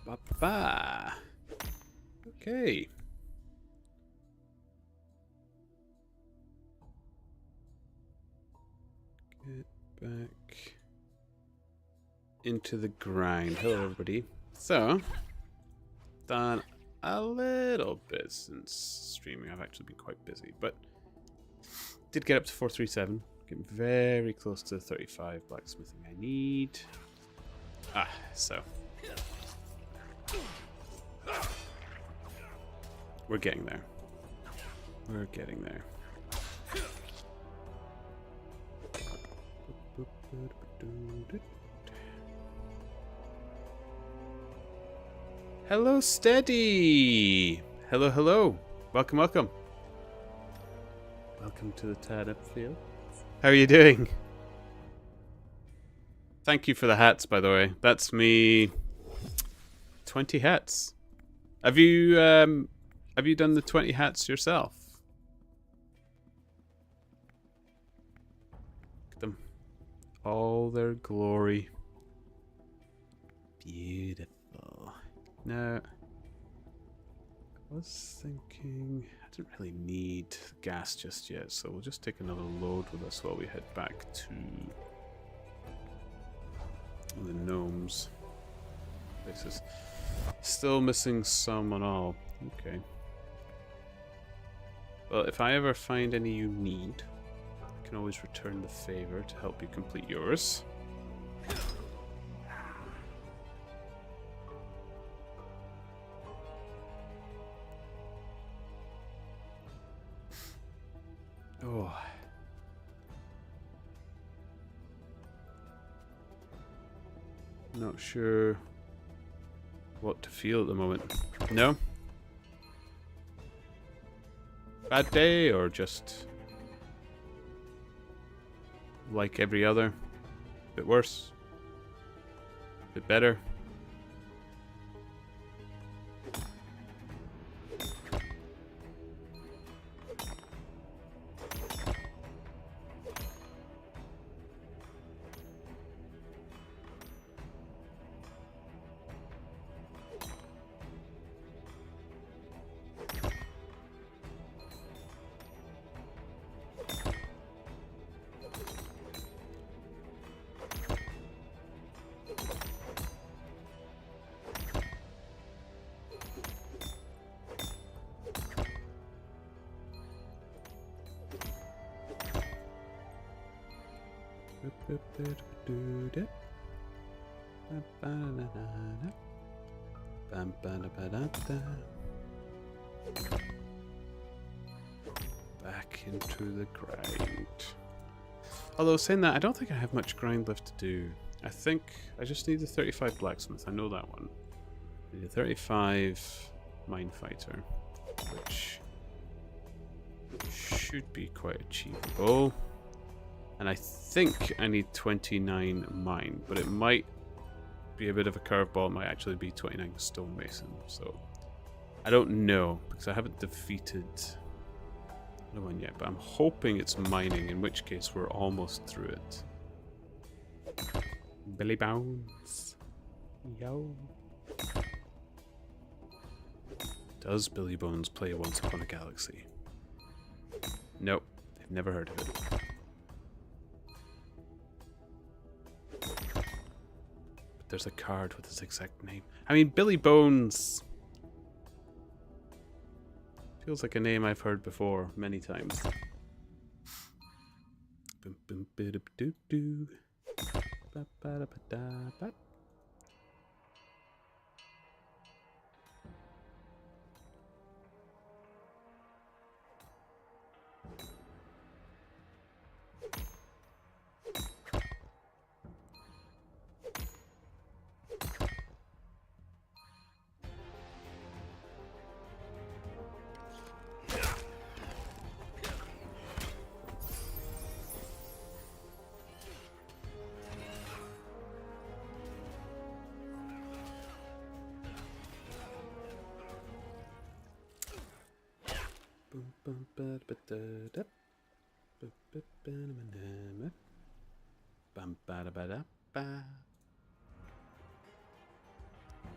Ba-ba. Okay. Get back into the grind. Hello, everybody. So, done a little bit since streaming. I've actually been quite busy, but did get up to 437. Getting very close to 35 blacksmithing I need. So we're getting there. We're getting there. Hello, Steady. Hello, hello. Welcome, welcome. Welcome to the Turnip field. How are you doing? Thank you for the hats, by the way. That's me. 20 hats. Have you done the 20 hats yourself? Look at them. All their glory. Beautiful. Now, I was thinking I didn't really need gas just yet, so we'll just take another load with us while we head back to the gnomes. Places. Still missing some and all. Okay. Well, if I ever find any you need, I can always return the favor to help you complete yours. Oh. Not sure what to feel at the moment. No? Bad day, or just like every other? Bit worse? Bit better? Back into the grind. Although saying that, I don't think I have much grind left to do. I think I just need the 35 blacksmith. I know that one. I need a 35 mine fighter, which should be quite achievable. And I think I need 29 mine, but it might be a bit of a curveball. It might actually be 29 stonemason. So I don't know, because I haven't defeated the one yet, but I'm hoping it's mining, in which case we're almost through it. Billy Bones. Yo. Does Billy Bones play Once Upon a Galaxy? Nope, I've never heard of it. But there's a card with his exact name. I mean, Billy Bones feels like a name I've heard before many times. Boom, boom, bidda, doo, doo. Ba, ba, da, ba, da, ba.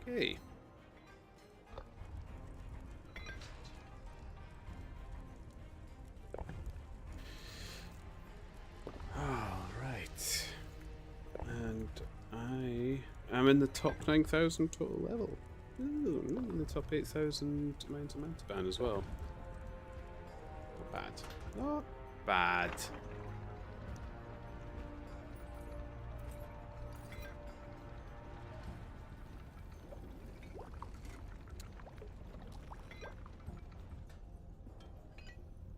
Okay. I'm in the top 9,000 total level. Ooh, I'm in the top 8,000 Mines of Mantaban as well. Not bad. Not bad.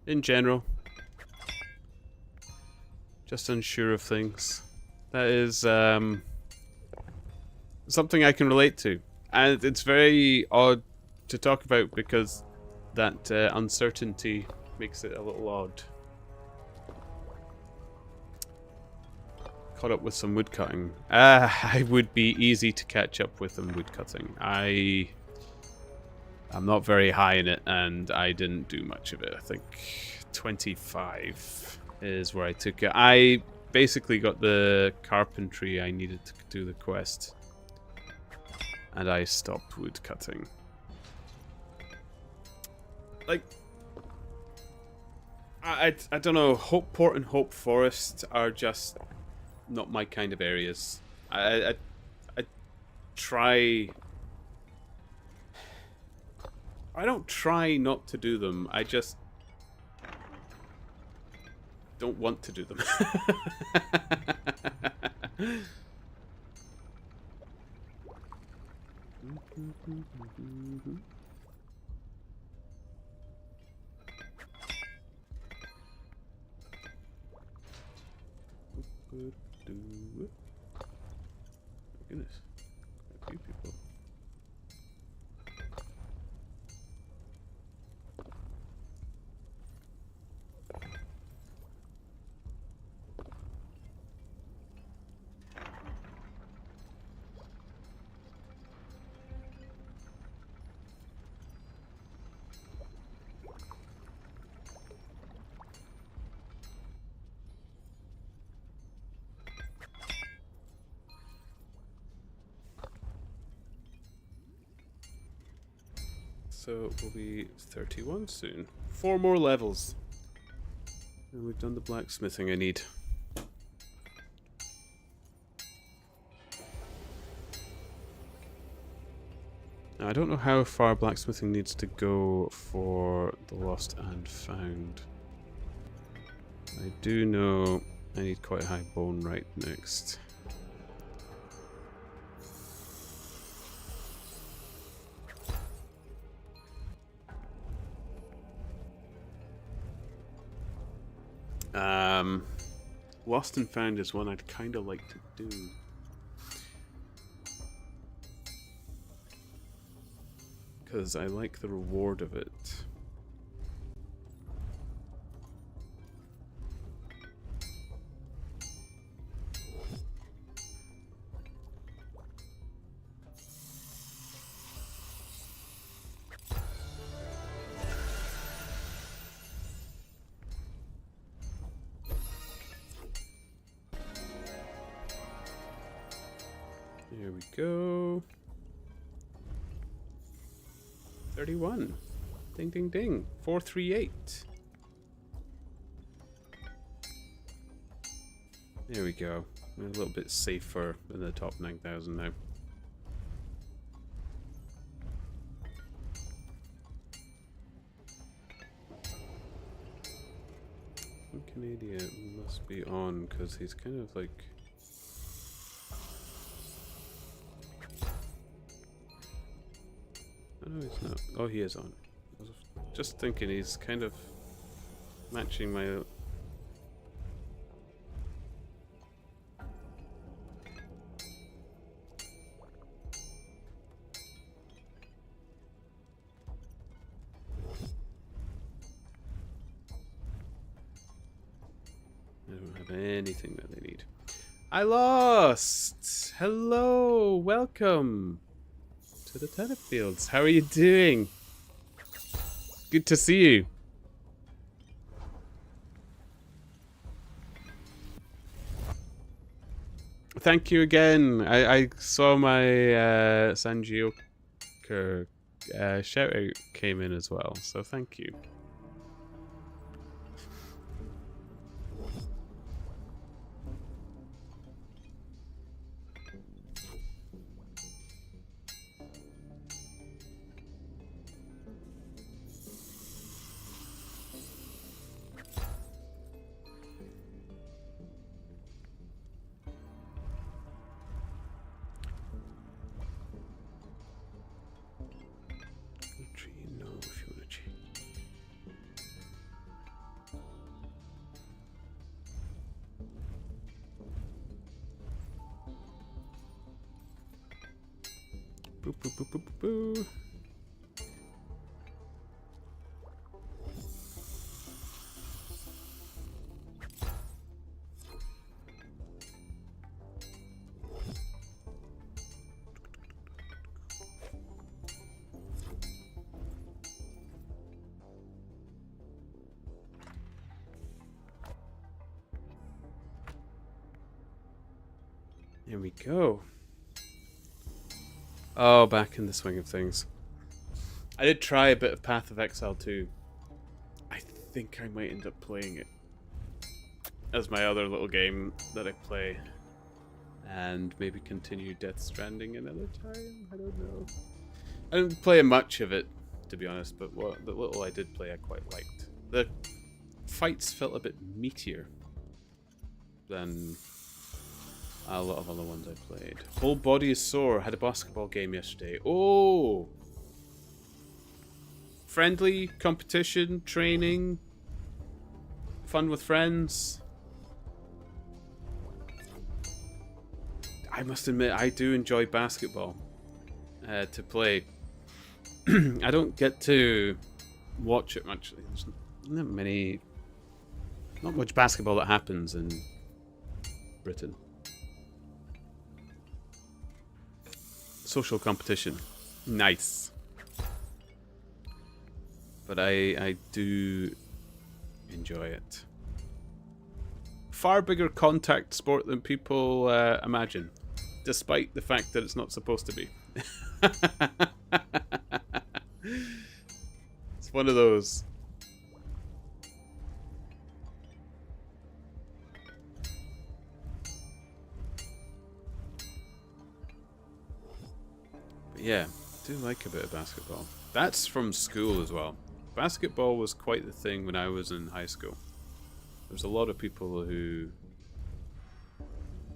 In general, just unsure of things. That is something I can relate to, and it's very odd to talk about because that uncertainty makes it a little odd. Caught up with some woodcutting. I would be easy to catch up with in woodcutting. I'm not very high in it, and I didn't do much of it. I think 25 is where I took it. I basically got the carpentry I needed to do the quest, and I stopped woodcutting. Like, I don't know. Hopeport and Hope Forest are just not my kind of areas. I try. I don't try not to do them. I just don't want to do them. Goodness, a few people. So we'll be 31 soon. 4 more levels. And we've done the blacksmithing I need. Now, I don't know how far blacksmithing needs to go for the Lost and Found. I do know I need quite a high bone right next. Lost and Found is one I'd kind of like to do. Because I like the reward of it. There we go. 31. Ding, ding, ding. 438. There we go. We're a little bit safer in the top 9,000 now. Canadian must be on because he's kind of like. Oh, no, he's not. Oh, he is on. I was just thinking he's kind of matching my. I don't have anything that they need. I lost! Hello! Welcome to the Turnip Fields. How are you doing? Good to see you. Thank you again. I saw my Sanjioker shout out came in as well, so thank you. Boo, boo, boo, boo, boo, boo. Here we go. Oh, back in the swing of things. I did try a bit of Path of Exile 2. I think I might end up playing it as my other little game that I play. And maybe continue Death Stranding another time? I don't know. I didn't play much of it, to be honest, but the little I did play I quite liked. The fights felt a bit meatier than a lot of other ones I played. Whole body is sore. Had a basketball game yesterday. Oh! Friendly, competition, training, fun with friends. I must admit, I do enjoy basketball to play. I don't get to watch it much. There's not much basketball that happens in Britain. Social competition. Nice. But I do enjoy it. Far bigger contact sport than people imagine. Despite the fact that it's not supposed to be. It's one of those. But yeah, I do like a bit of basketball. That's from school as well. Basketball was quite the thing when I was in high school. There's a lot of people who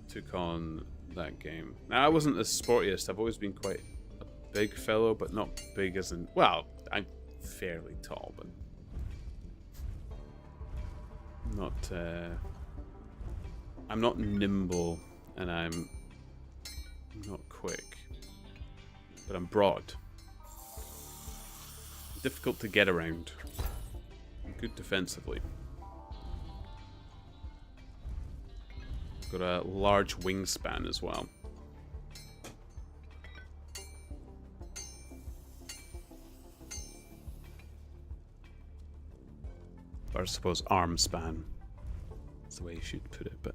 took on that game. Now, I wasn't the sportiest. I've always been quite a big fellow, but not big as in... Well, I'm fairly tall, but... I'm not nimble, and I'm not quick. But I'm broad. Difficult to get around. Good defensively. Got a large wingspan as well. Or I suppose arm span. That's the way you should put it, but...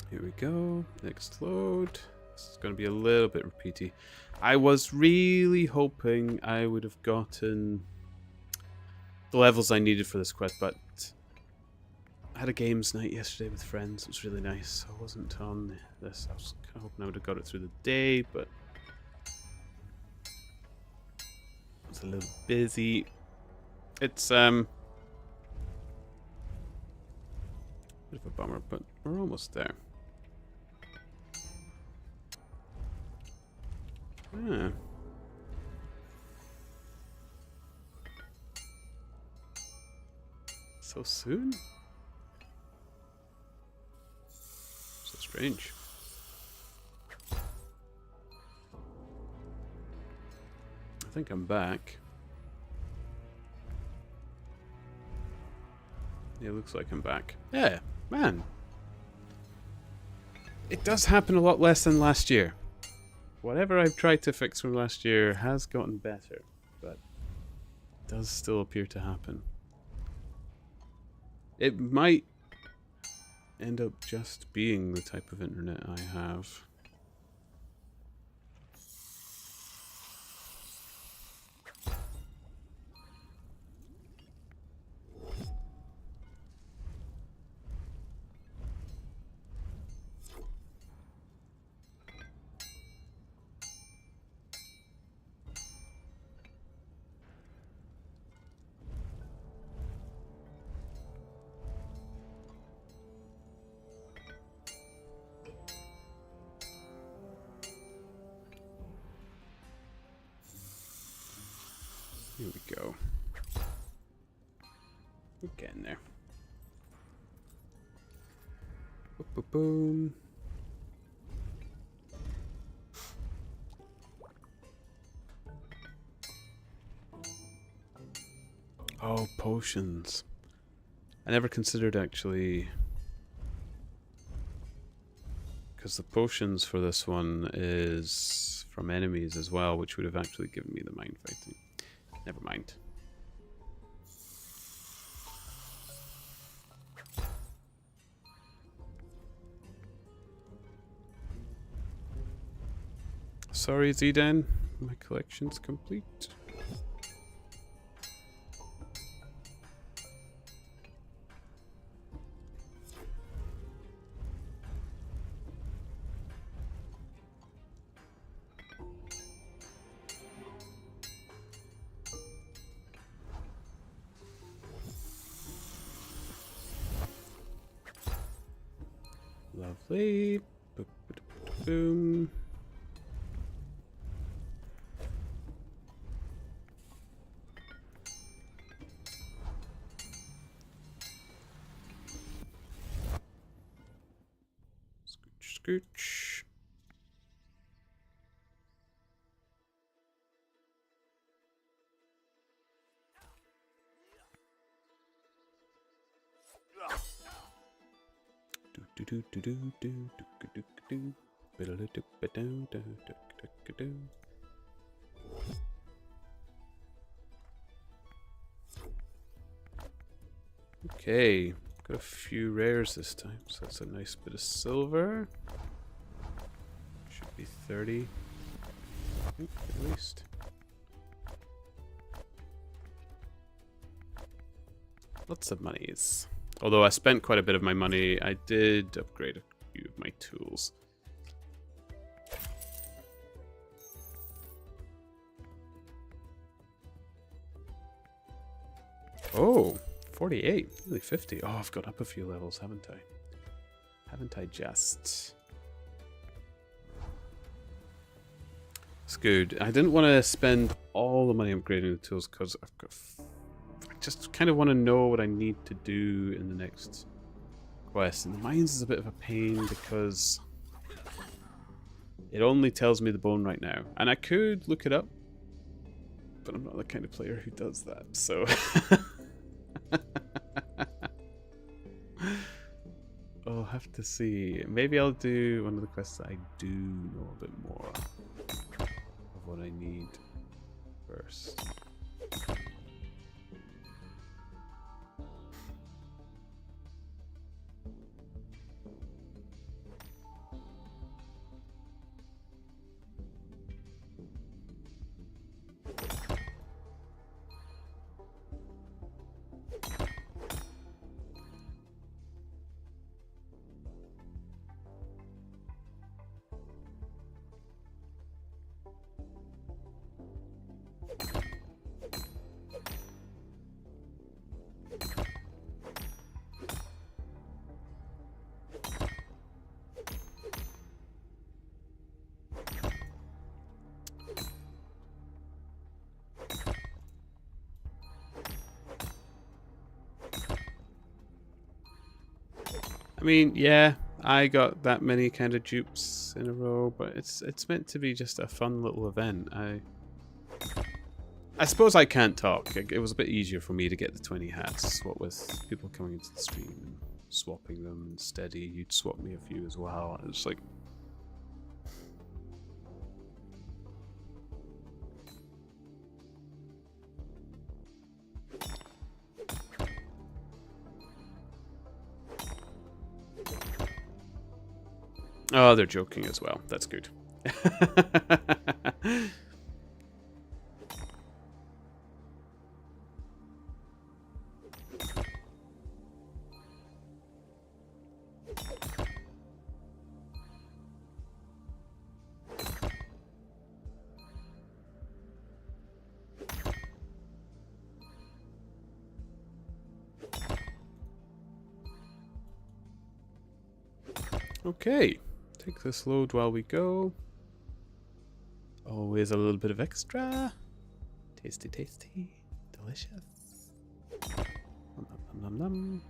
Here we go. Next load. This is going to be a little bit repeaty. I was really hoping I would have gotten the levels I needed for this quest, but I had a games night yesterday with friends. It was really nice. I wasn't on this. I was kind of hoping I would have got it through the day, but I was a little busy. It's bit of a bummer, but we're almost there. Ah. So soon? So strange. I think I'm back. Yeah, looks like I'm back. Yeah, man. It does happen a lot less than last year. Whatever I've tried to fix from last year has gotten better, but it does still appear to happen. It might end up just being the type of internet I have. Here we go. We're getting there. Boom, boom. Oh, potions. I never considered actually, because the potions for this one is from enemies as well, which would have actually given me the mind fighting. Never mind. Sorry, Zidane. My collection's complete. Lovely. Boom. Scooch, scooch. Okay, got a few rares this time, so that's a nice bit of silver. Should be 30, I think, at least. Lots of monies. Although I spent quite a bit of my money, I did upgrade a few of my tools. Oh, 48, nearly 50. Oh, I've got up a few levels, haven't I? Haven't I just? It's good. I didn't want to spend all the money upgrading the tools because I've got... I just kind of want to know what I need to do in the next quest. And the mines is a bit of a pain because it only tells me the bone right now. And I could look it up, but I'm not the kind of player who does that, so... I'll have to see. Maybe I'll do one of the quests that I do know a bit more of what I need first. I mean, yeah, I got that many kind of dupes in a row, but it's meant to be just a fun little event. I suppose I can't talk. It was a bit easier for me to get the 20 hats, what with people coming into the stream and swapping them, and Steady, you'd swap me a few as well. It's like... Oh, they're joking as well. That's good. Okay, take this load while we go. Always a little bit of extra. Tasty, tasty, delicious. Nom, nom, nom, nom.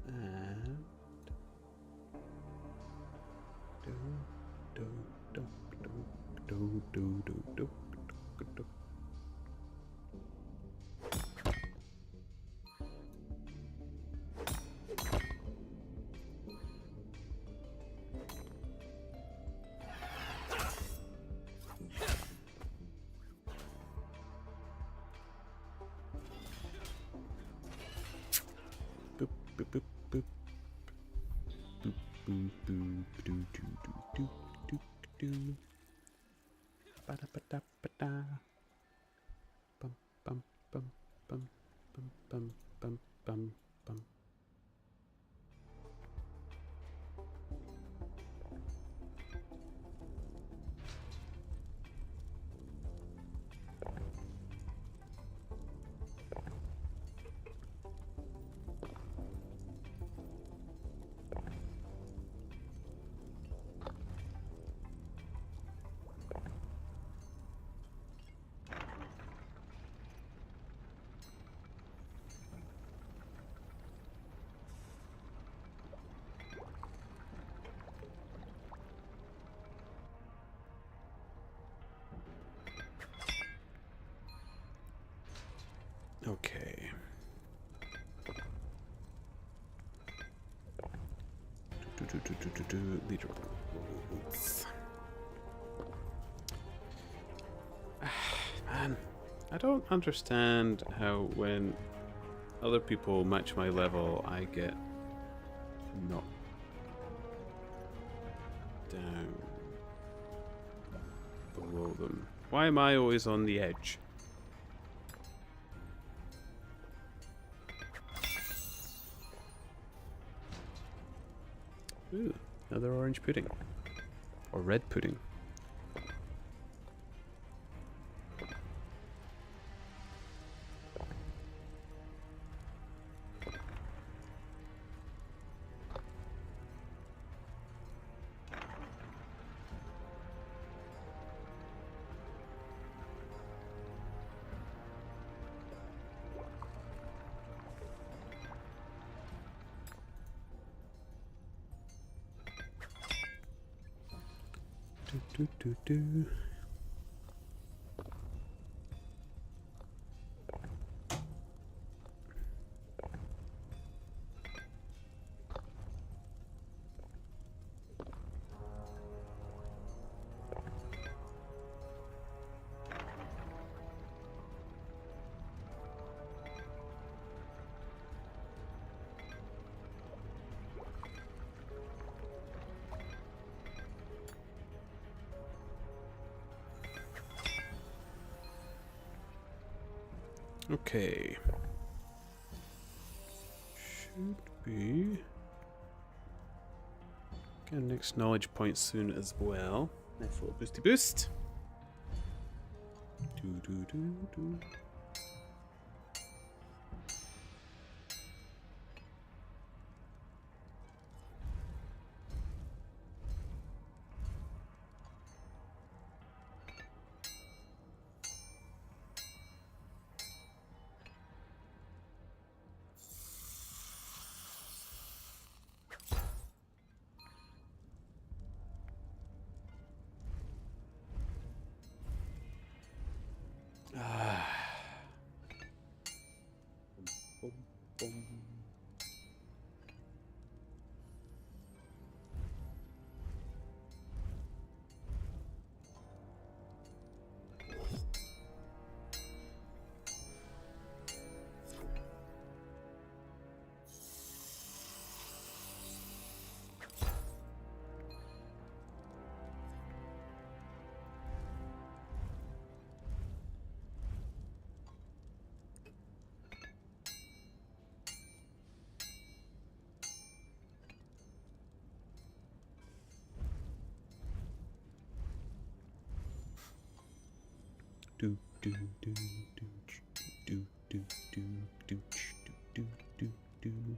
And do do do do do do do do do. Boop boop boop boop. Boop boop boop do do do do do do. Ba da ba da ba da. Bum bum bum bum bum bum bum bum bum. Okay. Leaderboards. Man, I don't understand how when other people match my level, I get knocked down below them. Why am I always on the edge? Ooh, another orange pudding. Or red pudding. Do, do, do. Okay. Should be get a next knowledge point soon as well. Nice little boosty boost. Do do do do. do do do do do do do do do do do do do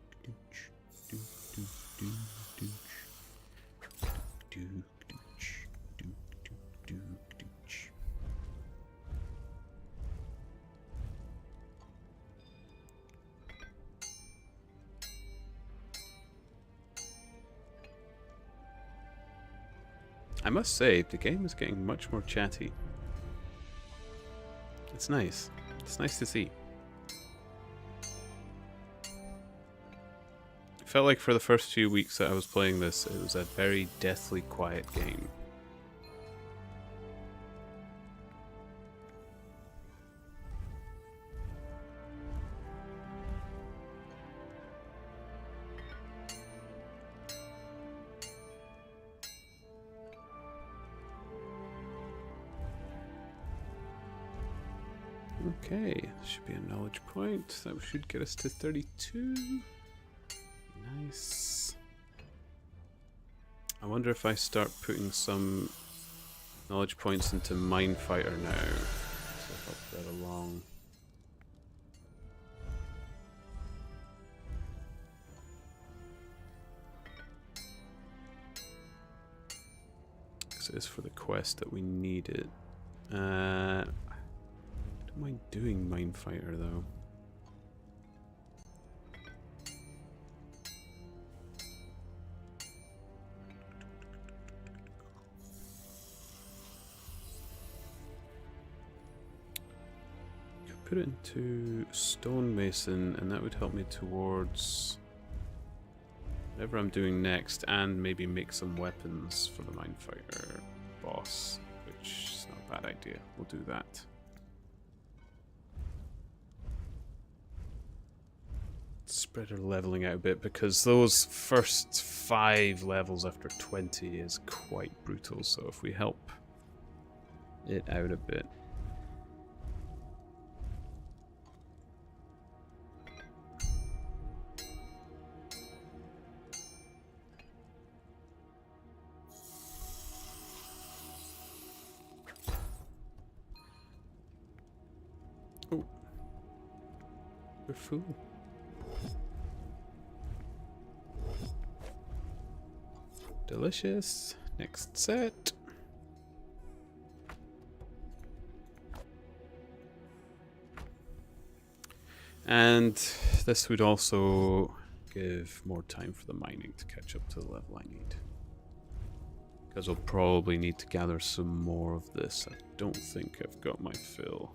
I must say, the game is getting much more chatty. It's nice. It's nice to see. It felt like for the first few weeks that I was playing this, it was a very deathly quiet game. Okay, should be a knowledge point. That should get us to 32. Nice. I wonder if I start putting some knowledge points into Minefighter now to help that along. Because it is for the quest that we needed. I don't mind doing Minefighter though. Could put it into Stonemason, and that would help me towards whatever I'm doing next, and maybe make some weapons for the Minefighter boss, which is not a bad idea. We'll do that. Spread our leveling out a bit, because those first 5 levels after 20 is quite brutal, so if we help it out a bit. Oh, we're full. Delicious. Next set. And this would also give more time for the mining to catch up to the level I need. Because I'll probably need to gather some more of this. I don't think I've got my fill.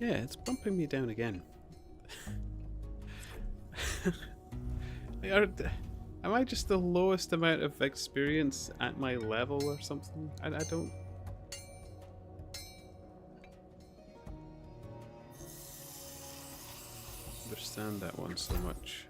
Yeah, it's bumping me down again. Am I just the lowest amount of experience at my level or something? I don't... understand that one so much.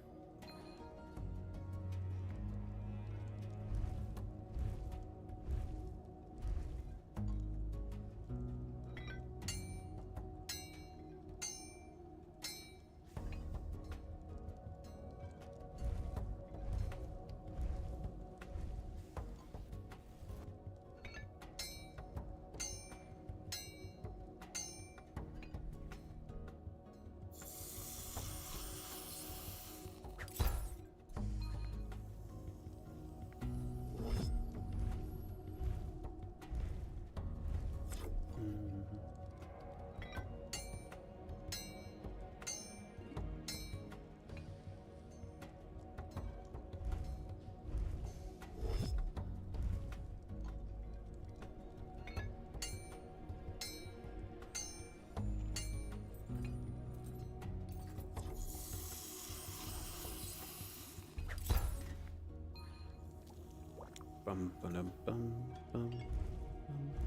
Bum, ba-dum, bum, bum.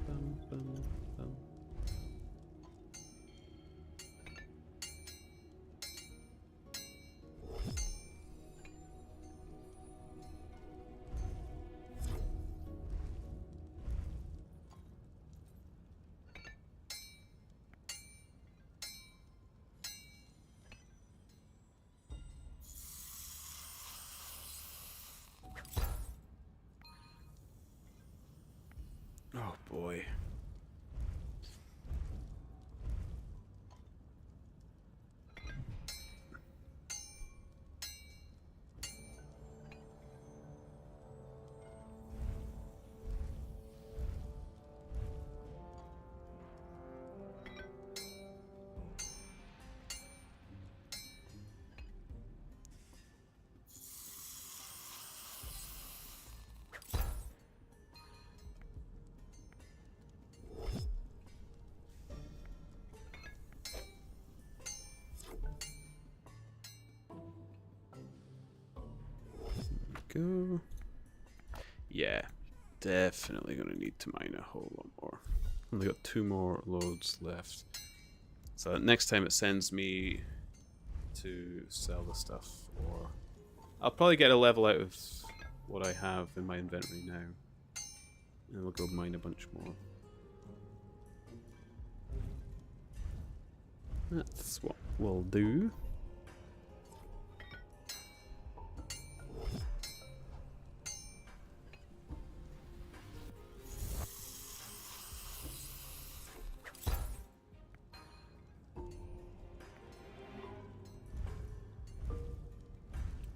Bum, bum, bum. Oh boy. Go. Yeah, definitely gonna need to mine a whole lot more. Only got 2 more loads left. So next time it sends me to sell the stuff, or I'll probably get a level out of what I have in my inventory now. And we'll go mine a bunch more. That's what we'll do.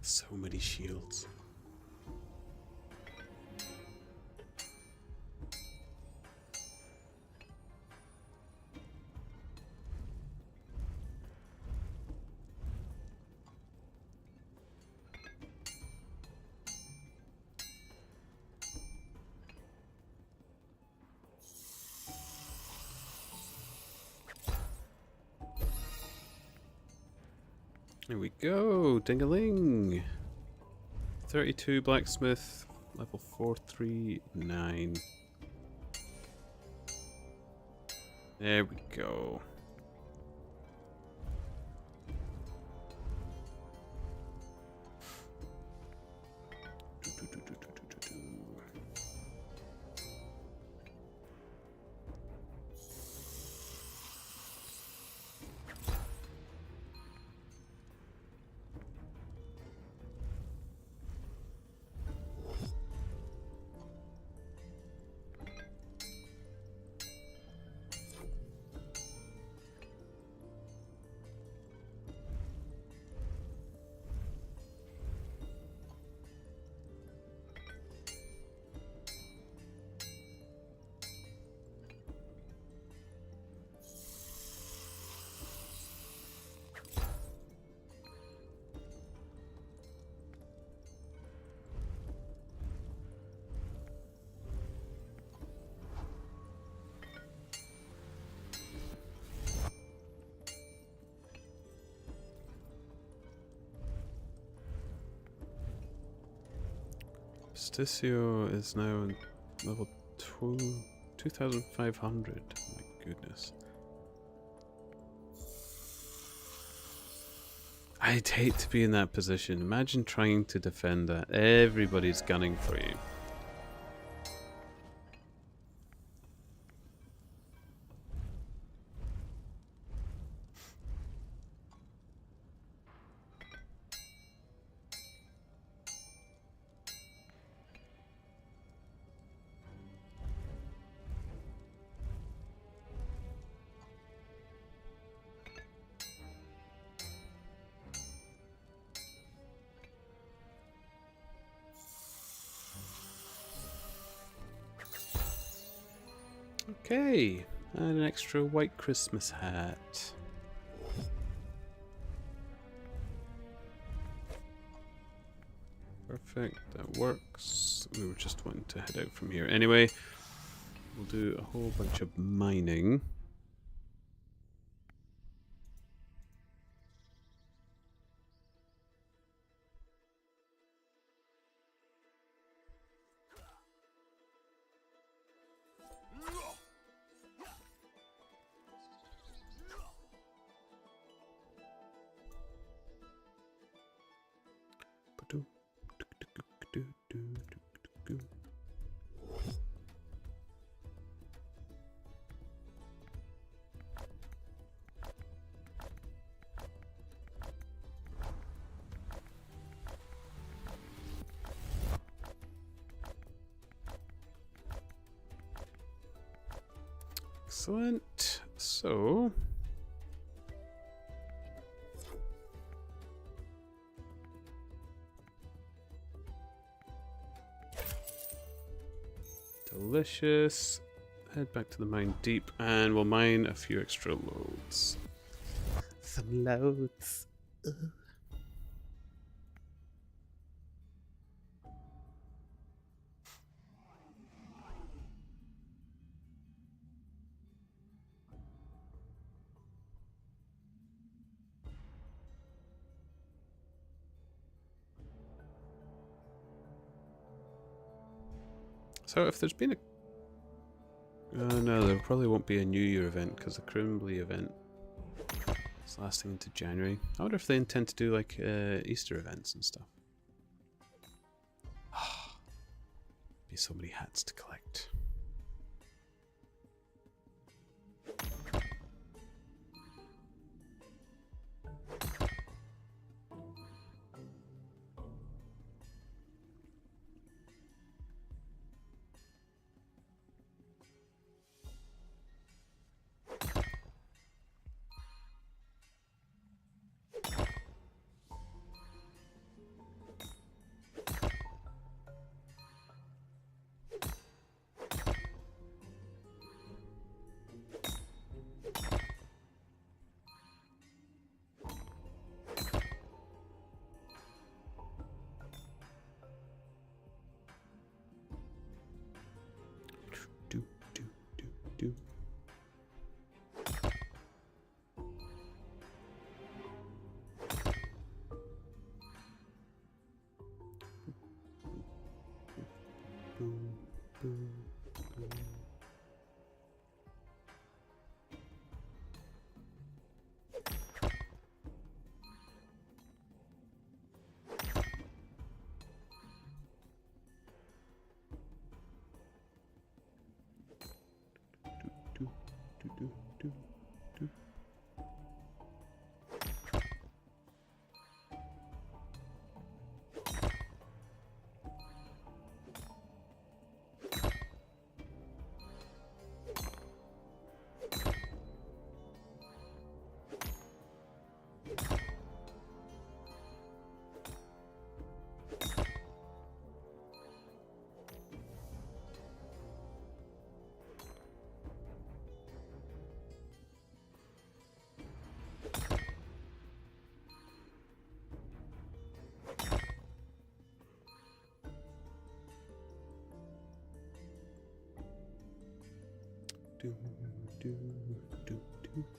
So many shields. Here we go, ding-a-ling. 32 blacksmith, level 439. There we go. Sticio is now level 2,500. My goodness. I'd hate to be in that position. Imagine trying to defend that. Everybody's gunning for you. Okay, and an extra white Christmas hat. Perfect, that works. We were just wanting to head out from here. Anyway, we'll do a whole bunch of mining. Excellent. So delicious. Head back to the mine deep and we'll mine a few extra loads. Some loads. So if there's been a... no, there probably won't be a New Year event because the Crimbley event is lasting into January. I wonder if they intend to do like Easter events and stuff. Be so many hats to collect.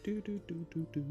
Do.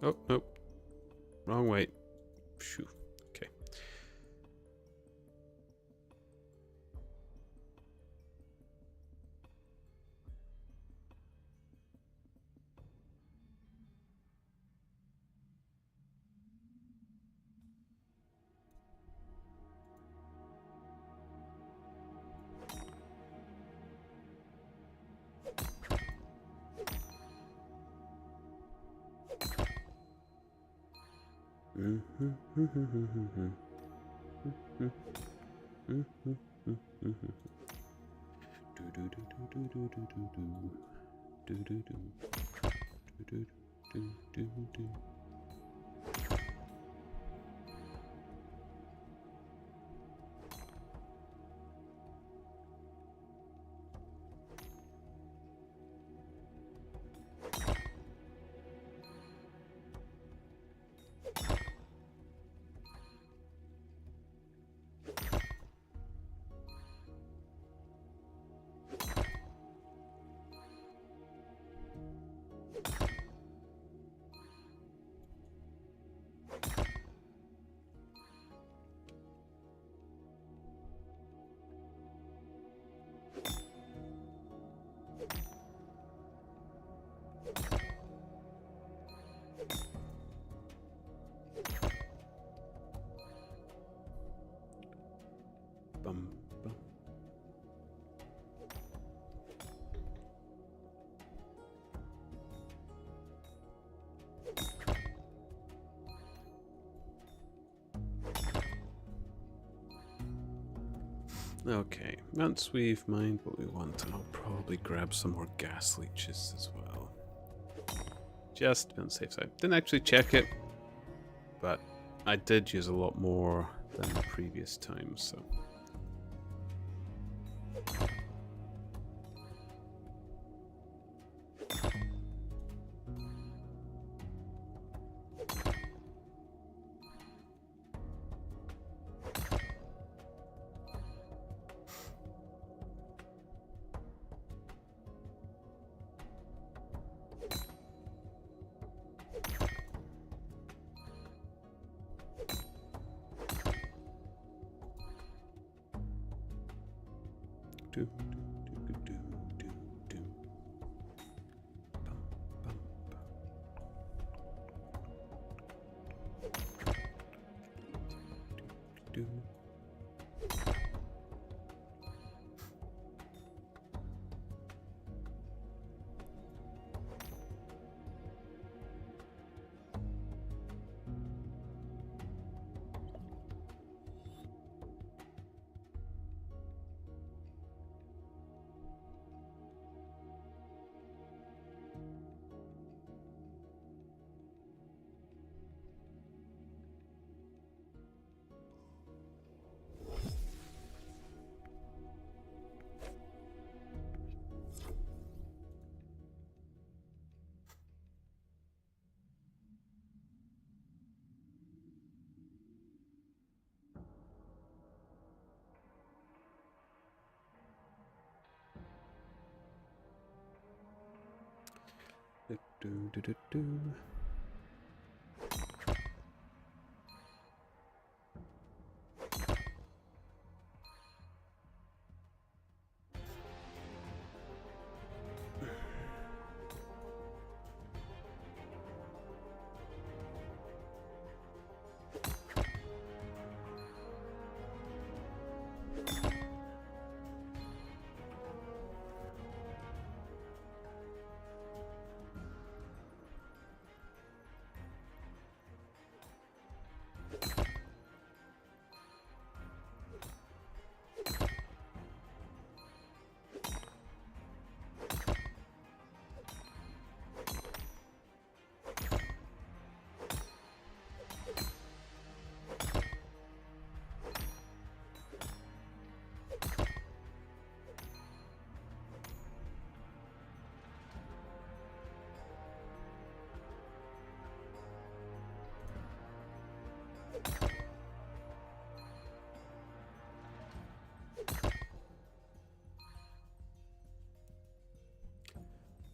Oh, nope. Wrong way. Phew. Okay. Okay, once we've mined what we want, I'll probably grab some more gas leeches as well. Just to be on the safe side. Didn't actually check it, but I did use a lot more than the previous times, so. Do.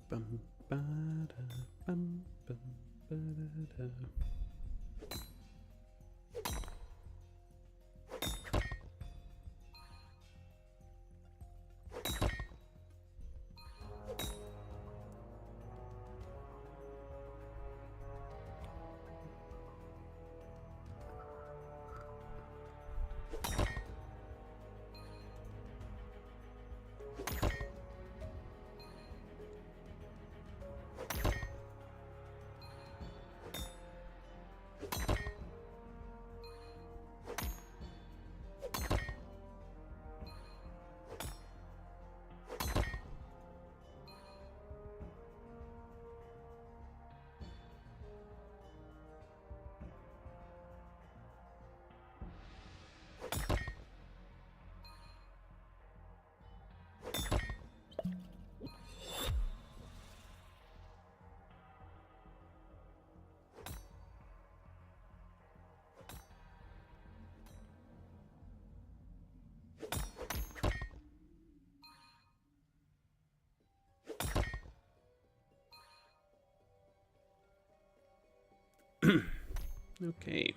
Bum, ba-da, bum, bum, ba-da-da. Okay.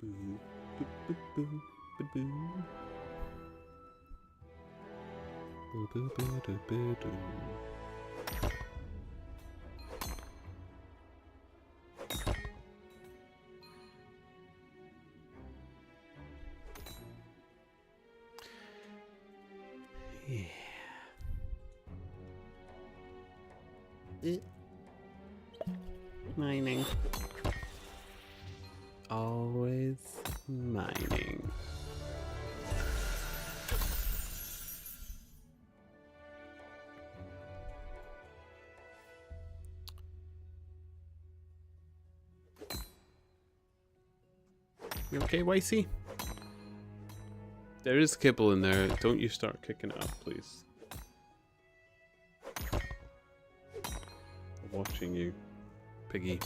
Boo, boo, boo, boo, boo, boo. Boo, boo, boo, boo, boo, boo. Yeah. Mining. Always mining. You okay, Wicey? There is kibble in there. Don't you start kicking it up, please. I'm watching you, piggy.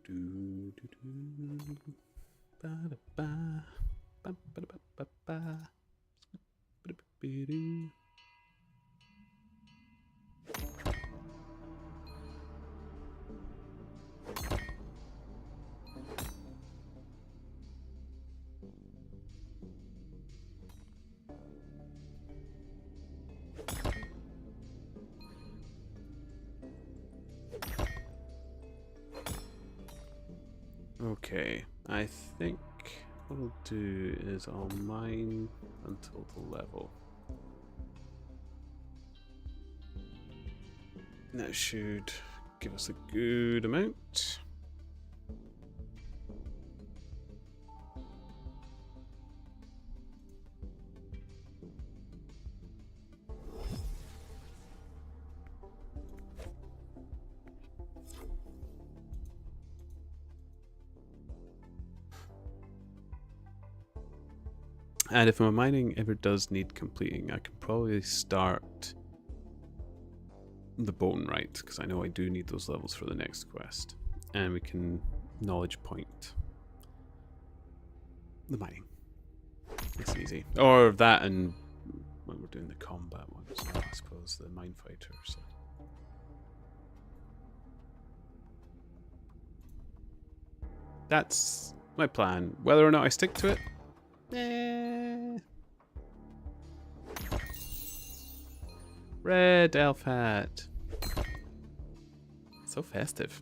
Do, do, do. Ba, da, ba. Ba, ba, da, ba, ba, ba. Ba, da, ba, ba, doo. Okay, I think what I'll do is I'll mine until the level. That should give us a good amount. And if my mining ever does need completing, I can probably start the bone right, because I know I do need those levels for the next quest. And we can knowledge point the mining. It's easy. Or that, and when we're doing the combat one as well, I suppose, the mine fighter. So. That's my plan. Whether or not I stick to it, Red elf hat. So festive.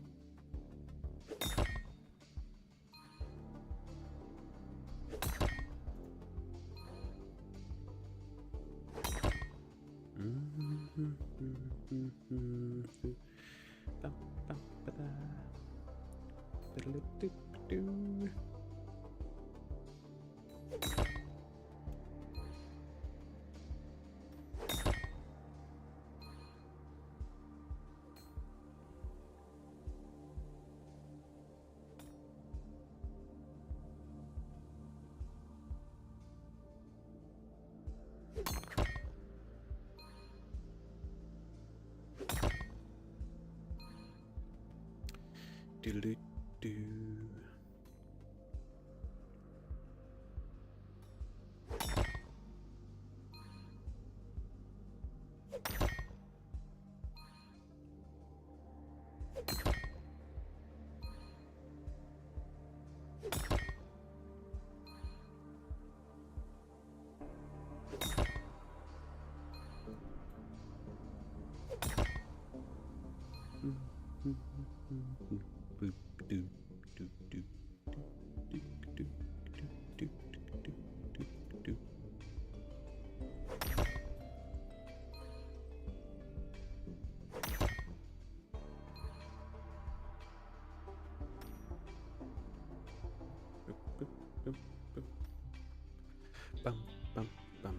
Do-do-do. Bum, bum, bum.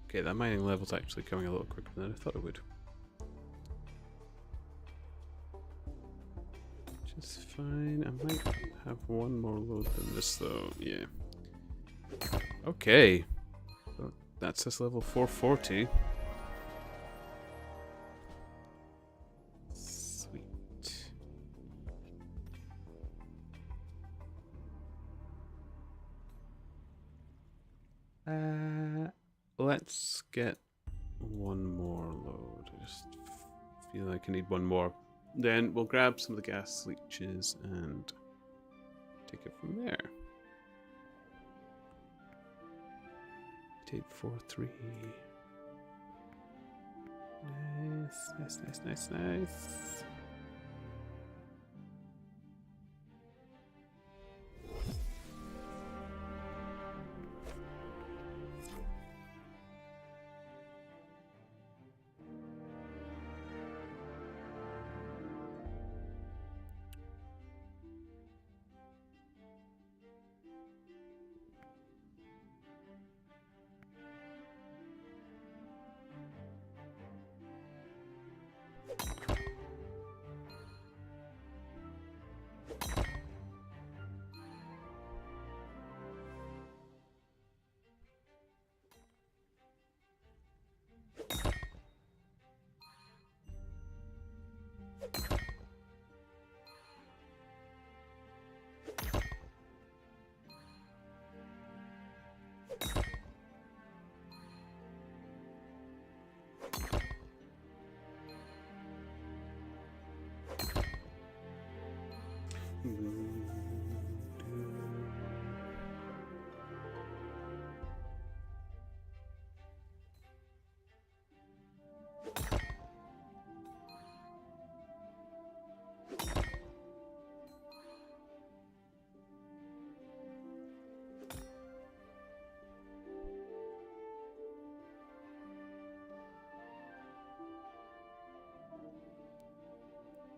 Okay, that mining level's actually coming a little quicker than I thought it would. is fine. I might have one more load than this though. Yeah. Okay. So that's this level 440. Sweet. Let's get one more load. I just feel like I need one more. Then we'll grab some of the gas leeches and take it from there. Take 4-3. Nice.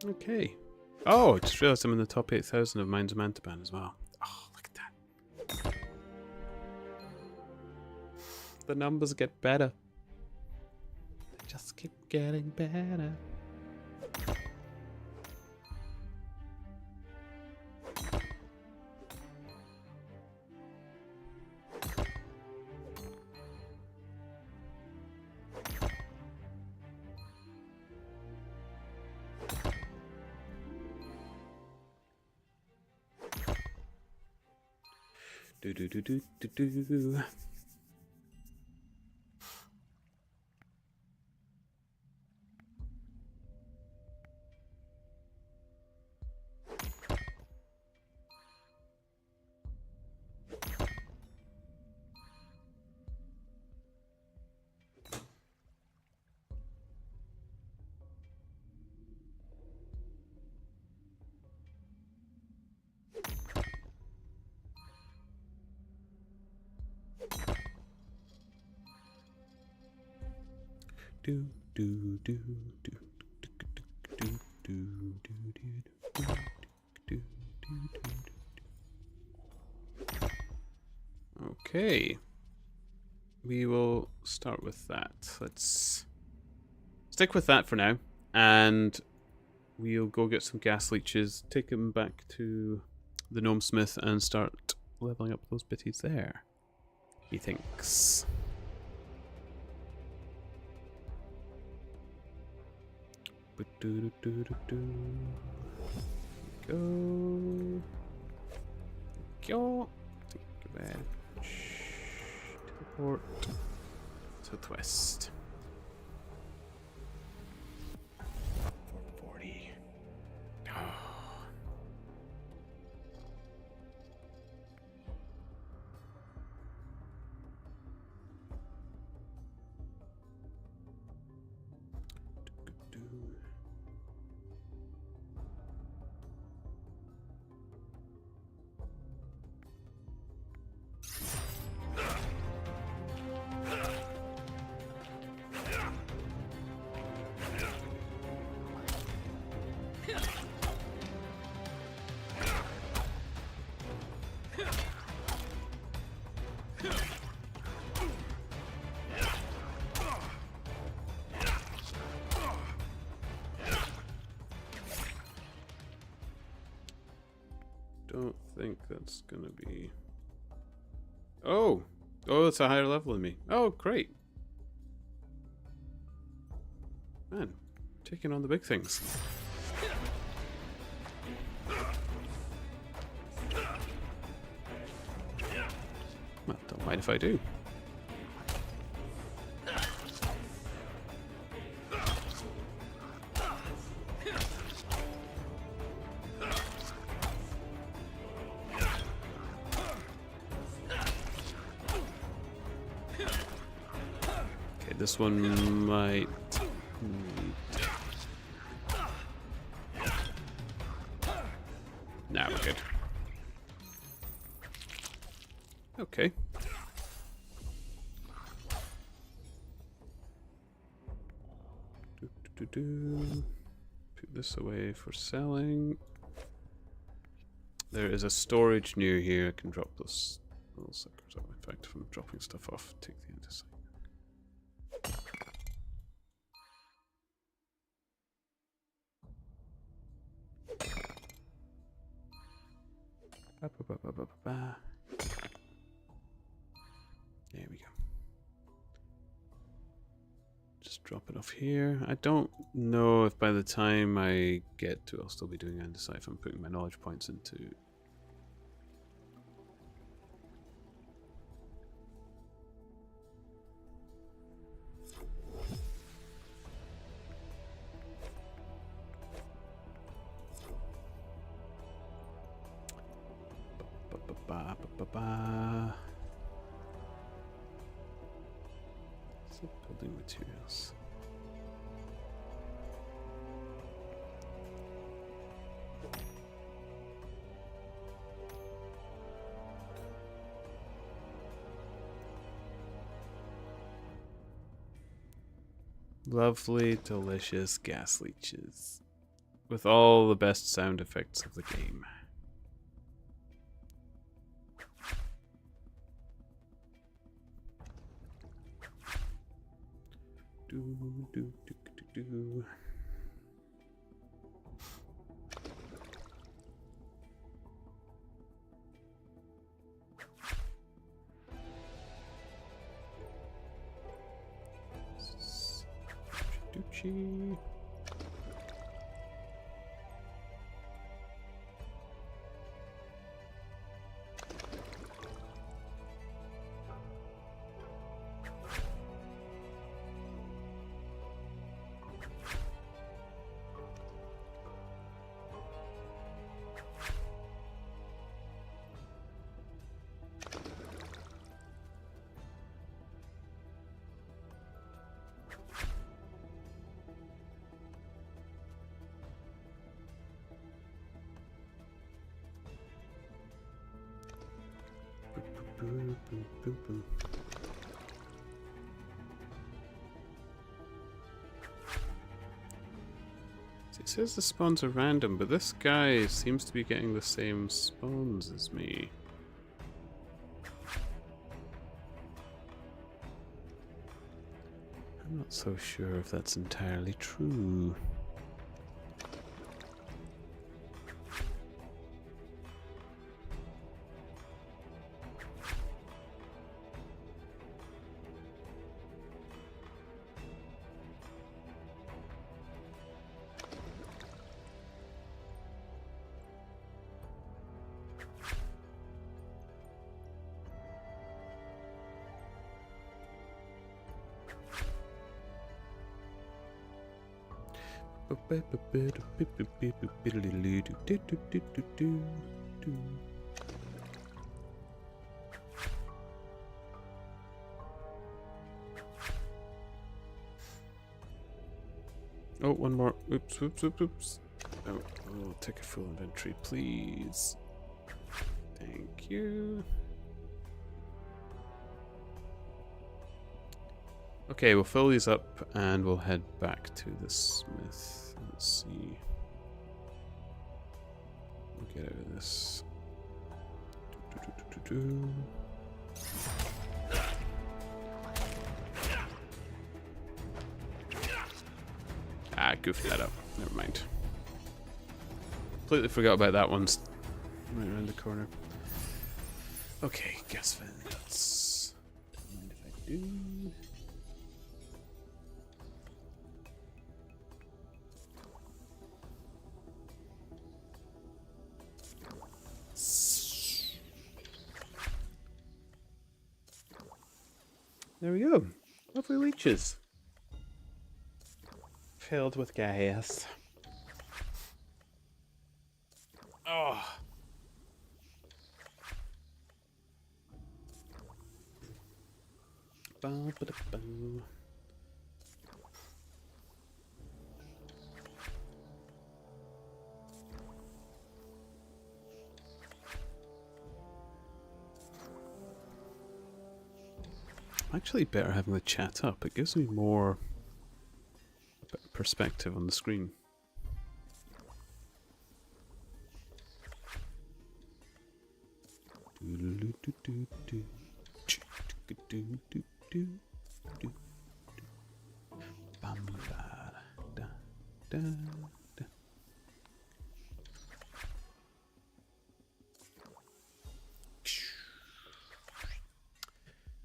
Okay. Oh, I just realised I'm in the top 8,000 of Mines of Mantaban as well. Oh, look at that. The numbers get better. They just keep getting better. Do. Okay, we will start with that. Let's stick with that for now, and we'll go get some gas leeches, take them back to the gnome smith, and start leveling up those bitties there. Methinks. Go. Take advantage. Teleport. Southwest. 440. don't think that's gonna be... Oh! Oh, it's a higher level than me. Oh, great. Man, taking on the big things. Well, don't mind if I do. Okay, this one might need... Nah, we're good. Okay. Put this away for selling. There is a storage near here. I can drop those little suckers up. In fact, if I'm dropping stuff off, take the andesite. There we go. Just drop it off here. I don't know if by the time I get to it, I'll still be doing andesite if I'm putting my knowledge points into... So building materials. Lovely, delicious gas leeches. With all the best sound effects of the game. Do. Ducci. It says the spawns are random, but this guy seems to be getting the same spawns as me. I'm not so sure if that's entirely true. Oh, one more. Oops, oops, oops, oops. Oh, take a full inventory, please. Thank you. Okay, we'll fill these up and we'll head back to the smith. Let's see. We'll get out of this. Ah, goofed that up. Never mind. Completely forgot about that one's right around the corner. Okay, gas vents. Don't mind if I do. There we go. Lovely leeches. Filled with gas. Oh. Ba-ba-da-boo. Actually better having the chat up. It gives me more perspective on the screen.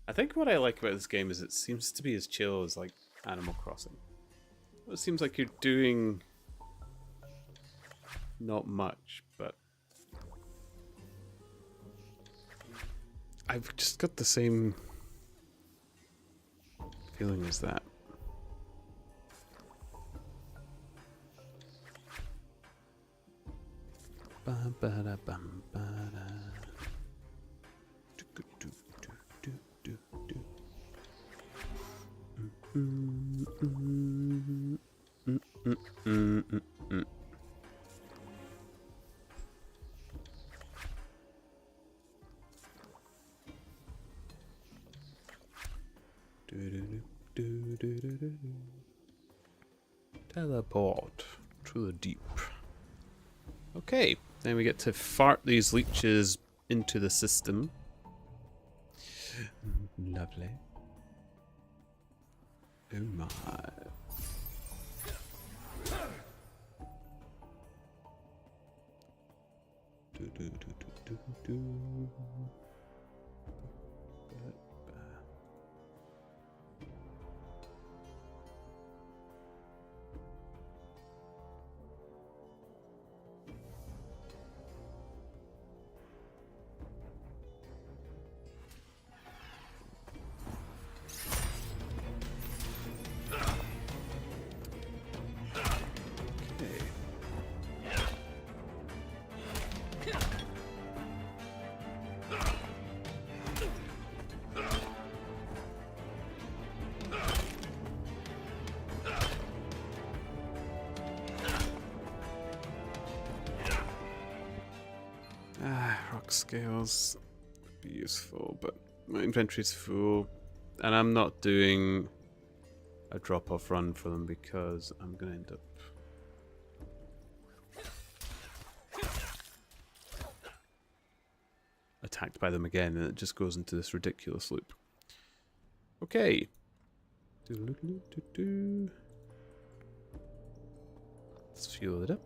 I think what I like about this game is it seems to be as chill as like Animal Crossing. It seems like you're doing not much, but I've just got the same feeling as that. Teleport to the deep. Okay, then we get to fart these leeches into the system. Lovely. Oh my. Rock scales would be useful, but my inventory's full, and I'm not doing a drop-off run for them because I'm gonna end up attacked by them again, and it just goes into this ridiculous loop. Okay. Let's fuel it up.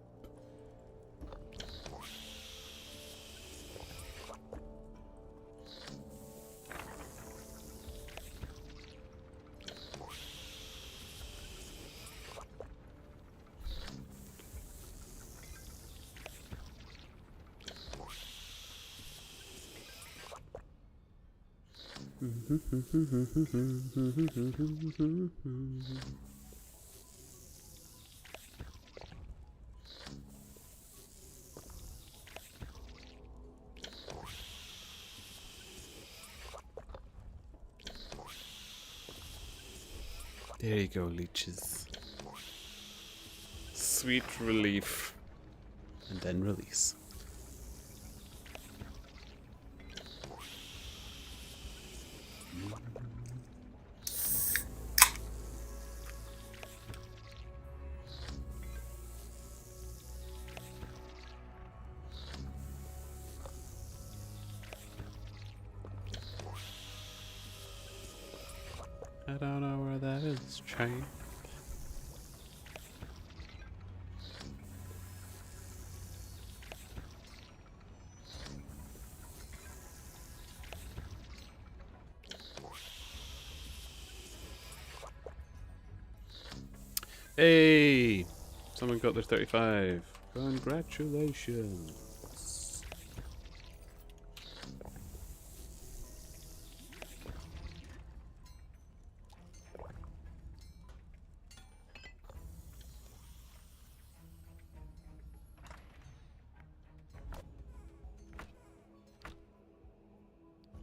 There you go, leeches. Sweet relief. And then release. I don't know where that is, train. Hey! Someone got their 35. Congratulations.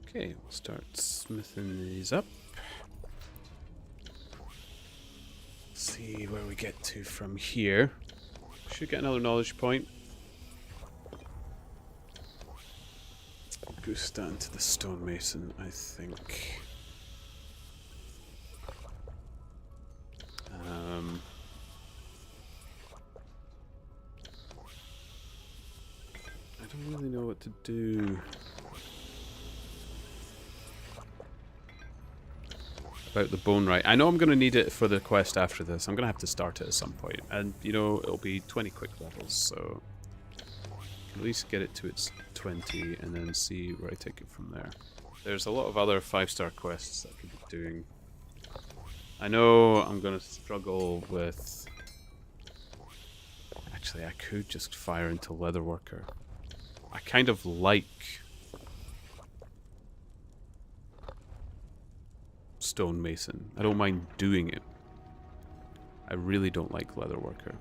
Okay, we'll start smithing these up. See where we get to from here. Should get another knowledge point. Boost that into the stonemason, I think. I don't really know what to do about the bone right. I know I'm going to need it for the quest after this. I'm going to have to start it at some point. And, you know, it'll be 20 quick levels, so at least get it to its 20 and then see where I take it from there. There's a lot of other 5-star quests that I could be doing. I know I'm going to struggle with... Actually, I could just fire into Leatherworker. I kind of like stonemason. I don't mind doing it. I really don't like Leatherworker.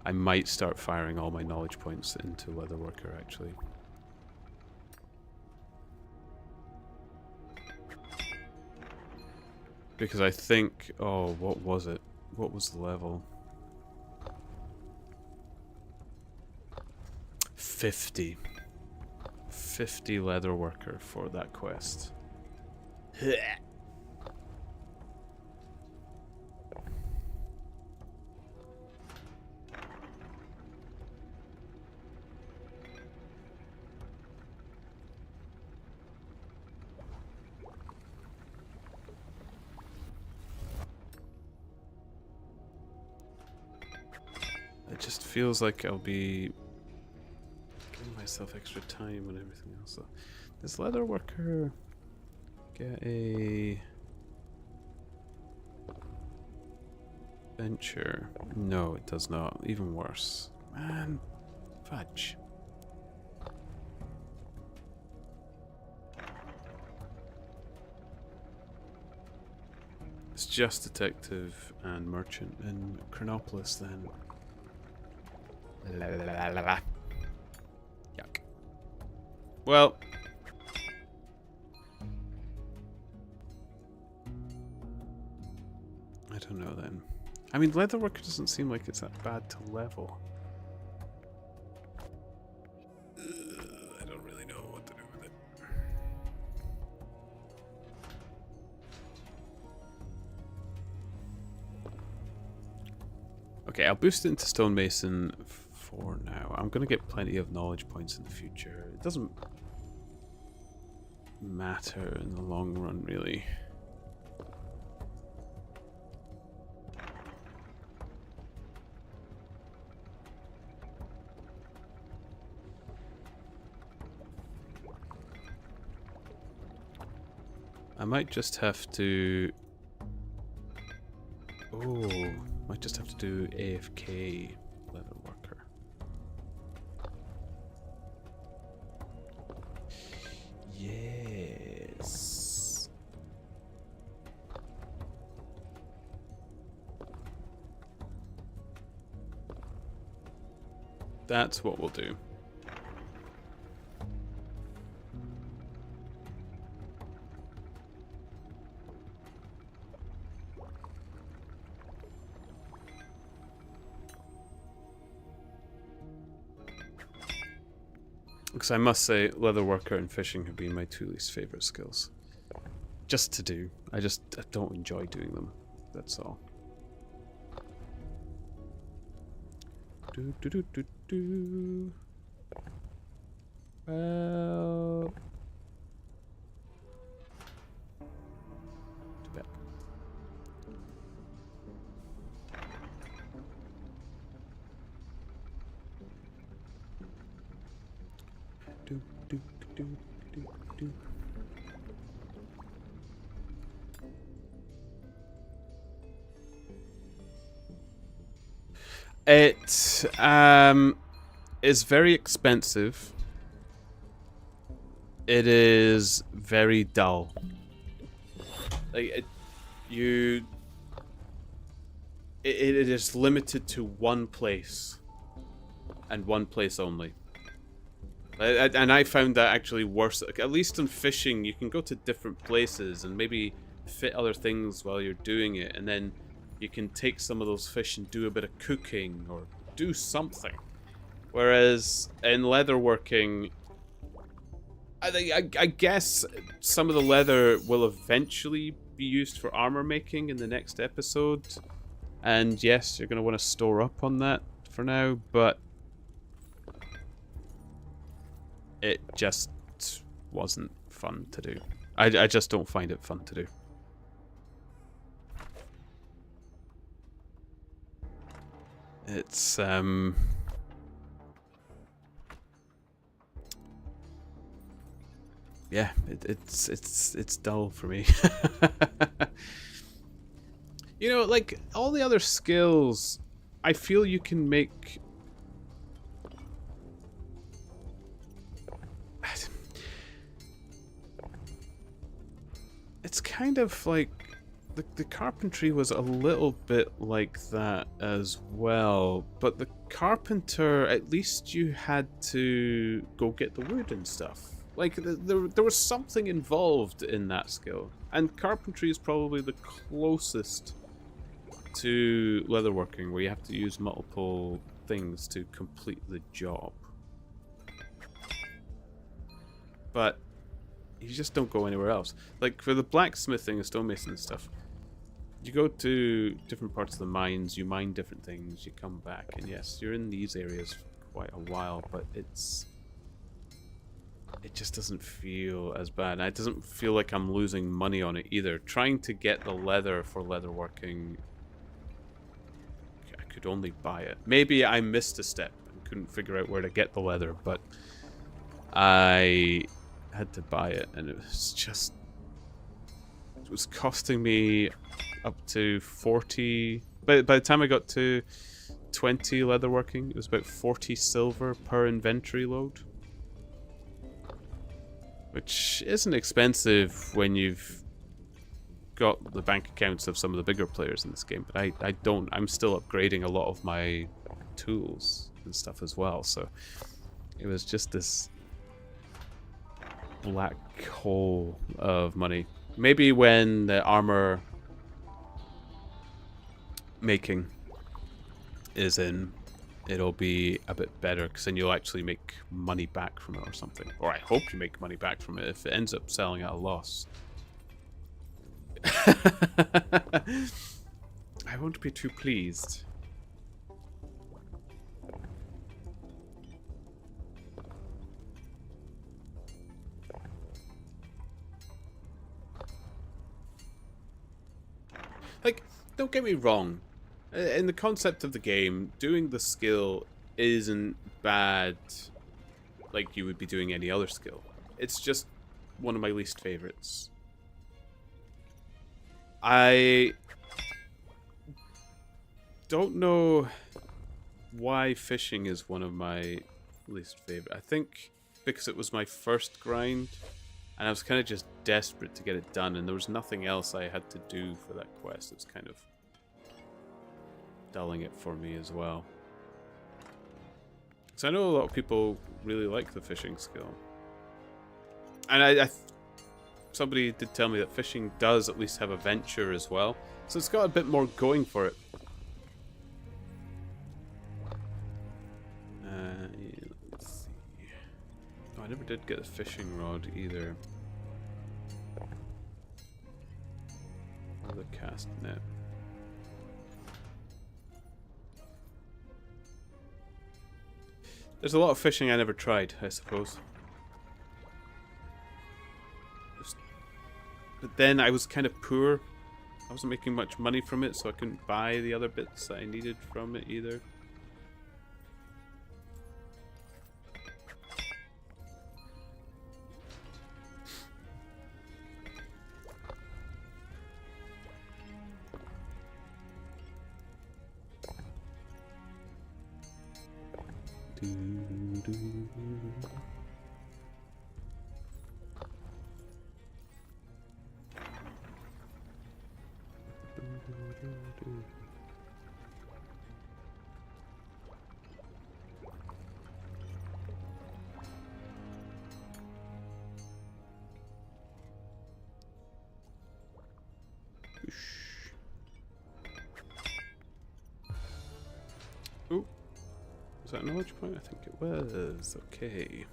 I might start firing all my knowledge points into Leatherworker, actually. Because I think... Oh, what was it? What was the level? 50. 50 Leatherworker for that quest. It just feels like I'll be giving myself extra time and everything else. So, does Leatherworker get a venture? No, it does not. Even worse. Man, fudge. It's just detective and merchant in Chronopolis then. La, la, la, la, la. Yuck. Well. I don't know then. I mean, Leatherworker doesn't seem like it's that bad to level. I don't really know what to do with it. Okay, I'll boost it into Stonemason for now. I'm going to get plenty of knowledge points in the future. It doesn't matter in the long run, really. I might just have to... Oh, might just have to do AFK Leatherworker. Yes. That's what we'll do. Because I must say, Leatherworker and fishing have been my two least favourite skills. Just to do. I don't enjoy doing them. That's all. Do do do do do. Well, too bad. Do do do do do. It is very expensive. It is very dull. Like it is limited to one place and one place only. And I found that actually worse. At least in fishing, you can go to different places and maybe fit other things while you're doing it, and then you can take some of those fish and do a bit of cooking or do something. Whereas in leatherworking, I guess some of the leather will eventually be used for armor making in the next episode. And yes, you're going to want to store up on that for now, but it just wasn't fun to do. I just don't find it fun to do. It's yeah, it's dull for me. You know, like all the other skills, I feel you can make. It's kind of like the carpentry was a little bit like that as well, but the carpenter, at least you had to go get the wood and stuff. Like, there was something involved in that skill. And carpentry is probably the closest to leatherworking, where you have to use multiple things to complete the job. But you just don't go anywhere else. Like, for the blacksmithing and stonemason and stuff, you go to different parts of the mines, you mine different things, you come back, and yes, you're in these areas for quite a while, but it just doesn't feel as bad. It doesn't feel like I'm losing money on it either. Trying to get the leather for leatherworking, I could only buy it. Maybe I missed a step and couldn't figure out where to get the leather, but I had to buy it, and it was costing me up to 40. By the time I got to 20 leatherworking, it was about 40 silver per inventory load. Which isn't expensive when you've got the bank accounts of some of the bigger players in this game, but I don't. I'm still upgrading a lot of my tools and stuff as well, so it was just this black hole of money. Maybe when the armor making is in, it'll be a bit better, because then you'll actually make money back from it or something. Or I hope you make money back from it if it ends up selling at a loss. I won't be too pleased. Like, don't get me wrong. In the concept of the game, doing the skill isn't bad like you would be doing any other skill. It's just one of my least favorites. I don't know why fishing is one of my least favorite. I think because it was my first grind, and I was kind of just desperate to get it done, and there was nothing else I had to do for that quest. It was kind of dulling it for me as well. So I know a lot of people really like the fishing skill. And somebody did tell me that fishing does at least have a venture as well. So it's got a bit more going for it. Let's see. Oh, I never did get a fishing rod either. Or the cast net. There's a lot of fishing I never tried, I suppose. But then I was kind of poor. I wasn't making much money from it, so I couldn't buy the other bits that I needed from it either. Oh, was that a knowledge point? I think it was. Okay.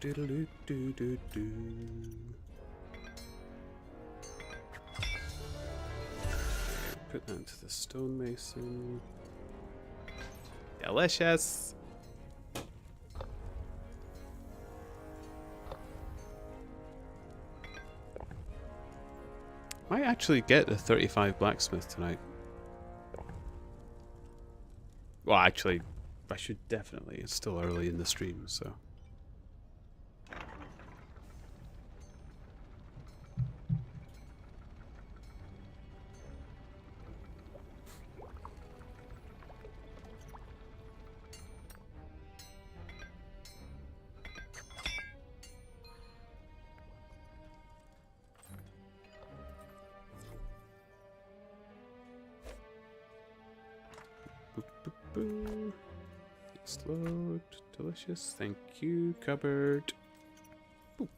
Do-do-do-do-do-do. Put that into the stonemason. Delicious! Might actually get the 35 blacksmith tonight. Well, actually, I should definitely. It's still early in the stream, so. Boo. Explode. Delicious. Thank you, cupboard. Boop.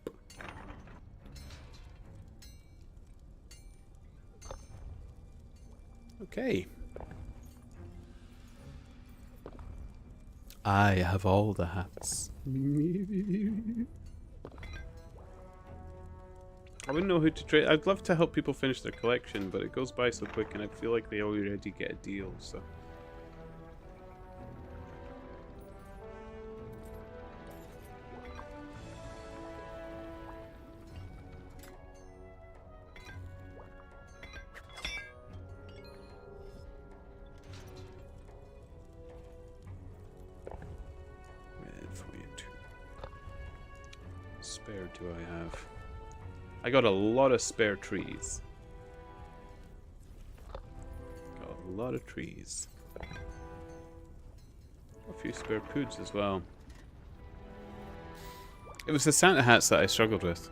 Okay. I have all the hats. I wouldn't know who to trade. I'd love to help people finish their collection, but it goes by so quick and I feel like they already get a deal, so. Spare do I have? I got a lot of spare trees. Got a lot of trees. A few spare poods as well. It was the Santa hats that I struggled with.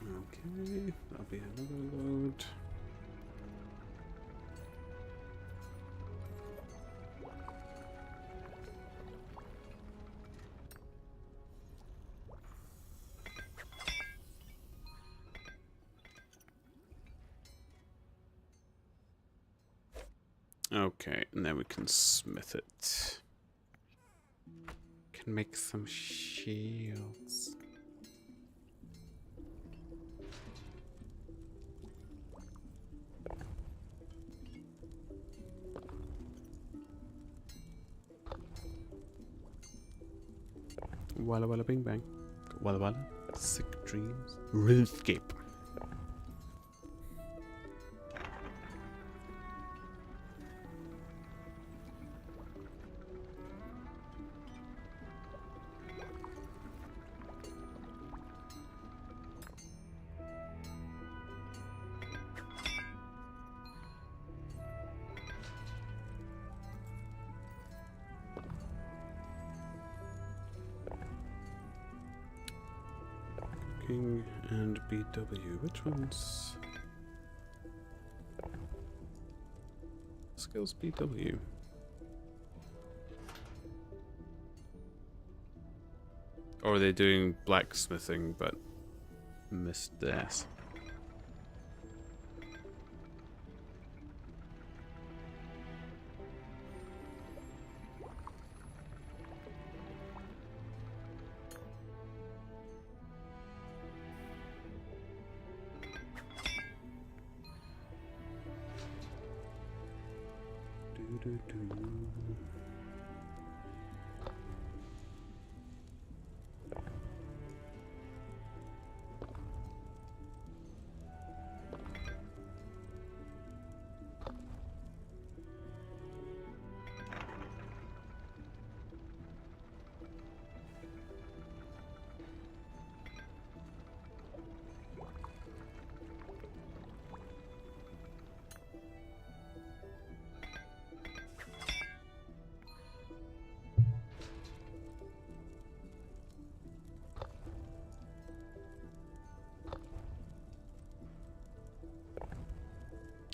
Okay, that'll be another load. Okay, and then we can smith it. Can make some shields. Walla walla bing bang. Walla walla. Sick dreams. RuneScape. Logging and BW. Which ones? Skills BW. Or are they doing blacksmithing but missed the S?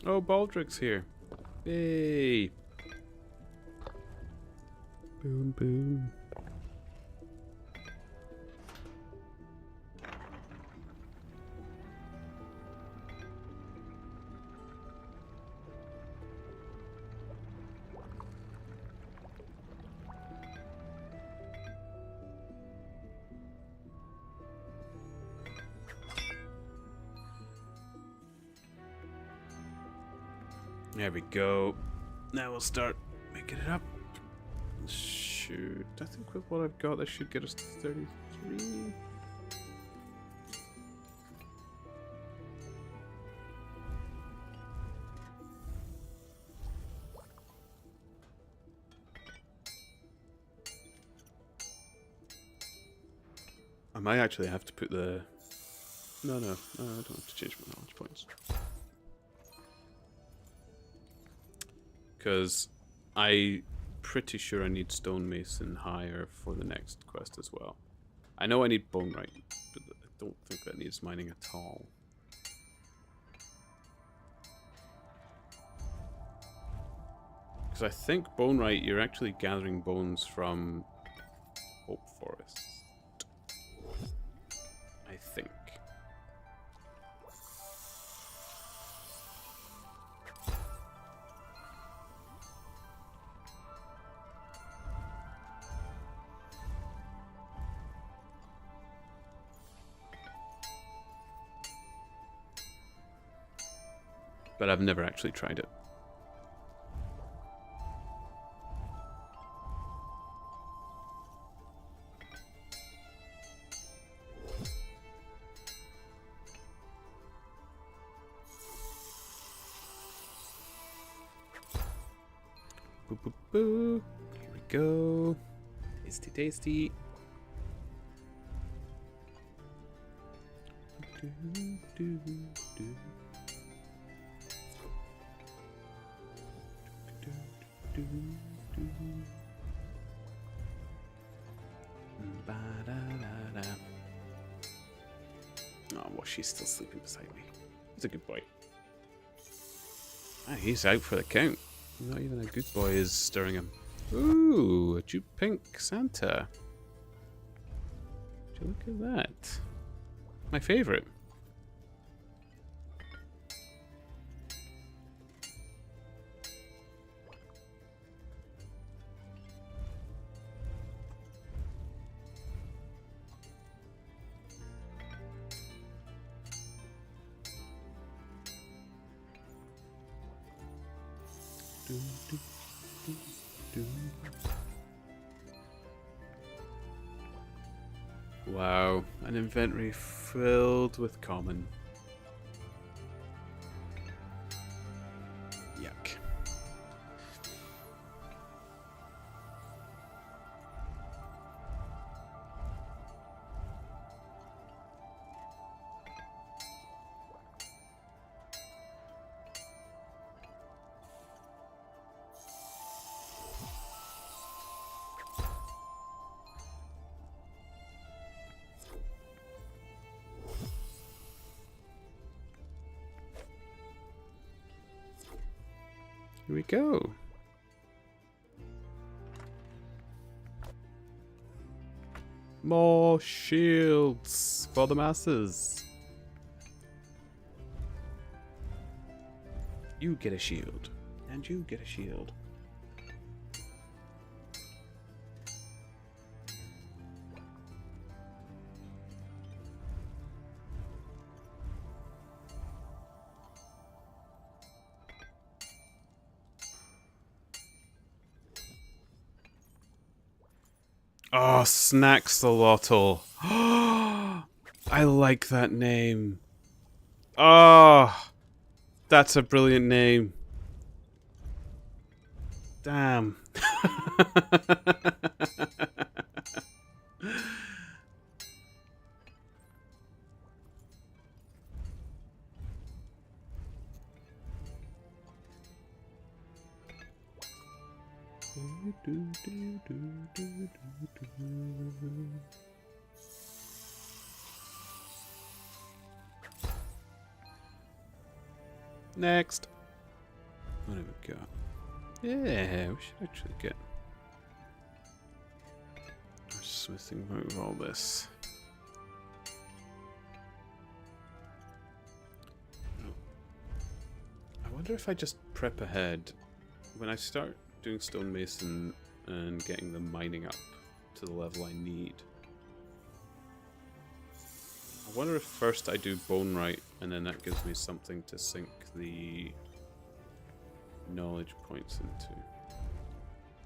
Oh, Baldric's here. Yay! Boom, boom. There we go. Now we'll start making it up. Shoot. I think with what I've got, this should get us to 33. I might actually have to put the... No, I don't have to change my knowledge points. Because I'm pretty sure I need stonemason higher for the next quest as well. I know I need bonewright, but I don't think that needs mining at all. Because I think bonewright, you're actually gathering bones from Hope Forest. I think. But I've never actually tried it. Boo, boo, boo. Here we go. Tasty, tasty. Do, do, do. Oh, well, she's still sleeping beside me. He's a good boy. Ah, he's out for the count. Not even a good boy is stirring him. Ooh, a Duke Pink Santa. Would you look at that? My favorite. Wow, an inventory filled with common. Yuck. Here we go. More shields for the masses. You get a shield. And you get a shield. Oh, Snaxolotl. I like that name. Oh, that's a brilliant name. Damn. Next. What have we got? Yeah, we should actually get our smithing out of all this. I wonder if I just prep ahead. When I start doing stonemason and getting the mining up to the level I need, I wonder if first I do bone right and then that gives me something to sink the knowledge points into.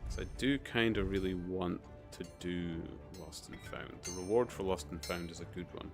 So I do kind of really want to do Lost and Found. The reward for Lost and Found is a good one.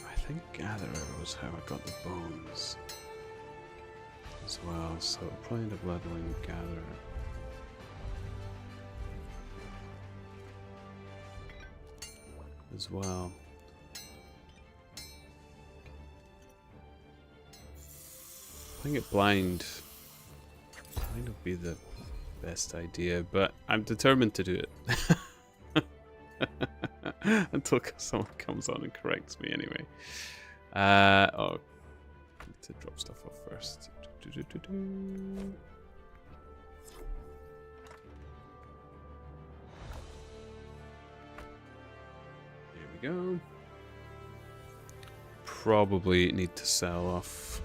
I think Gatherer was how I got the bones as well, so I'll probably end up leveling Gatherer. As well. Playing it blind might not be the best idea, but I'm determined to do it. Until someone comes on and corrects me anyway. Oh, I need to drop stuff off first. Here we go. Probably need to sell off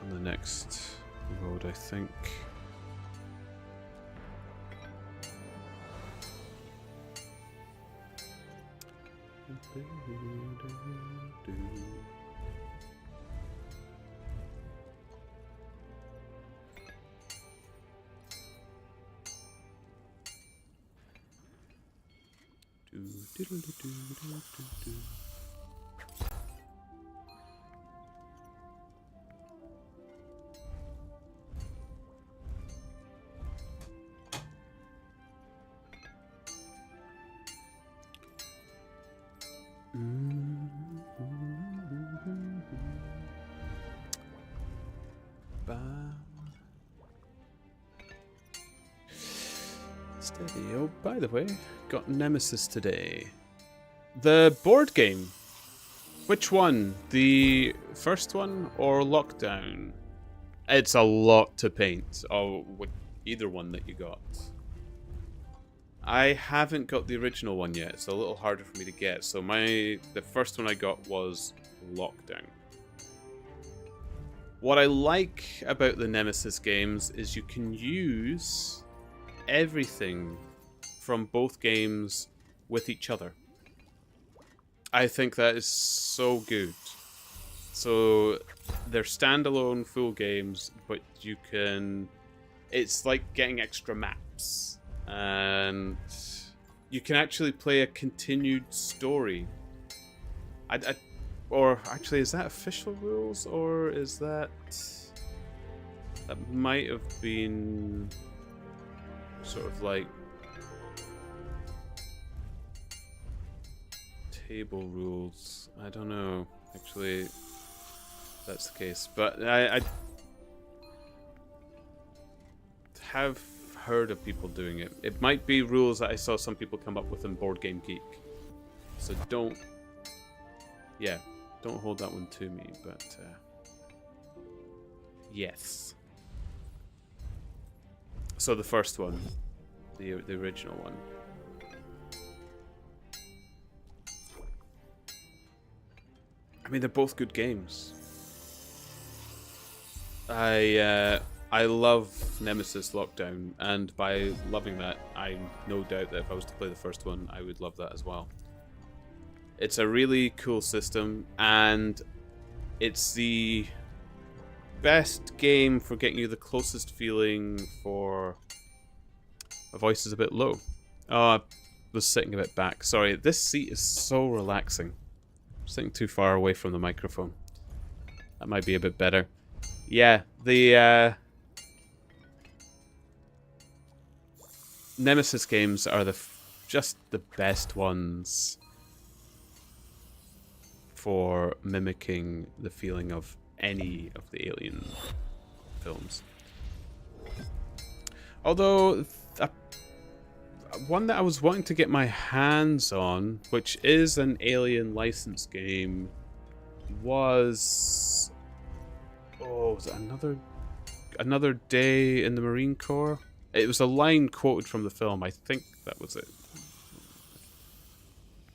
on the next road, I think. Steady. Oh, by the way, got Nemesis today. The board game. Which one? The first one or Lockdown? It's a lot to paint. Oh, either one that you got. I haven't got the original one yet. It's a little harder for me to get. So the first one I got was Lockdown. What I like about the Nemesis games is you can use everything from both games with each other. I think that is so good. So they're standalone full games, but you can... It's like getting extra maps. And you can actually play a continued story. Or actually, is that official rules, or is that... That might have been sort of like table rules. I don't know, actually, if that's the case. But I have heard of people doing it. It might be rules that I saw some people come up with in Board Game Geek. So don't hold that one to me, but yes. So the first one, the original one. I mean, they're both good games. I love Nemesis Lockdown, and by loving that, I'm no doubt that if I was to play the first one, I would love that as well. It's a really cool system, and it's the best game for getting you the closest feeling for... My voice is a bit low. Oh, I was sitting a bit back. Sorry, this seat is so relaxing. I'm sitting too far away from the microphone. That might be a bit better. Yeah, the Nemesis games are just the best ones for mimicking the feeling of any of the Alien films. Although, one that I was wanting to get my hands on, which is an Alien licensed game, was... Oh, was it Another Day in the Marine Corps? It was a line quoted from the film. I think that was it.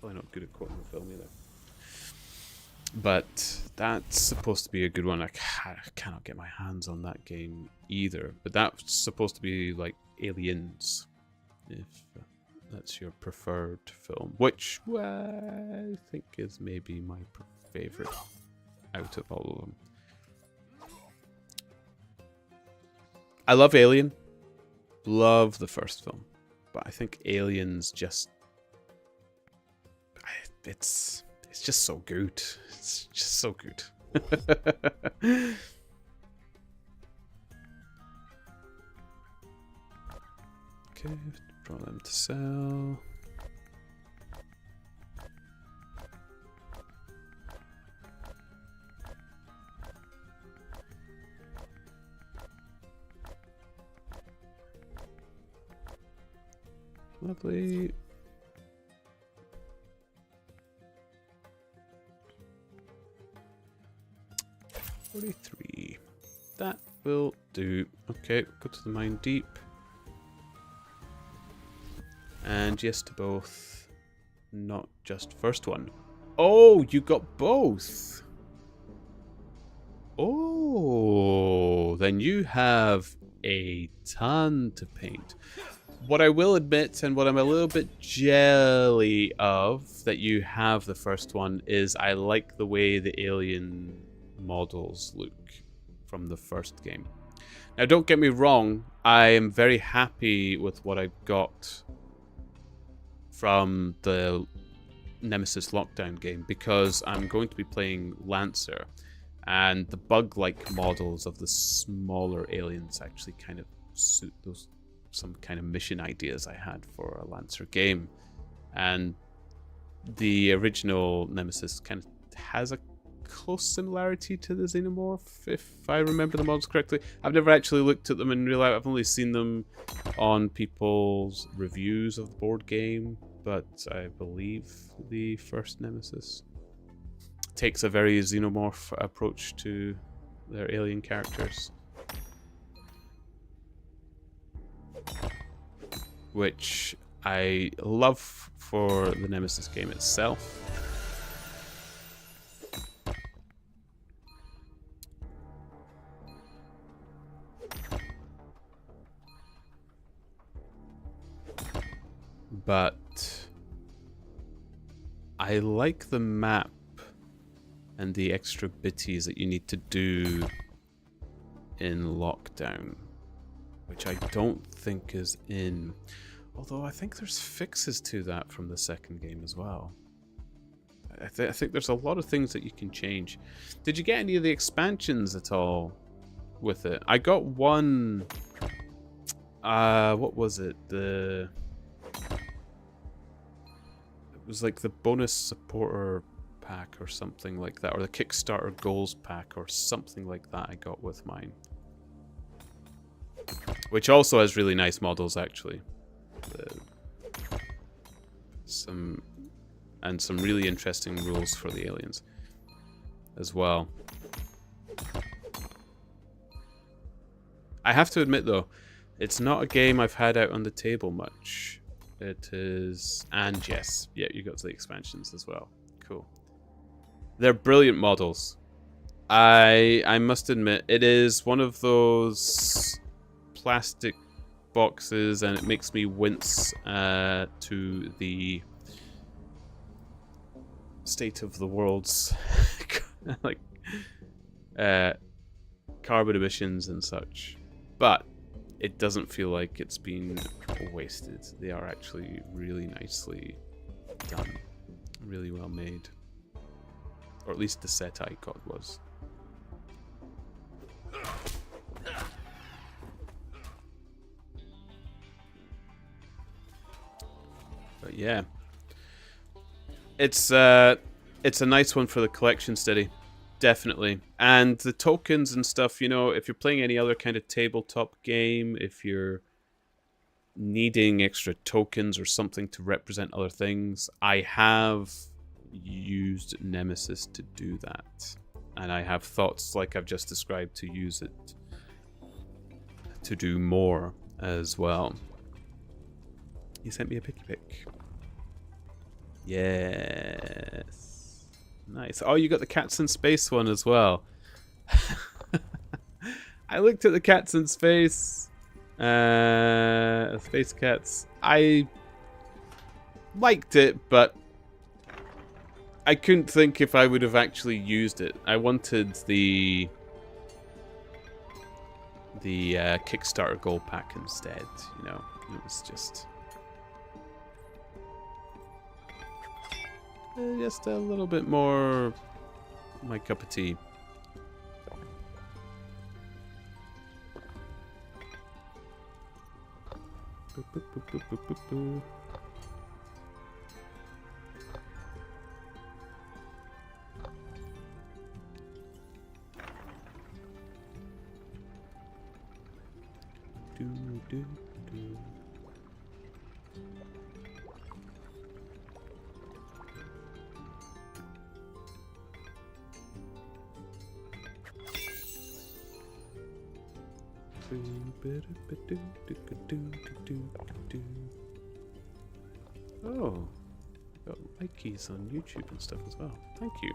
Probably not good at quoting the film either. But that's supposed to be a good one. I cannot get my hands on that game either. But that's supposed to be like Aliens, if that's your preferred film. Which I think is maybe my favorite out of all of them. I love Alien. Love the first film. But I think Aliens just... It's just so good. It's just so good. Okay, draw them to sell. Lovely. $43. That will do. Okay, go to the mine deep. And yes to both. Not just first one. Oh, you got both. Oh, then you have a ton to paint. What I will admit, and what I'm a little bit jelly of that you have the first one, is I like the way the alien models look from the first game. Now, don't get me wrong, I am very happy with what I got from the Nemesis Lockdown game, because I'm going to be playing Lancer, and the bug-like models of the smaller aliens actually kind of suit some kind of mission ideas I had for a Lancer game. And the original Nemesis kind of has a close similarity to the Xenomorph, if I remember the models correctly. I've never actually looked at them in real life. I've only seen them on people's reviews of the board game, but I believe the first Nemesis takes a very Xenomorph approach to their alien characters, which I love for the Nemesis game itself. But I like the map and the extra bitties that you need to do in Lockdown, which I don't think is in. Although I think there's fixes to that from the second game as well. I think there's a lot of things that you can change. Did you get any of the expansions at all with it? I got one. What was it? It was like the bonus supporter pack or something like that, or the Kickstarter goals pack or something like that I got with mine. Which also has really nice models, actually. Some really interesting rules for the aliens as well. I have to admit, though, it's not a game I've had out on the table much. It is... And yes, yeah, you got the expansions as well. Cool. They're brilliant models. I must admit, it is one of those plastic boxes, and it makes me wince to the state of the world's like carbon emissions and such. But it doesn't feel like it's been wasted. They are actually really nicely done. Really well made. Or at least the set I got was. But yeah. It's a nice one for the collection steady. Definitely. And the tokens and stuff, you know, if you're playing any other kind of tabletop game, if you're needing extra tokens or something to represent other things, I have used Nemesis to do that. And I have thoughts like I've just described to use it to do more as well. You sent me a picky pick. Yes. Nice. Oh, you got the Cats in Space one as well. I looked at the Cats in Space. Space Cats. I liked it, but I couldn't think if I would have actually used it. I wanted the Kickstarter goal pack instead, you know. It was just a little bit more my cup of tea. Boop, boop, boop, boop, boop, boop, boop. Do, do, do. Oh, got like keys on YouTube and stuff as well. Thank you.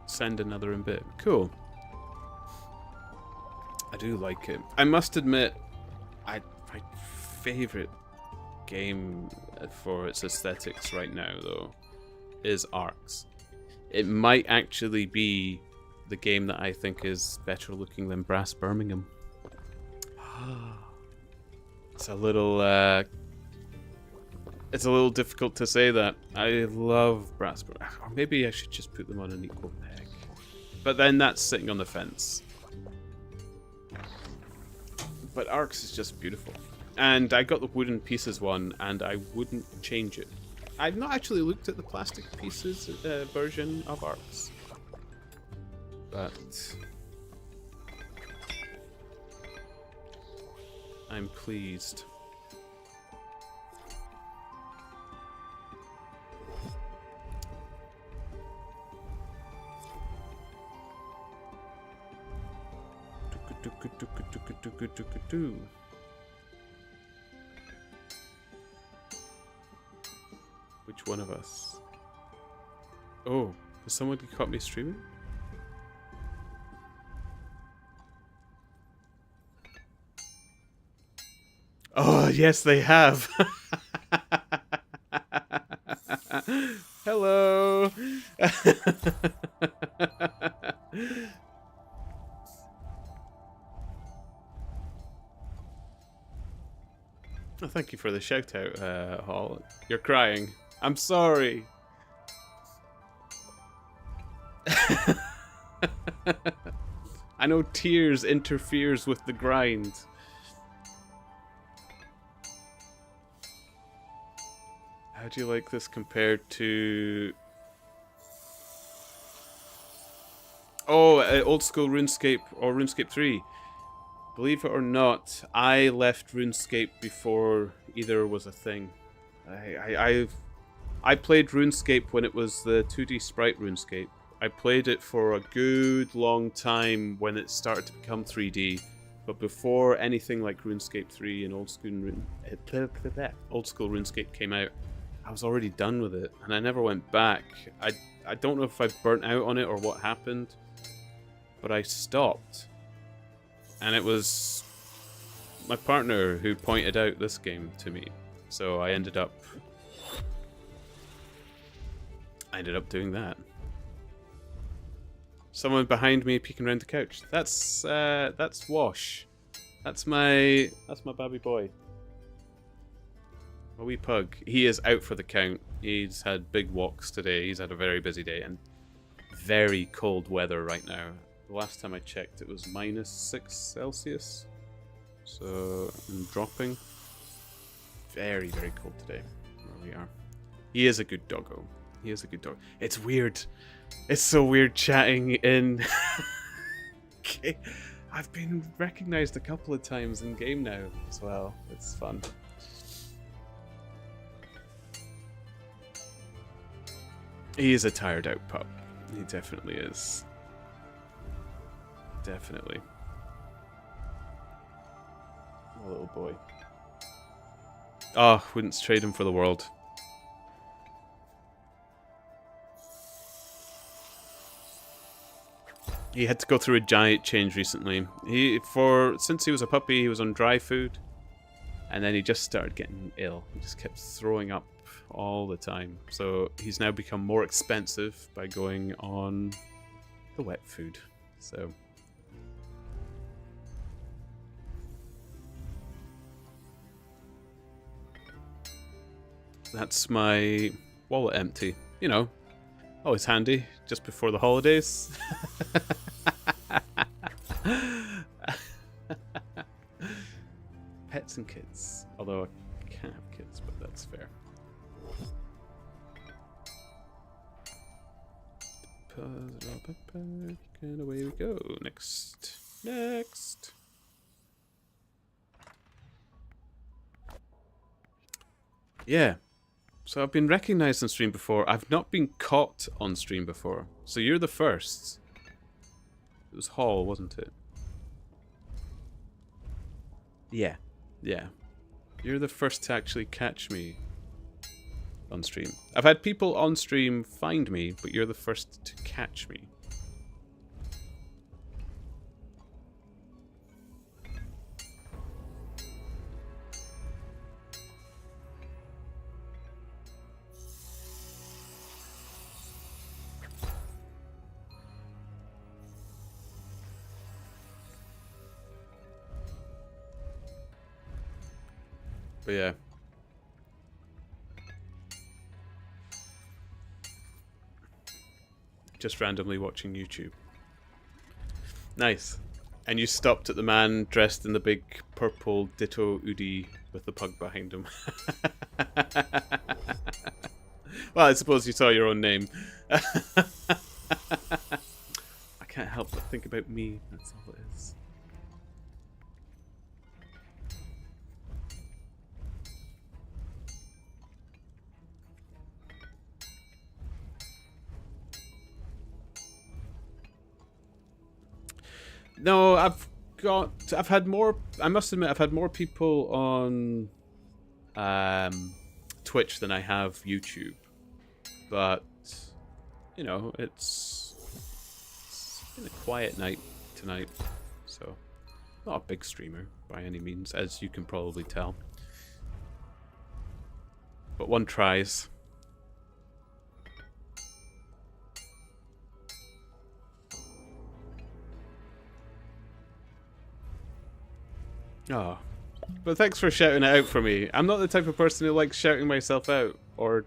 Send another in bit. Cool. I do like it. I must admit, my favorite game for its aesthetics right now, though, is Arcs. It might actually be the game that I think is better looking than Brass Birmingham. It's a little difficult to say that. I love Brass Birmingham. Or maybe I should just put them on an equal peg. But then that's sitting on the fence. But Arcs is just beautiful. And I got the wooden pieces one, and I wouldn't change it. I've not actually looked at the plastic pieces version of Arcs. But I'm pleased. Which each one of us. Oh, has someone caught me streaming? Oh, yes, they have. Hello. Oh, thank you for the shout out, Hall. You're crying. I'm sorry. I know tears interferes with the grind. How do you like this compared to... Oh, old school RuneScape or RuneScape 3. Believe it or not, I left RuneScape before either was a thing. I played RuneScape when it was the 2D sprite RuneScape. I played it for a good long time when it started to become 3D. But before anything like RuneScape 3 and old school RuneScape came out, I was already done with it, and I never went back. I don't know if I burnt out on it or what happened, but I stopped. And it was my partner who pointed out this game to me. So I ended up doing that. Someone behind me peeking around the couch. That's Wash. That's my baby boy. A wee pug. He is out for the count. He's had big walks today. He's had a very busy day and very cold weather right now. The last time I checked, it was -6 Celsius. So I'm dropping. Very, very cold today. Where we are. He is a good doggo. He is a good dog. It's weird. It's so weird chatting in. Okay. I've been recognized a couple of times in game now as well. It's fun. He is a tired out pup. He definitely is. Definitely. A little boy. Oh, wouldn't trade him for the world. He had to go through a diet change recently. Since he was a puppy, he was on dry food, and then he just started getting ill. He just kept throwing up all the time. So he's now become more expensive by going on the wet food. So that's my wallet empty. You know, always handy just before the holidays. Pets and kids. Although I can't have kids, but that's fair. And away we go. Next. Yeah. So I've been recognized on stream before. I've not been caught on stream before. So you're the first. It was Hall, wasn't it? Yeah. Yeah. You're the first to actually catch me on stream. I've had people on stream find me, but you're the first to catch me. But yeah. Just randomly watching YouTube. Nice. And you stopped at the man dressed in the big purple ditto hoodie with the pug behind him. Well, I suppose you saw your own name. I can't help but think about me. That's all it is. No, I've had more, I must admit, I've had more people on Twitch than I have YouTube. But, you know, it's been a quiet night tonight, so not a big streamer by any means, as you can probably tell. But one tries. Oh, but thanks for shouting it out for me. I'm not the type of person who likes shouting myself out or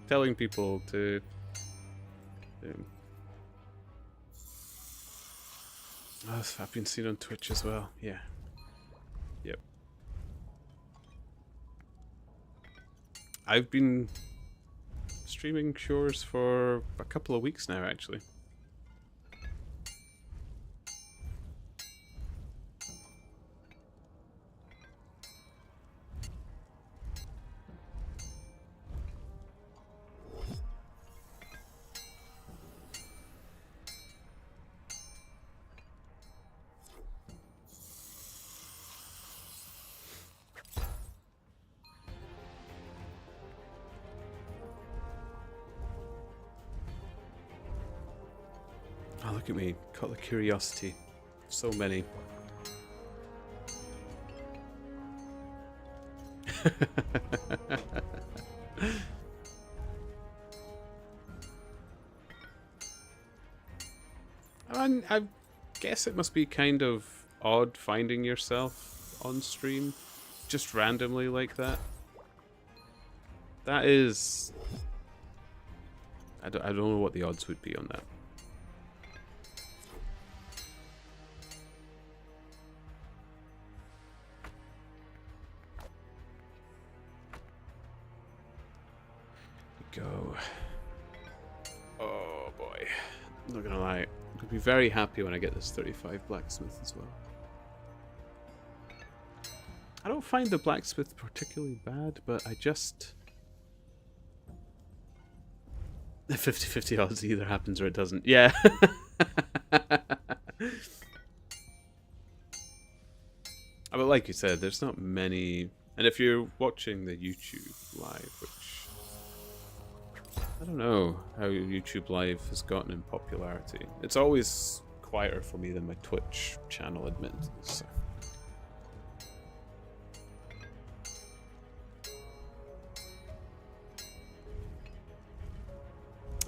telling people to. Oh, I've been seen on Twitch as well. Yeah. Yep. I've been streaming Shores for a couple of weeks now, actually. Oh, look at me. Caught the curiosity. So many. I guess it must be kind of odd finding yourself on stream just randomly like that. That is... I don't know what the odds would be on that. Go. Oh boy. I'm not gonna lie. I'm gonna be very happy when I get this 35 blacksmith as well. I don't find the blacksmith particularly bad, but I just... The 50-50 odds either happens or it doesn't. Yeah. But like you said, there's not many... And if you're watching the YouTube live, which... I don't know how YouTube Live has gotten in popularity. It's always quieter for me than my Twitch channel, admittedly. So.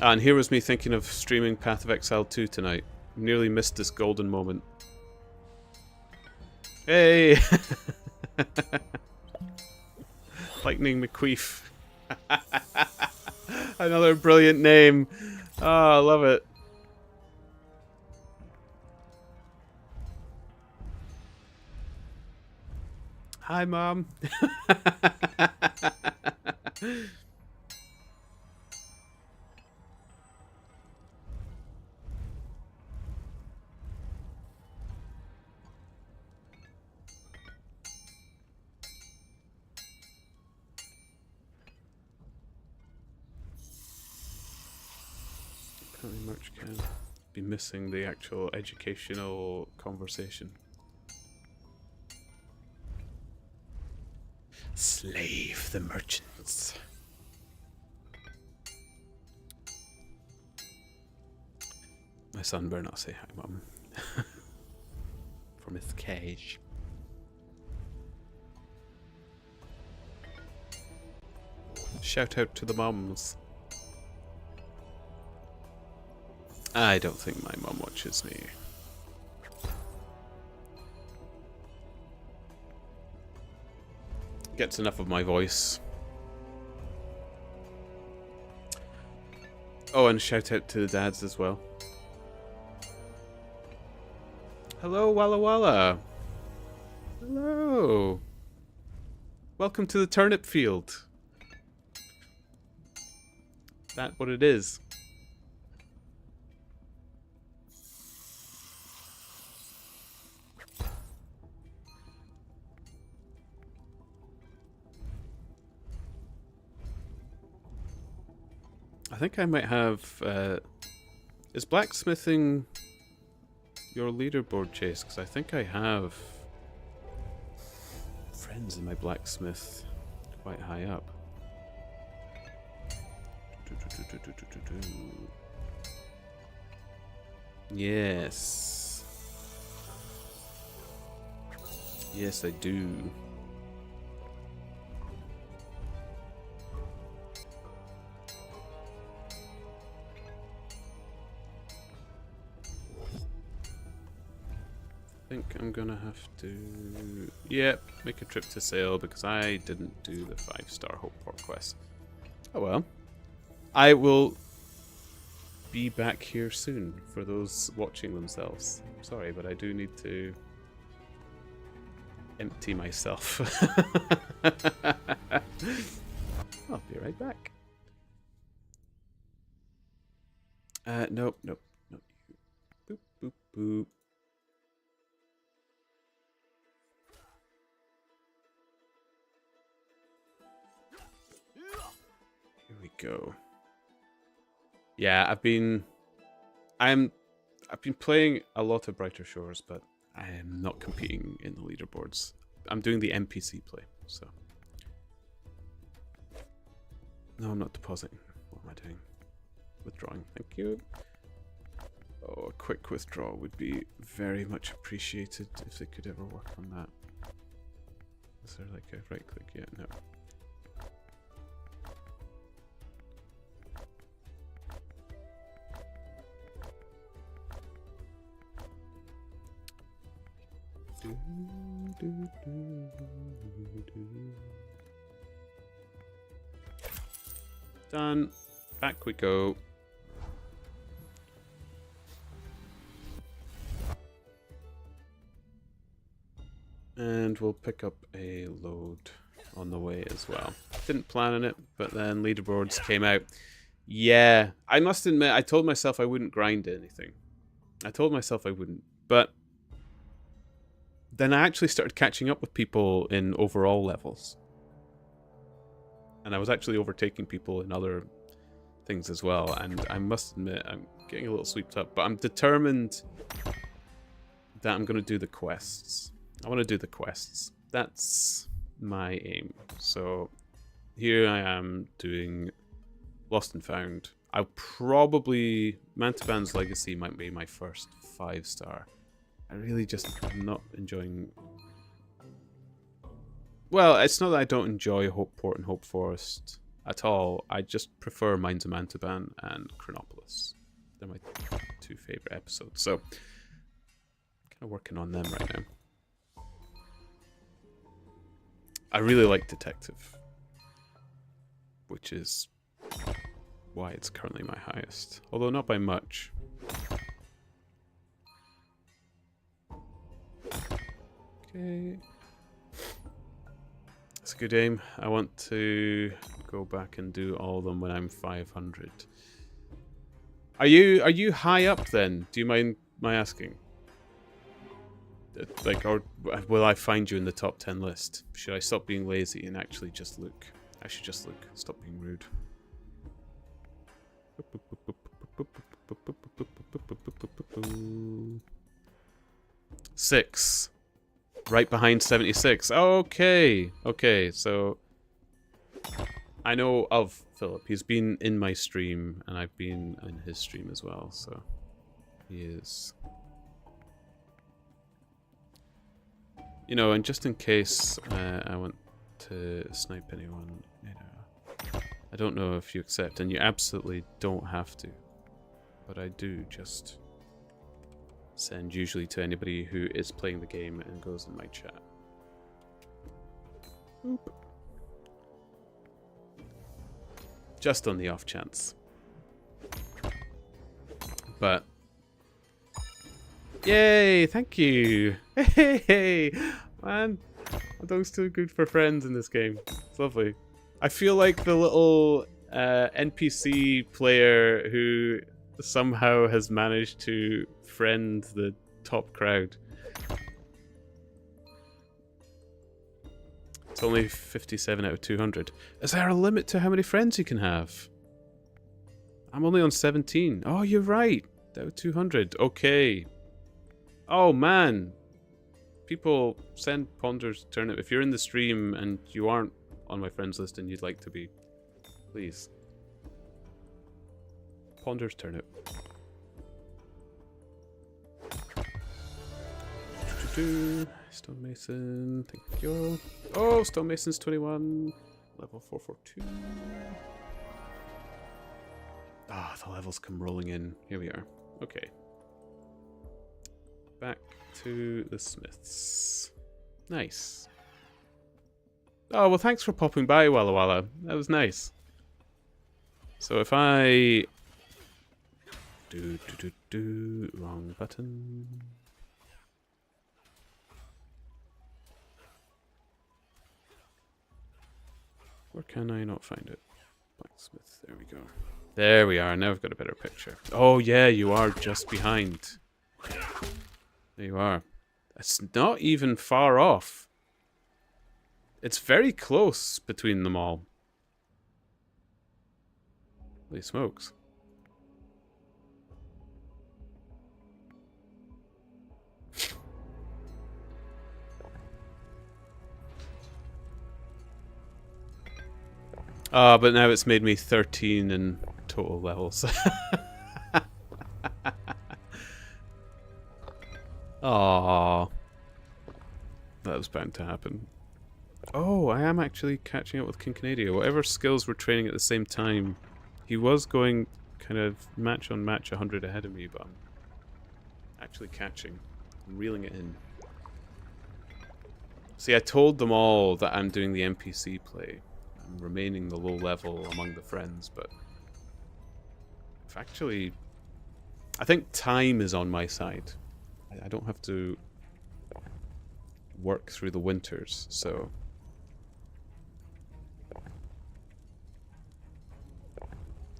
And here was me thinking of streaming Path of Exile 2 tonight. Nearly missed this golden moment. Hey! Lightning McQueef. Another brilliant name. Oh, I love it. Hi, Mom. Apparently Merch can be missing the actual educational conversation. Slave the merchants. My son better not say hi, Mum. From his cage. Shout out to the mums. I don't think my mum watches me. Gets enough of my voice. Oh, and shout out to the dads as well. Hello, Walla Walla. Hello. Welcome to the turnip field. That's what it is. I think I might have... is blacksmithing your leaderboard, Chase? Because I think I have friends in my blacksmith quite high up. Yes. Yes, I do. I think I'm gonna have to, make a trip to Sale because I didn't do the 5-star Hope Port quest. Oh well. I will be back here soon for those watching themselves. Sorry, but I do need to empty myself. I'll be right back. Nope. Boop, boop, boop. Here we go. Yeah, I've been playing a lot of Brighter Shores, but I am not competing in the leaderboards. I'm doing the NPC play, so. No, I'm not depositing. What am I doing? Withdrawing. Thank you. Oh, a quick withdrawal would be very much appreciated if they could ever work on that. Is there like a right click? Yeah, no. Done. Back we go. And we'll pick up a load on the way as well. Didn't plan on it, but then leaderboards came out. Yeah, I must admit, I told myself I wouldn't grind anything. I told myself I wouldn't, but then I actually started catching up with people in overall levels. And I was actually overtaking people in other things as well. And I must admit, I'm getting a little swept up. But I'm determined that I'm going to do the quests. I want to do the quests. That's my aim. So here I am doing Lost and Found. I'll probably... Mantaban's Legacy might be my first 5-star. I really just am not enjoying... Well, it's not that I don't enjoy Hope Port and Hope Forest at all. I just prefer Mines of Mantaban and Chronopolis. They're my 2 favorite episodes. So, kind of working on them right now. I really like Detective, which is why it's currently my highest. Although not by much. Okay. It's a good aim. I want to go back and do all of them when I'm 500. Are you high up then? Do you mind my asking? Like, or will I find you in the top 10 list? Should I stop being lazy and actually just look? I should just look. Stop being rude. 6. Right behind 76. Okay. Okay, so I know of Philip. He's been in my stream, and I've been in his stream as well, so he is. You know, and just in case I want to snipe anyone, you know, I don't know if you accept, and you absolutely don't have to, but I do just send usually to anybody who is playing the game and goes in my chat. Oop. Just on the off chance. But yay, thank you. Hey, man. My dog's too good for friends in this game. It's lovely. I feel like the little NPC player who somehow has managed to friend the top crowd. It's only 57 out of 200. Is there a limit to how many friends you can have? I'm only on 17. Oh, you're right. Out of 200. Okay. Oh, man. People send Ponders Turnip. If you're in the stream and you aren't on my friends list and you'd like to be, please. Ponder's Turnip. Stonemason, thank you. Oh, Stonemason's 21. Level 442. Ah, the levels come rolling in. Here we are. Okay. Back to the Smiths. Nice. Oh, well, thanks for popping by, Walla Walla. That was nice. So if I... Wrong button. Or can I not find it? Blacksmith, there we go. There we are, now I've got a better picture. Oh yeah, you are just behind. There you are. It's not even far off. It's very close between them all. Holy smokes. But now it's made me 13 in total levels. Aww. That was bound to happen. Oh, I am actually catching up with King Canadia. Whatever skills we're training at the same time, he was going kind of match on match 100 ahead of me, but I'm actually catching. I'm reeling it in. See, I told them all that I'm doing the NPC play. I'm remaining the low level among the friends, but if actually, I think time is on my side. I don't have to work through the winters, so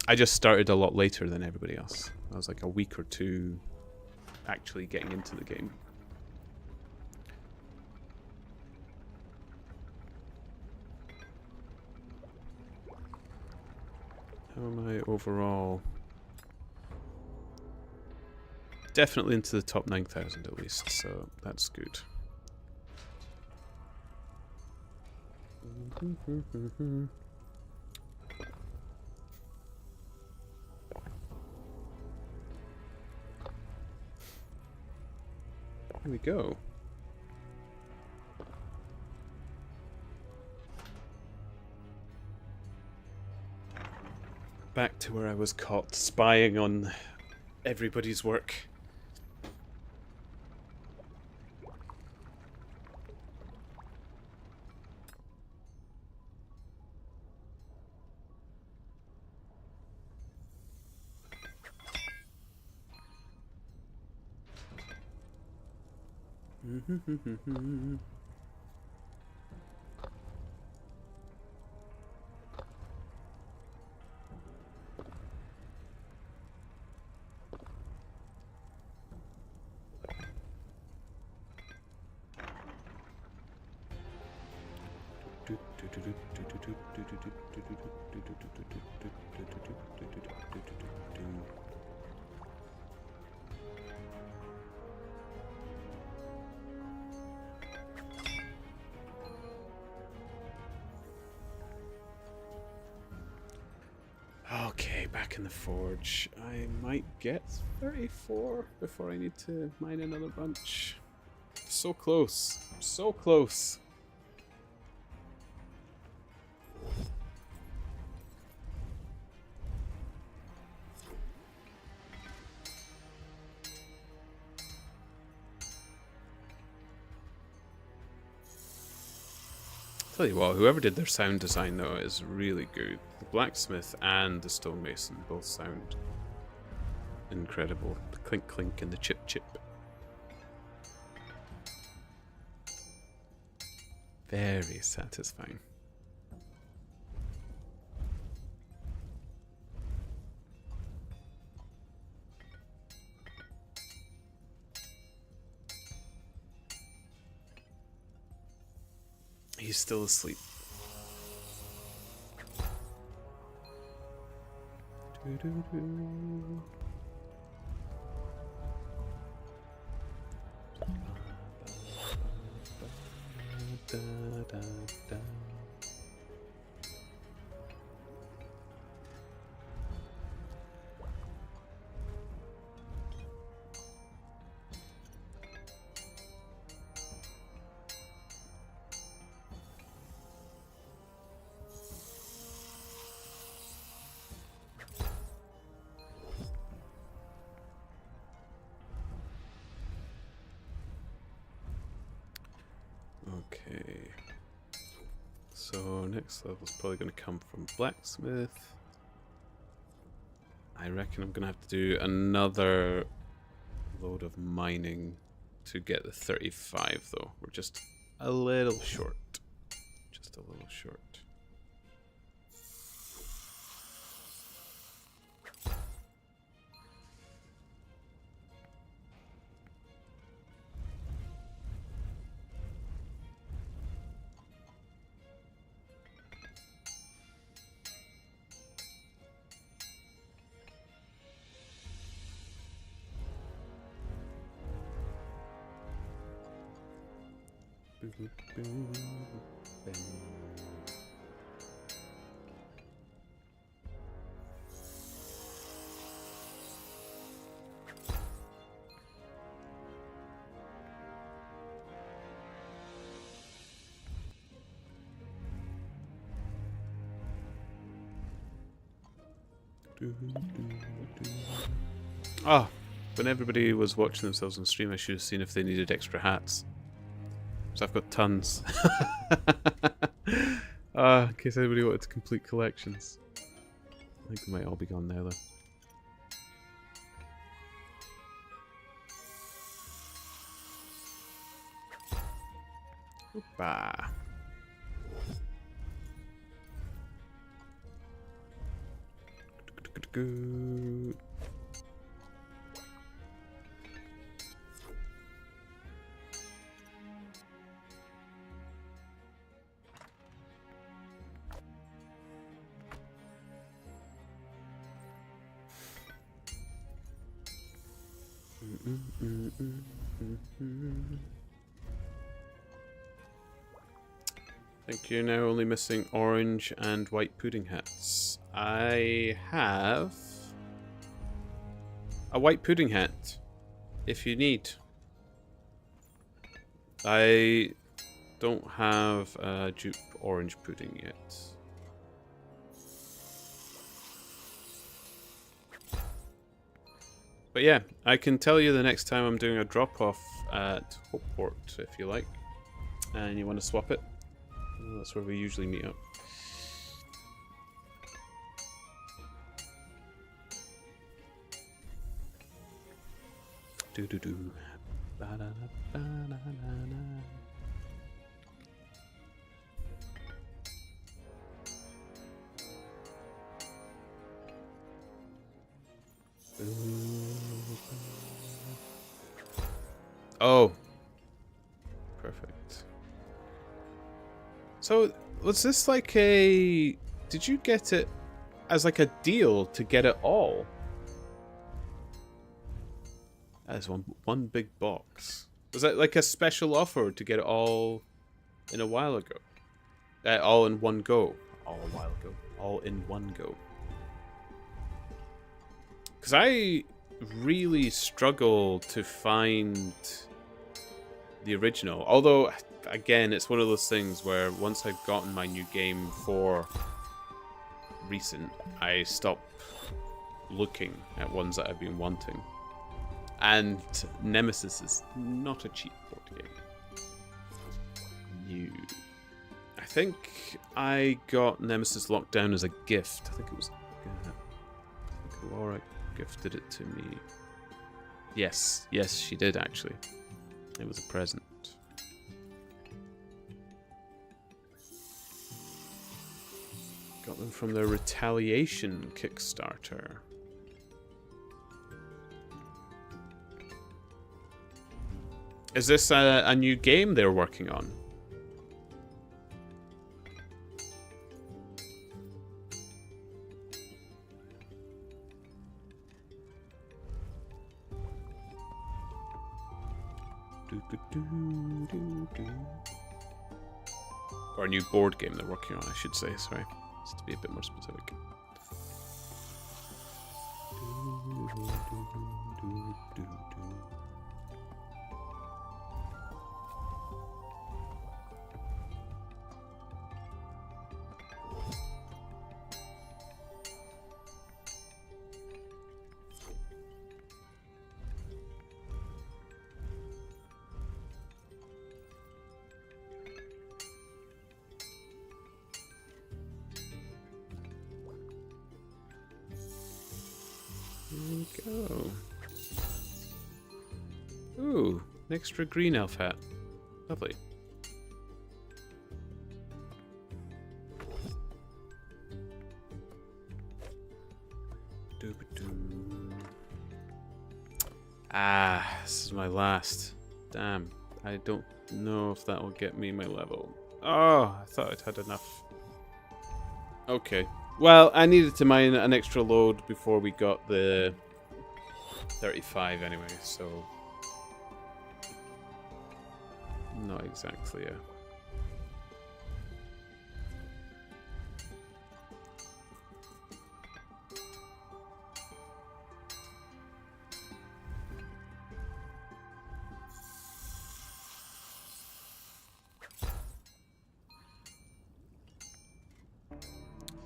I just started a lot later than everybody else. I was like a week or two actually getting into the game. How am I overall? Definitely into the top 9,000 at least, so that's good. Here we go. Back to where I was caught spying on everybody's work. Okay, back in the forge. I might get 34 before I need to mine another bunch. So close. So close. Tell you what, whoever did their sound design though is really good. The blacksmith and the stonemason both sound incredible. The clink clink and the chip chip. Very satisfying. He's still asleep. Okay. So next level is probably going to come from blacksmith. I reckon I'm going to have to do another load of mining to get the 35 though. We're just a little short. Just a little short. Ah, when everybody was watching themselves on stream, I should have seen if they needed extra hats. So I've got tons. In case anybody wanted to complete collections. I think they might all be gone now, though. Hoopa. Good. I think you're now only missing orange and white pudding hats. I have a white pudding hat, if you need. I don't have a dupe orange pudding yet. But yeah, I can tell you the next time I'm doing a drop-off at Hopeport, if you like, and you want to swap it. That's where we usually meet up. Do do do. Ba da da ba da da da. Oh. Perfect. So, was this like a... Did you get it as like a deal to get it all? That is one big box. Was that like a special offer to get it all in a while ago? All in one go. All a while ago. All in one go. Because I really struggle to find the original. Although, again, it's one of those things where once I've gotten my new game for recent, I stop looking at ones that I've been wanting. And Nemesis is not a cheap board game. No. I think I got Nemesis locked down as a gift. I think it was... I think Laura gifted it to me. Yes, she did actually. It was a present. Got them from the Retaliation Kickstarter. Is this a new game they're working on? Or a new board game they're working on, I should say, sorry. Just to be a bit more specific. Ooh, an extra green elf hat. Lovely. Ah, this is my last. Damn, I don't know if that will get me my level. Oh, I thought I'd had enough. Okay. Well, I needed to mine an extra load before we got the 35 anyway, so... Not exactly a...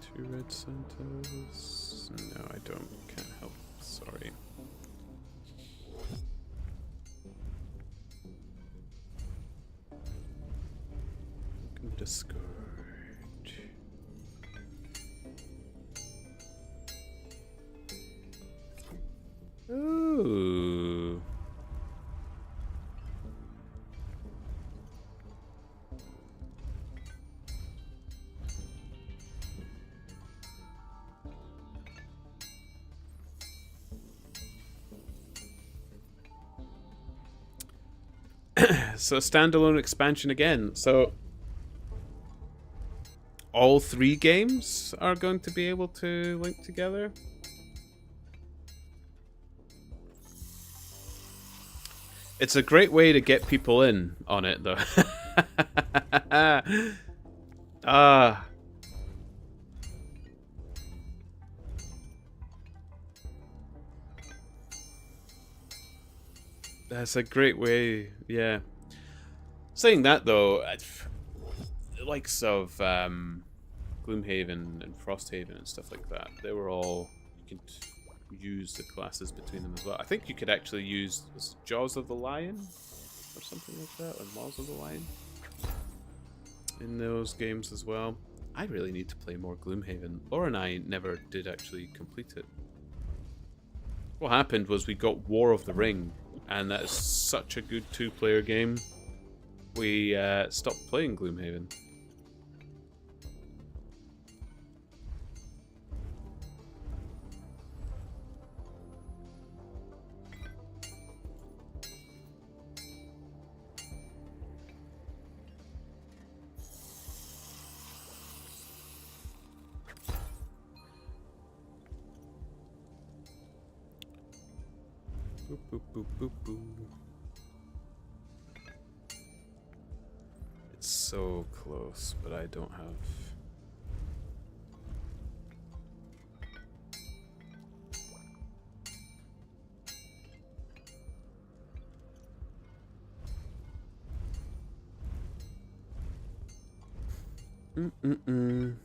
Two red centers? No, I don't. Can't help. Sorry. Discard. Ooh. So standalone expansion again. So all 3 games are going to be able to link together. It's a great way to get people in on it, though. Ah. That's a great way, yeah. Saying that, though, the likes of Gloomhaven and Frosthaven and stuff like that, they were all... You could use the classes between them as well. I think you could actually use Jaws of the Lion or something like that, or Maws of the Lion in those games as well. I really need to play more Gloomhaven. Laura and I never did actually complete it. What happened was we got War of the Ring, and that is such a good 2-player game. We stopped playing Gloomhaven. Boop, boop, boop, boop, boop. It's so close, but I don't have... Mm-mm-mm.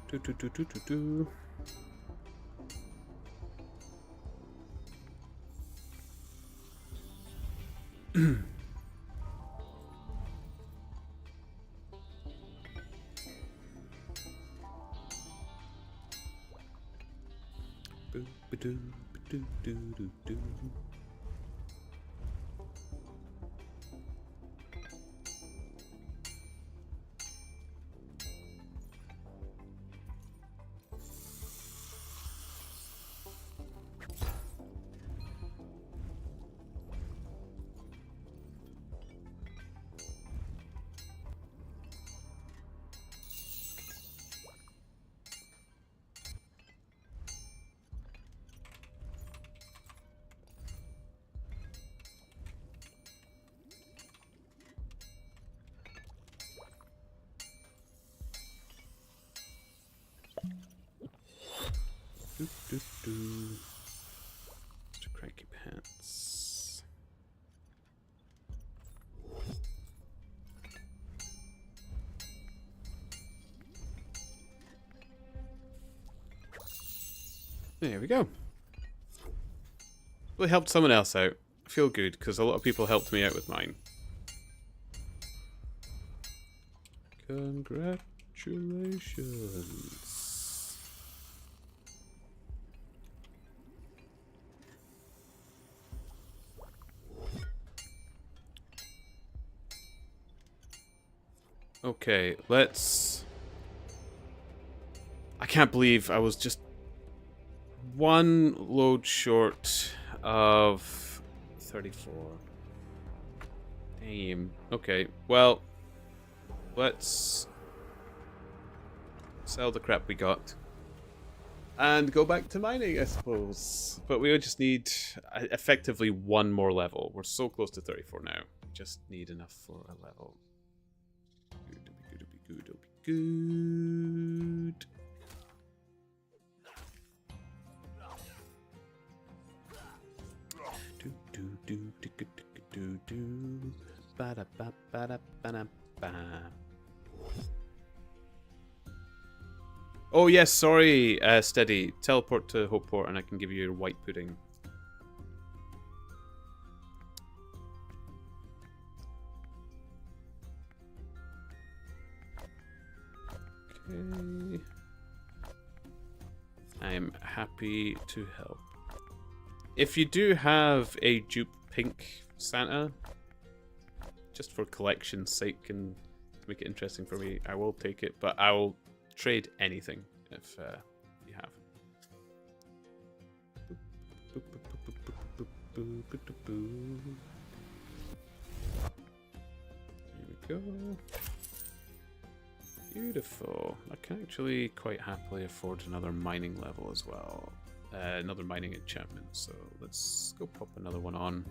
Do, do, do, do, do, do. Boo, ba-doo, ba-doo, doo, doo, doo. Do, do, do. Mr. Cranky Pants. There we go. We helped someone else out. I feel good, because a lot of people helped me out with mine. Congratulations. Okay, let's... I can't believe I was just one load short of 34. Damn. Okay, well, let's sell the crap we got and go back to mining, I suppose. But we just need effectively one more level. We're so close to 34 now. Just need enough for a level. Good, good, good, good. Oh yes, sorry, Steady. Teleport to Hopeport and I can give you your white pudding. Okay. I'm happy to help. If you do have a dupe pink Santa, just for collection's sake and to make it interesting for me, I will take it, but I will trade anything if you have. Here we go. Beautiful. I can actually quite happily afford another mining level as well. Another mining enchantment, so let's go pop another one on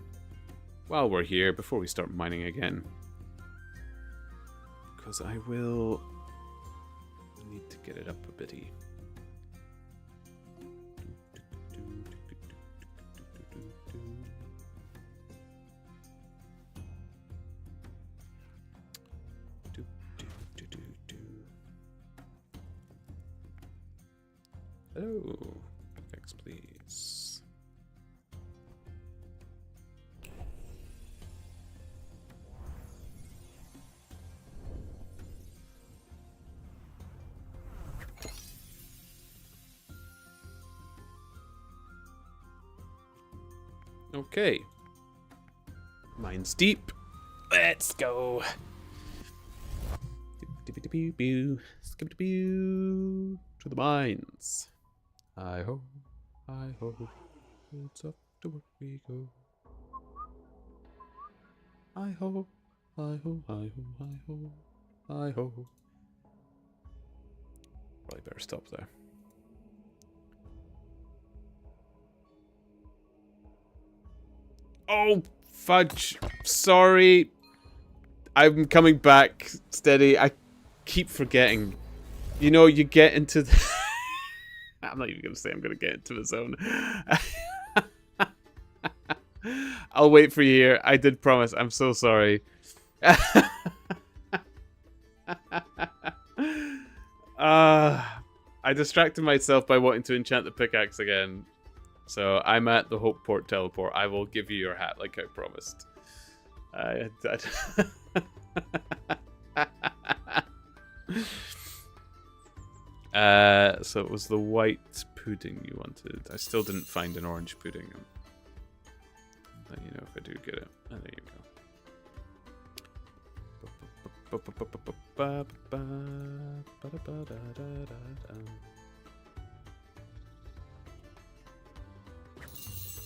while we're here before we start mining again, because I will need to get it up a bitty. Oh, thanks, please. Okay. Mine's deep. Let's go. To the mines. Hi ho, it's up to work we go. Hi ho, hi ho, hi ho, hi ho, hi ho. Probably better stop there. Oh, fudge. Sorry. I'm coming back, Steady. I keep forgetting. You know, you get into the... I'm not even going to say I'm going to get into the zone. I'll wait for you here. I did promise. I'm so sorry. I distracted myself by wanting to enchant the pickaxe again. So I'm at the Hopeport teleport. I will give you your hat like I promised. So it was the white pudding you wanted. I still didn't find an orange pudding. Let you know if I do get it. Oh, there you go.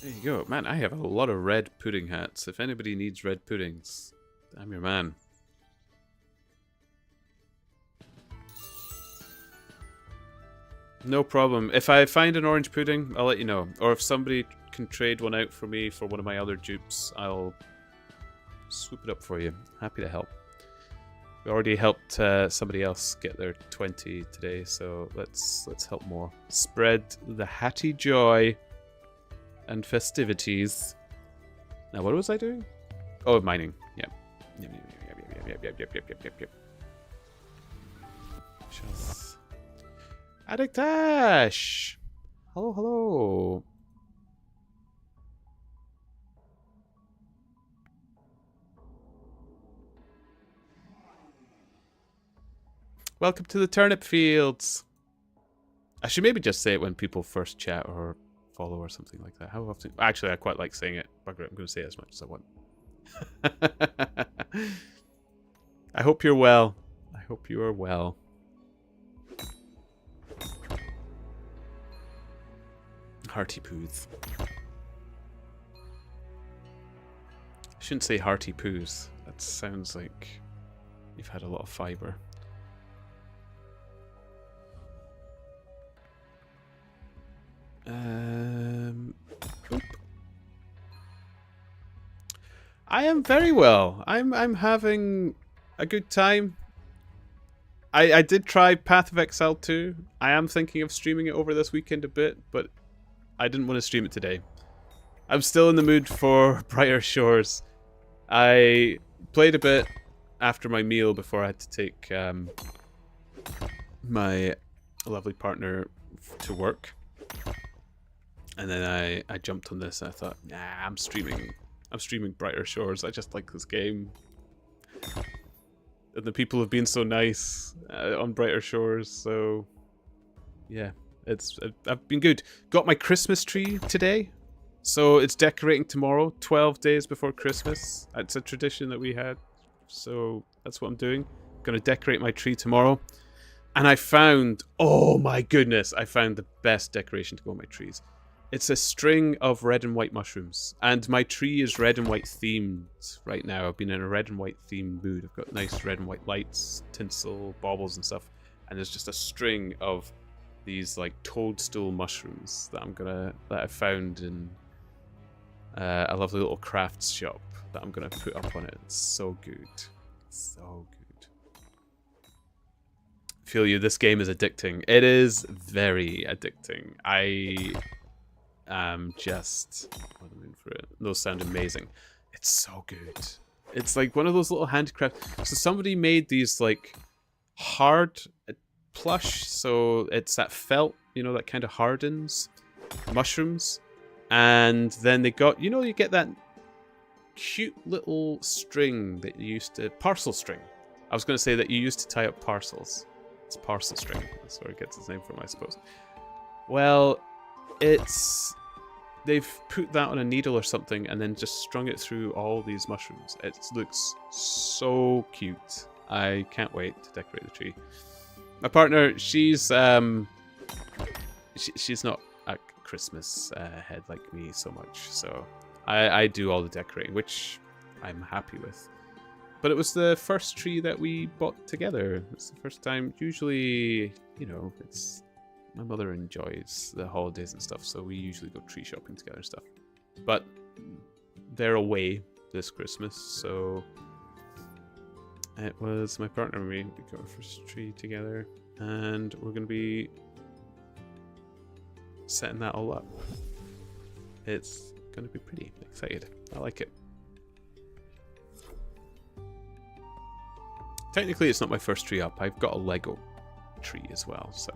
There you go. Man, I have a lot of red pudding hats. If anybody needs red puddings, I'm your man. No problem. If I find an orange pudding, I'll let you know. Or if somebody can trade one out for me for one of my other dupes, I'll swoop it up for you. Happy to help. We already helped somebody else get their 20 today, so let's help more. Spread the hatty joy and festivities. Now, what was I doing? Oh, mining. Yep. Yep. Addictash! Hello, hello. Welcome to the turnip fields. I should maybe just say it when people first chat or follow or something like that. How often? Actually, I quite like saying it. Bugger it, I'm going to say it as much as I want. I hope you're well. I hope you are well. Hearty poos. I shouldn't say hearty poos. That sounds like you've had a lot of fiber. Oop. I am very well. I'm having a good time. I did try Path of Exile 2. I am thinking of streaming it over this weekend a bit, but I didn't want to stream it today. I'm still in the mood for Brighter Shores. I played a bit after my meal before I had to take my lovely partner to work. And then I jumped on this and I thought, nah, I'm streaming Brighter Shores. I just like this game. And the people have been so nice on Brighter Shores, so yeah, I've been good. Got my Christmas tree today, so it's decorating tomorrow, 12 days before Christmas. It's a tradition that we had, so that's what I'm doing. Gonna decorate my tree tomorrow. And I found, oh my goodness, I found the best decoration to go on my trees. It's a string of red and white mushrooms, and my tree is red and white themed right now. I've been in a red and white themed mood. I've got nice red and white lights, tinsel, baubles and stuff, and there's just a string of these like toadstool mushrooms that I found in a lovely little crafts shop that I'm gonna put up on it. It's so good, so good. I feel you. This game is addicting. It is very addicting. Just what am I in for it? Those sound amazing. It's so good. It's like one of those little handicrafts. So somebody made these like hard plush, so it's that felt, you know, that kind of hardens mushrooms, and then they got, you know, you get that cute little string that you used to, parcel string. I was going to say that you used to tie up parcels. It's parcel string. That's where it gets its name from, I suppose. Well, they've put that on a needle or something and then just strung it through all these mushrooms. It looks so cute. I can't wait to decorate the tree. My partner, she's not a Christmas head like me so much, so I do all the decorating, which I'm happy with. But it was the first tree that we bought together. It's the first time. Usually, you know, it's... My mother enjoys the holidays and stuff, so we usually go tree shopping together and stuff. But they're away this Christmas, so it was my partner and me. We got our first tree together, and we're going to be setting that all up. It's going to be pretty. Excited. I like it. Technically, it's not my first tree up. I've got a Lego tree as well, so...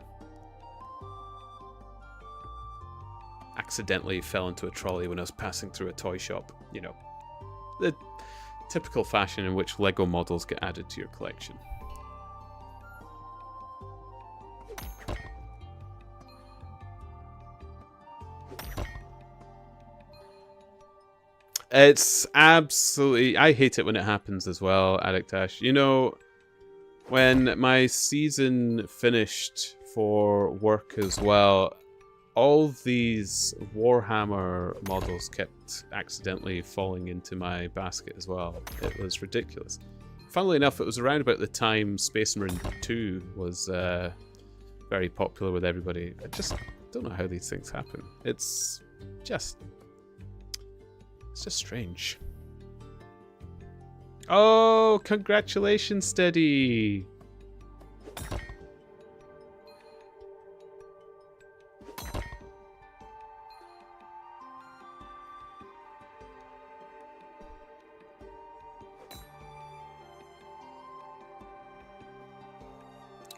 Accidentally fell into a trolley when I was passing through a toy shop. You know, the typical fashion in which Lego models get added to your collection. It's absolutely... I hate it when it happens as well, Addict Ash. You know, when my season finished for work as well, all these Warhammer models kept accidentally falling into my basket as well. It was ridiculous. Funnily enough, it was around about the time Space Marine 2 was very popular with everybody. I just don't know how these things happen. It's just strange. Oh, congratulations, Steady!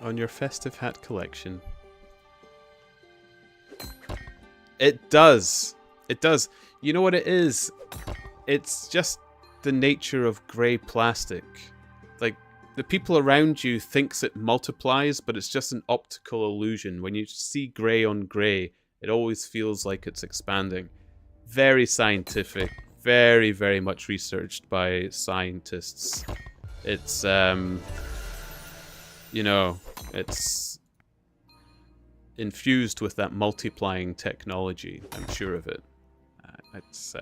On your festive hat collection. It does. It does. You know what it is? It's just the nature of grey plastic. Like, the people around you thinks it multiplies, but it's just an optical illusion. When you see grey on grey, it always feels like it's expanding. Very scientific. Very, very much researched by scientists. It's, you know, it's infused with that multiplying technology. I'm sure of it. It's,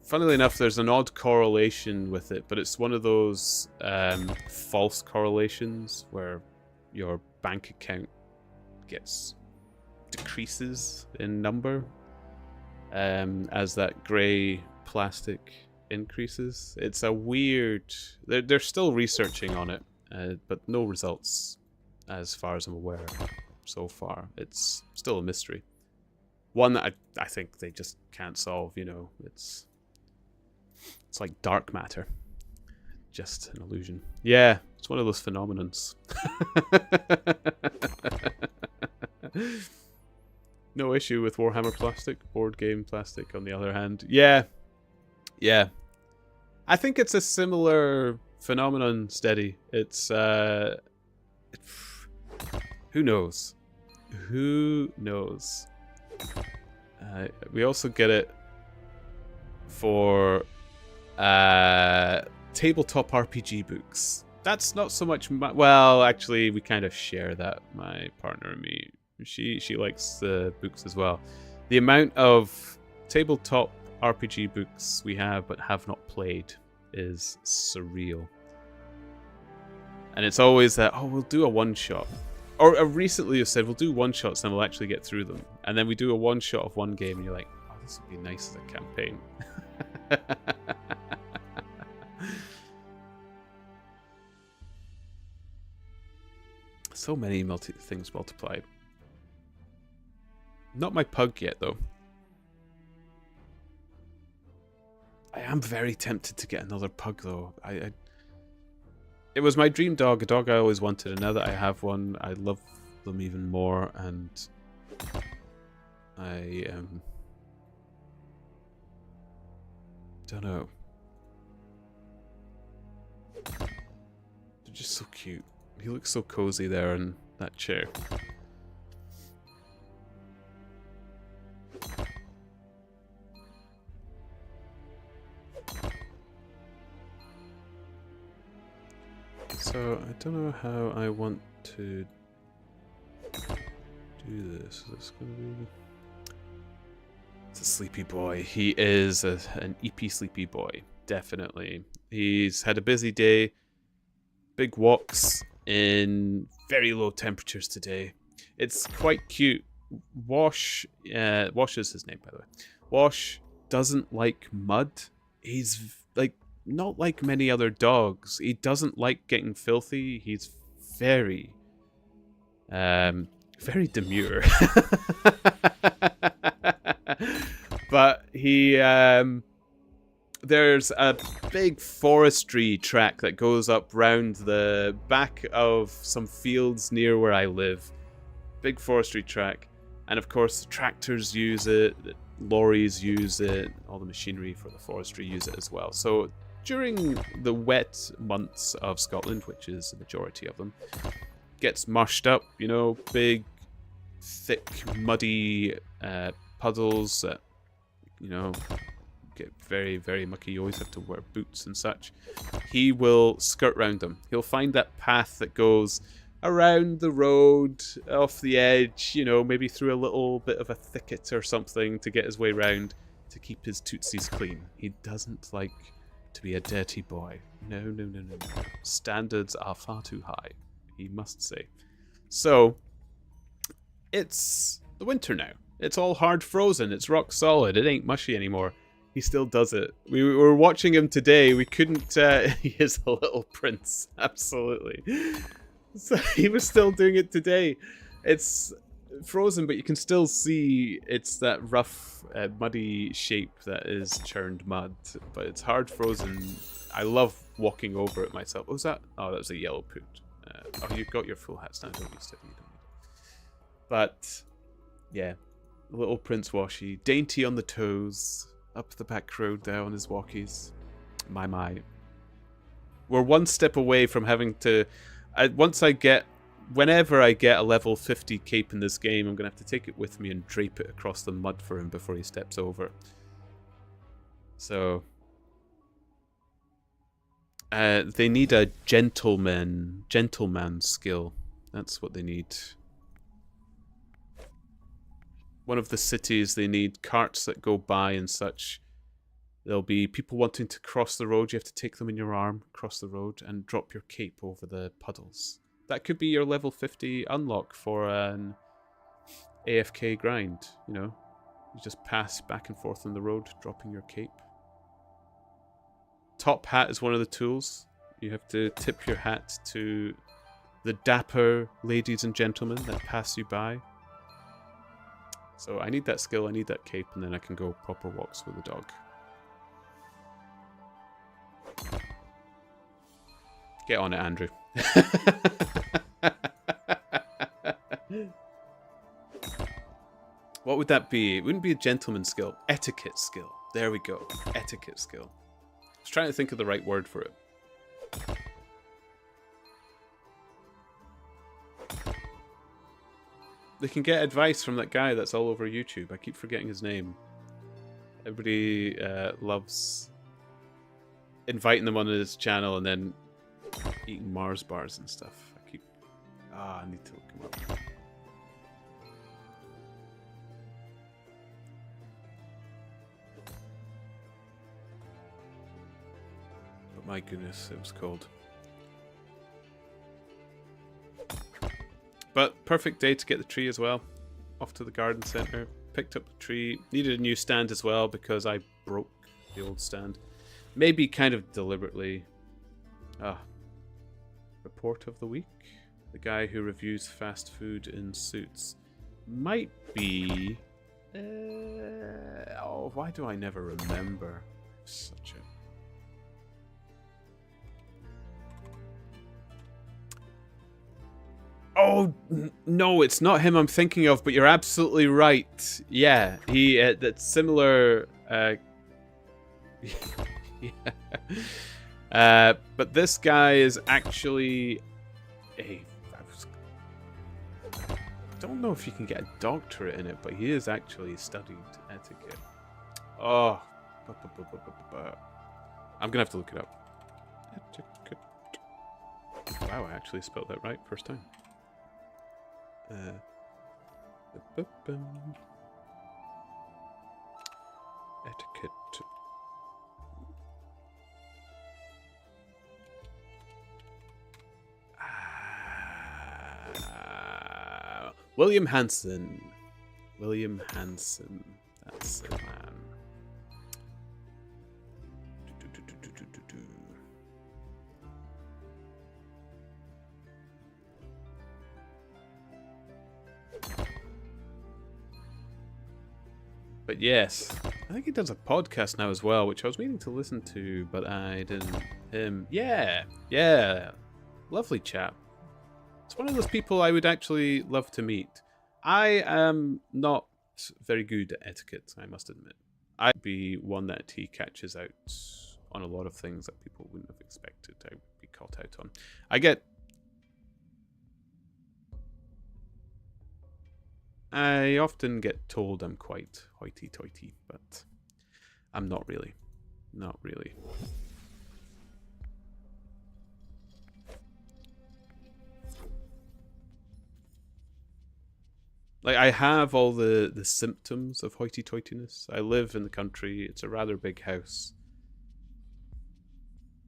funnily enough, there's an odd correlation with it, but it's one of those false correlations where your bank account decreases in number as that grey plastic increases. It's a weird... They're still researching on it, but no results as far as I'm aware so far. It's still a mystery. One that I think they just can't solve, you know. It's like dark matter. Just an illusion. Yeah, it's one of those phenomenons. No issue with Warhammer plastic. Board game plastic, on the other hand. Yeah. Yeah. I think it's a similar phenomenon, Steady. It's, who knows? Who knows? We also get it for tabletop RPG books. That's not so much... well, actually, we kind of share that, my partner and me. She likes the books as well. The amount of tabletop RPG books we have but have not played is surreal. And it's always that, oh, we'll do a one-shot. Or recently you said, we'll do one-shots and we'll actually get through them. And then we do a one-shot of one game and you're like, oh, this would be nice as a campaign. So many things multiplied. Not my pug yet, though. I am very tempted to get another pug, though. It was my dream dog, a dog I always wanted, and now that I have one, I love them even more, and I don't know. They're just so cute. He looks so cozy there in that chair. So, I don't know how I want to do this. Is this going to be... It's a sleepy boy. He is an EP sleepy boy. Definitely. He's had a busy day. Big walks in very low temperatures today. It's quite cute. Wash is his name, by the way. Wash doesn't like mud. He's like not like many other dogs. He doesn't like getting filthy. He's very demure. But he there's a big forestry track that goes up round the back of some fields near where I live. Big forestry track. And of course, tractors use it, lorries use it, all the machinery for the forestry use it as well. So during the wet months of Scotland, which is the majority of them, gets mushed up, you know, big, thick, muddy puddles that, you know, get very, very mucky. You always have to wear boots and such. He will skirt round them. He'll find that path that goes around the road, off the edge, you know, maybe through a little bit of a thicket or something to get his way round to keep his tootsies clean. He doesn't like to be a dirty boy. No, no, no, no, no. Standards are far too high, he must say. So, it's the winter now. It's all hard frozen. It's rock solid. It ain't mushy anymore. He still does it. We were watching him today. We couldn't... he is a little prince. Absolutely. So he was still doing it today. It's frozen, but you can still see it's that rough, muddy shape that is churned mud. But it's hard frozen. I love walking over it myself. What was that? Oh, that was a yellow poot. Oh, you've got your full hats now, don't you, Steve? You don't need it. But, yeah. Little Prince Washi, dainty on the toes, up the back road there on his walkies. My. We're one step away from having to... Whenever I get a level 50 cape in this game, I'm going to have to take it with me and drape it across the mud for him before he steps over. So... they need a gentleman skill. That's what they need. One of the cities, they need carts that go by and such. There'll be people wanting to cross the road. You have to take them in your arm, cross the road, and drop your cape over the puddles. That could be your level 50 unlock for an AFK grind, you know. You just pass back and forth on the road, dropping your cape. Top hat is one of the tools. You have to tip your hat to the dapper ladies and gentlemen that pass you by. So I need that skill, I need that cape, and then I can go proper walks with the dog. Get on it, Andrew. What would that be? It wouldn't be a gentleman skill. Etiquette skill. There we go. Etiquette skill. I was trying to think of the right word for it. They can get advice from that guy that's all over YouTube. I keep forgetting his name. Everybody loves inviting them on his channel and then eating Mars bars and stuff. I need to look him up. But my goodness, it was cold. But perfect day to get the tree as well. Off to the garden centre. Picked up the tree. Needed a new stand as well because I broke the old stand. Maybe kind of deliberately. Report of the week. The guy who reviews fast food in suits. Might be... why do I never remember? Such a... Oh, no, it's not him I'm thinking of, but you're absolutely right. Yeah, he... that's similar... yeah. But this guy is actually a... I don't know if you can get a doctorate in it, but he is actually studied etiquette. Oh. I'm gonna have to look it up. Etiquette. Wow, I actually spelled that right first time. Etiquette. William Hansen. William Hansen. That's it, man. But yes, I think he does a podcast now as well, which I was meaning to listen to, but I didn't. Yeah. Lovely chap. It's one of those people I would actually love to meet. I am not very good at etiquette, I must admit. I'd be one that he catches out on a lot of things that people wouldn't have expected I would be caught out on. I often get told I'm quite hoity-toity, but I'm not really. Not really. Like, I have all the symptoms of hoity-toityness. I live in the country. It's a rather big house.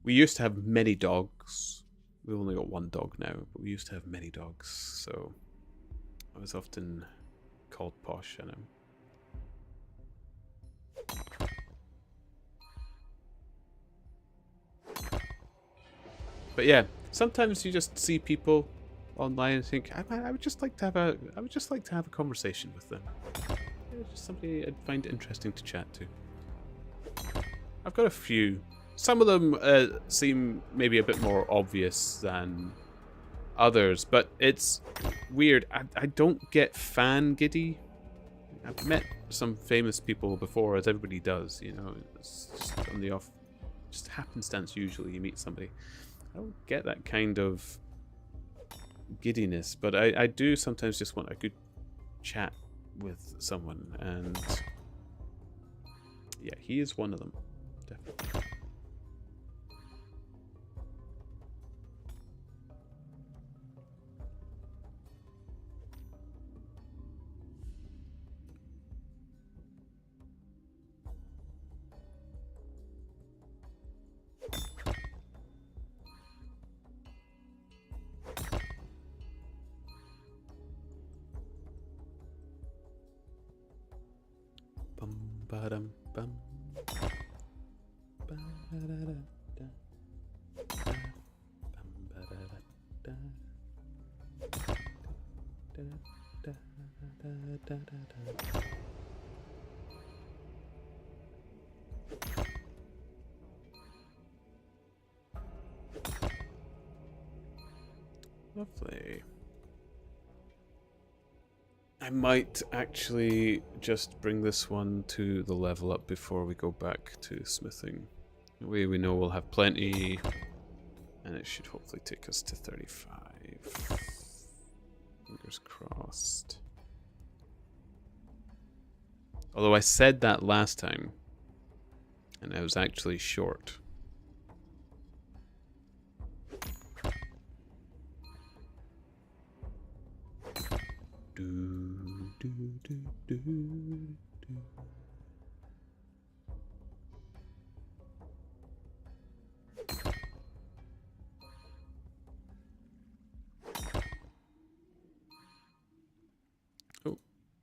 We used to have many dogs. We've only got one dog now, but we used to have many dogs, so I was often called posh, I know. But yeah, sometimes you just see people online and think, I would just like to have a conversation with them. Just somebody I'd find interesting to chat to. I've got a few. Some of them seem maybe a bit more obvious than others, but it's weird. I don't get fan giddy. I've met some famous people before, as everybody does, you know. It's just on the off, just happenstance usually you meet somebody. I don't get that kind of giddiness, but I do sometimes just want a good chat with someone, and yeah, he is one of them, definitely. Bum ba-dum bum. Ba-da-da-da-da. Bum ba-da-da-da. Da-da-da-da-da-da-da. Lovely. I might actually just bring this one to the level up before we go back to smithing. That way we know we'll have plenty, and it should hopefully take us to 35. Fingers crossed. Although I said that last time, and I was actually short. Oh,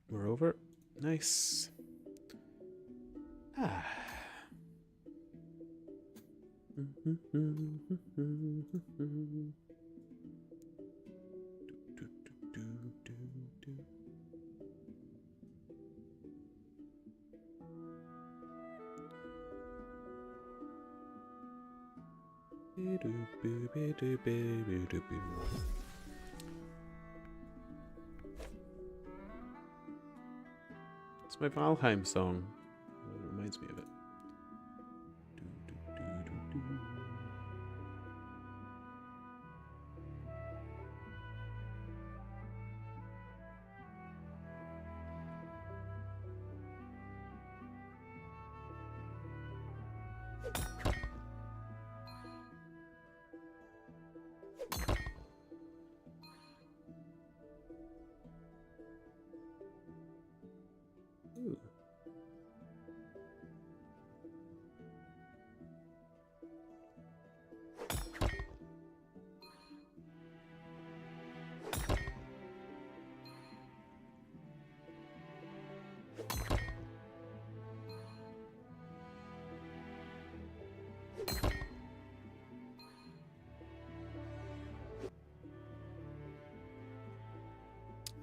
we're over. Nice. Ah. It's my Valheim song. It reminds me of it. Ooh.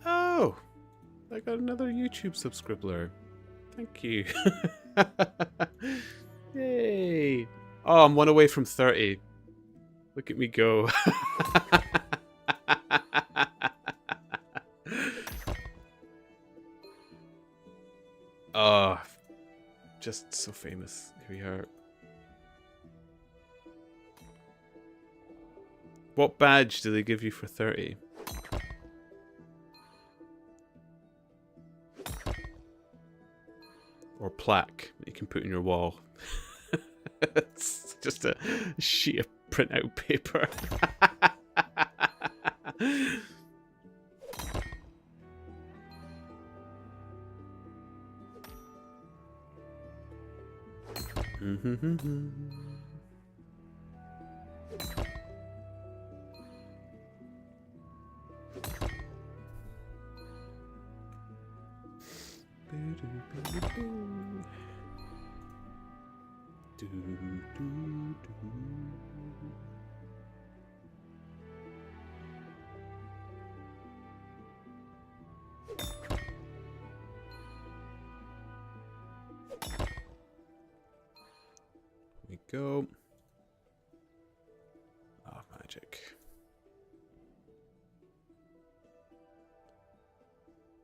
Oh, I got another YouTube subscriber. Thank you. Yay. Oh, I'm one away from 30. Look at me go. Oh, just so famous. Here we are. What badge do they give you for 30? Or plaque that you can put in your wall. It's just a sheet of printout paper. We go. Oh, magic.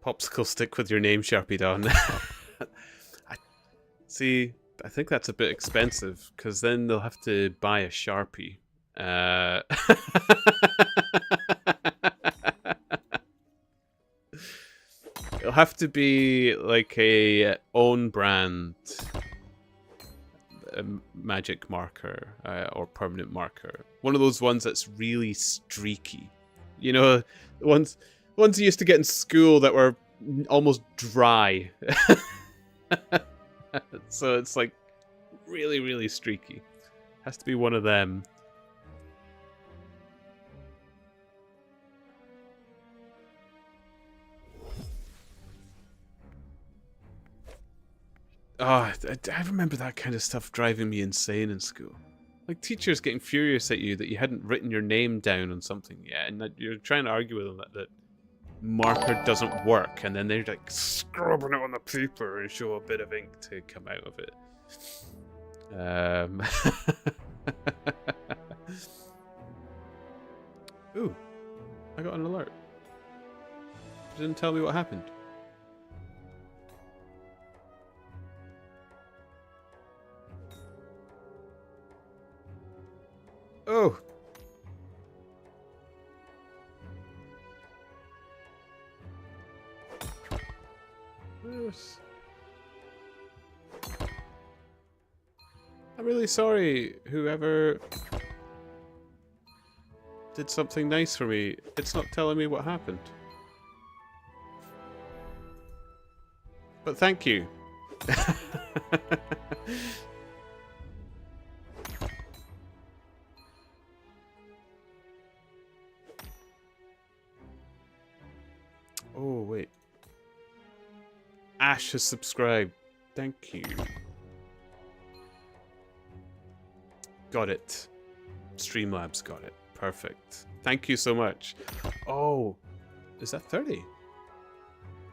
popsicle stick with your name sharpied on. I see. I think that's a bit expensive because then they'll have to buy a Sharpie. It'll have to be like a own brand magic marker or permanent marker. One of those ones that's really streaky. You know, ones you used to get in school that were almost dry. So it's like really, really streaky. Has to be one of them. Oh, I remember that kind of stuff driving me insane in school. Like teachers getting furious at you that you hadn't written your name down on something yet, and that you're trying to argue with them that marker doesn't work, and then they're like scrubbing it on the paper and show a bit of ink to come out of it. Ooh, I got an alert. It didn't tell me what happened. Oh. Yes. I'm really sorry, whoever did something nice for me. It's not telling me what happened. But thank you. Oh, wait. Ash has subscribed. Thank you. Got it. Streamlabs got it. Perfect. Thank you so much. Oh, is that 30?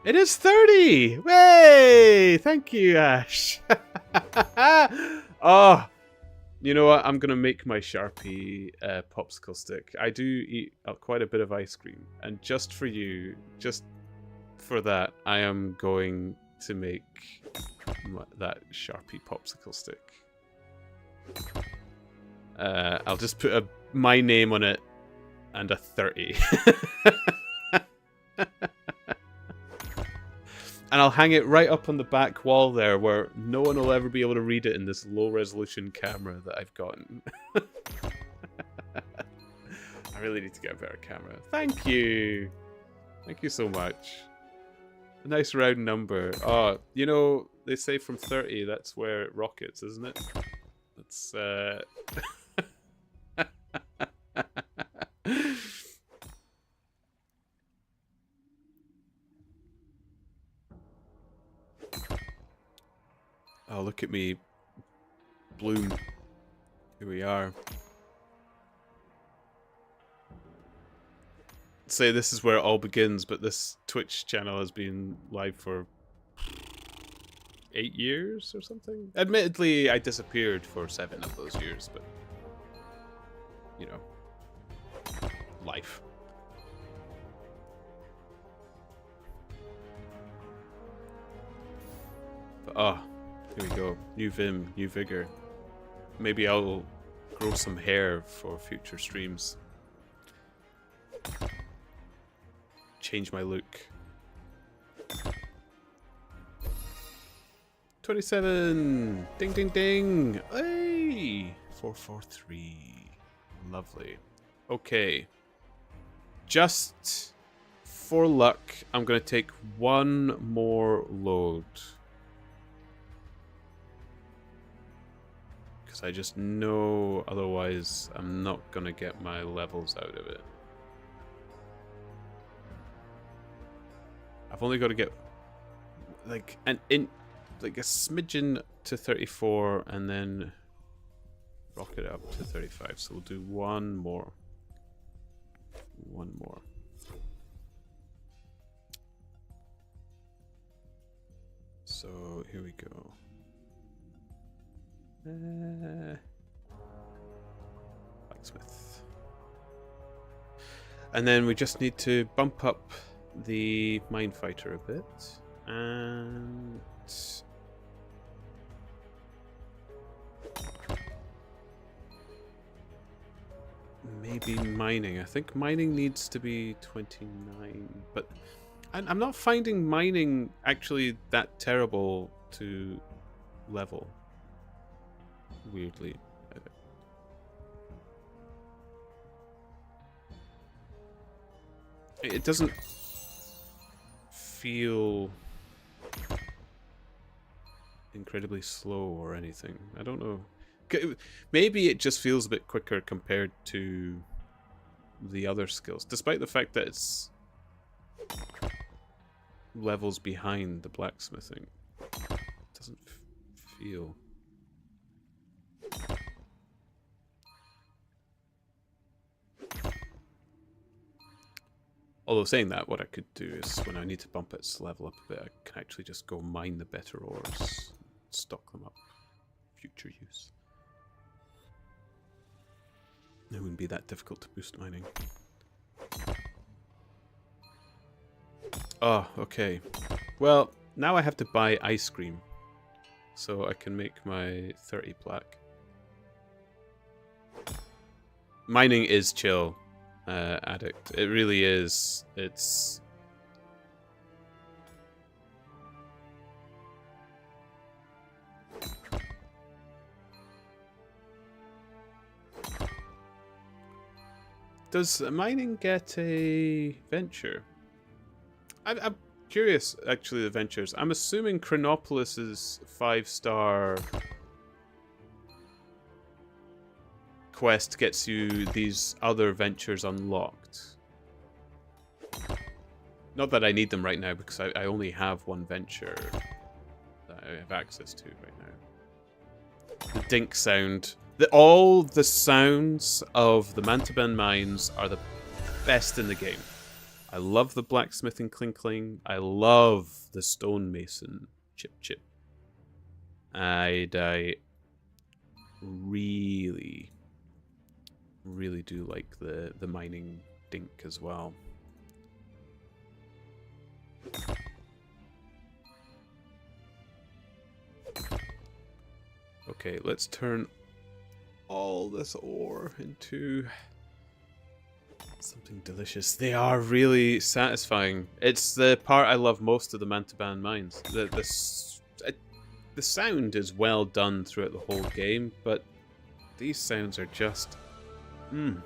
It is 30! Way! Thank you, Ash. Oh, you know what? I'm going to make my Sharpie popsicle stick. I do eat quite a bit of ice cream. And just for you, just for that, I am going to make that Sharpie popsicle stick. I'll just put my name on it and a 30. And I'll hang it right up on the back wall there where no one will ever be able to read it in this low resolution camera that I've gotten. I really need to get a better camera. Thank you! Thank you so much. A nice round number. Oh, you know, they say from 30, that's where it rockets, isn't it? That's, Oh, look at me bloom. Here we are. Say this is where it all begins, but this Twitch channel has been live for 8 years or something. Admittedly, I disappeared for 7 of those years, but you know, life. But here we go. New vim, new vigor. Maybe I'll grow some hair for future streams. Change my look. 27! Ding ding ding! Hey! 443. Lovely. Okay. Just for luck, I'm gonna take one more load. Because I just know otherwise I'm not gonna get my levels out of it. I've only got to get like a smidgen to 34 and then rock it up to 35. So we'll do one more. One more. So here we go. Blacksmith. And then we just need to bump up the Mine Fighter a bit. And... maybe mining. I think mining needs to be 29, but I'm not finding mining actually that terrible to level. Weirdly. It doesn't feel incredibly slow or anything. I don't know. Maybe it just feels a bit quicker compared to the other skills, despite the fact that it's levels behind the blacksmithing. It doesn't feel... Although saying that, what I could do is when I need to bump its level up a bit, I can actually just go mine the better ores, stock them up, future use. It wouldn't be that difficult to boost mining. Oh, okay. Well, now I have to buy ice cream so I can make my 30 plaque. Mining is chill, Addict. It really is. It's... Does mining get a venture? I'm curious, actually, the ventures. I'm assuming Chronopolis's 5-star quest gets you these other ventures unlocked. Not that I need them right now, because I only have one venture that I have access to right now. The dink sound. All the sounds of the Mantaban mines are the best in the game. I love the blacksmithing clink-cling. I love the stonemason chip-chip. I really, really do like the mining dink as well. Okay, let's turn all this ore into something delicious. They are really satisfying. It's the part I love most of the Mantaban mines. The sound is well done throughout the whole game, but these sounds are just... The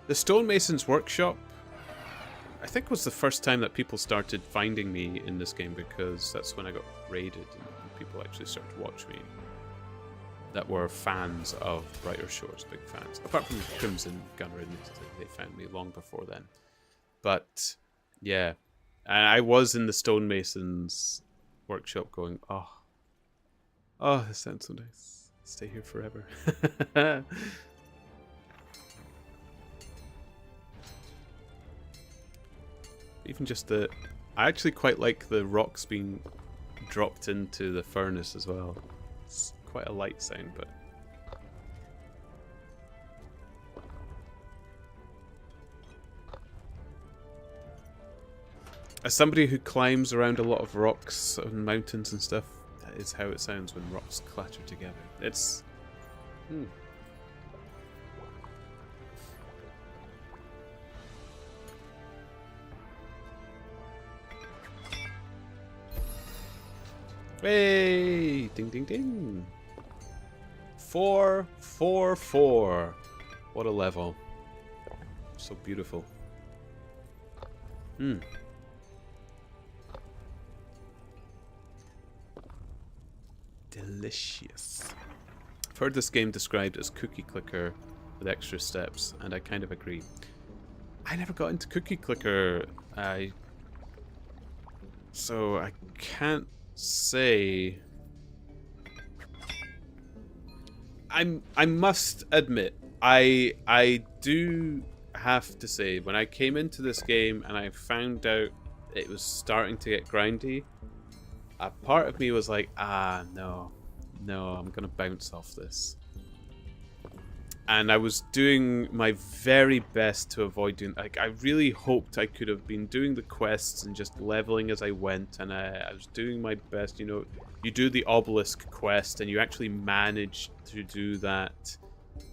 Stonemason's Workshop, I think, was the first time that people started finding me in this game, because that's when I got raided and people actually started to watch me. That were fans of Brighter Shores, big fans. Apart from Crimson Gunner, they found me long before then. But, yeah. I was in the Stonemason's Workshop going, oh, this sounds so nice. Stay here forever. Even just the... I actually quite like the rocks being dropped into the furnace as well. It's quite a light sound, but... As somebody who climbs around a lot of rocks and mountains and stuff, that is how it sounds when rocks clatter together. It's... Hey! Ding, ding, ding! 4, 4, 4. What a level. So beautiful. Delicious. I've heard this game described as cookie clicker with extra steps, and I kind of agree. I never got into cookie clicker. So I can't say. I must admit, I do have to say, when I came into this game and I found out it was starting to get grindy, a part of me was like, no, I'm gonna bounce off this. And I was doing my very best to avoid doing... Like, I really hoped I could have been doing the quests and just leveling as I went. And I was doing my best, you know. You do the obelisk quest and you actually manage to do that.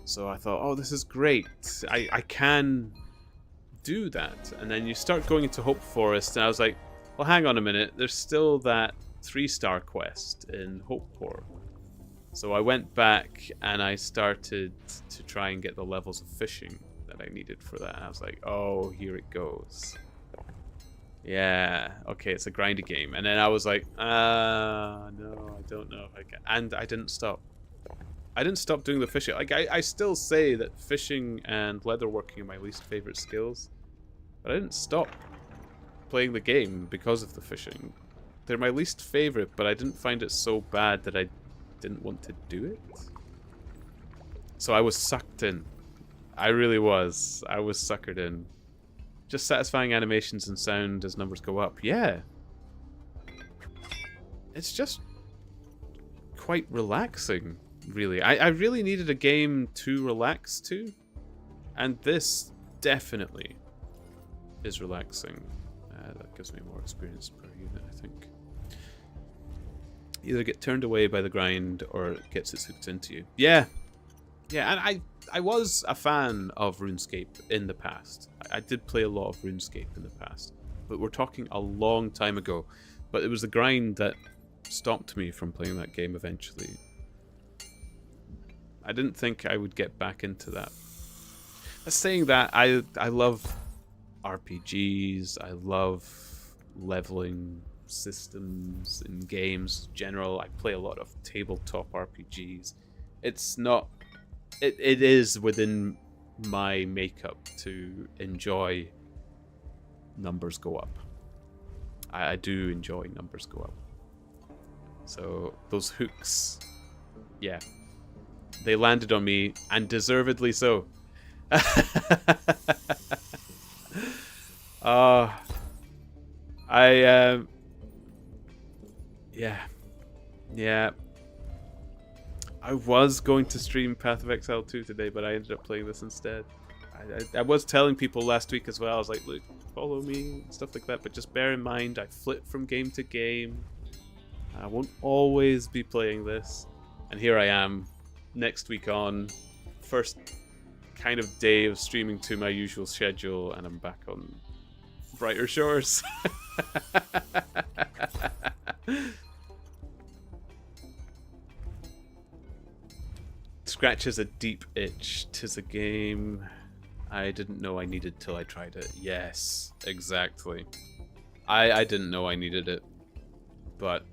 So I thought, oh, this is great. I can do that. And then you start going into Hope Forest and I was like, well, hang on a minute. There's still that 3-star quest in Hopeport. So I went back and I started to try and get the levels of fishing that I needed for that. And I was like, oh, here it goes. Yeah, okay, it's a grindy game. And then I was like, no, I don't know if I can. And I didn't stop. I didn't stop doing the fishing. Like, I still say that fishing and leatherworking are my least favorite skills. But I didn't stop playing the game because of the fishing. They're my least favorite, but I didn't find it so bad that I didn't want to do it. So I was sucked in. I really was. I was suckered in. Just satisfying animations and sound as numbers go up. Yeah. It's just quite relaxing, really. I really needed a game to relax to. And this definitely is relaxing. That gives me more experience per unit, I think. Either get turned away by the grind or it gets its hooked into you. Yeah. Yeah, and I was a fan of RuneScape in the past. I did play a lot of RuneScape in the past. But we're talking a long time ago. But it was the grind that stopped me from playing that game eventually. I didn't think I would get back into that. Saying that, I love RPGs. I love leveling systems in games in general. I play a lot of tabletop RPGs. It's not... It is within my makeup to enjoy numbers go up. I do enjoy numbers go up. So those hooks, yeah, they landed on me, and deservedly so. Yeah. I was going to stream Path of Exile 2 today, but I ended up playing this instead. I was telling people last week as well, I was like, look, follow me, and stuff like that, but just bear in mind, I flip from game to game. I won't always be playing this. And here I am, next week on, first kind of day of streaming to my usual schedule, and I'm back on brighter shores. Scratches a deep itch. 'Tis a game I didn't know I needed till I tried it. Yes, exactly. I didn't know I needed it. But,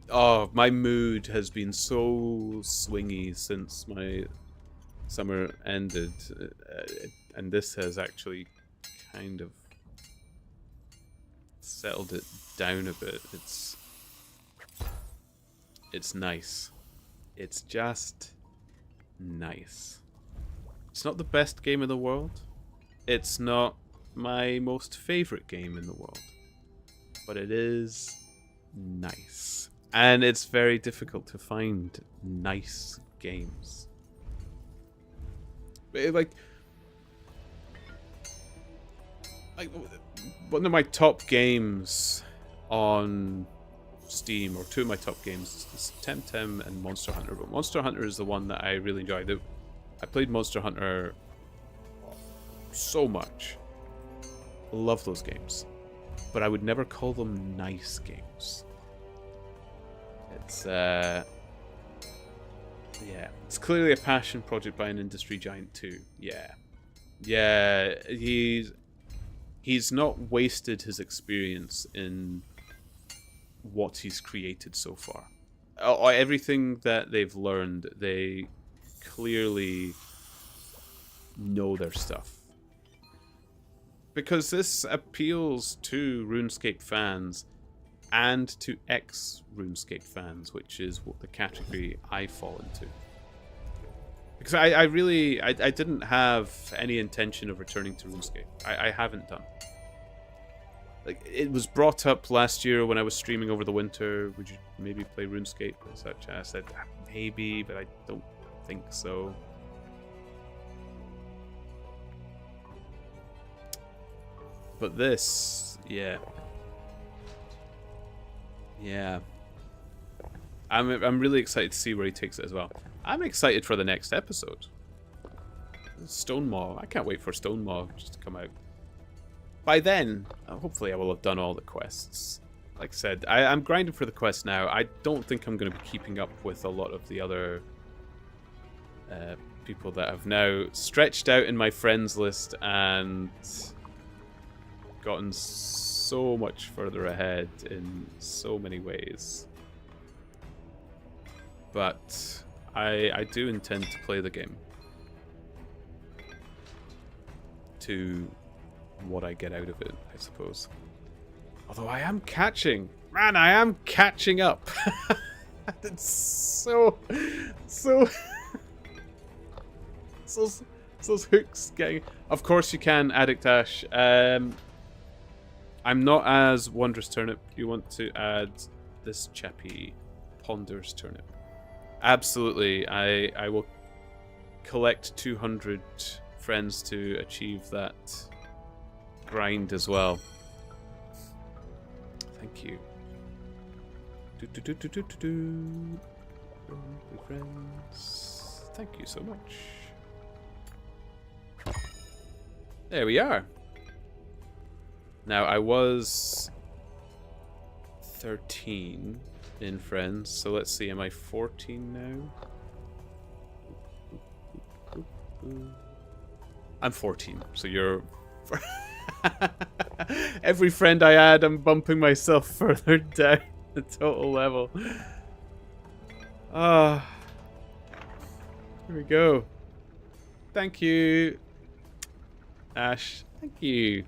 oh, my mood has been so swingy since my summer ended. And this has actually kind of settled it down a bit. It's nice. It's just nice. It's not the best game in the world. It's not my most favorite game in the world. But it is nice. And it's very difficult to find nice games. Like one of my top games on Steam, or two of my top games, is Temtem and Monster Hunter. But Monster Hunter is the one that I really enjoyed. I played Monster Hunter so much. Love those games. But I would never call them nice games. It's yeah, it's clearly a passion project by an industry giant too. Yeah, he's not wasted his experience in what he's created so far. Everything that they've learned, they clearly know their stuff. Because this appeals to RuneScape fans and to ex-RuneScape fans, which is what the category I fall into. Because I didn't have any intention of returning to RuneScape. I haven't done. Like, it was brought up last year when I was streaming over the winter. Would you maybe play RuneScape and such? And I said, maybe, but I don't think so. But this, yeah. Yeah. I'm really excited to see where he takes it as well. I'm excited for the next episode. Stonemaw. I can't wait for Stonemaw just to come out. By then, hopefully I will have done all the quests. Like I said, I'm grinding for the quest now. I don't think I'm going to be keeping up with a lot of the other people that have now stretched out in my friends list and gotten so much further ahead in so many ways. But I do intend to play the game to what I get out of it, I suppose. Although I am catching. Man, I am catching up. It's so those hooks getting... Of course you can, Addict Ash. I'm not as Wondrous Turnip. You want to add this chappy Ponders Turnip. Absolutely. I will collect 200 friends to achieve that grind as well. Thank you. Friends. Thank you so much. There we are. Now I was 13 in friends, so let's see, am I 14 now? I'm 14, so you're... Every friend I add, I'm bumping myself further down the total level. Ah, here we go. Thank you, Ash. Thank you.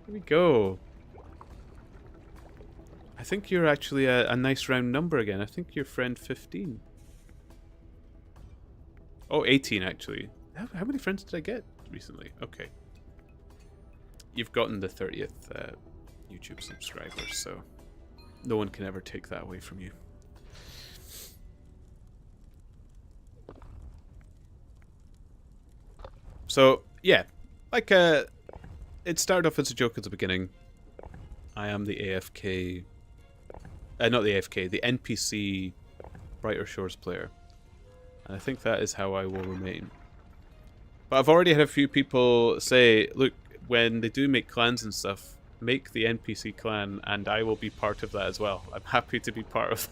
Here we go. I think you're actually a nice round number again. I think you're friend 15. Oh, 18 actually. How many friends did I get recently? Okay. You've gotten the 30th YouTube subscribers, so no one can ever take that away from you. So, yeah. Like, it started off as a joke at the beginning. I am the AFK... not the AFK, the NPC Brighter Shores player. And I think that is how I will remain. But I've already had a few people say, look, when they do make clans and stuff, make the NPC clan and I will be part of that as well. I'm happy to be part of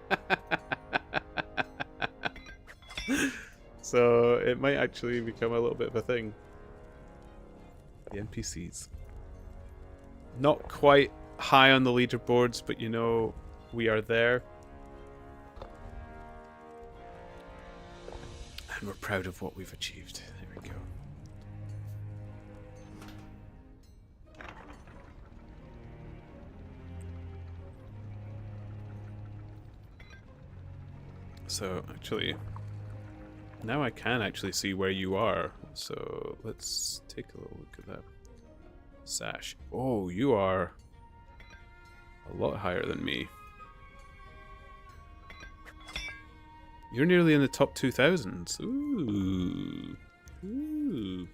that. So it might actually become a little bit of a thing. The NPCs. Not quite high on the leaderboards, but you know, we are there. And we're proud of what we've achieved. There we go. So, actually, now I can actually see where you are. So, let's take a little look at that. Sash. Oh, you are a lot higher than me. You're nearly in the top 2000s. Ooh. Ooh.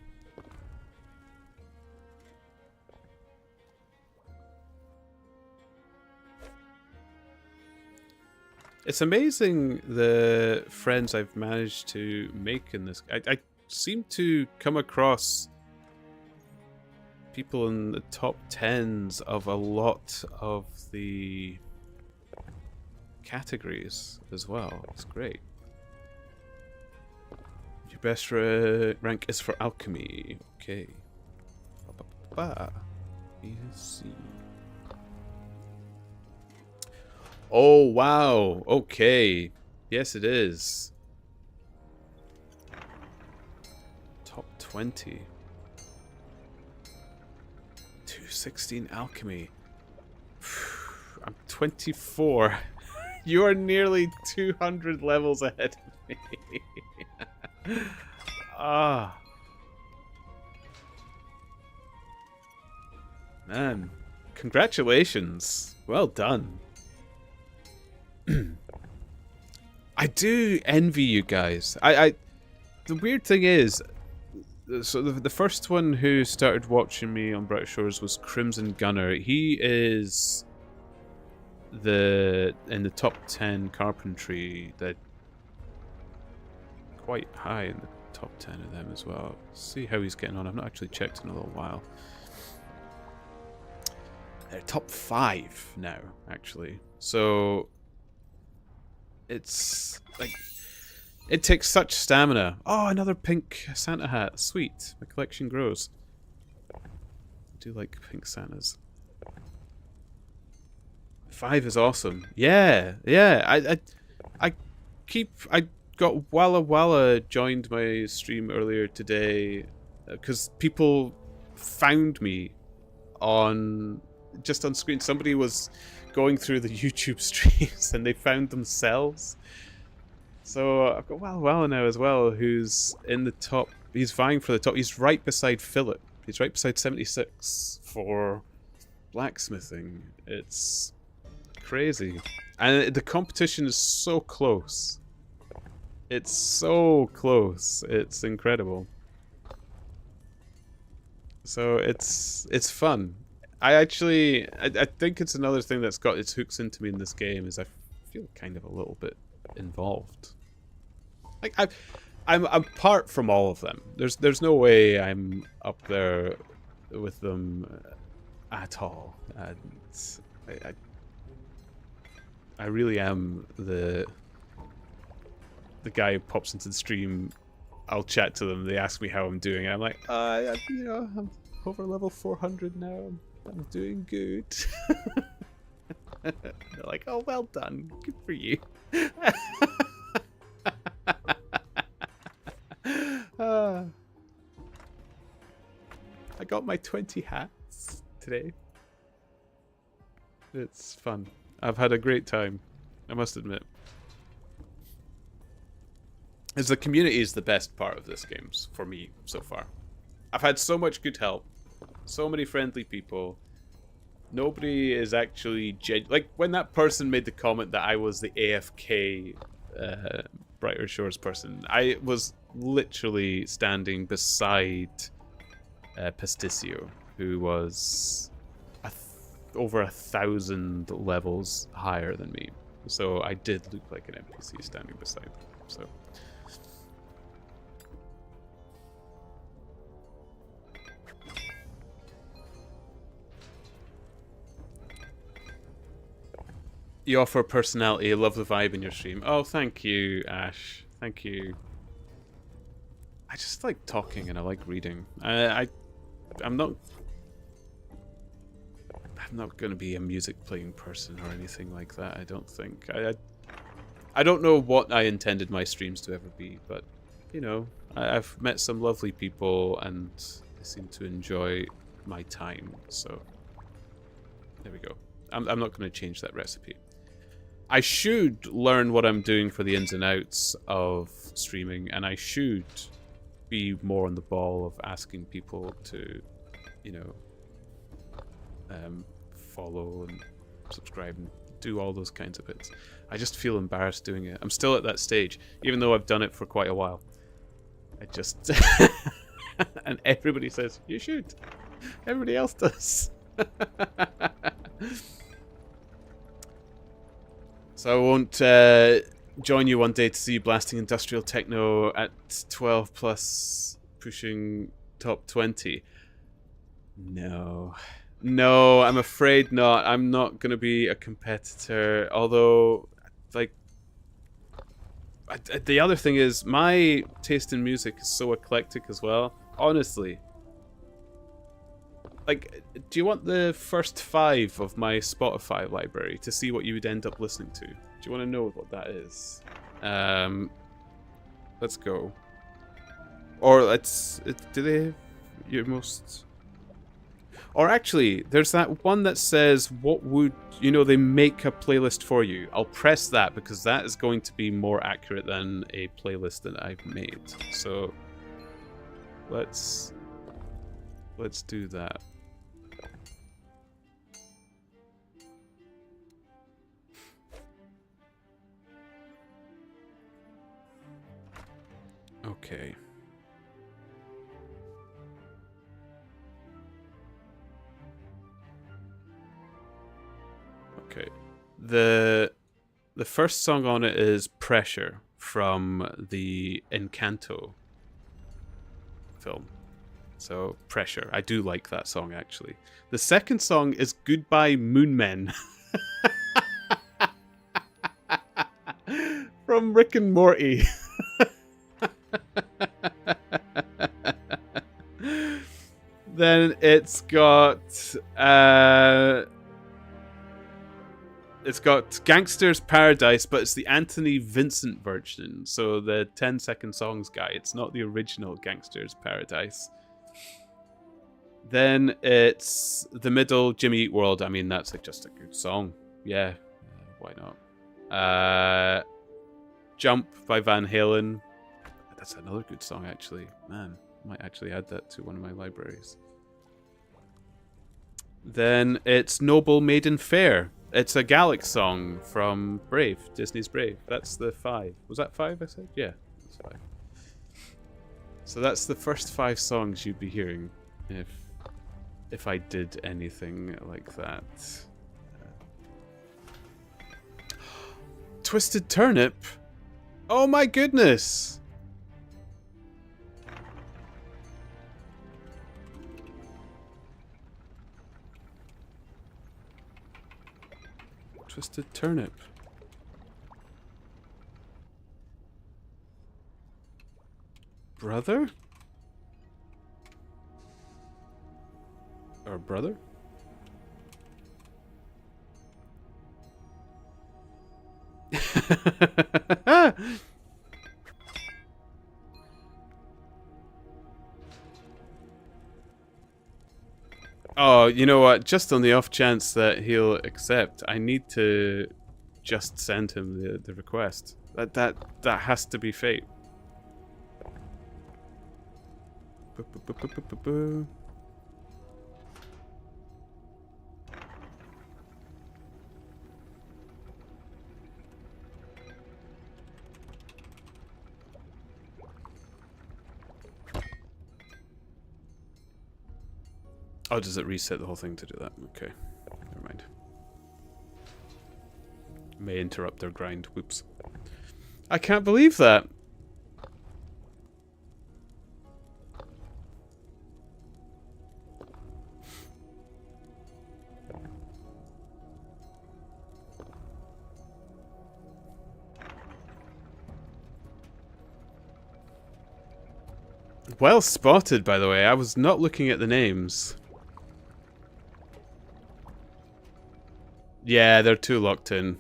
It's amazing the friends I've managed to make in this. I seem to come across people in the top 10s of a lot of the categories as well. It's great. Your best rank is for alchemy. Okay. Easy. Oh, wow. Okay. Yes, it is. Top 20. 216 alchemy. I'm 24. You are nearly 200 levels ahead of me. Ah. Man. Congratulations. Well done. I do envy you guys. The weird thing is, so the first one who started watching me on Brighter Shores was Crimson Gunner. He is in the top 10 carpentry, that quite high in the top 10 of them as well. See how he's getting on. I've not actually checked in a little while. They're top 5 now, actually. So it's like, it takes such stamina. Oh, another pink Santa hat. Sweet. My collection grows. I do like pink Santas. 5 is awesome. Yeah, yeah. I got Walla Walla joined my stream earlier today because people found me just on screen. Somebody was going through the YouTube streams and they found themselves. So I've got Walla Walla now as well, who's in the top. He's vying for the top. He's right beside Philip. He's right beside 76 for blacksmithing. It's crazy. And the competition is so close. It's so close. It's incredible. So it's fun. I think it's another thing that's got its hooks into me in this game is I feel kind of a little bit involved. Like I'm apart from all of them. There's no way I'm up there with them at all. And I really am the guy who pops into the stream. I'll chat to them. They ask me how I'm doing. And I'm like, you know, I'm over level 400 now. I'm doing good. They're like, oh, well done. Good for you. I got my 20 hats today. It's fun. I've had a great time, I must admit. As the community is the best part of this game for me so far. I've had so much good help, so many friendly people. Nobody is actually like when that person made the comment that I was the AFK Brighter Shores person. I was literally standing beside Pasticcio, who was over 1,000 levels higher than me. So I did look like an NPC standing beside him. So. You offer personality. I love the vibe in your stream. Oh, thank you, Ash. Thank you. I just like talking and I like reading. I'm not going to be a music playing person or anything like that. I don't think. I don't know what I intended my streams to ever be, but you know, I've met some lovely people and I seem to enjoy my time. So there we go. I'm not going to change that recipe. I should learn what I'm doing for the ins and outs of streaming, and I should be more on the ball of asking people to, you know, follow and subscribe and do all those kinds of bits. I just feel embarrassed doing it. I'm still at that stage, even though I've done it for quite a while. I just... and everybody says, you should. Everybody else does. So I won't join you one day to see you blasting industrial techno at 12 plus, pushing top 20. No. No, I'm afraid not. I'm not going to be a competitor. Although, like, the other thing is, my taste in music is so eclectic as well. Honestly. Like, do you want the first 5 of my Spotify library to see what you would end up listening to? Do you want to know what that is? Let's go. Or let's... Do they have your most... Or actually, there's that one that says, what would... You know, they make a playlist for you. I'll press that because that is going to be more accurate than a playlist that I've made. So, let's do that. Okay. the first song on it is Pressure from the Encanto film. So, Pressure. I do like that song, actually. The second song is Goodbye Moonmen. From Rick and Morty. Then it's got Gangster's Paradise, but it's the Anthony Vincent version. So the 10-second songs guy. It's not the original Gangster's Paradise. Then it's the middle, Jimmy Eat World. I mean, that's just a good song. Yeah, why not? Jump by Van Halen. That's another good song, actually. Man, I might actually add that to one of my libraries. Then it's Noble Maiden Fair. It's a Galax song from Brave, Disney's Brave. That's the 5. Was that 5 I said? Yeah, that's 5. So that's the first 5 songs you'd be hearing if I did anything like that. Twisted Turnip? Oh my goodness! Twisted Turnip. Brother? Or brother? Oh, you know what? Just on the off chance that he'll accept, I need to just send him the request. That has to be fate. Oh, does it reset the whole thing to do that? Okay, never mind. May interrupt their grind. Whoops. I can't believe that. Well spotted, by the way. I was not looking at the names. Yeah, they're too locked in.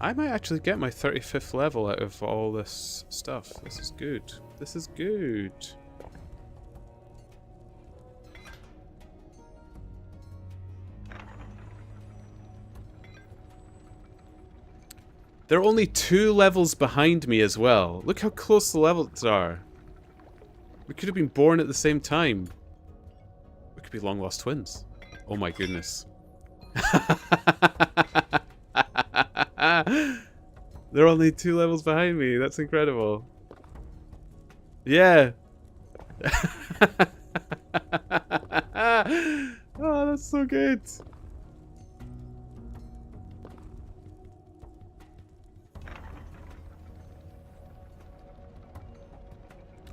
I might actually get my 35th level out of all this stuff. This is good. This is good. They're only 2 levels behind me as well. Look how close the levels are. We could have been born at the same time. We could be long lost twins. Oh my goodness. They're only 2 levels behind me. That's incredible. Yeah. Oh, that's so good.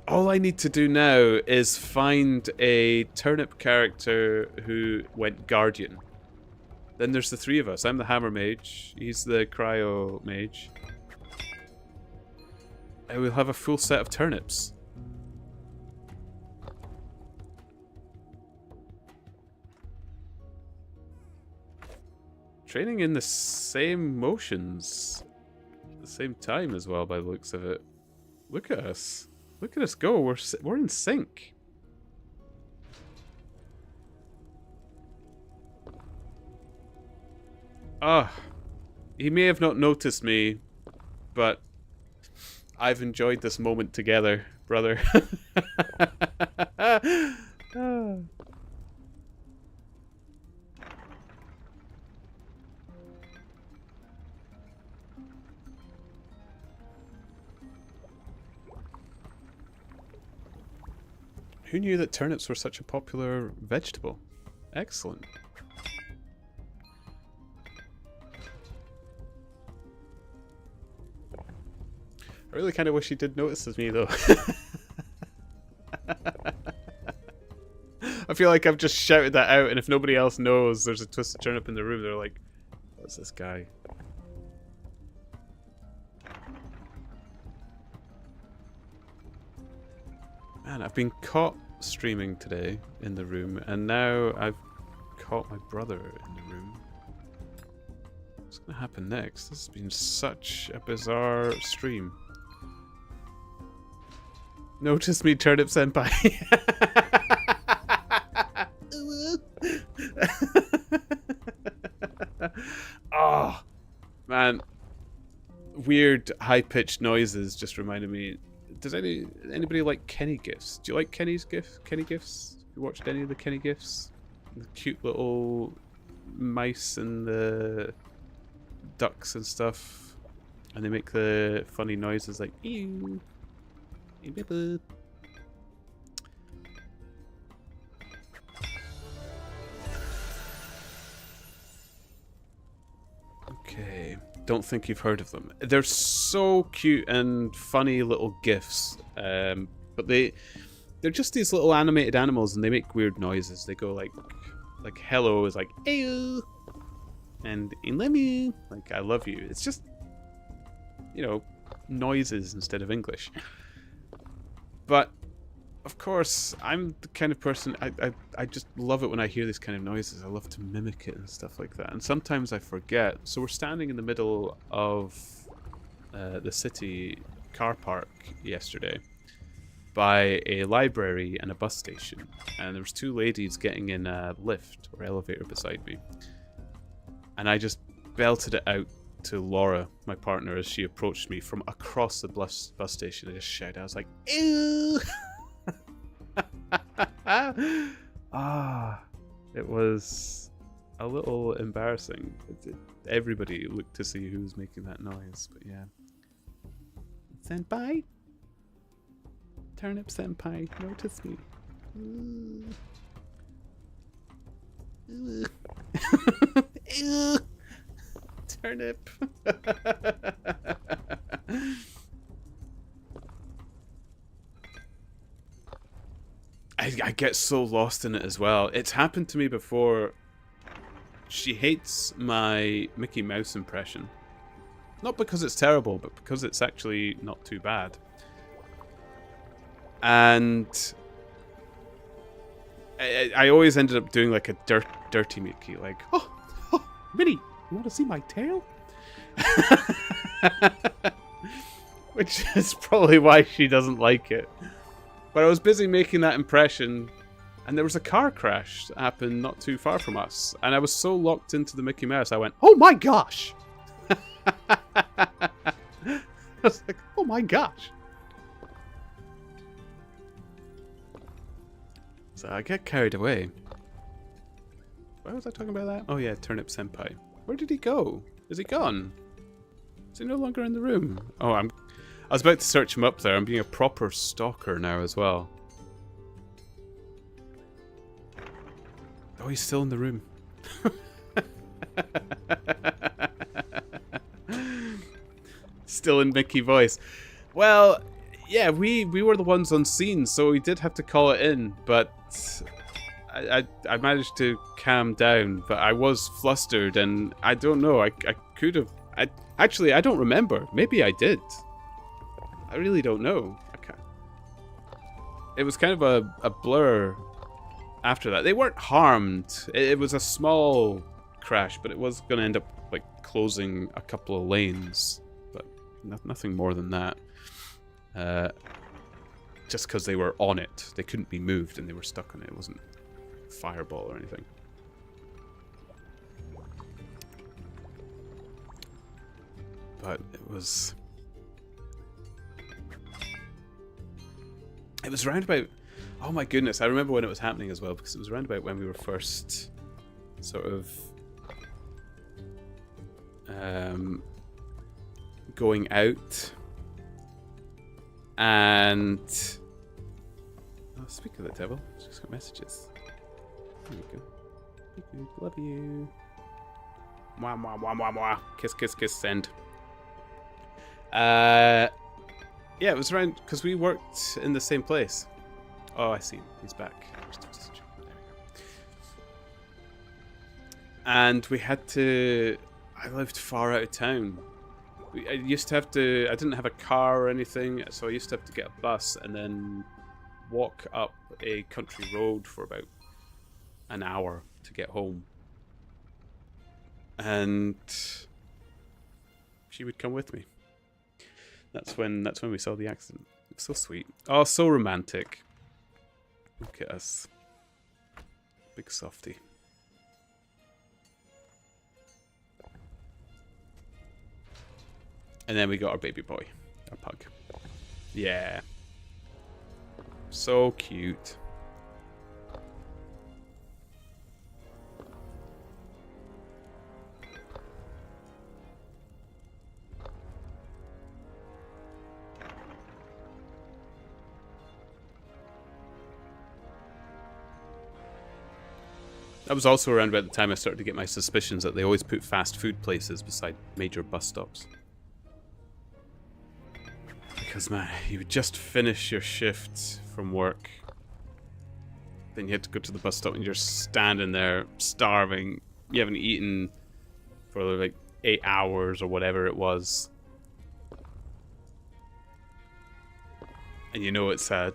All I need to do now is find a Turnip character who went Guardian. Then there's the 3 of us. I'm the Hammer Mage. He's the Cryo Mage. And we'll have a full set of turnips. Training in the same motions. At the same time as well, by the looks of it. Look at us. Look at us go. We're in sync. Ah, he may have not noticed me, but I've enjoyed this moment together, brother. Who knew that turnips were such a popular vegetable? Excellent. I really kind of wish he did notice as me, though. I feel like I've just shouted that out, and if nobody else knows there's a twisted turnip in the room, they're like, what's this guy? Man, I've been caught streaming today in the room, and now I've caught my brother in the room. What's going to happen next? This has been such a bizarre stream. Notice me, Turnip Senpai. Oh, man. Weird high-pitched noises just reminded me. Does anybody like Kenny GIFs? Do you like Kenny GIFs? Have you watched any of the Kenny GIFs? The cute little mice and the ducks and stuff. And they make the funny noises like ew. Okay, don't think you've heard of them. They're so cute and funny little GIFs, but they're just these little animated animals, and they make weird noises. They go like hello is like ew, and I love you, like I love you. It's just, you know, noises instead of English. But of course, I'm the kind of person, I just love it when I hear these kind of noises. I love to mimic it and stuff like that. And sometimes I forget. So we're standing in the middle of the city car park yesterday by a library and a bus station. And there was two ladies getting in a lift or elevator beside me. And I just belted it out to Laura, my partner, as she approached me from across the bus station. I just shouted. I was like, ew! It was a little embarrassing. Everybody looked to see who was making that noise, but yeah. Senpai? Turnip Senpai, notice me. Turnip. I get so lost in it as well. It's happened to me before. She hates my Mickey Mouse impression. Not because it's terrible, but because it's actually not too bad. And I always ended up doing like a dirty Mickey, like, oh, Minnie, you want to see my tail? Which is probably why she doesn't like it. But I was busy making that impression, and there was a car crash that happened not too far from us. And I was so locked into the Mickey Mouse, I went, oh my gosh! I was like, oh my gosh! So I get carried away. Why was I talking about that? Oh yeah, Turnip Senpai. Where did he go? Is he gone? Is he no longer in the room? Oh, I was about to search him up there. I'm being a proper stalker now as well. Oh, he's still in the room. Still in Mickey voice. Well, yeah, we were the ones on scene, so we did have to call it in, but I managed to calm down, but I was flustered, and I don't know, I could have... Actually, I don't remember. Maybe I did. I really don't know. It was kind of a blur after that. They weren't harmed. It was a small crash, but it was going to end up like closing a couple of lanes. But nothing more than that. Just because they were on it. They couldn't be moved and they were stuck on it. It wasn't a fireball or anything. But it was round about... Oh my goodness, I remember when it was happening as well, because it was round about when we were first sort of going out. And... Oh, speak of the devil. She's got messages. There you go. Be good. Love you. Mwah, mwah, mwah, mwah, mwah. Kiss, kiss, kiss, send. Yeah, it was around because we worked in the same place. Oh, I see him. He's back. There we go. And we had to... I lived far out of town. I used to have to... I didn't have a car or anything, so I used to have to get a bus and then walk up a country road for about an hour to get home. And she would come with me. That's when we saw the accident. It's so sweet. Oh, so romantic. Look at us. Big softy. And then we got our baby boy. Our pug. Yeah. So cute. That was also around about the time I started to get my suspicions that they always put fast food places beside major bus stops. Because, man, you would just finish your shift from work. Then you had to go to the bus stop and you're standing there starving. You haven't eaten for like 8 hours or whatever it was. And you know it's a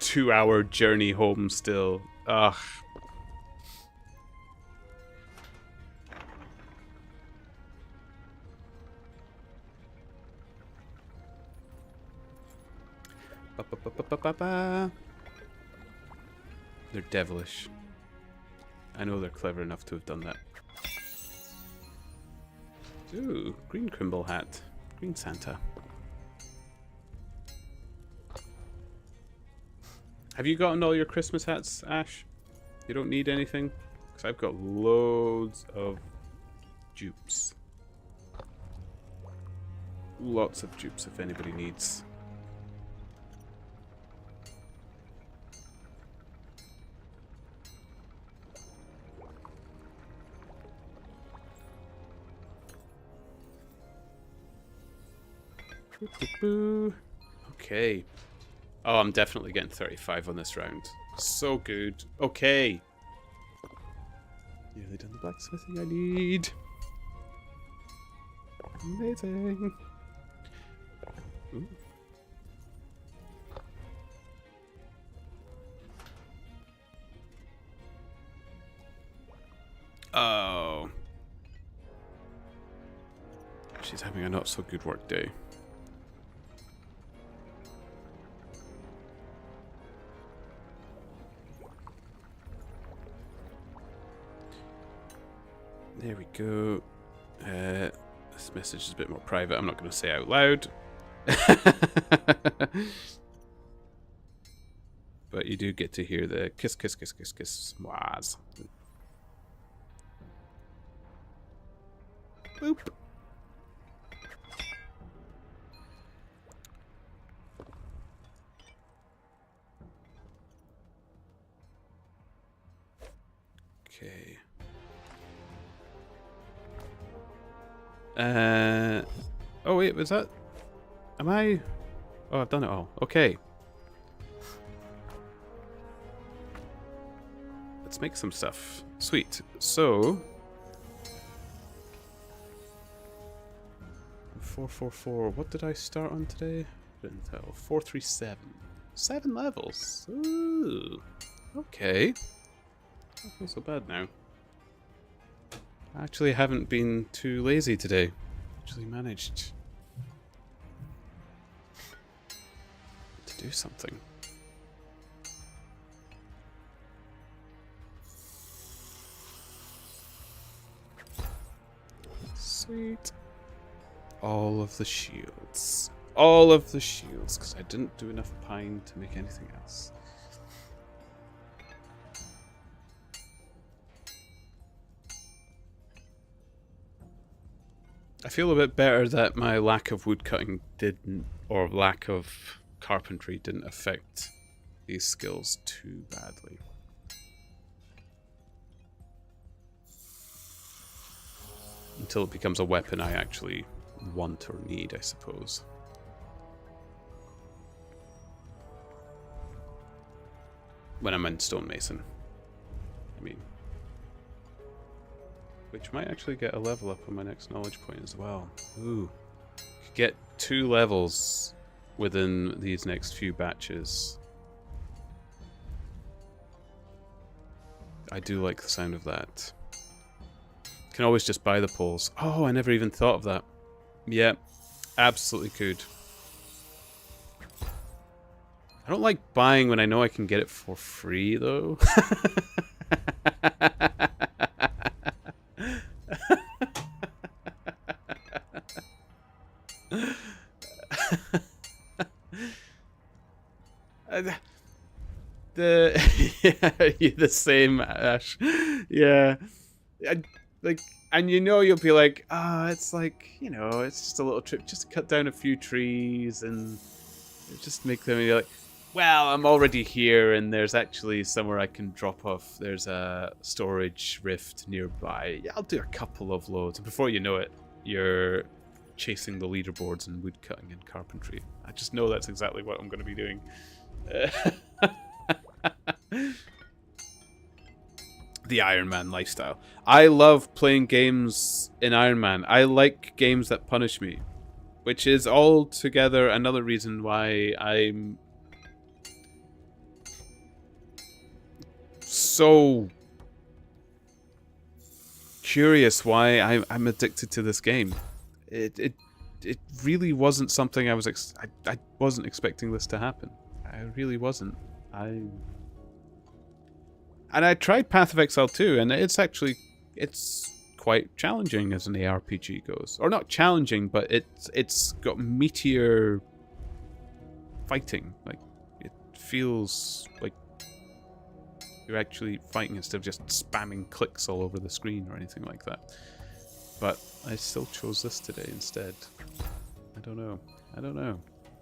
2-hour journey home still. Ugh. They're devilish. I know they're clever enough to have done that. Ooh, green Crimble hat. Green Santa. Have you gotten all your Christmas hats, Ash? You don't need anything? Because I've got loads of dupes. Lots of dupes if anybody needs. Okay. Oh, I'm definitely getting 35 on this round. So good. Okay. Nearly done the blacksmithing I need. Amazing. Ooh. Oh. She's having a not so good work day. There we go. This message is a bit more private. I'm not going to say out loud. But you do get to hear the kiss, kiss, kiss, kiss, kiss, waz. Boop. Okay. Oh wait, was that? Am I? Oh, I've done it all. Okay. Let's make some stuff. Sweet. So 444. What did I start on today? Didn't tell. 437. 7 levels. Ooh. Okay. I don't feel so bad now. I actually haven't been too lazy today. Actually managed to do something. Sweet. All of the shields. All of the shields, because I didn't do enough pine to make anything else. I feel a bit better that my lack of woodcutting didn't, or lack of carpentry didn't affect these skills too badly. Until it becomes a weapon I actually want or need, I suppose. When I'm in stonemason, I mean. Which might actually get a level up on my next knowledge point as well. Ooh. Could get 2 levels within these next few batches. I do like the sound of that. Can always just buy the poles. Oh, I never even thought of that. Yeah, absolutely could. I don't like buying when I know I can get it for free, though. Yeah, you're the same, Ash. Yeah. And you know you'll be like, it's like, you know, it's just a little trip just to cut down a few trees and just make them, you're like, well, I'm already here and there's actually somewhere I can drop off. There's a storage rift nearby. Yeah, I'll do a couple of loads. And before you know it, you're chasing the leaderboards in woodcutting and carpentry. I just know that's exactly what I'm going to be doing. The Iron Man lifestyle. I love playing games in Iron Man. I like games that punish me, which is altogether another reason why I'm so curious why I'm addicted to this game. It really wasn't something I was I wasn't expecting this to happen. I really wasn't. And I tried Path of Exile 2, and it's quite challenging as an ARPG goes. Or not challenging, but it's got meteor fighting. Like, it feels like you're actually fighting instead of just spamming clicks all over the screen or anything like that. But I still chose this today instead. I don't know.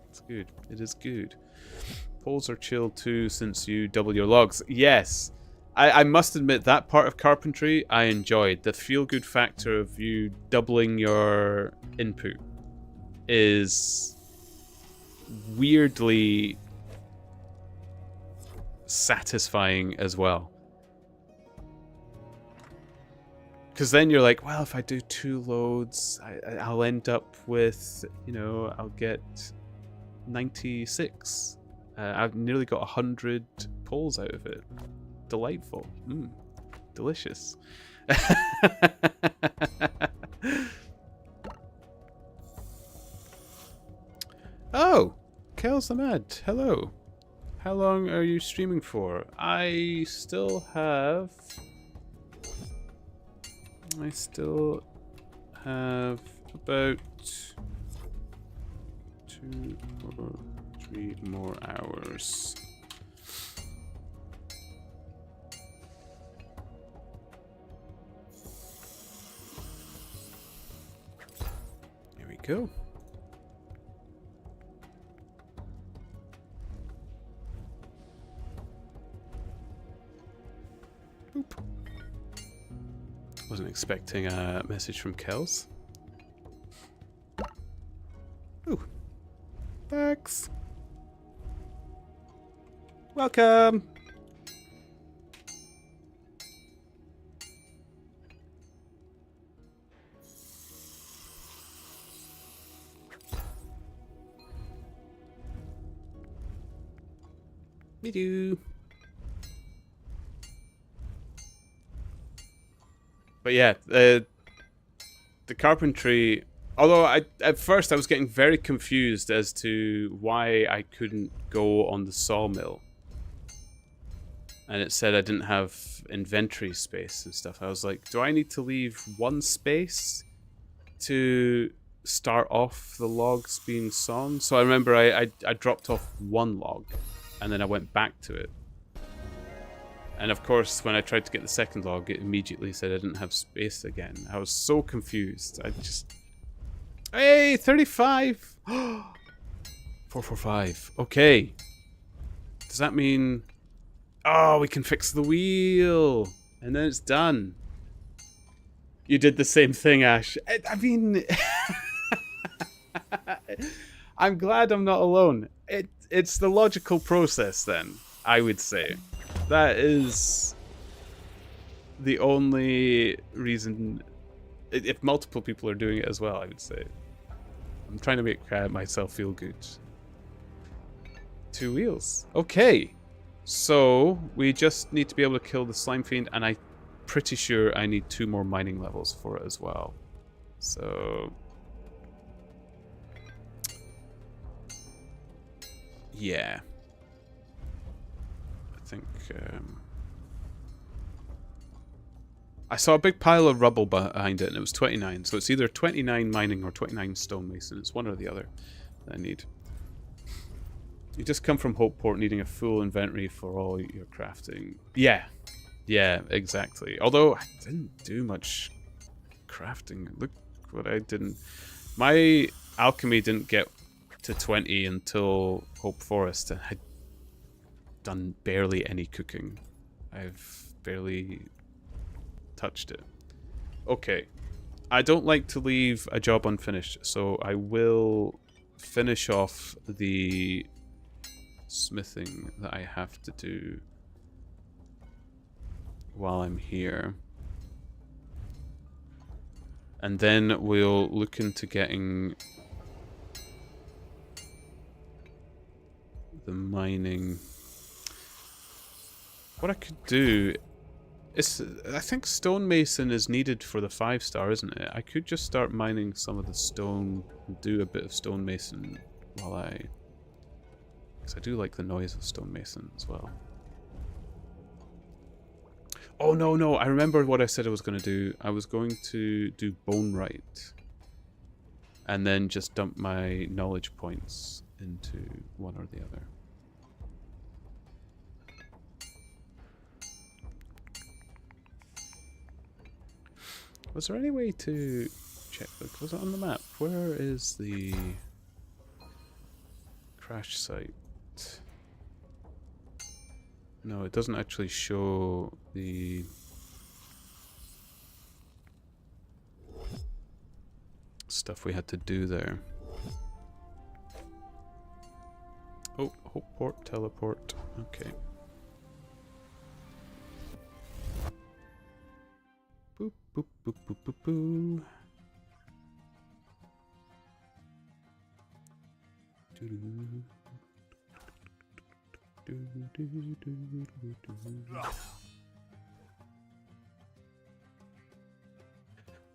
It's good. It is good. Poles are chill too since you double your logs. Yes. I must admit that part of carpentry I enjoyed. The feel-good factor of you doubling your input is weirdly satisfying as well. Because then you're like, well, if I do 2 loads, I'll end up with, you know, I'll get 96. I've nearly got 100 poles out of it. Delightful. Delicious. Oh, Kels the Mad. Hello. How long are you streaming for? I still have about 2 or 3 more hours. Here we go. Boop. Wasn't expecting a message from Kels. Ooh. Thanks. Welcome. Me too. But yeah, the carpentry. Although at first I was getting very confused as to why I couldn't go on the sawmill, and it said I didn't have inventory space and stuff. I was like, do I need to leave 1 space to start off the logs being sawn? So I remember I dropped off 1 log, and then I went back to it. And of course, when I tried to get the 2nd log, it immediately said I didn't have space again. I was so confused. I just... Hey, 35! 445. Okay. Does that mean... Oh, we can fix the wheel! And then it's done. You did the same thing, Ash. I mean... I'm glad I'm not alone. It's the logical process, then, I would say. That is the only reason... If multiple people are doing it as well, I would say. I'm trying to make myself feel good. 2 wheels. Okay. So, we just need to be able to kill the slime fiend, and I'm pretty sure I need 2 more mining levels for it as well. So... yeah. I think... I saw a big pile of rubble behind it, and it was 29. So it's either 29 mining or 29 stonemason. It's one or the other that I need. You just come from Hopeport needing a full inventory for all your crafting. Yeah. Yeah, exactly. Although, I didn't do much crafting. Look what I didn't... My alchemy didn't get to 20 until Hope Forest. I had done barely any cooking. I've barely touched it. Okay. I don't like to leave a job unfinished, so I will finish off the smithing that I have to do while I'm here. And then we'll look into getting the mining. What I could do is, I think stonemason is needed for the 5-star, isn't it? I could just start mining some of the stone and do a bit of stonemason while I... because I do like the noise of stonemason as well. Oh, no, I remember what I said I was going to do. I was going to do bone right. And then just dump my knowledge points into one or the other. Was there any way to check? Look, was it on the map? Where is the crash site? No, it doesn't actually show the stuff we had to do there. Oh, Hopeport, teleport. Okay. Boop, boop, boop, boop, boop, boo. Doo-doo.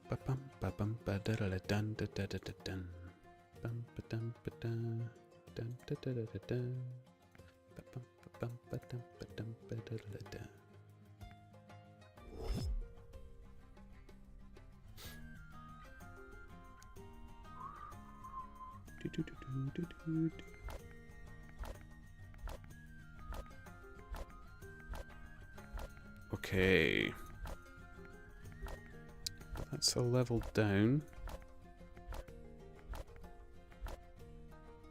Ba-bum, ba-bum, ba-da-da-da-dun, da-da-da-da-dun. Bum, ba-dum, ba-da, dun, da-da-da-da-dun. Ba-bum, ba-bum, ba-dum, ba-dum, ba-da-da-da-da. Do-do-do-do-do-do-do. Okay. That's a level down.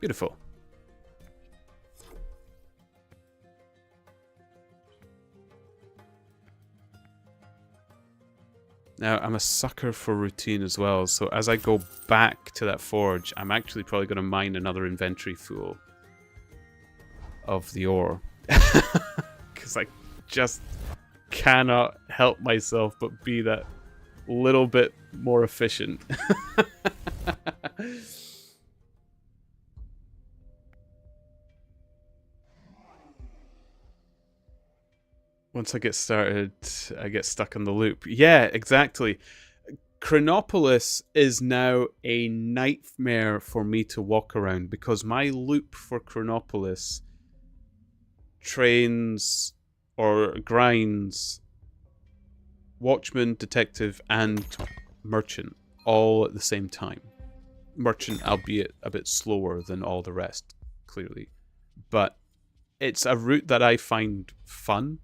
Beautiful. Now, I'm a sucker for routine as well, so as I go back to that forge, I'm actually probably going to mine another inventory full of the ore. Because I just cannot help myself but be that little bit more efficient. Once I get started, I get stuck in the loop. Yeah, exactly. Chronopolis is now a nightmare for me to walk around because my loop for Chronopolis trains or grinds Watchman, Detective, and Merchant all at the same time. Merchant, albeit a bit slower than all the rest, clearly. But it's a route that I find fun.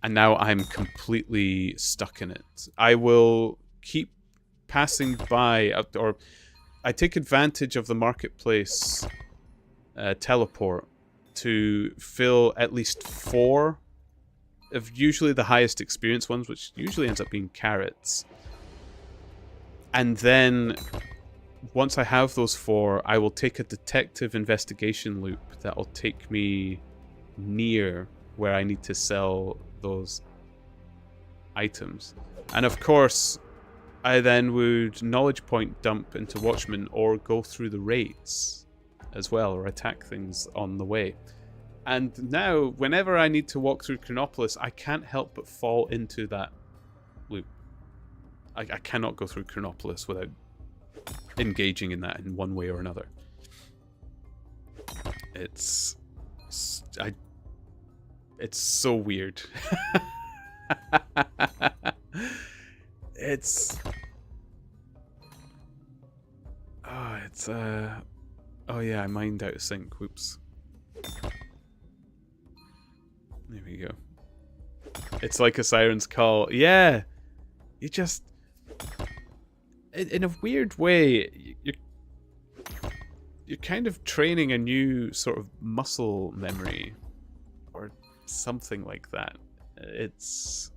And now I'm completely stuck in it. I will keep passing by, or I take advantage of the marketplace teleport to fill at least 4 of usually the highest experience ones, which usually ends up being carrots. And then once I have those 4, I will take a detective investigation loop that'll take me near where I need to sell those items. And of course, I then would knowledge point dump into Watchmen or go through the raids as well, or attack things on the way. And now, whenever I need to walk through Chronopolis, I can't help but fall into that loop. I cannot go through Chronopolis without engaging in that in one way or another. It's so weird. Oh yeah, I mined out of sync. Whoops. There we go. It's like a siren's call. Yeah, you just, in a weird way, you're kind of training a new sort of muscle memory, or something like that. It's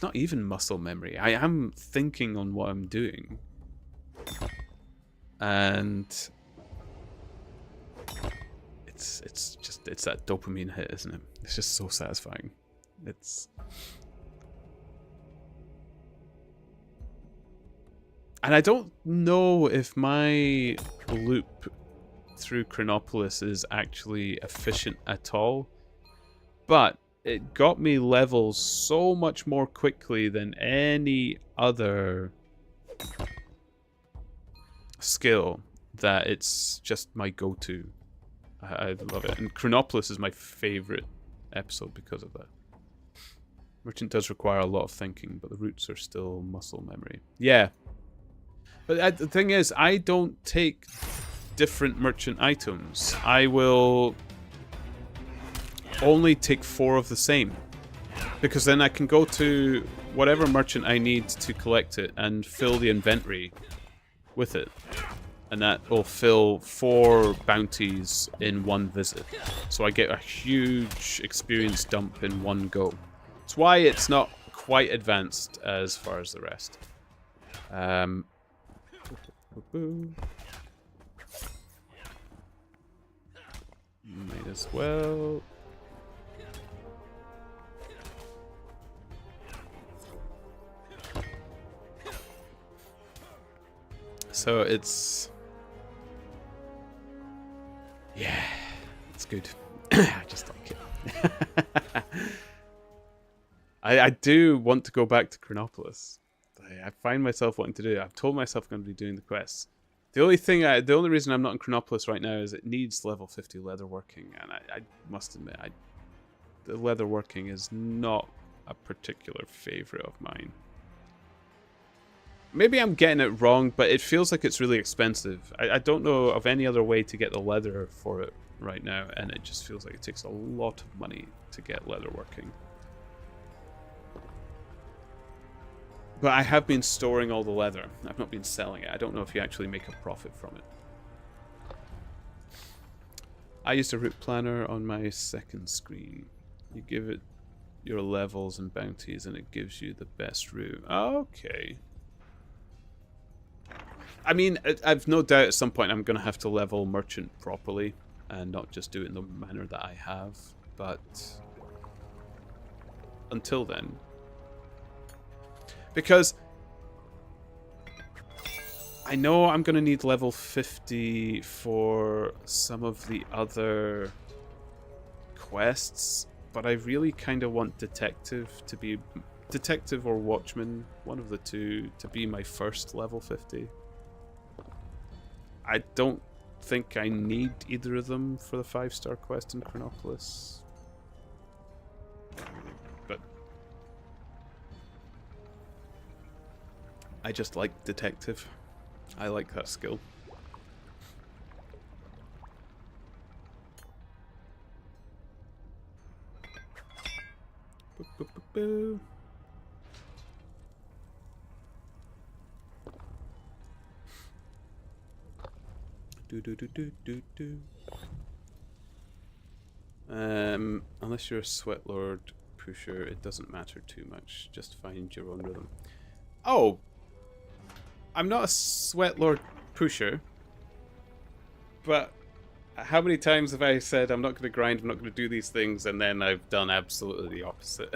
not even muscle memory. I am thinking on what I'm doing, and it's that dopamine hit, isn't it? It's just so satisfying. And I don't know if my loop through Chronopolis is actually efficient at all, but it got me levels so much more quickly than any other skill that it's just my go-to. I love it. And Chronopolis is my favorite episode because of that. Merchant does require a lot of thinking, but the roots are still muscle memory. Yeah. But the thing is, I don't take different merchant items. I will only take 4 of the same, because then I can go to whatever merchant I need to collect it and fill the inventory with it, and that will fill 4 bounties in one visit, so I get a huge experience dump in one go. That's why it's not quite advanced as far as the rest. Might as well. So it's... yeah, it's good. I just like it. I do want to go back to Chronopolis. I find myself wanting to do it. I've told myself I'm going to be doing the quests. The only reason I'm not in Chronopolis right now is it needs level 50 leatherworking, and I must admit, the leatherworking is not a particular favorite of mine. Maybe I'm getting it wrong, but it feels like it's really expensive. I don't know of any other way to get the leather for it right now, and it just feels like it takes a lot of money to get leatherworking. But I have been storing all the leather. I've not been selling it. I don't know if you actually make a profit from it. I used a route planner on my second screen. You give it your levels and bounties and it gives you the best route. Okay. I mean, I've no doubt at some point I'm going to have to level merchant properly and not just do it in the manner that I have. But until then... because I know I'm going to need level 50 for some of the other quests, but I really kind of want Detective to be... Detective or Watchman, one of the two, to be my first level 50. I don't think I need either of them for the 5-star quest in Chronopolis. But I just like Detective. I like that skill. Boo, boo, boo, boo. Unless you're a Sweat Lord pusher, it doesn't matter too much. Just find your own rhythm. Oh! I'm not a Sweat Lord pusher. But how many times have I said I'm not going to grind, I'm not going to do these things, and then I've done absolutely the opposite?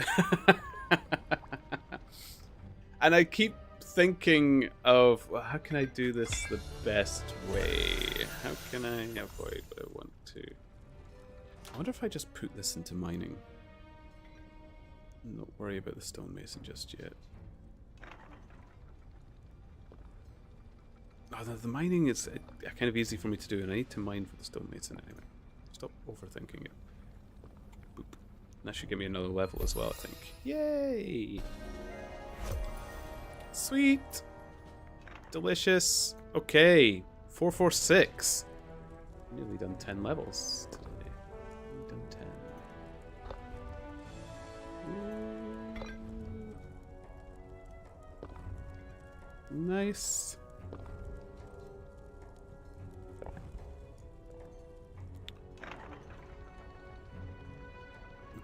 And I keep thinking of, well, how can I do this the best way? How can I avoid what I want to? I wonder if I just put this into mining. Not worry about the stonemason just yet. Oh, the mining is kind of easy for me to do, and I need to mine for the stonemason anyway. Stop overthinking it. Boop. That should give me another level as well, I think. Yay! Sweet! Delicious. Okay. 446. Nearly done 10 levels today. Nearly done 10. Ooh. Nice.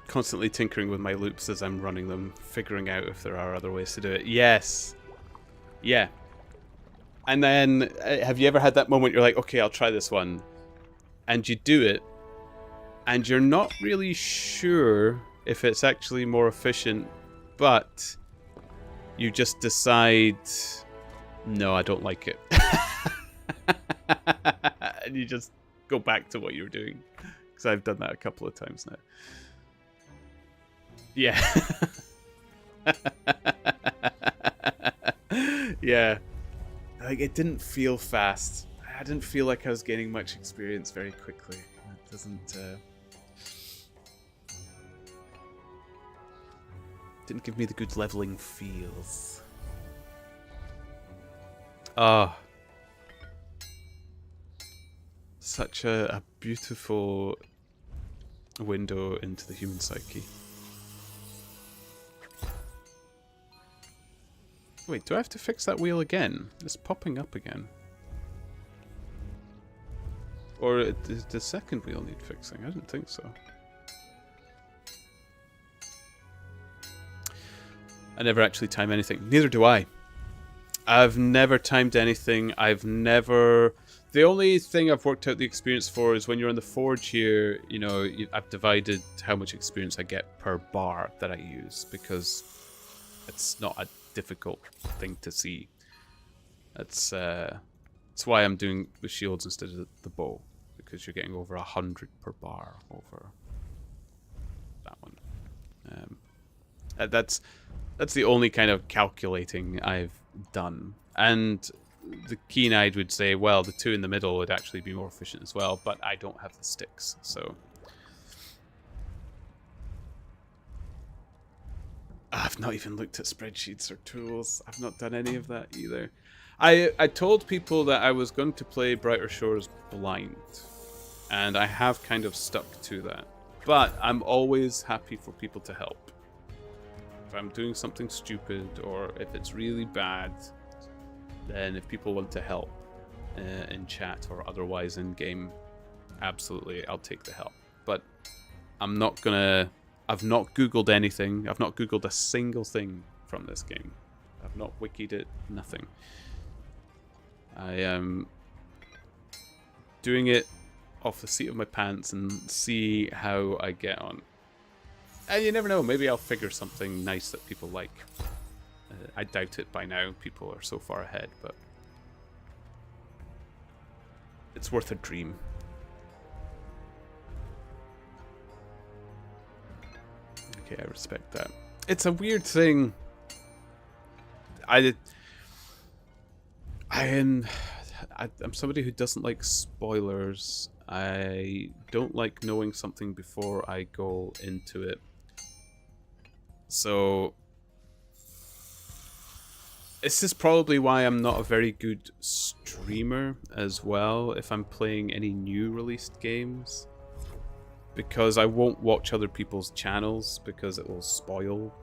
Constantly tinkering with my loops as I'm running them, figuring out if there are other ways to do it. Yes. Yeah. And then, have you ever had that moment you're like, okay, I'll try this one. And you do it, and you're not really sure if it's actually more efficient, but you just decide, no, I don't like it. And you just go back to what you were doing. Because I've done that a couple of times now. Yeah. Yeah. Like, it didn't feel fast. I didn't feel like I was gaining much experience very quickly. It doesn't... didn't give me the good leveling feels. Ah. Such a beautiful window into the human psyche. Wait, do I have to fix that wheel again? It's popping up again. Or does the second wheel need fixing? I didn't think so. I never actually time anything. Neither do I. I've never timed anything. I've never... The only thing I've worked out the experience for is when you're on the forge here, you know, I've divided how much experience I get per bar that I use, because it's not a difficult thing to see. That's why I'm doing the shields instead of the bow, because you're getting over 100 per bar over that one. That's the only kind of calculating I've done. And the keen-eyed would say, well, the two in the middle would actually be more efficient as well, but I don't have the sticks, so... I've not even looked at spreadsheets or tools. I've not done any of that either. I told people that I was going to play Brighter Shores blind, and I have kind of stuck to that. But I'm always happy for people to help. If I'm doing something stupid, or if it's really bad, then if people want to help in chat or otherwise in game, absolutely, I'll take the help. But I'm not gonna... I've not Googled anything. I've not Googled a single thing from this game. I've not wikied it, nothing. I am doing it off the seat of my pants and see how I get on. And you never know, maybe I'll figure something nice that people like. I doubt it by now, people are so far ahead, but it's worth a dream. Okay, I respect that. It's a weird thing. I'm somebody who doesn't like spoilers. I don't like knowing something before I go into it. So this is probably why I'm not a very good streamer as well if I'm playing any new released games. Because I won't watch other people's channels because it will spoil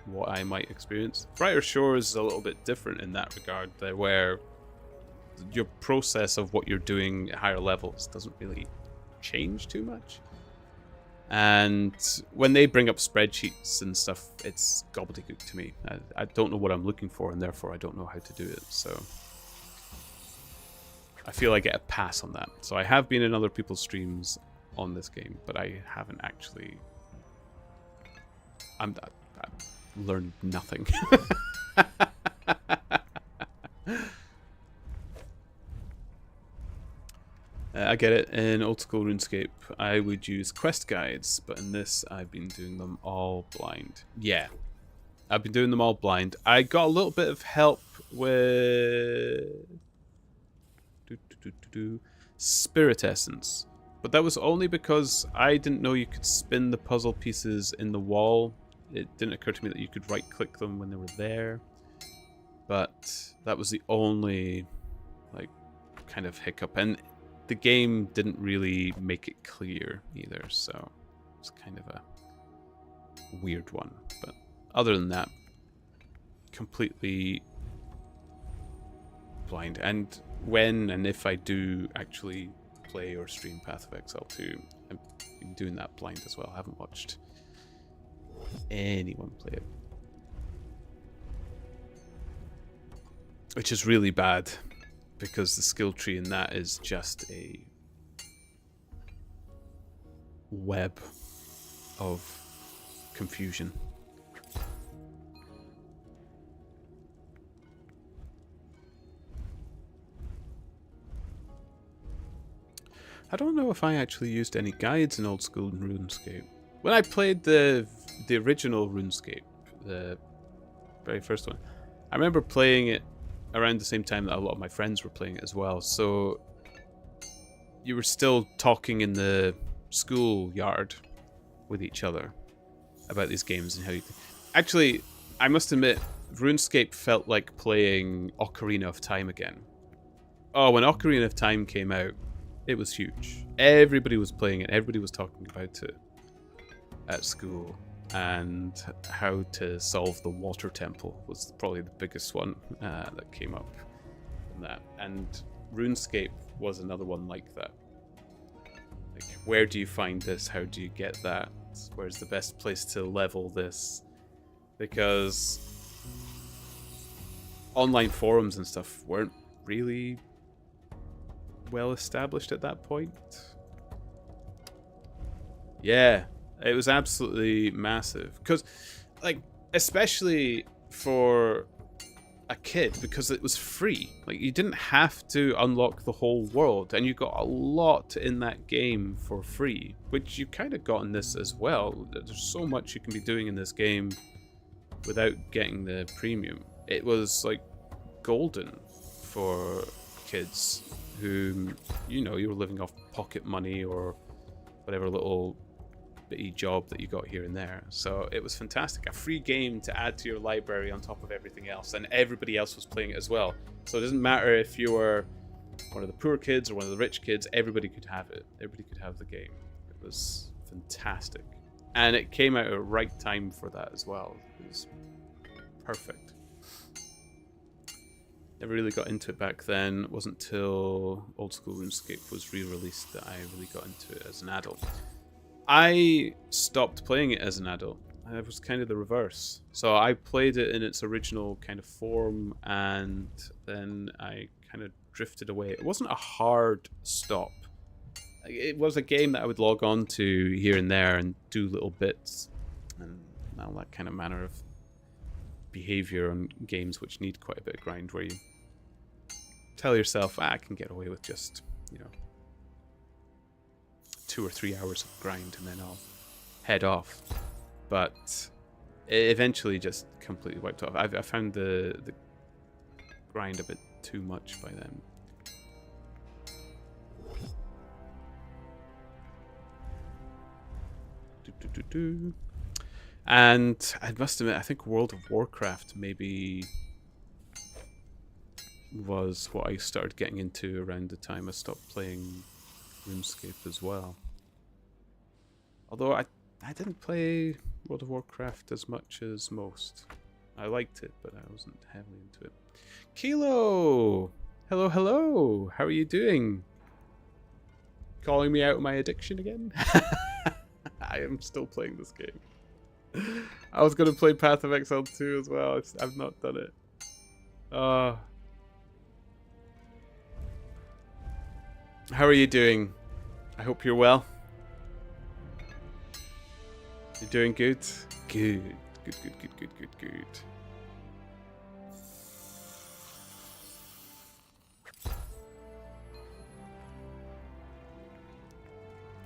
what I might experience. Brighter Shores is a little bit different in that regard, where your process of what you're doing at higher levels doesn't really change too much. And when they bring up spreadsheets and stuff, it's gobbledygook to me. I don't know what I'm looking for, and therefore I don't know how to do it. So I feel I get a pass on that. So I have been in other people's streams on this game, but I haven't actually... I've learned nothing. I get it. In old school RuneScape, I would use quest guides, but in this, I've been doing them all blind. Yeah, I've been doing them all blind. I got a little bit of help with Spirit Essence, but that was only because I didn't know you could spin the puzzle pieces in the wall. It didn't occur to me that you could right-click them when they were there, but that was the only like kind of hiccup. And the game didn't really make it clear either, so it's kind of a weird one. But other than that, completely blind. And when and if I do actually play or stream Path of Exile 2, I'm doing that blind as well. I haven't watched anyone play it, which is really bad, because the skill tree in that is just a web of confusion. I don't know if I actually used any guides in old school RuneScape. When I played the original RuneScape, the very first one, I remember playing it around the same time that a lot of my friends were playing it as well. So you were still talking in the schoolyard with each other about these games and how you... Actually, I must admit, RuneScape felt like playing Ocarina of Time again. Oh, when Ocarina of Time came out, it was huge. Everybody was playing it. Everybody was talking about it at school. And how to solve the water temple was probably the biggest one that came up from that. And RuneScape was another one like that. Like, where do you find this? How do you get that? Where's the best place to level this? Because online forums and stuff weren't really well established at that point. Yeah. It was absolutely massive, because, like, especially for a kid, because it was free. Like, you didn't have to unlock the whole world, and you got a lot in that game for free, which you kind of got in this as well. There's so much you can be doing in this game without getting the premium. It was, like, golden for kids who, you know, you were living off pocket money or whatever little bitty job that you got here and there. So it was fantastic. A free game to add to your library on top of everything else, and everybody else was playing it as well. So it doesn't matter if you were one of the poor kids or one of the rich kids, everybody could have it. Everybody could have the game. It was fantastic. And it came out at the right time for that as well. It was perfect. Never really got into it back then. It wasn't till old school RuneScape was re-released that I really got into it as an adult. I stopped playing it as an adult. It was kind of the reverse. So I played it in its original kind of form, and then I kind of drifted away. It wasn't a hard stop. It was a game that I would log on to here and there and do little bits, and all that kind of manner of behavior on games which need quite a bit of grind, where you tell yourself, I can get away with just, you know, 2 or 3 hours of grind and then I'll head off. But it eventually just completely wiped off. I found the grind a bit too much by then. And I must admit, I think World of Warcraft maybe was what I started getting into around the time I stopped playing RuneScape as well. Although I didn't play World of Warcraft as much as most. I liked it, but I wasn't heavily into it. Kilo! Hello, hello. How are you doing? Calling me out of my addiction again? I am still playing this game. I was going to play Path of Exile 2 as well. I've not done it. How are you doing? I hope you're well. You're doing good? Good. Good, good, good, good, good, good.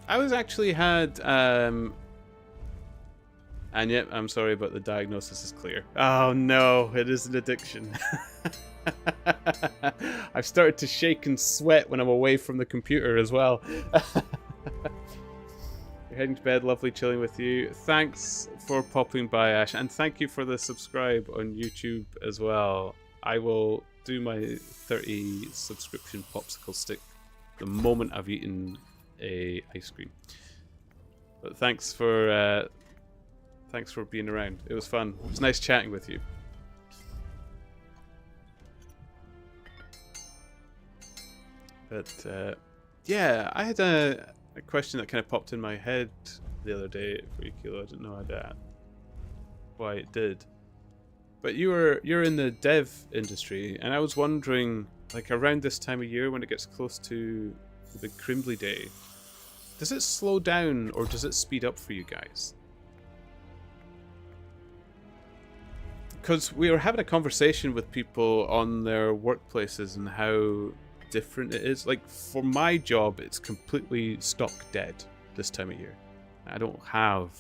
I was actually had, and yep, I'm sorry, but the diagnosis is clear. Oh no, it is an addiction. I've started to shake and sweat when I'm away from the computer as well. You're heading to bed, lovely chilling with you. Thanks for popping by, Ash, and thank you for the subscribe on YouTube as well. I will do my 30 subscription popsicle stick the moment I've eaten a ice cream. But thanks for being around. It was fun. It was nice chatting with you. But yeah, I had a question that kind of popped in my head the other day for you, Kilo. I didn't know why it did. But you're in the dev industry, and I was wondering, like around this time of year when it gets close to the big Crimbly Day, does it slow down or does it speed up for you guys? Because we were having a conversation with people on their workplaces and how different it is. Like for my job, it's completely stock dead this time of year. I don't have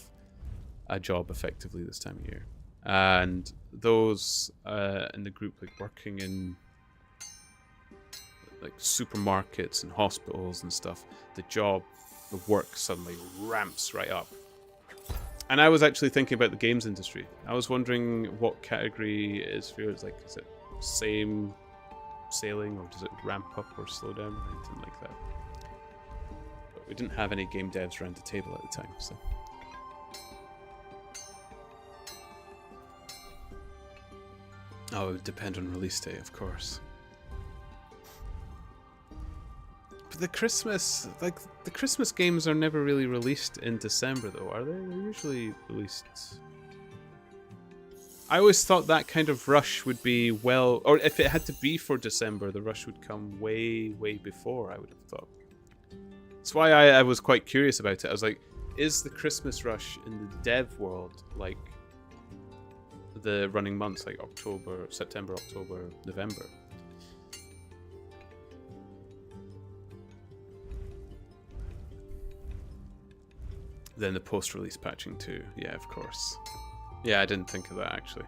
a job effectively this time of year. And those in the group, like working in like supermarkets and hospitals and stuff, the work suddenly ramps right up. And I was actually thinking about the games industry. I was wondering what category it is for yours. Like, is it same sailing, or does it ramp up or slow down or anything like that? But we didn't have any game devs around the table at the time, so. Oh, it would depend on release day, of course. But the Christmas games are never really released in December, though, are they? They're usually released. I always thought that kind of rush would be or if it had to be for December, the rush would come way, way before, I would have thought. That's why I was quite curious about it. I was like, is the Christmas rush in the dev world like the running months, like September, October, November? Then the post-release patching too. Yeah, of course. Yeah, I didn't think of that actually.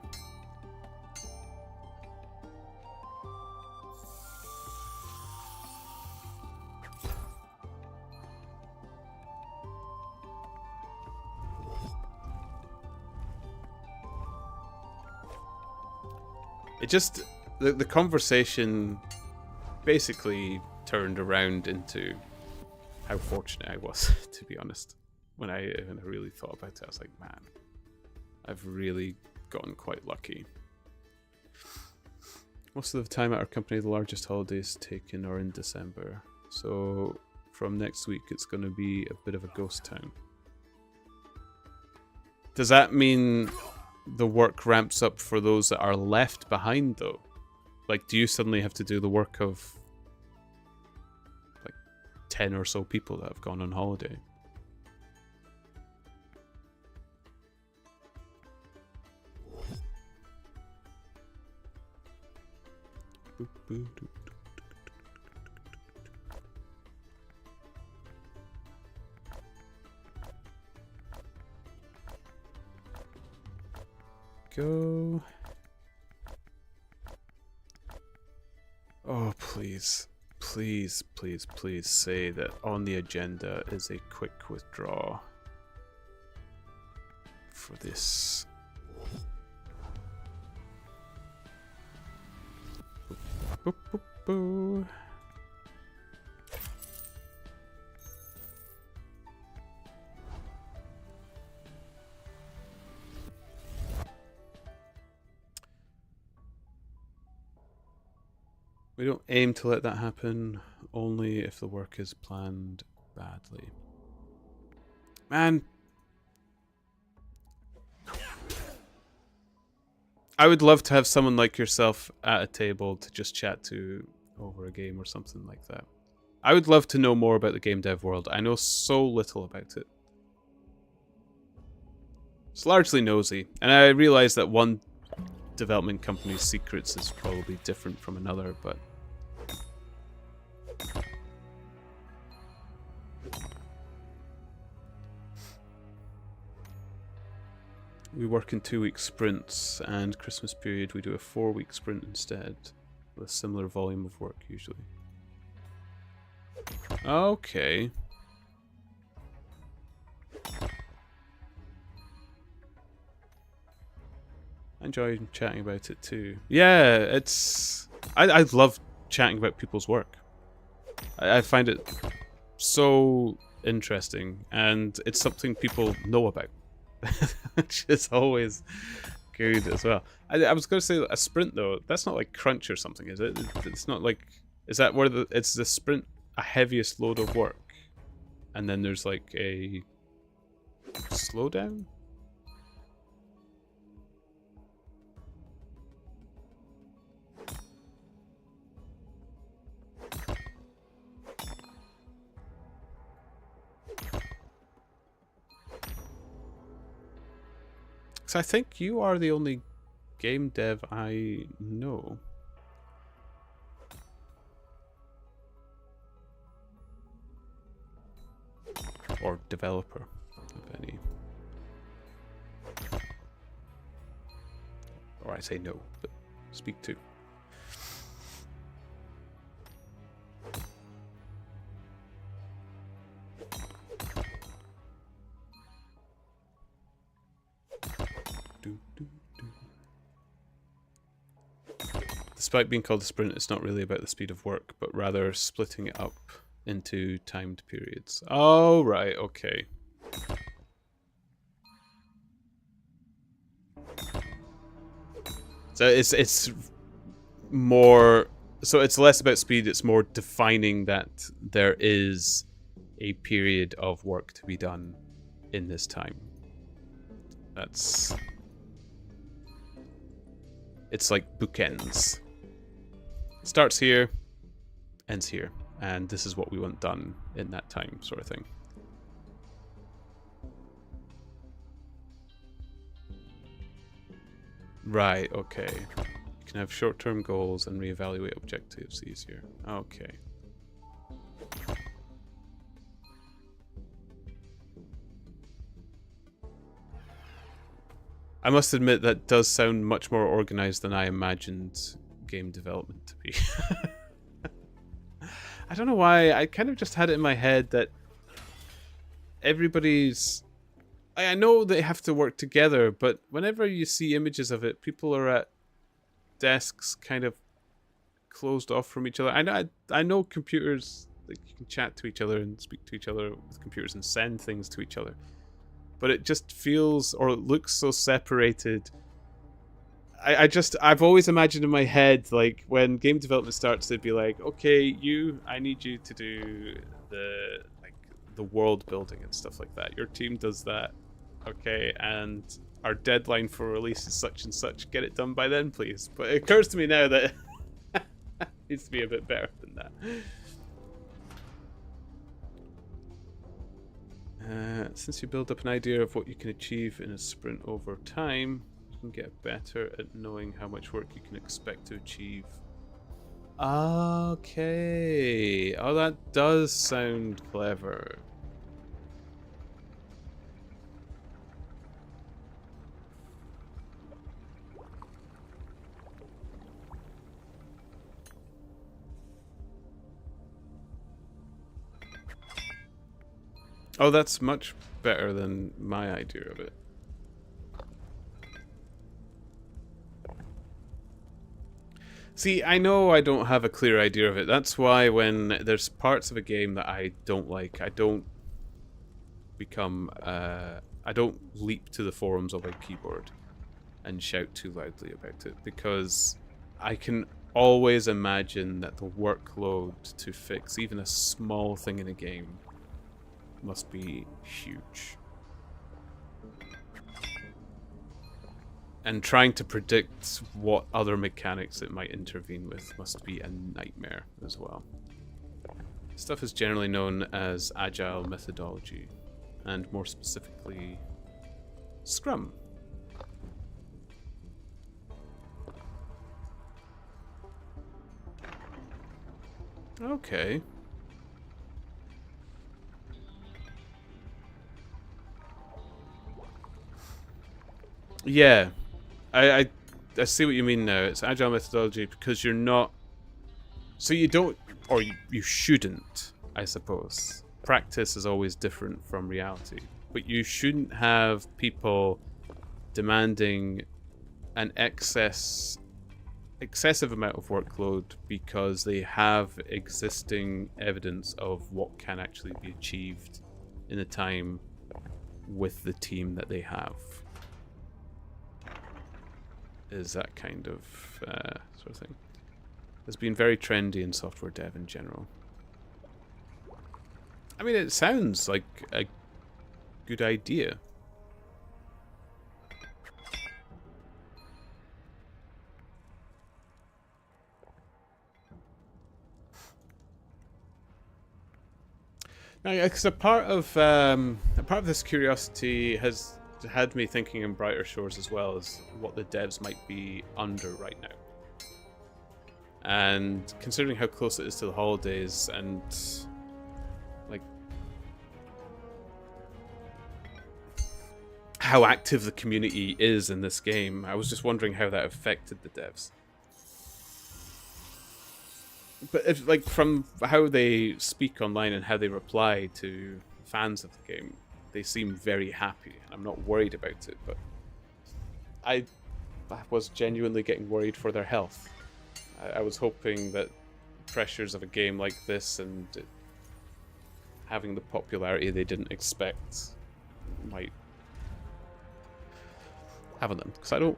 It just the conversation basically turned around into how fortunate I was, to be honest. When I really thought about it, I was like, man, I've really gotten quite lucky. Most of the time at our company, the largest holidays taken are in December. So from next week, it's going to be a bit of a ghost town. Does that mean the work ramps up for those that are left behind, though? Like, do you suddenly have to do the work of like 10 or so people that have gone on holiday? Go. Oh, please. Please, please, please say that on the agenda is a quick withdraw for this. Boop, boop, boop. We don't aim to let that happen, only if the work is planned badly. Man, I would love to have someone like yourself at a table to just chat to over a game or something like that. I would love to know more about the game dev world. I know so little about it. It's largely nosy, and I realize that one development company's secrets is probably different from another, but we work in 2-week sprints, and Christmas period we do a 4-week sprint instead, with a similar volume of work usually. Okay. I enjoy chatting about it too. Yeah, it's... I love chatting about people's work. I find it so interesting, and it's something people know about, which is always good as well. I was going to say a sprint though. That's not like crunch or something, is it? It's not like... Is that where it's the sprint, a heaviest load of work, and then there's like a slowdown? I think you are the only game dev I know. Or developer, if any. Or I say no, but speak to. Despite being called a sprint, it's not really about the speed of work, but rather splitting it up into timed periods. Oh, right, okay. So it's more... So it's less about speed, it's more defining that there is a period of work to be done in this time. That's... It's like bookends. Starts here, ends here, and this is what we want done in that time, sort of thing. Right, okay. You can have short-term goals and reevaluate objectives easier. Okay. I must admit that does sound much more organized than I imagined game development to be. I don't know why, I kind of just had it in my head that everybody's... I know they have to work together, but whenever you see images of it, people are at desks kind of closed off from each other. I know computers, like, you can chat to each other and speak to each other with computers and send things to each other. But it just feels, or it looks so separated. I've always imagined in my head, like, when game development starts, they'd be like, okay, I need you to do the world building and stuff like that. Your team does that. Okay, and our deadline for release is such and such. Get it done by then, please. But it occurs to me now that it needs to be a bit better than that. Since you build up an idea of what you can achieve in a sprint over time, you can get better at knowing how much work you can expect to achieve. Okay. Oh, that does sound clever. Oh, that's much better than my idea of it. See, I know I don't have a clear idea of it. That's why when there's parts of a game that I don't like, I don't become... I don't leap to the forums on my keyboard and shout too loudly about it, because I can always imagine that the workload to fix even a small thing in a game must be huge. And trying to predict what other mechanics it might intervene with must be a nightmare as well. Stuff is generally known as agile methodology, and more specifically, Scrum. Okay. Yeah. I see what you mean now. It's agile methodology because you're not... So you don't... Or you shouldn't, I suppose. Practice is always different from reality. But you shouldn't have people demanding an excessive amount of workload because they have existing evidence of what can actually be achieved in the time with the team that they have. Is that kind of sort of thing. It's been very trendy in software dev in general. I mean, it sounds like a good idea. Now, because a part of this curiosity has had me thinking in brighter shores as well as what the devs might be under right now. And considering how close it is to the holidays and like how active the community is in this game, I was just wondering how that affected the devs. But if, like, from how they speak online and how they reply to fans of the game, they seem very happy. I'm not worried about it, but I was genuinely getting worried for their health. I was hoping that pressures of a game like this and it having the popularity they didn't expect might have on them, because I don't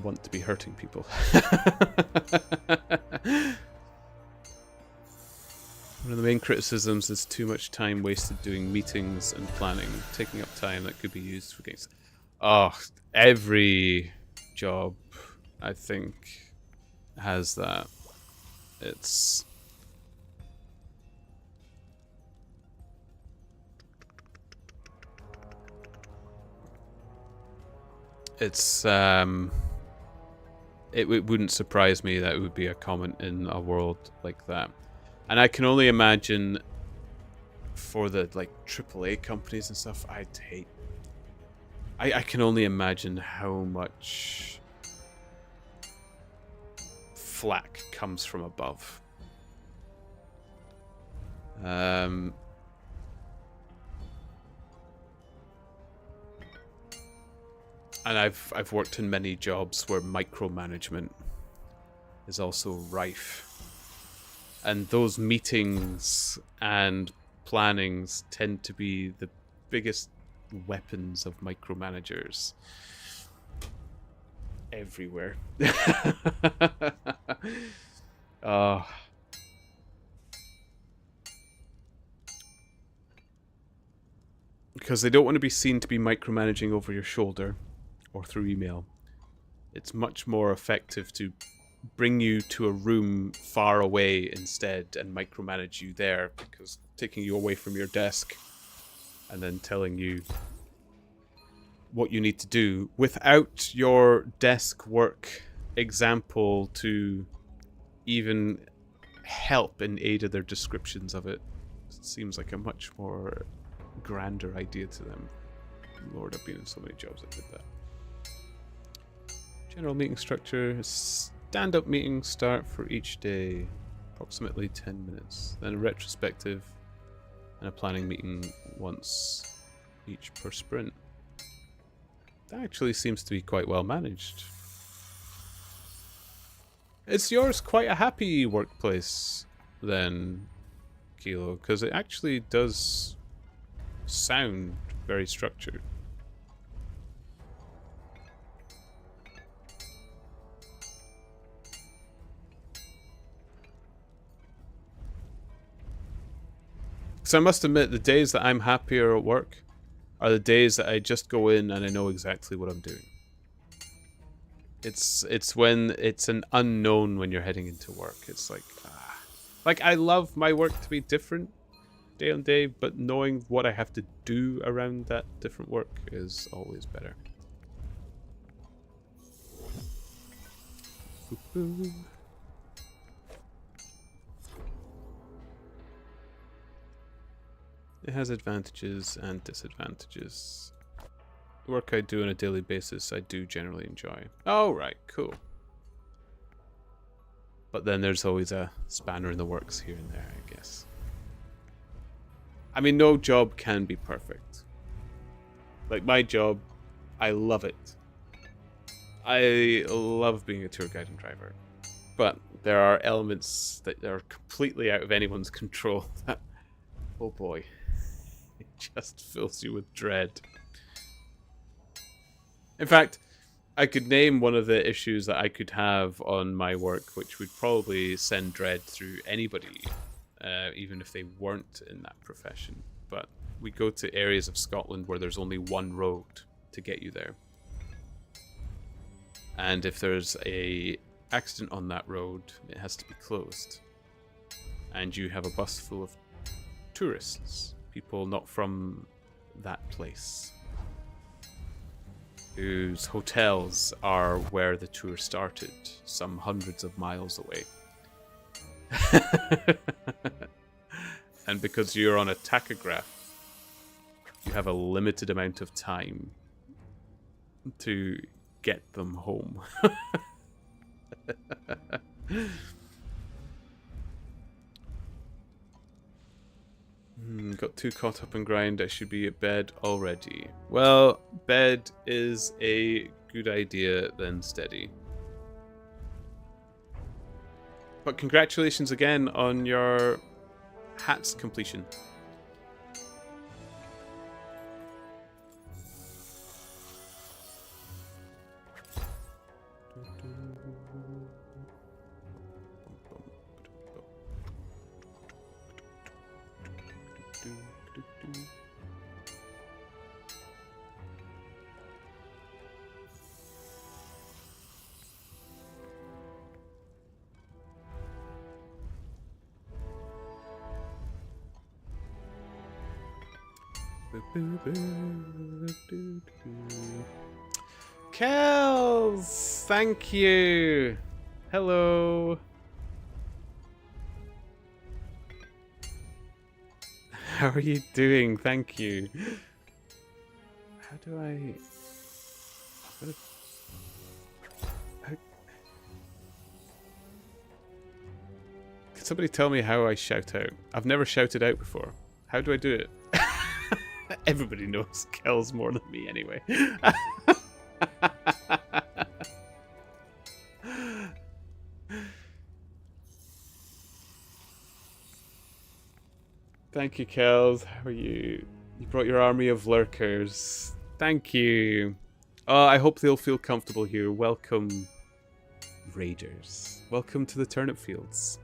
want to be hurting people. One of the main criticisms is too much time wasted doing meetings and planning, taking up time that could be used for games. Oh, every job, I think, has that. It's... it wouldn't surprise me that it would be a comment in a world like that. And I can only imagine for the like AAA companies and stuff, I'd hate. I can only imagine how much flack comes from above. And I've worked in many jobs where micromanagement is also rife. And those meetings and plannings tend to be the biggest weapons of micromanagers everywhere. Because they don't want to be seen to be micromanaging over your shoulder or through email. It's much more effective to bring you to a room far away instead and micromanage you there, because taking you away from your desk and then telling you what you need to do without your desk work example to even help in aid of their descriptions of it seems like a much more grander idea to them. Lord, I've been in so many jobs that did that. General meeting structure. Stand-up meetings start for each day, approximately 10 minutes. Then a retrospective and a planning meeting once each per sprint. That actually seems to be quite well managed. Is yours quite a happy workplace then, Kilo? Because it actually does sound very structured. So I must admit, the days that I'm happier at work are the days that I just go in and I know exactly what I'm doing. It's when it's an unknown when you're heading into work. It's like I love my work to be different day on day, but knowing what I have to do around that different work is always better. It has advantages and disadvantages. The work I do on a daily basis, I do generally enjoy. Oh, right, cool. But then there's always a spanner in the works here and there, I guess. I mean, no job can be perfect. Like, my job, I love it. I love being a tour guide and driver. But there are elements that are completely out of anyone's control that, oh boy, it just fills you with dread. In fact, I could name one of the issues that I could have on my work, which would probably send dread through anybody, even if they weren't in that profession. But we go to areas of Scotland where there's only one road to get you there. And if there's a accident on that road, it has to be closed. And you have a bus full of tourists, people not from that place, whose hotels are where the tour started, some hundreds of miles away. And because you're on a tachograph, you have a limited amount of time to get them home. Got too caught up in grind, I should be at bed already. Well, bed is a good idea then, steady. But congratulations again on your hat's completion. Kels, thank you. Hello. How are you doing? Thank you. How do I... Can somebody tell me how I shout out? I've never shouted out before. How do I do it? Everybody knows Kells more than me anyway. Thank you, Kells. How are you? You brought your army of lurkers. Thank you. Oh, I hope they'll feel comfortable here. Welcome, raiders. Welcome to the turnip fields.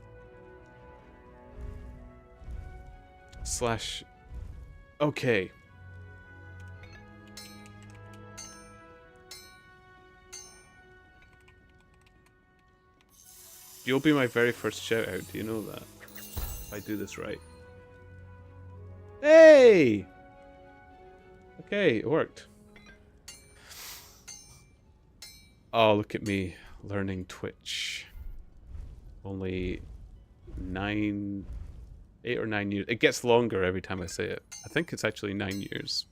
Slash... Okay. You'll be my very first shout out, do you know that? If I do this right. Hey! Okay, it worked. Oh, look at me learning Twitch. Only 8 or 9 years. It gets longer every time I say it. I think it's actually 9 years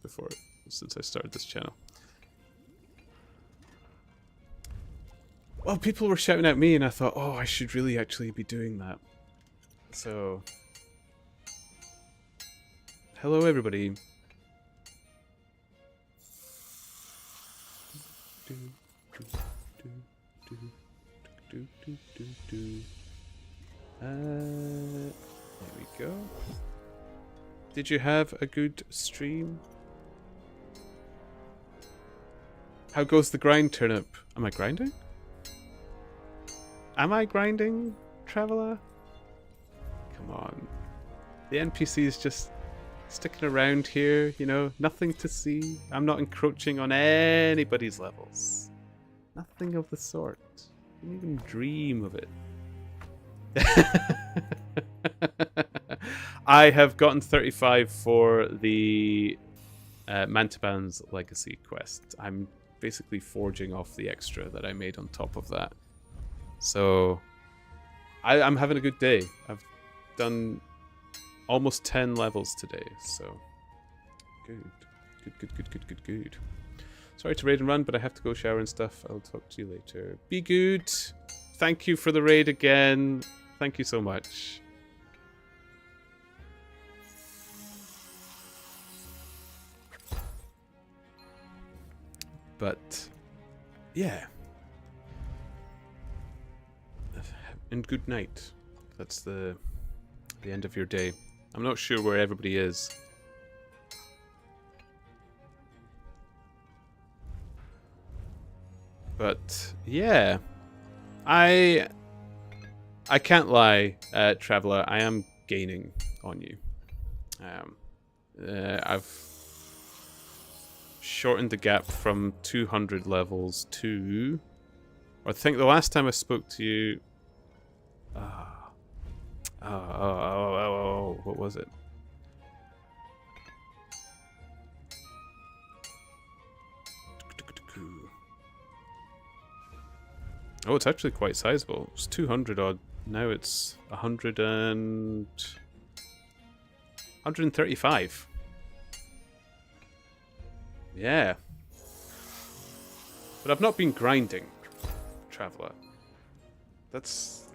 since I started this channel. Well, people were shouting at me and I thought, oh, I should really actually be doing that. So... Hello, everybody. There we go. Did you have a good stream? How goes the grind, Turnip? Am I grinding? Am I grinding, Traveler? Come on. The NPCs just sticking around here, you know, nothing to see. I'm not encroaching on anybody's levels. Nothing of the sort. Couldn't even dream of it. I have gotten 35 for the Mantaban's Legacy quest. I'm basically forging off the extra that I made on top of that. So I'm having a good day. I've done almost 10 levels today, so good. Sorry to raid and run, but I have to go shower and stuff. I'll talk to you later. Be good. Thank you for the raid again. Thank you so much. But yeah. And good night. That's the end of your day. I'm not sure where everybody is. But yeah, I can't lie, Traveller. I am gaining on you. I've shortened the gap from 200 levels to, I think the last time I spoke to you. What was it? Oh, it's actually quite sizable. It was 200 odd. Now it's 135. Yeah. But I've not been grinding, Traveller. That's...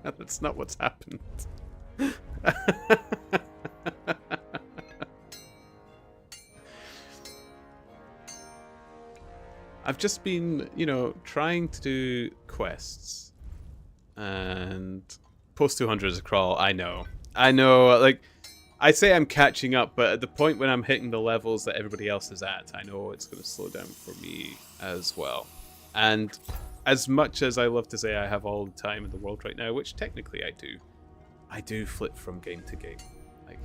That's not what's happened. I've just been, you know, trying to do quests. And post 200 is a crawl, I know. Like, I say I'm catching up, but at the point when I'm hitting the levels that everybody else is at, I know it's going to slow down for me as well. And as much as I love to say I have all the time in the world right now, which technically I do flip from game to game. Like,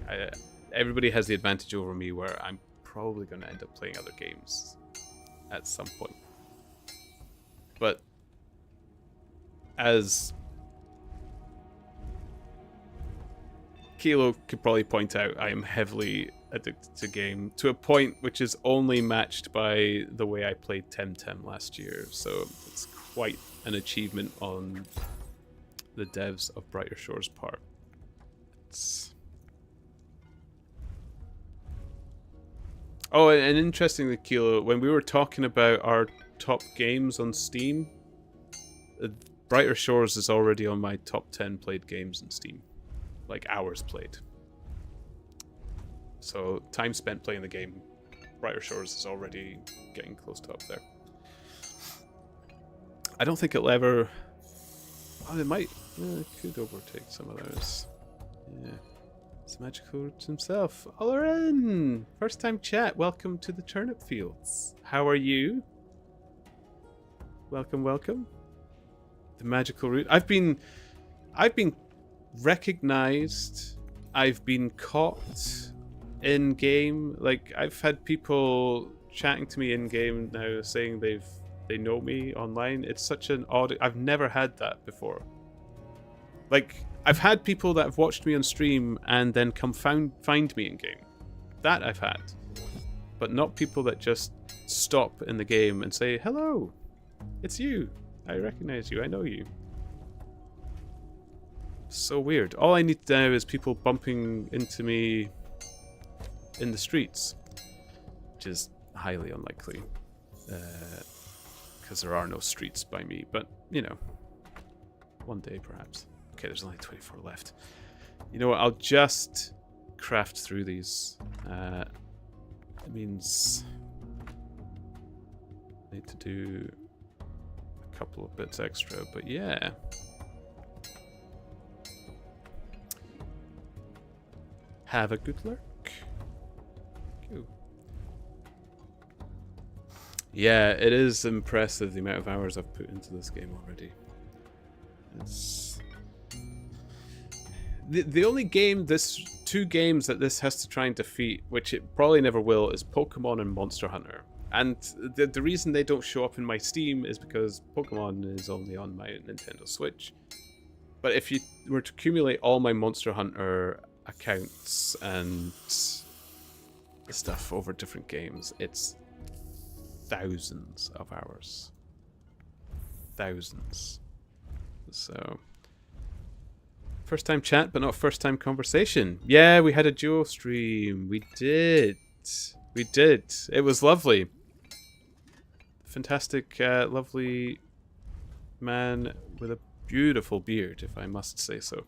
everybody has the advantage over me where I'm probably going to end up playing other games at some point. But as Kilo could probably point out, I am heavily addicted to game to a point which is only matched by the way I played Temtem last year. So it's quite an achievement on the devs of Brighter Shores' part. Oh, and interestingly, Kilo, when we were talking about our top games on Steam, Brighter Shores is already on my top 10 played games on Steam. Like, hours played. So, time spent playing the game, Brighter Shores is already getting close to up there. I don't think it'll ever... Oh, it might... it could overtake some of those. Yeah. It's Magical Roots himself. Olorin! First time chat. Welcome to the Turnip Fields. How are you? Welcome, welcome. The Magical Root. I've been recognized. I've been caught in game. Like, I've had people chatting to me in game now saying they know me online. It's such an odd... I've never had that before. Like, I've had people that have watched me on stream and then come find me in game. That I've had. But not people that just stop in the game and say, hello, it's you. I recognize you. I know you. So weird. All I need now is people bumping into me in the streets. Which is highly unlikely. Because there are no streets by me. But, you know, one day perhaps. Okay, there's only 24 left. You know what? I'll just craft through these. It means I need to do a couple of bits extra, but yeah. Have a good lurk. Cool. Yeah, it is impressive the amount of hours I've put into this game already. The only game, two games that this has to try and defeat, which it probably never will, is Pokemon and Monster Hunter. And the reason they don't show up in my Steam is because Pokemon is only on my Nintendo Switch. But if you were to accumulate all my Monster Hunter accounts and stuff over different games, it's thousands of hours. Thousands. So... First time chat, but not first time conversation. Yeah, we had a duo stream. We did. We did. It was lovely. Fantastic, lovely man with a beautiful beard, if I must say so.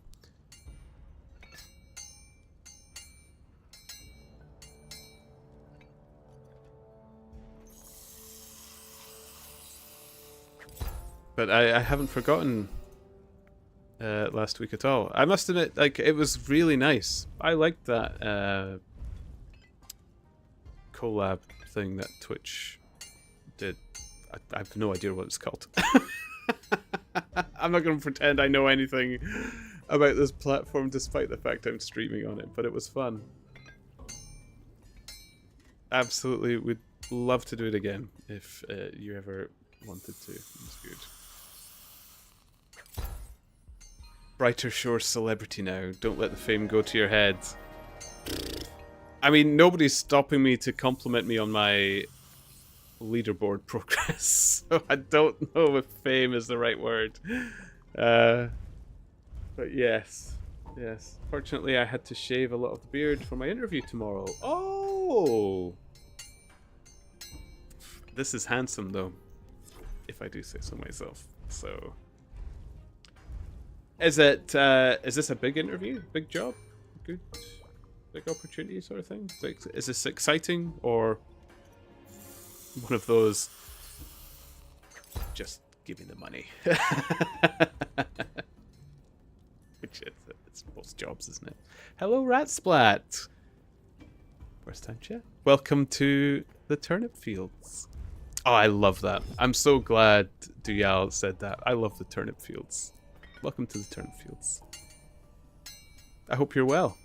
But I haven't forgotten last week at all. I must admit, like, it was really nice. I liked that collab thing that Twitch did. I have no idea what it's called. I'm not going to pretend I know anything about this platform despite the fact I'm streaming on it, but it was fun. Absolutely, would love to do it again if you ever wanted to. It was good. Brighter Shore celebrity now. Don't let the fame go to your head. I mean, nobody's stopping me to compliment me on my leaderboard progress, so I don't know if fame is the right word. But yes. Yes. Fortunately, I had to shave a lot of the beard for my interview tomorrow. Oh! This is handsome, though, if I do say so myself. So... Is this a big interview? Big job? Good? Big opportunity sort of thing? Like, is this exciting or one of those just give me the money? Which it's most jobs, isn't it? Hello, Ratsplat! First time chat. Welcome to the Turnip Fields. Oh, I love that. I'm so glad Duyal said that. I love the Turnip Fields. Welcome to the Turnip Fields. I hope you're well.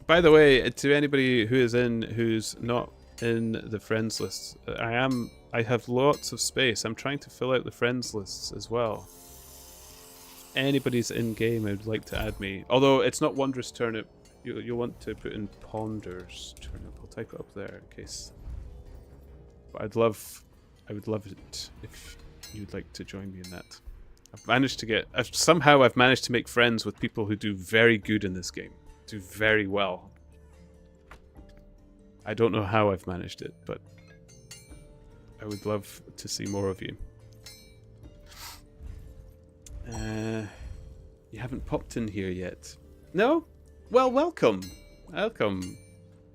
By the way, to anybody who's not in the friends list, I have lots of space. I'm trying to fill out the friends lists as well. Anybody's in game who'd like to add me. Although it's not Wondrous Turnip. You'll want to put in Ponders Turnip. I'll type it up there in case. But I would love it if you'd like to join me in that. I've managed to make friends with people who do very good in this game. Do very well. I don't know how I've managed it, but I would love to see more of you. You haven't popped in here yet. No? Well, welcome. Welcome.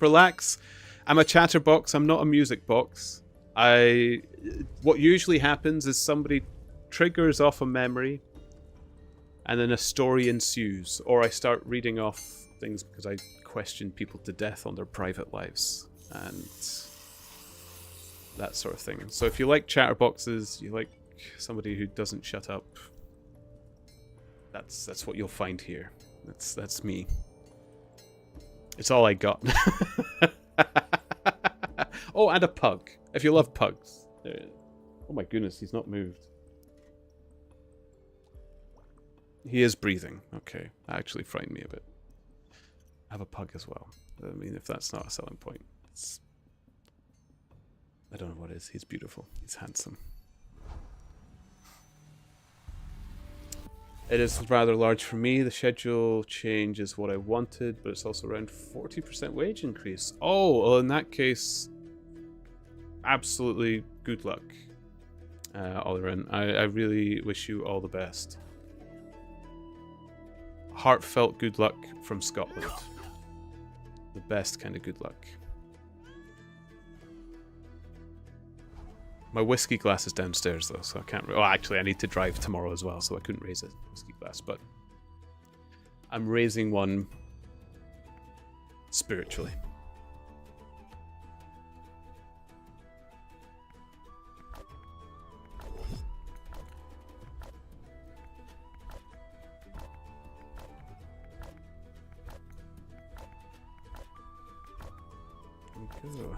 Relax. I'm a chatterbox. I'm not a music box. What usually happens is somebody triggers off a memory and then a story ensues, or I start reading off things because I question people to death on their private lives and that sort of thing. So if you like chatterboxes, you like somebody who doesn't shut up, that's what you'll find here. That's me. It's all I got. Oh, and a pug. If you love pugs. Oh my goodness, he's not moved. He is breathing. Okay, that actually frightened me a bit. I have a pug as well. I mean, if that's not a selling point, I don't know what is. He's beautiful. He's handsome. It is rather large for me. The schedule change is what I wanted, but it's also around 40% wage increase. Oh, well, in that case, absolutely good luck, Oliver. I really wish you all the best. Heartfelt good luck from Scotland. The best kind of good luck. My whiskey glass is downstairs though, so I can't... Oh, actually, I need to drive tomorrow as well, so I couldn't raise a whiskey glass, but I'm raising one spiritually. go.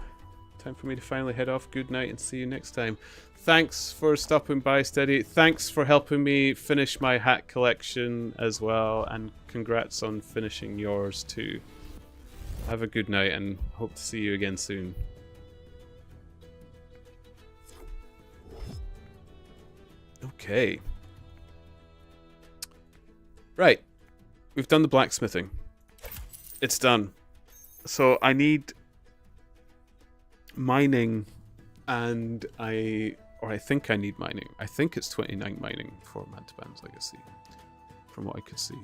Time for me to finally head off. Good night and see you next time. Thanks for stopping by, Steady. Thanks for helping me finish my hat collection as well. And congrats on finishing yours too. Have a good night and hope to see you again soon. Okay. Right. We've done the blacksmithing. It's done. So I need mining, and I think I need mining. I think it's 29 mining for Mantaban's Legacy, from what I could see.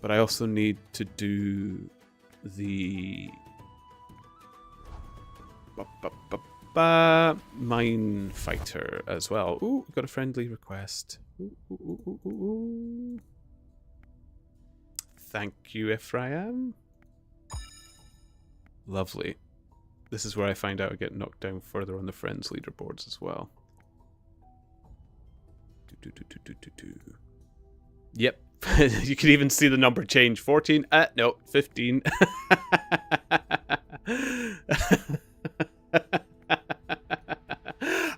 But I also need to do the mine fighter as well. Ooh, got a friendly request. Ooh. Thank you, Ephraim. Lovely. This is where I find out I get knocked down further on the friends leaderboards as well. Yep. You can even see the number change. 14. No, 15.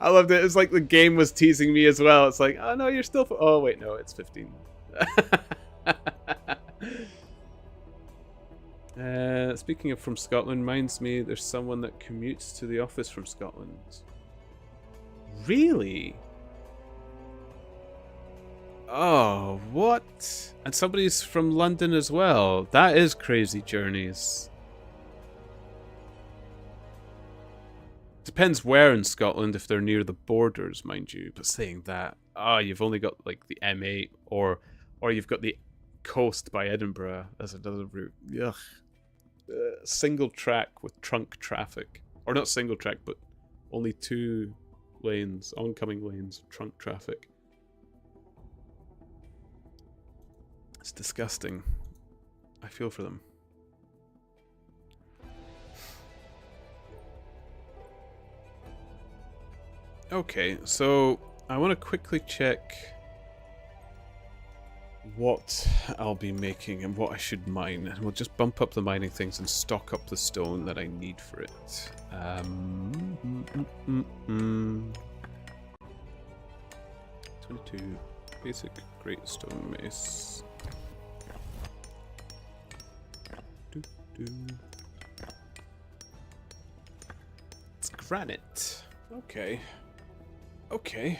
I loved it. It's like the game was teasing me as well. It's like, oh no, you're still... Oh wait, no, it's 15. Speaking of from Scotland, reminds me there's someone that commutes to the office from Scotland. Really? Oh, what? And somebody's from London as well. That is crazy journeys. Depends where in Scotland, if they're near the borders, mind you. But saying that, you've only got like the M8 or you've got the coast by Edinburgh as another route. Ugh. Single track with trunk traffic. Or not single track, but only 2 lanes, oncoming lanes, trunk traffic. It's disgusting. I feel for them. Okay, so I want to quickly check what I'll be making and what I should mine. And we'll just bump up the mining things and stock up the stone that I need for it. 22 basic great stone mace. It's granite. Okay. Okay.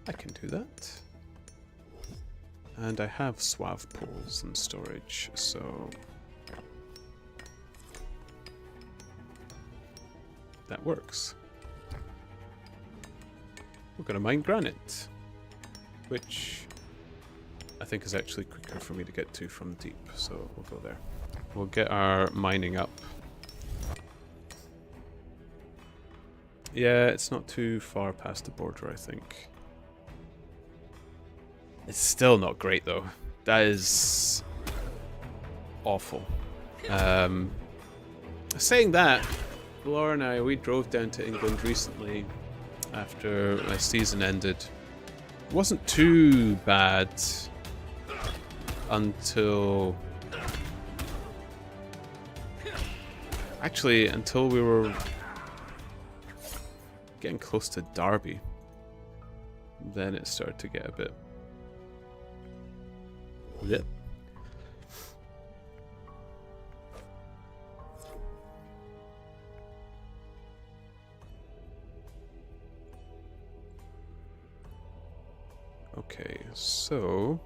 I can do that. And I have suave poles in storage, so that works. We're gonna mine granite, which I think is actually quicker for me to get to from deep, so we'll go there. We'll get our mining up. Yeah, it's not too far past the border, I think. It's still not great, though. That is awful. Saying that, Laura and I, we drove down to England recently after my season ended. It wasn't too bad until... Actually, until we were getting close to Derby. Then it started to get a bit... Yep. Okay, so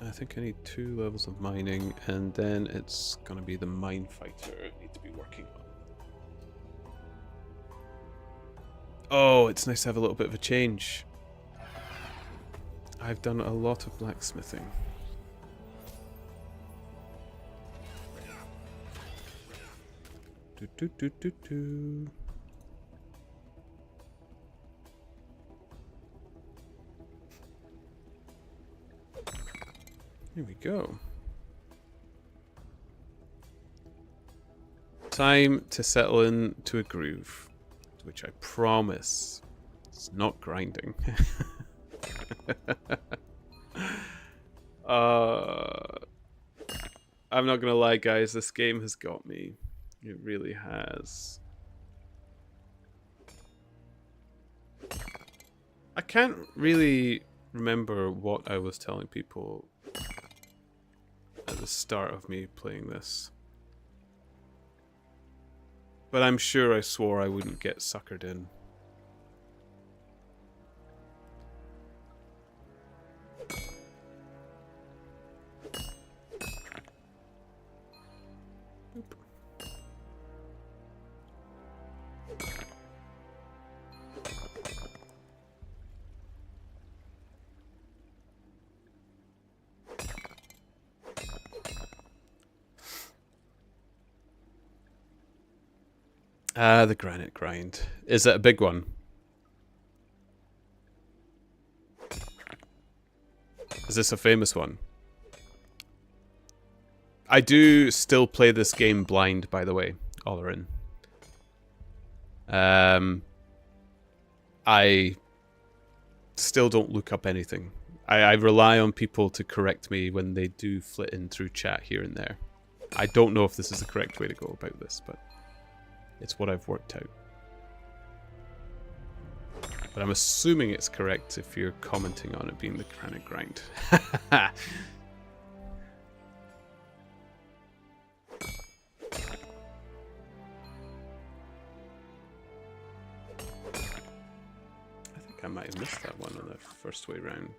I think I need 2 levels of mining, and then it's gonna be the mine fighter I need to be working on. Oh, it's nice to have a little bit of a change. I've done a lot of blacksmithing. Here we go. Time to settle into a groove, which I promise it's not grinding. I'm not gonna lie, guys. This game has got me. It really has. I can't really remember what I was telling people at the start of me playing this. But I'm sure I swore I wouldn't get suckered in. Ah, the granite grind. Is it a big one? Is this a famous one? I do still play this game blind, by the way, Olerin. I still don't look up anything. I rely on people to correct me when they do flit in through chat here and there. I don't know if this is the correct way to go about this, but it's what I've worked out. But I'm assuming it's correct if you're commenting on it being the granite grind. I think I might have missed that one on the first way round.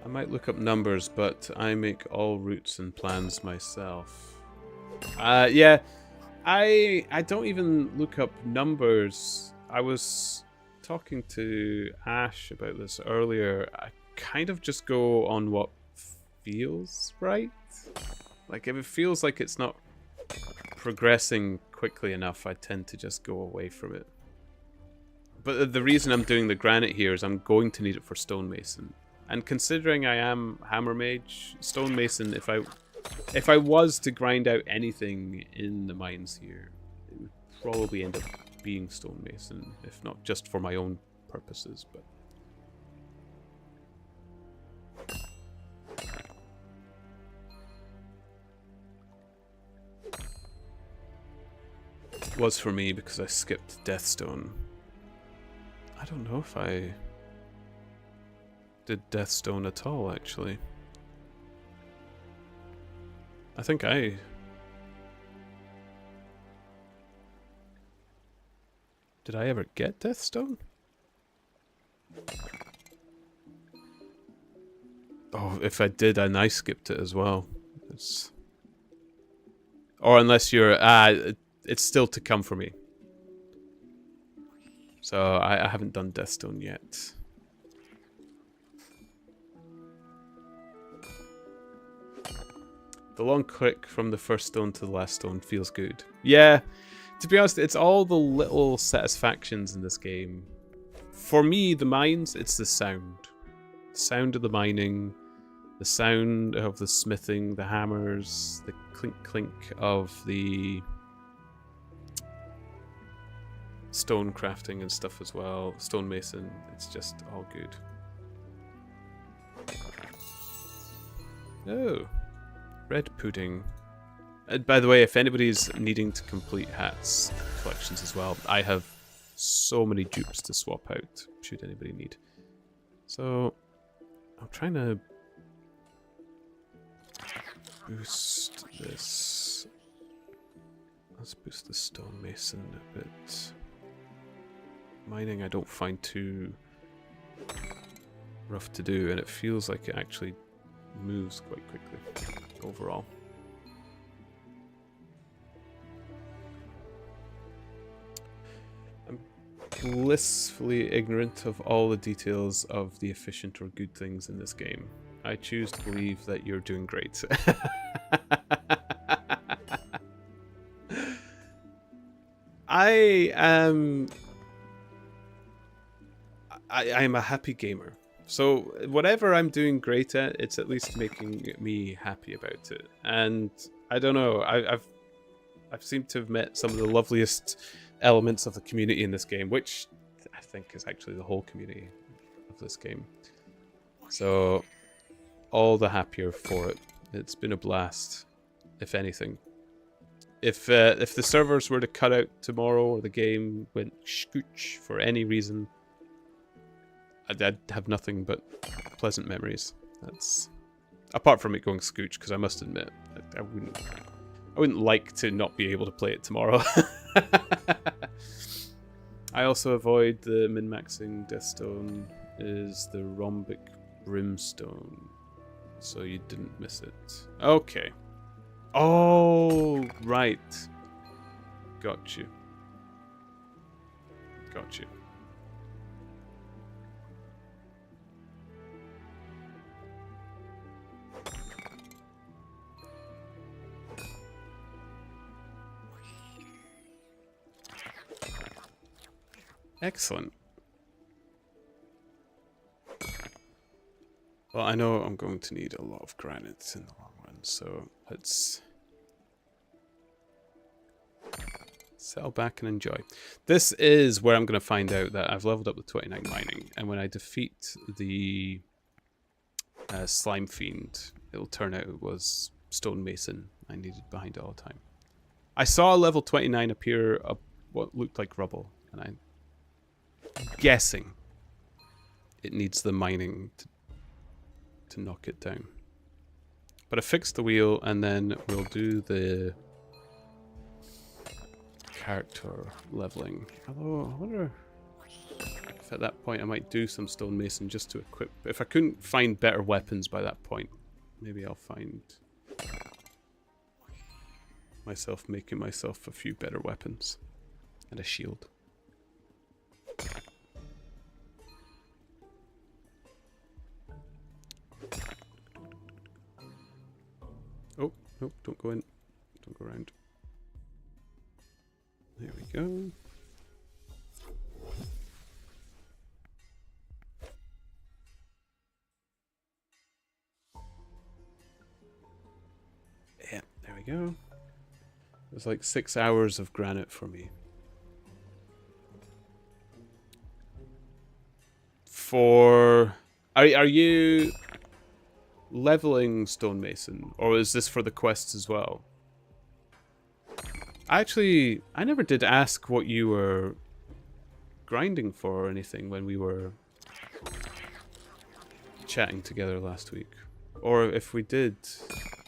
I might look up numbers, but I make all routes and plans myself. Yeah, I don't even look up numbers. I was talking to Ash about this earlier. I kind of just go on what feels right. Like, if it feels like it's not progressing quickly enough, I tend to just go away from it. But the reason I'm doing the granite here is I'm going to need it for stonemason. And considering I am hammer mage, stonemason, if I was to grind out anything in the mines here, it would probably end up being stonemason, if not just for my own purposes, but it was for me because I skipped Deathstone. I don't know if I did Deathstone at all, actually. I think I... Did I ever get Deathstone? Oh, if I did, and I skipped it as well. It's... Or unless you're... it's still to come for me. So I haven't done Deathstone yet. The long click from the first stone to the last stone feels good. Yeah, to be honest, it's all the little satisfactions in this game. For me, the mines, it's the sound. The sound of the mining, the sound of the smithing, the hammers, the clink of the stone crafting and stuff as well. Stonemason, it's just all good. Oh. Red pudding. By the way, if anybody's needing to complete hats collections as well, I have so many dupes to swap out, should anybody need. So, I'm trying to boost this. Let's boost the stonemason a bit. Mining I don't find too rough to do, and it feels like it actually moves quite quickly overall. I'm blissfully ignorant of all the details of the efficient or good things in this game. I choose to believe that you're doing great. I'm a happy gamer. So whatever I'm doing great at, it's at least making me happy about it. And I don't know, I've seemed to have met some of the loveliest elements of the community in this game, which I think is actually the whole community of this game. So, all the happier for it. It's been a blast, if anything. If the servers were to cut out tomorrow or the game went scooch for any reason, I'd have nothing but pleasant memories. That's apart from it going scooch, because I must admit I wouldn't like to not be able to play it tomorrow. I also avoid the min-maxing Deathstone is the Rhombic Brimstone, so you didn't miss it. Okay. Oh, right. Got you. Got you. Excellent. Well, I know I'm going to need a lot of granite in the long run, so let's settle back and enjoy. This is where I'm going to find out that I've leveled up the 29 mining, and when I defeat the slime fiend, it'll turn out it was stonemason I needed behind it all the time. I saw a level 29 appear up what looked like rubble, and I'm guessing it needs the mining to knock it down. But I fixed the wheel, and then we'll do the character leveling. Although, I wonder if at that point I might do some stonemason just to equip. If I couldn't find better weapons by that point, maybe I'll find making myself a few better weapons and a shield. Oh, nope, don't go in. Don't go around. There we go. Yeah, there we go. It was like 6 hours of granite for me. Are you leveling stonemason, or is this for the quests as well? Actually, I never did ask what you were grinding for or anything when we were chatting together last week. Or if we did,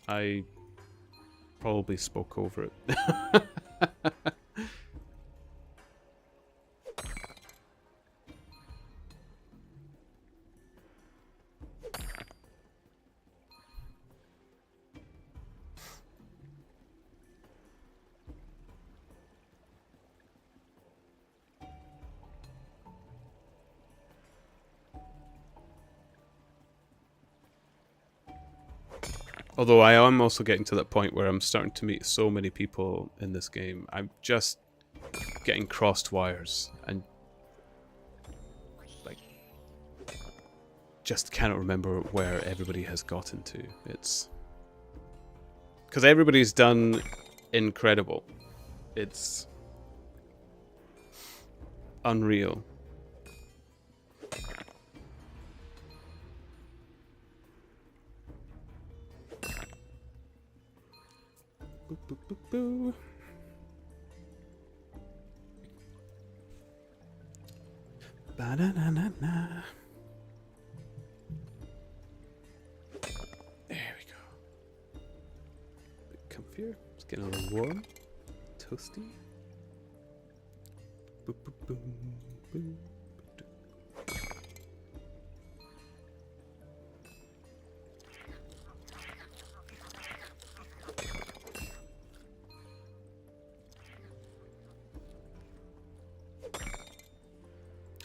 I probably spoke over it. Although I am also getting to that point where I'm starting to meet so many people in this game. I'm just getting crossed wires and like just cannot remember where everybody has gotten to. It's because everybody's done incredible. It's unreal. Boo, boo, boo, boo. Ba-da-na-na-na. There we go. Bit comfier. It's getting a little warm. Toasty. Boop, boop, boom, boom.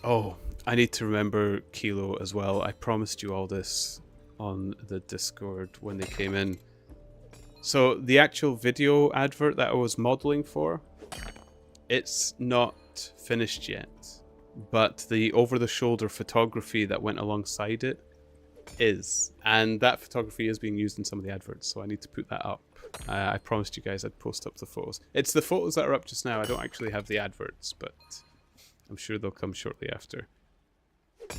Oh, I need to remember Kilo as well. I promised you all this on the Discord when they came in. So the actual video advert that I was modeling for, it's not finished yet. But the over-the-shoulder photography that went alongside it is. And that photography is being used in some of the adverts, so I need to put that up. I promised you guys I'd post up the photos. It's the photos that are up just now. I don't actually have the adverts, but I'm sure they'll come shortly after.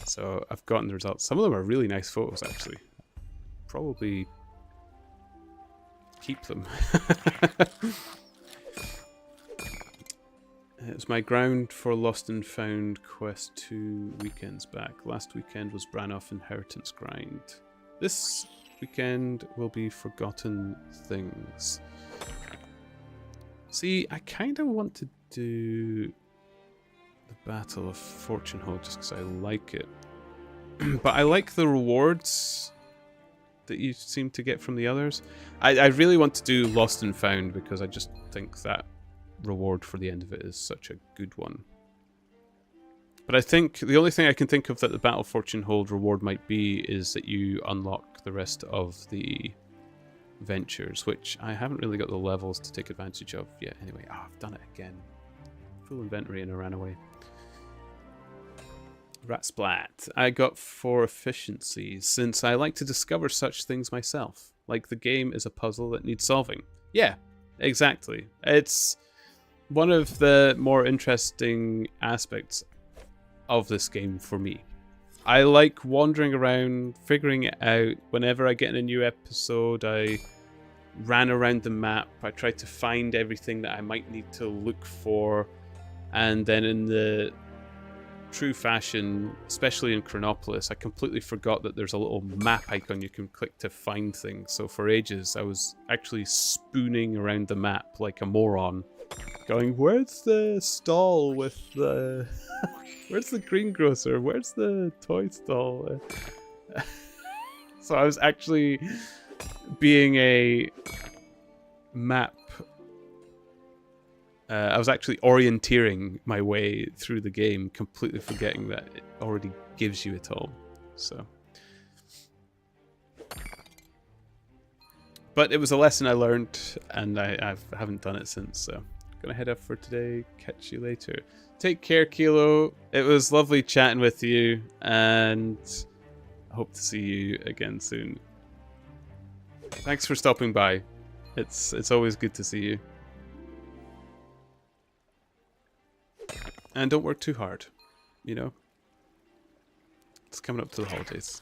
So I've gotten the results. Some of them are really nice photos, actually. Probably keep them. It was my ground for Lost and Found quest 2 weekends back. Last weekend was Brannoff Inheritance grind. This weekend will be Forgotten Things. See, I kind of want to do the Battle of Fortune Hall just because I like it. But I like the rewards that you seem to get from the others. I really want to do Lost and Found because I just think that reward for the end of it is such a good one. But I think the only thing I can think of that the Battle of Fortune Hold reward might be is that you unlock the rest of the ventures, which I haven't really got the levels to take advantage of yet. Anyway, I've done it again. Full inventory and I ran away. Rat Splat. I got 4 efficiencies since I like to discover such things myself. Like the game is a puzzle that needs solving. Yeah, exactly. It's one of the more interesting aspects of this game for me. I like wandering around, figuring it out. Whenever I get in a new episode, I ran around the map. I tried to find everything that I might need to look for. And then in the true fashion, especially in Chronopolis, I completely forgot that there's a little map icon you can click to find things. So for ages, I was actually spooning around the map like a moron, going, where's the stall with the... where's the greengrocer? Where's the toy stall? So I was actually being a map... I was actually orienteering my way through the game, completely forgetting that it already gives you it all. So, but it was a lesson I learned, and I haven't done it since. So, gonna head off for today. Catch you later. Take care, Kilo. It was lovely chatting with you, and I hope to see you again soon. Thanks for stopping by. It's always good to see you. And don't work too hard, you know? It's coming up to the holidays.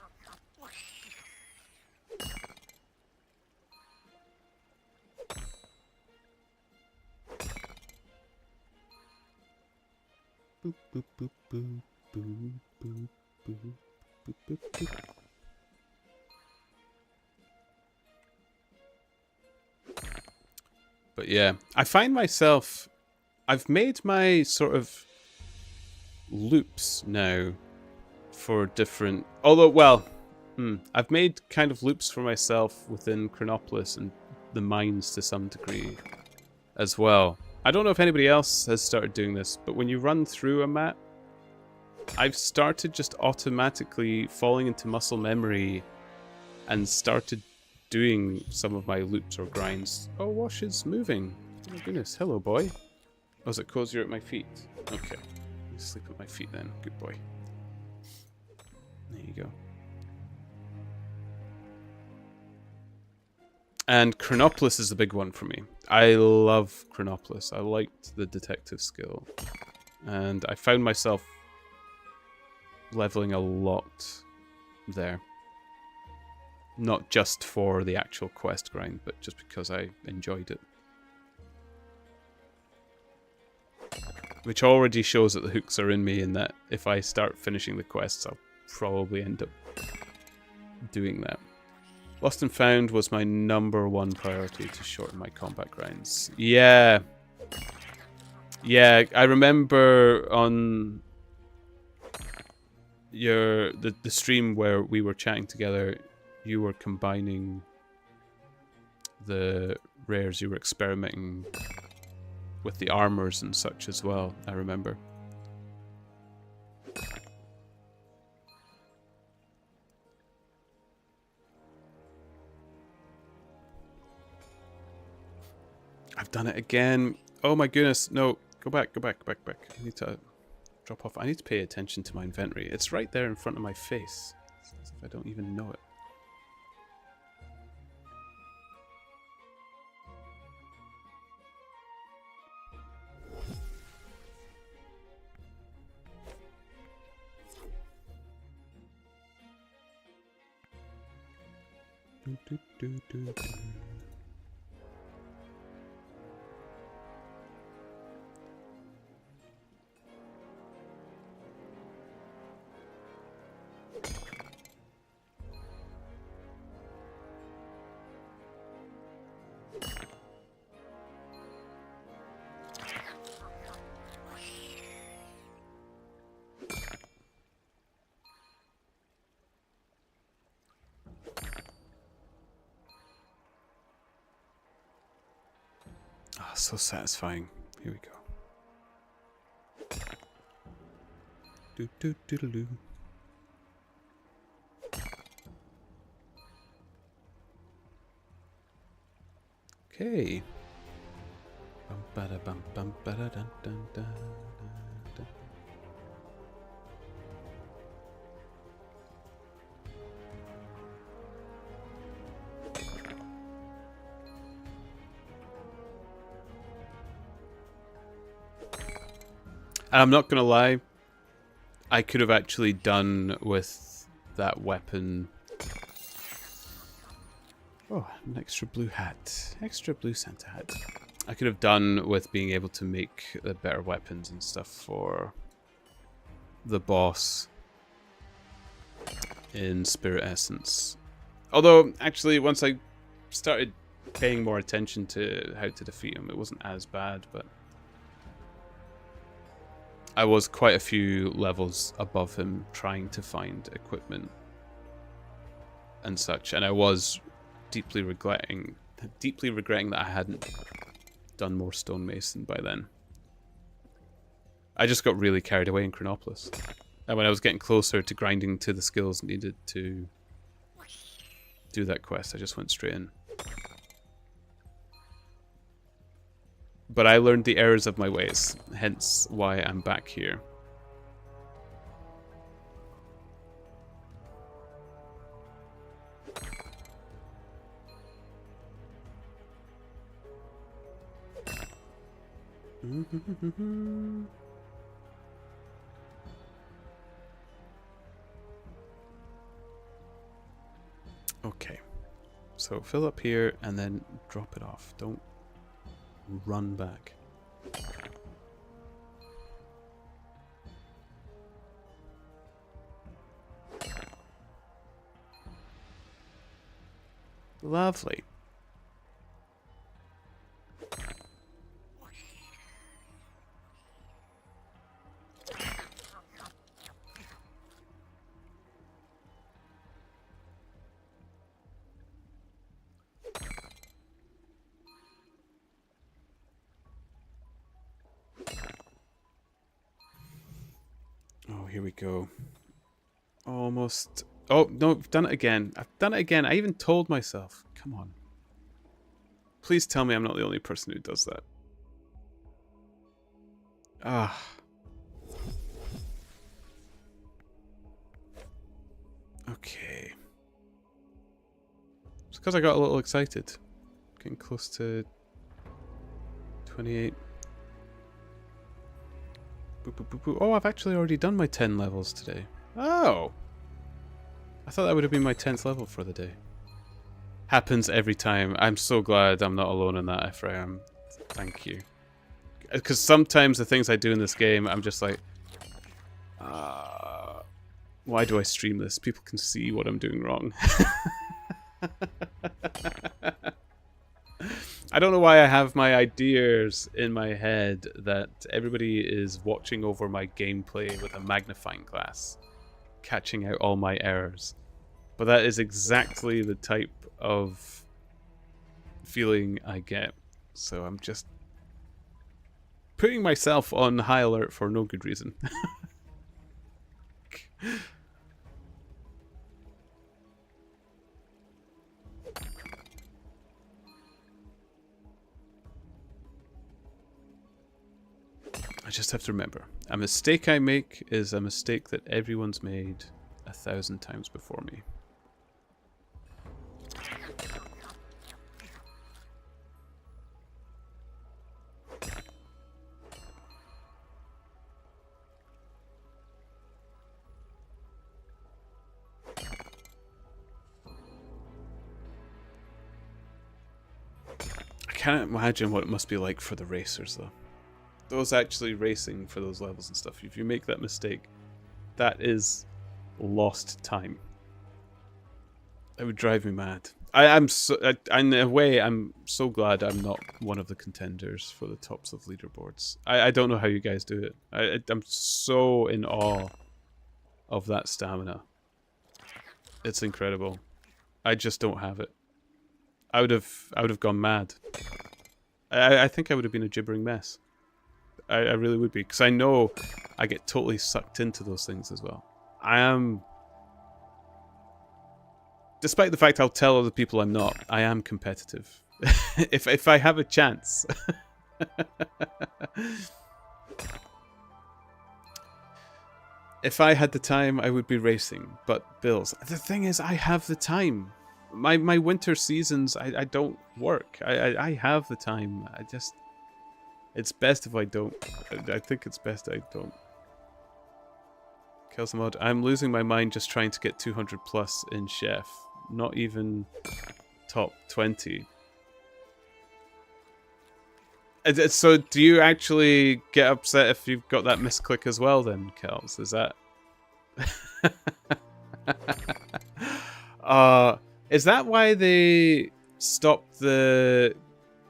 Boop, boop, boop, boop, boop, boop, boop, boop, boop, boop. But yeah, I find myself... I've made my sort of loops now for different... Although, well, I've made kind of loops for myself within Chronopolis and the mines to some degree as well. I don't know if anybody else has started doing this, but when you run through a map, I've started just automatically falling into muscle memory and started doing some of my loops or grinds. Oh, Wash is moving. Oh my goodness, hello boy. Oh, is it cozier at my feet? Okay. Sleep at my feet then. Good boy. There you go. And Chronopolis is a big one for me. I love Chronopolis. I liked the detective skill. And I found myself leveling a lot there. Not just for the actual quest grind, but just because I enjoyed it. Which already shows that the hooks are in me, and that if I start finishing the quests, I'll probably end up doing that. Lost and Found was my #1 priority to shorten my combat grinds. Yeah. Yeah, I remember on the stream where we were chatting together, you were combining the rares, you were experimenting with the armors and such as well, I remember. I've done it again. Oh my goodness, no. Go back, go back, go back, back. I need to drop off. I need to pay attention to my inventory. It's right there in front of my face. It's as if I don't even know it. Ah, so satisfying. Here we go. Do do do do do. Okay. Bum ba da bum bum ba da dun dun dun dun. And I'm not gonna lie, I could have actually done with that weapon. Oh, an extra blue hat. Extra blue Santa hat. I could have done with being able to make the better weapons and stuff for the boss in Spirit Essence. Although, actually, once I started paying more attention to how to defeat him, it wasn't as bad, but I was quite a few levels above him trying to find equipment and such, and I was deeply regretting that I hadn't done more stonemason by then. I just got really carried away in Chronopolis. And when I was getting closer to grinding to the skills needed to do that quest, I just went straight in. But I learned the errors of my ways, hence why I'm back here. Okay, so fill up here and then drop it off. Don't run back. Lovely. Oh, here we go. Almost. Oh, no, I've done it again. I've done it again. I even told myself. Come on. Please tell me I'm not the only person who does that. Ah. Okay. It's because I got a little excited. Getting close to 28. Boop, boop, boop, boop. Oh, I've actually already done my 10 levels today. Oh. I thought that would have been my 10th level for the day. Happens every time. I'm so glad I'm not alone in that, Ephraim. Thank you. Because sometimes the things I do in this game, I'm just like, why do I stream this? People can see what I'm doing wrong. I don't know why I have my ideas in my head that everybody is watching over my gameplay with a magnifying glass, catching out all my errors. But that is exactly the type of feeling I get. So I'm just putting myself on high alert for no good reason. I just have to remember, a mistake I make is a mistake that everyone's made 1,000 times before me. can't imagine what it must be like for the racers, though. Those actually racing for those levels and stuff. If you make that mistake, that is lost time. It would drive me mad. In a way, I'm so glad I'm not one of the contenders for the tops of leaderboards. I don't know how you guys do it. I'm so in awe of that stamina. It's incredible. I just don't have it. I would have gone mad. I think I would have been a gibbering mess. I really would be, because I know I get totally sucked into those things as well. I am, despite the fact I'll tell other people I'm not, I am competitive. if I have a chance. If I had the time, I would be racing. But Bills, the thing is, I have the time. My winter seasons, I don't work. I have the time. It's best if I don't. I think it's best I don't. Kelsamod, I'm losing my mind just trying to get 200 plus in Chef. Not even top 20. So do you actually get upset if you've got that misclick as well then, Kels? Is that... is that why they stopped the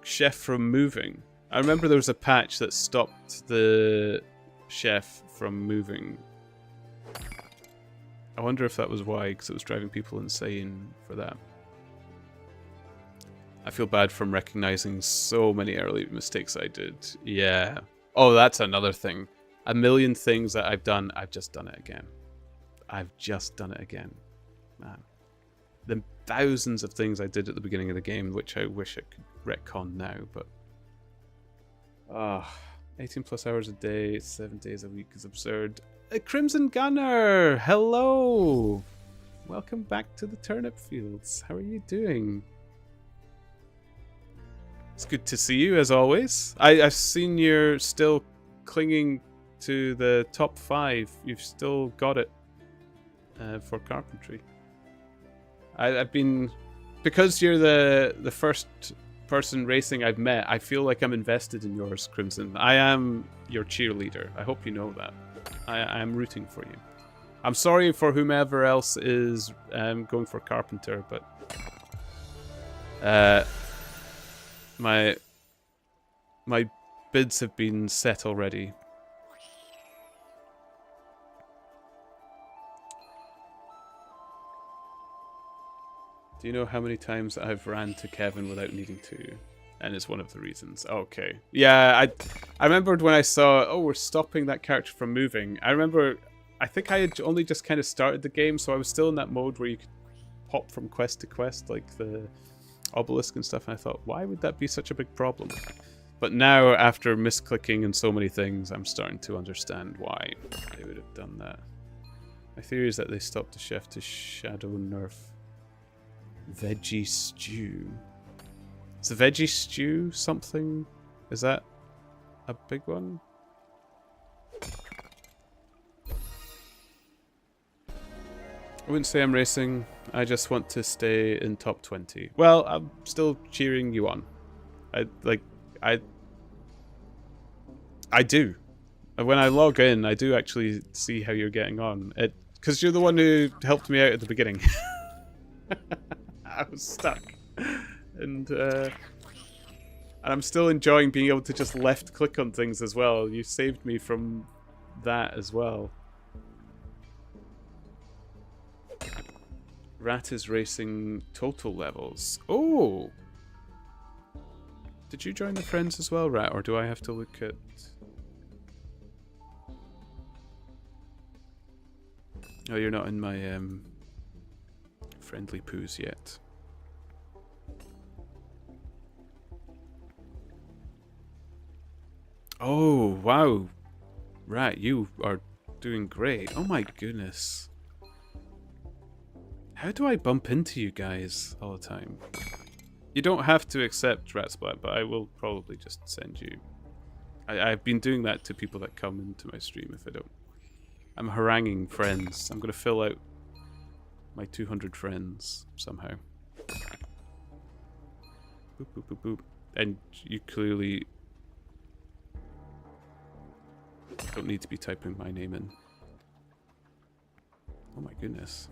chef from moving? I remember there was a patch that stopped the chef from moving. I wonder if that was why, because it was driving people insane for that. I feel bad from recognizing so many early mistakes I did. Yeah. Oh, that's another thing. A million things that I've done, I've just done it again. I've just done it again. Man. The thousands of things I did at the beginning of the game, which I wish I could retcon now, but... 18 plus hours a day, 7 days a week is absurd. Crimson Gunner! Hello! Welcome back to the Turnip Fields. How are you doing? It's good to see you, as always. I've seen you're still clinging to the top 5. You've still got it for carpentry. I've been... Because you're the first person racing I've met, I feel like I'm invested in yours, Crimson. I am your cheerleader. I hope you know that. I am rooting for you. I'm sorry for whomever else is going for Carpenter, but my bids have been set already. Do you know how many times I've ran to Kevin without needing to? And it's one of the reasons. Okay. Yeah, I remembered when I saw, oh, we're stopping that character from moving. I think I had only just kind of started the game, so I was still in that mode where you could hop from quest to quest, like the obelisk and stuff, and I thought, why would that be such a big problem? But now, after misclicking and so many things, I'm starting to understand why they would have done that. My theory is that they stopped the chef to shadow nerf veggie stew. Is a veggie stew something? Is that a big one? I wouldn't say I'm racing. I just want to stay in top 20. Well, I'm still cheering you on. I do. When I log in, I do actually see how you're getting on. Because you're the one who helped me out at the beginning. I was stuck. And I'm still enjoying being able to just left click on things as well. You saved me from that as well. Rat is racing total levels. Oh! Did you join the friends as well, Rat? Or do I have to look at... Oh, you're not in my friendly poos yet. Oh, wow. Rat, you are doing great. Oh my goodness. How do I bump into you guys all the time? You don't have to accept Ratsplat, but I will probably just send you. I've been doing that to people that come into my stream if I don't. I'm haranguing friends. I'm going to fill out my 200 friends somehow. Boop, boop, boop, boop. And you clearly don't need to be typing my name in. Oh my goodness.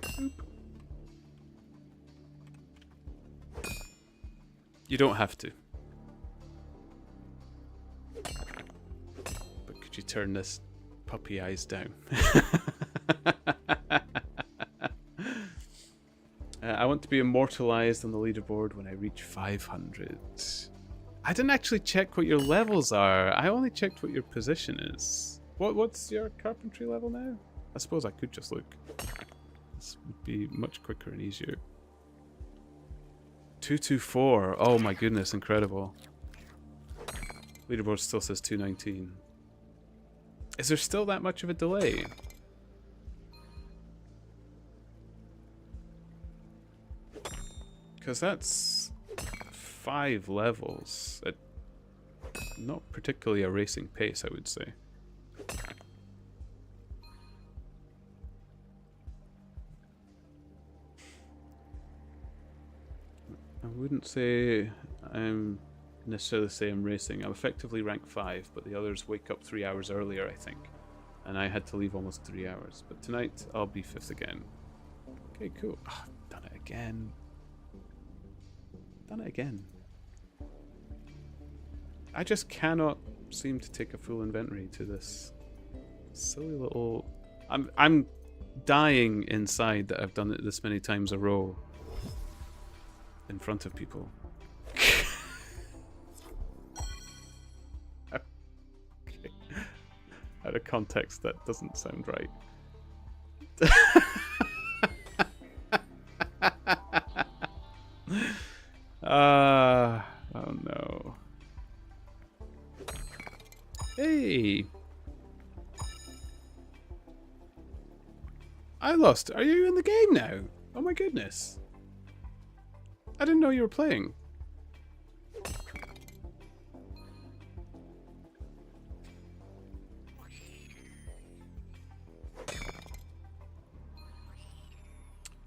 Boop. You don't have to. But could you turn this puppy eyes down? I want to be immortalized on the leaderboard when I reach 500. I didn't actually check what your levels are. I only checked what your position is. What's your carpentry level now? I suppose I could just look. This would be much quicker and easier. 224. Oh my goodness, incredible. Leaderboard still says 219. Is there still that much of a delay? Because that's 5 levels at not particularly a racing pace, I would say. I wouldn't say I'm necessarily say I'm racing. I'm effectively rank 5, but the others wake up 3 hours earlier, I think. And I had to leave almost 3 hours. But tonight, I'll be 5th again. Okay, cool. Oh, I've done it again. Done it again. I just cannot seem to take a full inventory to this silly little... I'm dying inside that I've done it this many times a row in front of people. Okay. Out of context, that doesn't sound right. Oh no. Hey! I lost. Are you in the game now? Oh my goodness. I didn't know you were playing.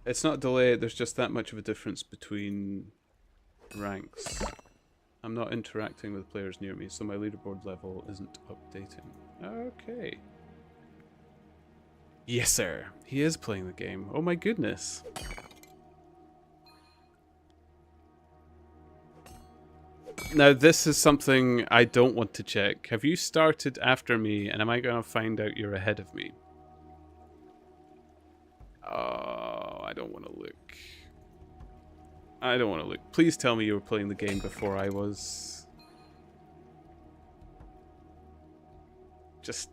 It's not delay, there's just that much of a difference between ranks. I'm not interacting with players near me, so my leaderboard level isn't updating. Okay. Yes, sir. He is playing the game. Oh my goodness. Now, this is something I don't want to check. Have you started after me, and am I going to find out you're ahead of me? Oh, I don't want to look. I don't want to look. Please tell me you were playing the game before I was. Just...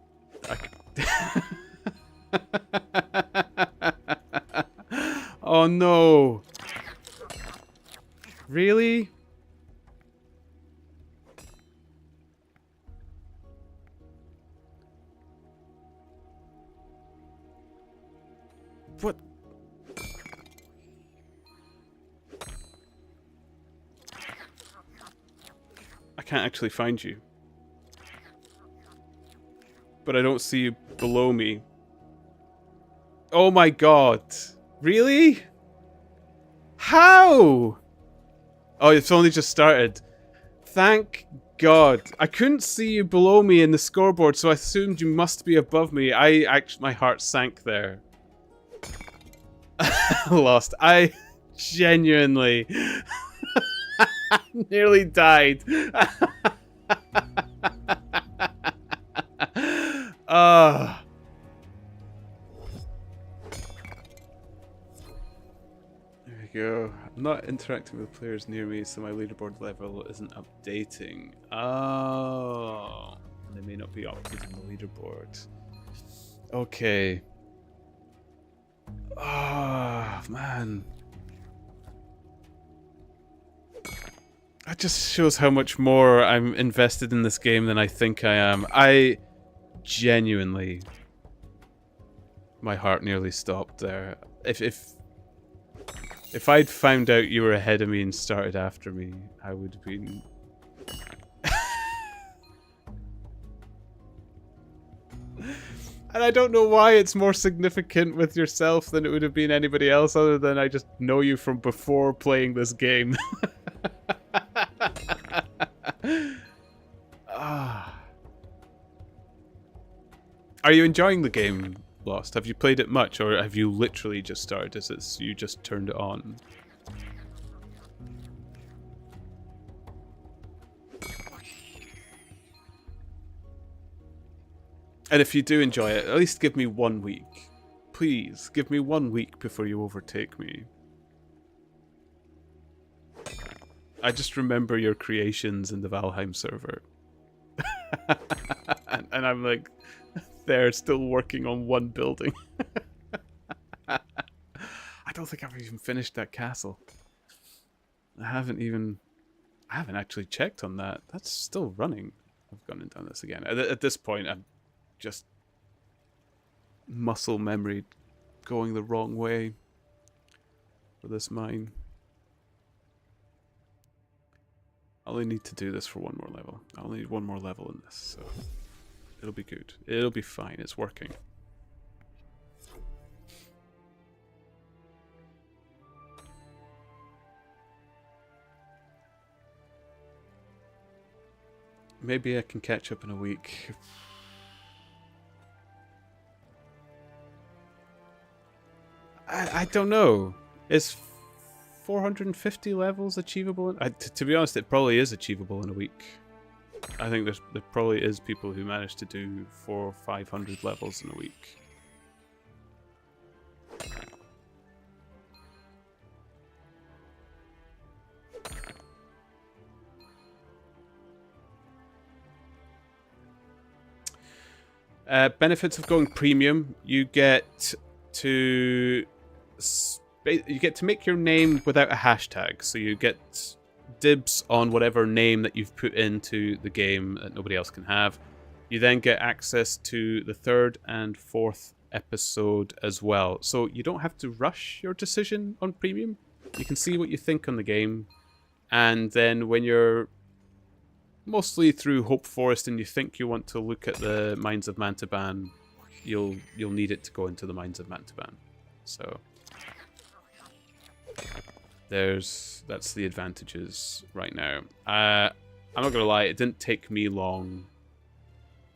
Oh no! Really? What? I can't actually find you. But I don't see you below me. Oh my god. Really? How? Oh, it's only just started. Thank god. I couldn't see you below me in the scoreboard, so I assumed you must be above me. My heart sank there. Lost. I genuinely nearly died. There we go. I'm not interacting with players near me, so my leaderboard level isn't updating. Oh, they may not be updating the leaderboard. Okay. Oh, man. That just shows how much more I'm invested in this game than I think I am. I genuinely... My heart nearly stopped there. If I'd found out you were ahead of me and started after me, I would have been... And I don't know why it's more significant with yourself than it would have been anybody else, other than I just know you from before playing this game. Ah. Are you enjoying the game, Lost? Have you played it much, or have you literally just started? Is it you just turned it on? And if you do enjoy it, at least give me 1 week. Please, give me 1 week before you overtake me. I just remember your creations in the Valheim server. and I'm like, they're still working on one building. I don't think I've even finished that castle. I haven't actually checked on that. That's still running. I've gone and done this again. At this point, I'm just muscle memory going the wrong way for this mine. I only need to do this for one more level. I only need one more level in this, so it'll be good. It'll be fine. It's working. Maybe I can catch up in a week. I don't know. Is 450 levels achievable? To be honest, it probably is achievable in a week. I think there probably is people who manage to do 400 or 500 levels in a week. Benefits of going premium: you get to make your name without a hashtag, so you get dibs on whatever name that you've put into the game that nobody else can have. You then get access to the 3rd and 4th episode as well, so you don't have to rush your decision on premium. You can see what you think on the game, and then when you're mostly through Hope Forest and you think you want to look at the Mines of Mantaban, you'll need it to go into the Mines of Mantaban. So that's the advantages right now. I'm not gonna lie, it didn't take me long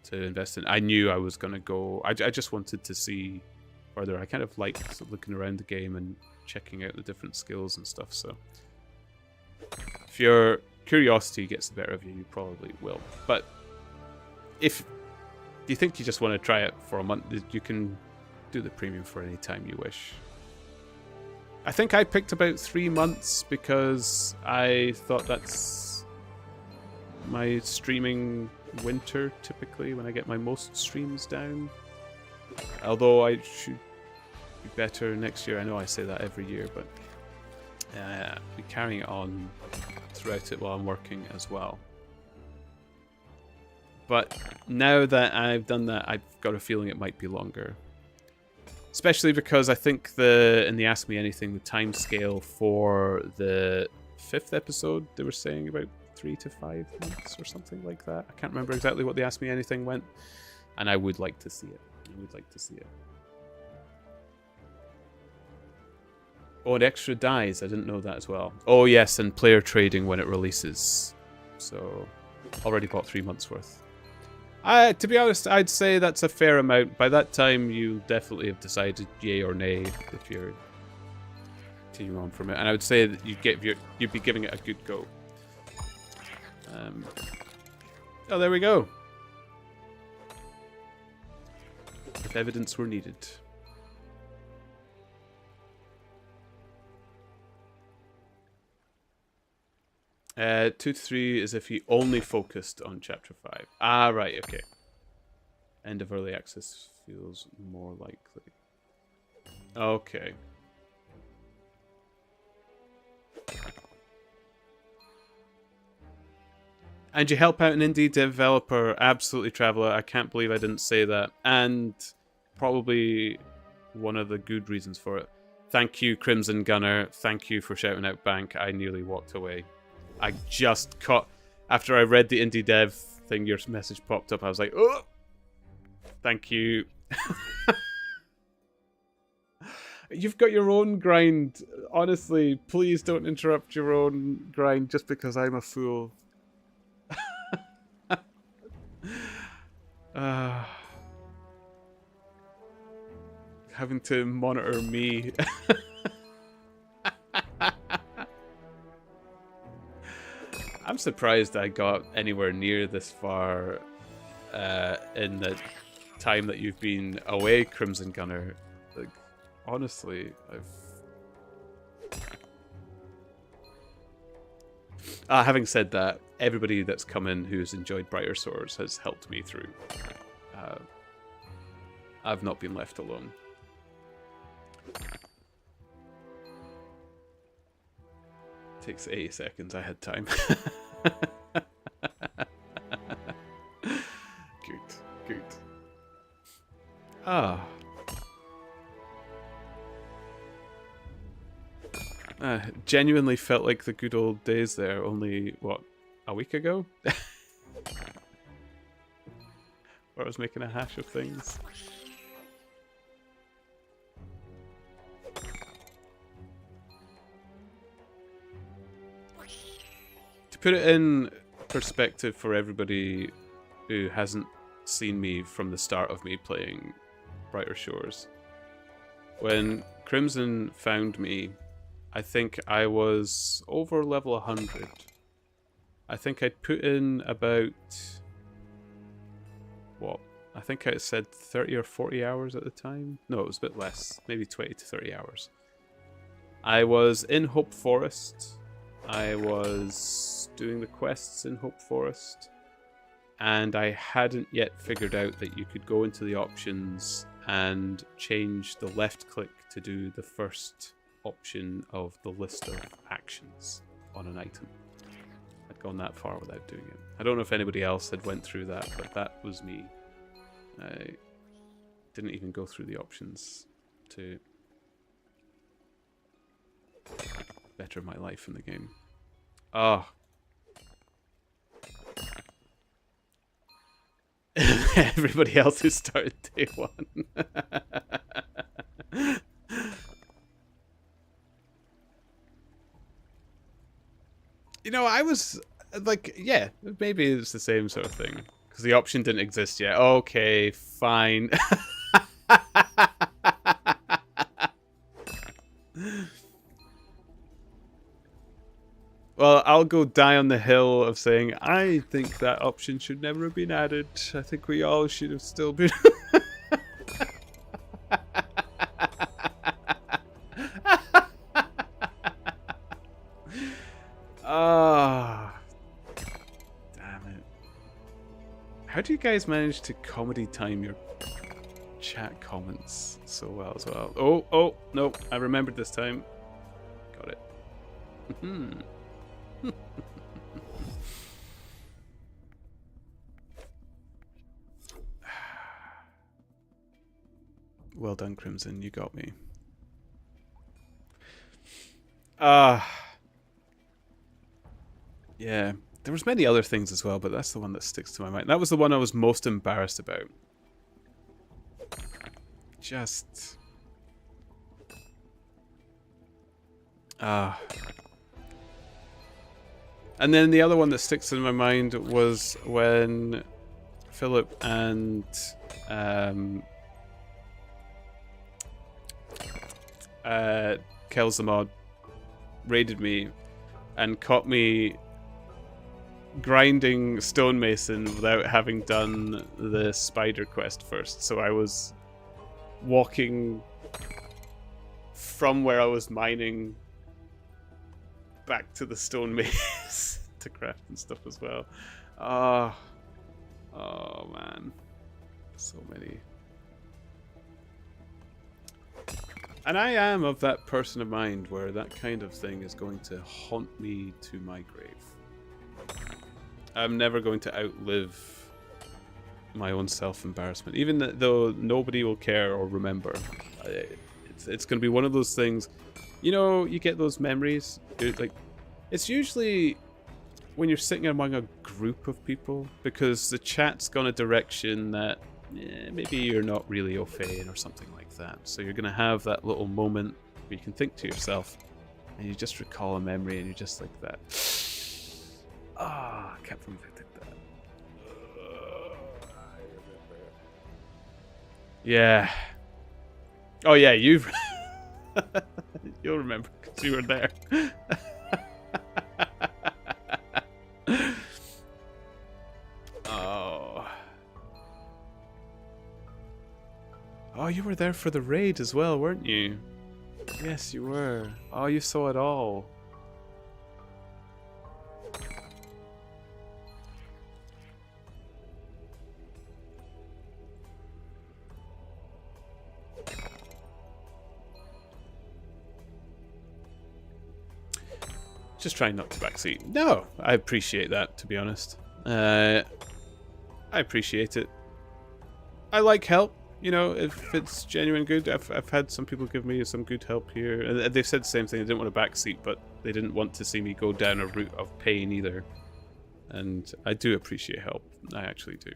to invest in. I knew I was gonna go. I just wanted to see further. I kind of like looking around the game and checking out the different skills and stuff. So if your curiosity gets the better of you, you probably will. But if you think you just want to try it for a month, you can do the premium for any time you wish. I think I picked about 3 months because I thought that's my streaming winter, typically, when I get my most streams down. Although I should be better next year. I know I say that every year, but be carrying it on throughout it while I'm working as well. But now that I've done that, I've got a feeling it might be longer. Especially because I think in the Ask Me Anything, the time scale for the 5th episode, they were saying about 3 to 5 months or something like that. I can't remember exactly what the Ask Me Anything went, and I would like to see it. I would like to see it. Oh, and extra dies. I didn't know that as well. Oh yes, and player trading when it releases. So, already bought 3 months worth. To be honest, I'd say that's a fair amount. By that time, you'll definitely have decided yay or nay if you're continuing on from it. And I would say that you'd be giving it a good go. Oh, there we go. If evidence were needed. 2 to 3 is if he only focused on Chapter 5. Ah, right, okay. End of early access feels more likely. Okay. And you help out an indie developer. Absolutely, Traveller. I can't believe I didn't say that. And probably one of the good reasons for it. Thank you, Crimson Gunner. Thank you for shouting out Bank. I nearly walked away. I just caught... After I read the indie dev thing, your message popped up. I was like, oh! Thank you. You've got your own grind. Honestly, please don't interrupt your own grind just because I'm a fool. Having to monitor me. I'm surprised I got anywhere near this far in the time that you've been away, Crimson Gunner. Like, honestly, having said that, everybody that's come in who's enjoyed Brighter Swords has helped me through. I've not been left alone. Takes 80 seconds. I had time. Good. Genuinely felt like the good old days there only, what, a week ago? Where I was making a hash of things. To put it in perspective for everybody who hasn't seen me from the start of me playing Brighter Shores, when Crimson found me, I think I was over level 100. I think I'd put in about, what? I think I said 30 or 40 hours at the time. No, it was a bit less, maybe 20 to 30 hours. I was in Hope Forest. I was doing the quests in Hope Forest, and I hadn't yet figured out that you could go into the options and change the left click to do the first option of the list of actions on an item. I'd gone that far without doing it. I don't know if anybody else had went through that, but that was me. I didn't even go through the options to better my life in the game. Everybody else who started day one. You know, I was like, yeah, maybe it's the same sort of thing. Because the option didn't exist yet. Okay, fine. Well, I'll go die on the hill of saying, I think that option should never have been added. I think we all should have still been... Damn it. How do you guys manage to comedy time your chat comments so well as well? Oh, no, I remembered this time. Got it. Well done, Crimson. You got me. Yeah. There was many other things as well, but that's the one that sticks to my mind. That was the one I was most embarrassed about. Just... And then the other one that sticks in my mind was when Philip and Kel'Zamod raided me and caught me grinding stonemason without having done the spider quest first. So I was walking from where I was mining back to the stone maze to craft and stuff as well. Oh man, so many. And I am of that person of mind where that kind of thing is going to haunt me to my grave. I'm never going to outlive my own self-embarrassment, even though nobody will care or remember. It's going to be one of those things. You know, you get those memories. Like, it's usually when you're sitting among a group of people, because the chat's gone a direction that maybe you're not really au fait or something like that. So you're going to have that little moment where you can think to yourself and you just recall a memory and you're just like that. Ah, I can't believe I did that. I remember. Yeah. Oh yeah, you've... You'll remember because you were there. Oh. Oh, you were there for the raid as well, weren't you? Yes, you were. Oh, you saw it all. Just trying not to backseat. No, I appreciate that, to be honest. I appreciate it. I like help, you know, if it's genuine good. I've had some people give me some good help here. And they've said the same thing. They didn't want to backseat, but they didn't want to see me go down a route of pain either. And I do appreciate help. I actually do.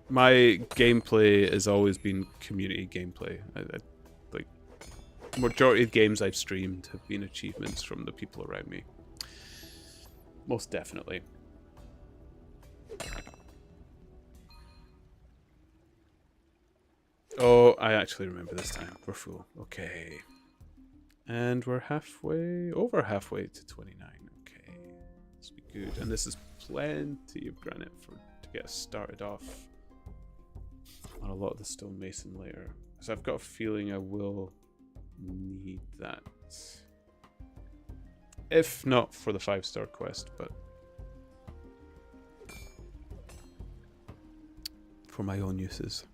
My gameplay has always been community gameplay. Like, majority of games I've streamed have been achievements from the people around me. Most definitely. Oh, I actually remember this time. We're full. Okay. And we're over halfway to 29. Okay. This will be good. And this is plenty of granite to get us started off on a lot of the stonemason later. So I've got a feeling I will need that. If not for the 5-star quest, but for my own uses.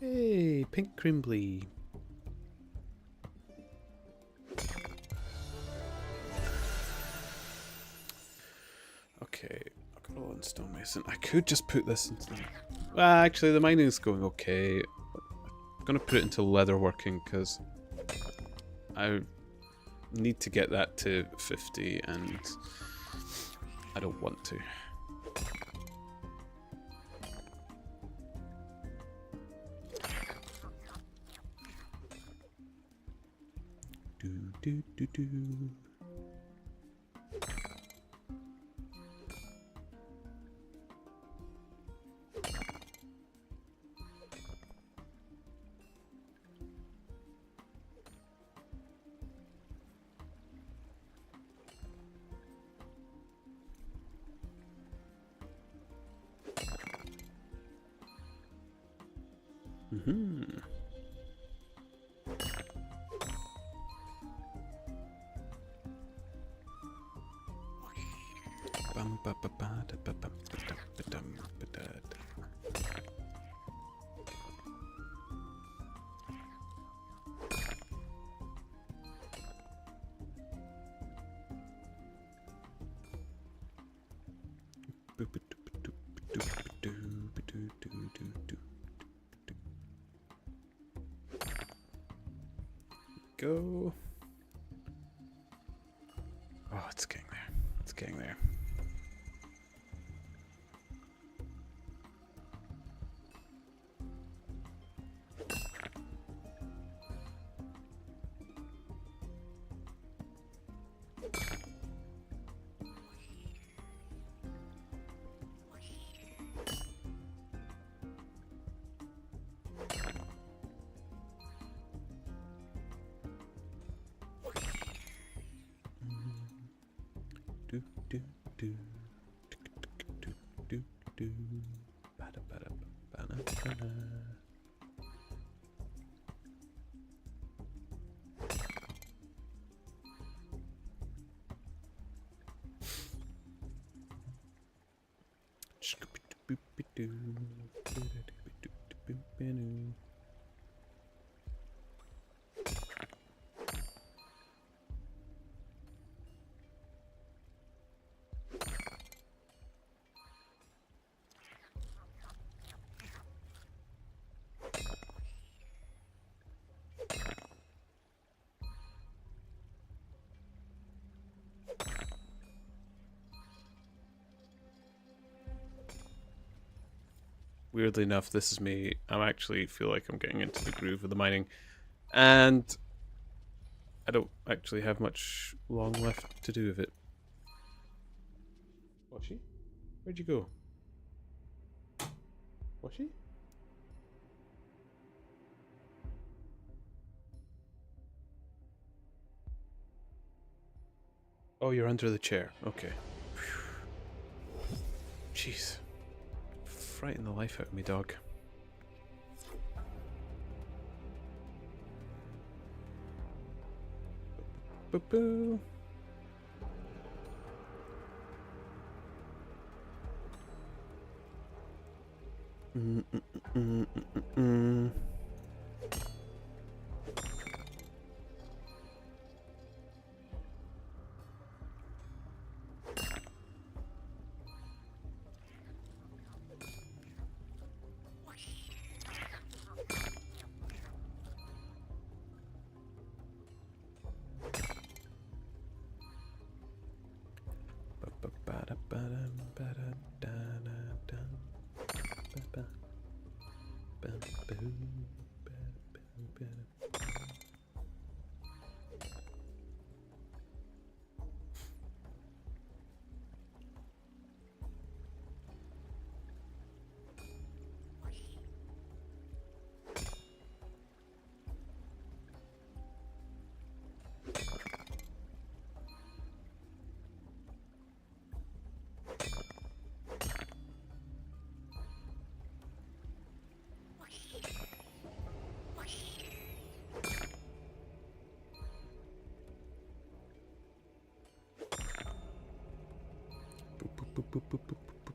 Hey, pink crimbly. Okay, I've got all in stonemason. I could just put this into... Well, actually, the mining's going okay. I'm going to put it into leatherworking because I need to get that to 50 and I don't want to. Do, do, do. Mm-hmm. Go. Oh, it's getting there. It's getting there. Do do do do do do bada bada bada bada. weirdly enough, this is me. I actually feel like I'm getting into the groove of the mining. And I don't actually have much long left to do with it. Washi? Where'd you go? Washi? Oh, you're under the chair. Okay. Jeez. Frighten the life out of me, dog. Boo-boo. Mm-mm-mm-mm-mm-mm.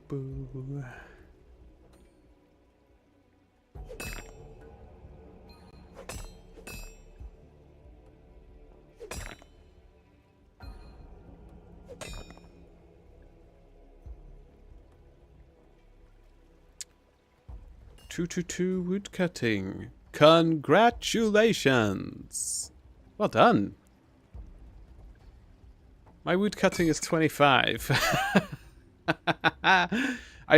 Boo. 222 woodcutting. Congratulations! Well done. My woodcutting is 25. Are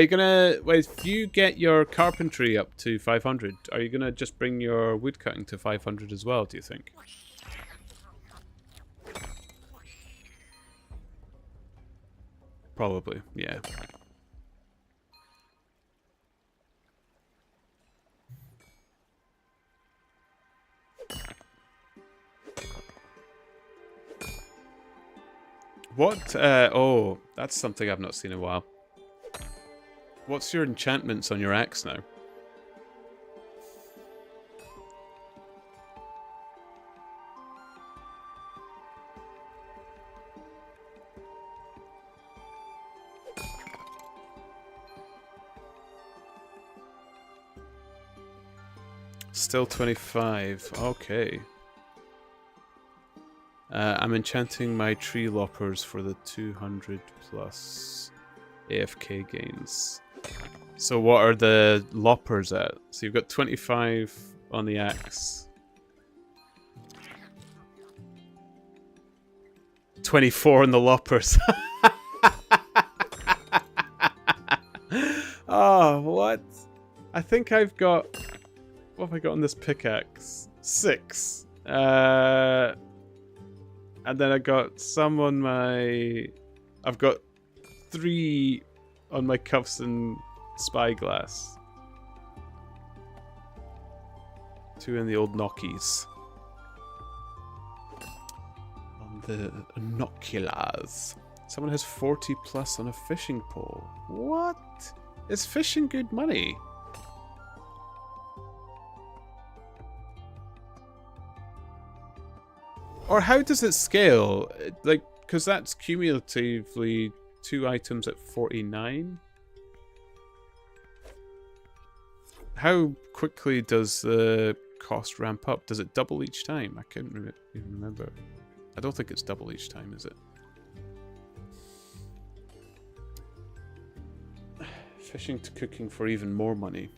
you gonna... Well, if you get your carpentry up to 500, are you gonna just bring your woodcutting to 500 as well, do you think? Probably, yeah. What? Oh, that's something I've not seen in a while. What's your enchantments on your axe now? Still 25. Okay. I'm enchanting my tree loppers for the 200 plus AFK gains. So what are the loppers at? So you've got 25 on the axe. 24 on the loppers. Oh, what? I think I've got... What have I got on this pickaxe? 6. And then I got some on my... I've got 3 on my cuffs and spyglass. 2 in the old Nockies. On the binoculars. Someone has 40 plus on a fishing pole. What? Is fishing good money? Or how does it scale? Like, because that's cumulatively 2 items at 49. How quickly does the cost ramp up? Does it double each time? I can't even remember. I don't think it's double each time, is it? Fishing to cooking for even more money.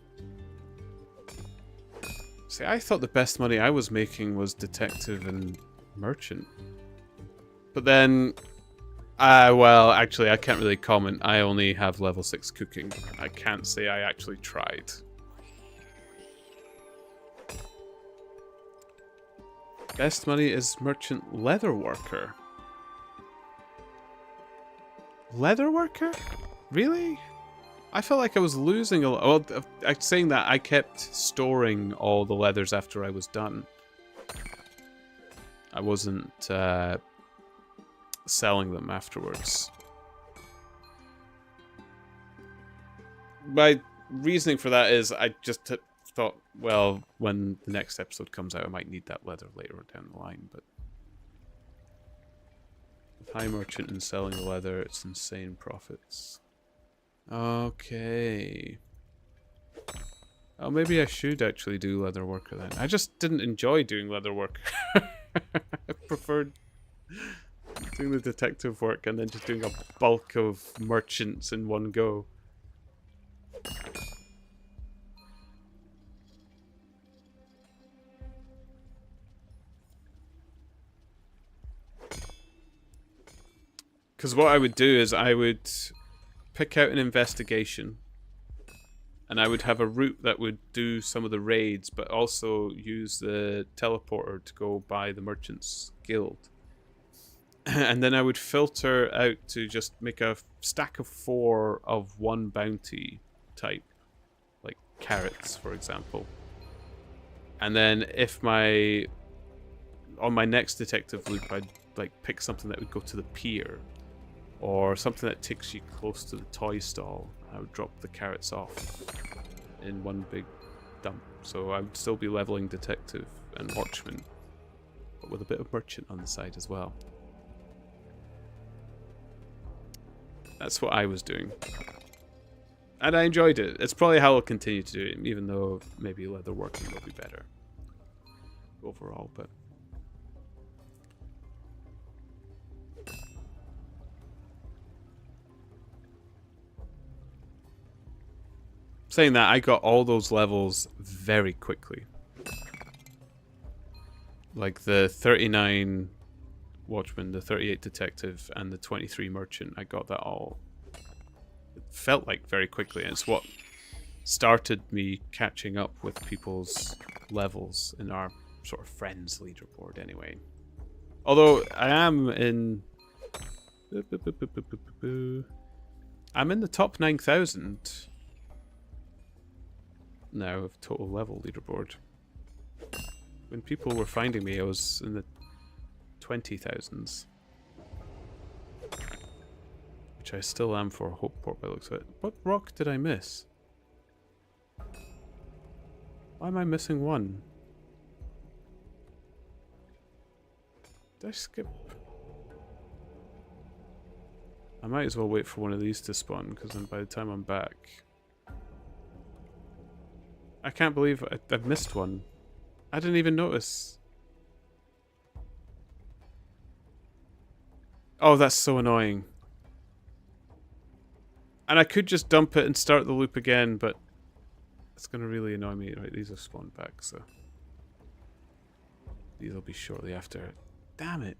See, I thought the best money I was making was detective and merchant. But then Well, actually, I can't really comment. I only have level 6 cooking. I can't say I actually tried. Best money is merchant leather worker. Leather worker? Really? I felt like I was losing a lot. Well, saying that, I kept storing all the leathers after I was done. I wasn't selling them afterwards. My reasoning for that is I just thought, well, when the next episode comes out, I might need that leather later down the line, but... High merchant and selling the leather, it's insane profits. Okay. Oh, maybe I should actually do leather worker then. I just didn't enjoy doing leather worker. I preferred doing the detective work and then just doing a bulk of merchants in one go. Because what I would do is I would pick out an investigation and I would have a route that would do some of the raids, but also use the teleporter to go by the merchant's guild. And then I would filter out to just make a stack of 4 of one bounty type, like carrots, for example. And then if on my next detective loop, I'd like pick something that would go to the pier, or something that takes you close to the toy stall. I would drop the carrots off in one big dump. So I would still be leveling detective and watchman, but with a bit of merchant on the side as well. That's what I was doing. And I enjoyed it. It's probably how I'll continue to do it, even though maybe leather working will be better overall, but... Saying that, I got all those levels very quickly. Like the 39 watchman, the 38 detective, and the 23 merchant. I got that all. It felt like very quickly, and it's what started me catching up with people's levels in our sort of friends leaderboard anyway. Although I am in... I'm in the top 9,000 now of total level leaderboard. When people were finding me, I was in the 20,000s, which I still am for Hopeport by the looks of it. What rock did I miss? Why am I missing one? Did I skip? I might as well wait for one of these to spawn, because then by the time I'm back... I can't believe I've missed one. I didn't even notice. Oh, that's so annoying. And I could just dump it and start the loop again, but it's going to really annoy me. Right, these are spawned back, so... These will be shortly after. Damn it.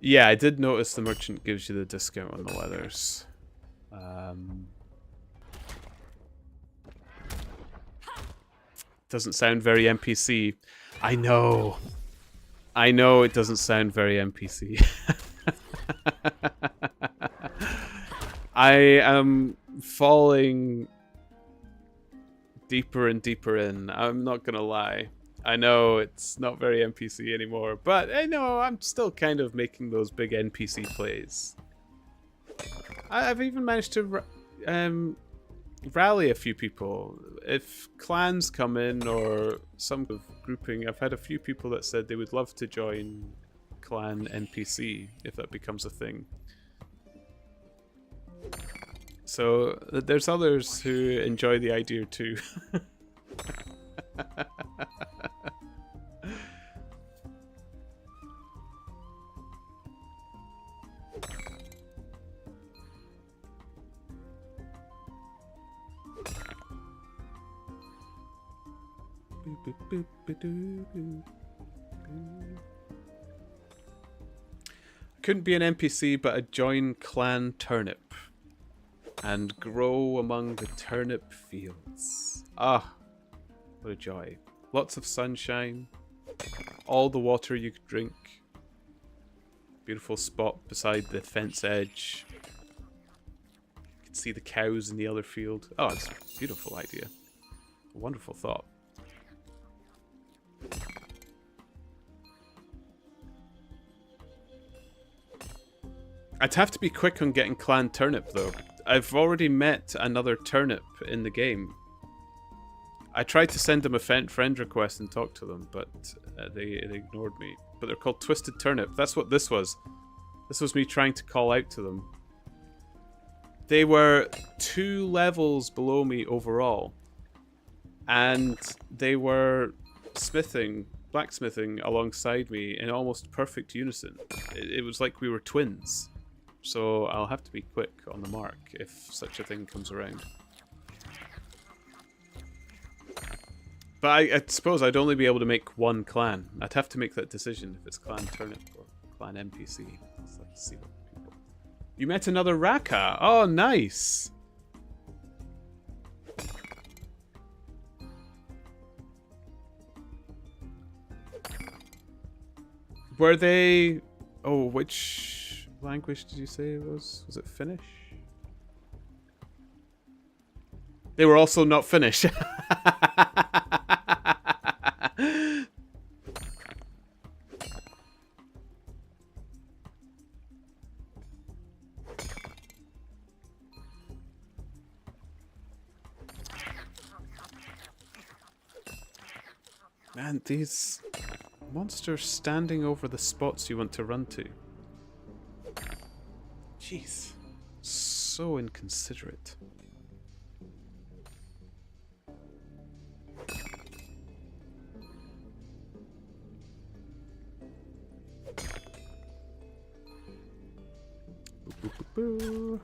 Yeah, I did notice the merchant gives you the discount on the leathers. Doesn't sound very NPC. I know. I know it doesn't sound very NPC. I am falling deeper and deeper in. I'm not gonna lie. I know it's not very NPC anymore, but I know I'm still kind of making those big NPC plays. I've even managed to rally a few people. If clans come in or some kind of grouping, I've had a few people that said they would love to join clan NPC if that becomes a thing. So there's others who enjoy the idea too. couldn't be an NPC, but I'd join Clan Turnip and grow among the turnip fields. Ah, what a joy. Lots of sunshine, all the water you could drink. Beautiful spot beside the fence edge. You can see the cows in the other field. Oh, it's a beautiful idea. A wonderful thought. I'd have to be quick on getting Clan Turnip, though. I've already met another Turnip in the game. I tried to send them a friend request and talk to them, but they ignored me. But they're called Twisted Turnip. That's what this was. This was me trying to call out to them. They were 2 levels below me overall. And they were blacksmithing alongside me in almost perfect unison. It was like we were twins. So I'll have to be quick on the mark if such a thing comes around. But I suppose I'd only be able to make one clan. I'd have to make that decision if it's Clan Turnip or Clan NPC. Let's see what people... You met another Raka! Oh, nice! Were they... Oh, which language did you say it was? Was it Finnish? They were also not Finnish. Man, these monsters standing over the spots you want to run to. Jeez. So inconsiderate. Boo, boo, boo, boo.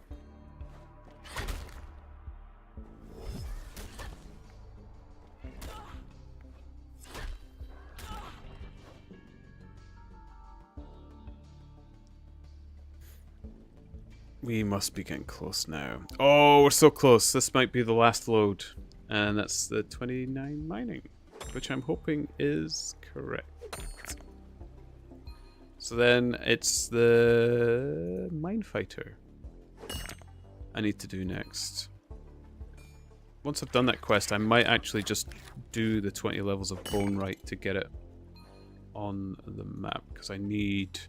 We must be getting close now. Oh, we're so close. This might be the last load. And that's the 29 mining, which I'm hoping is correct. So then it's the mine fighter I need to do next. Once I've done that quest, I might actually just do the 20 levels of bone right to get it on the map, because I need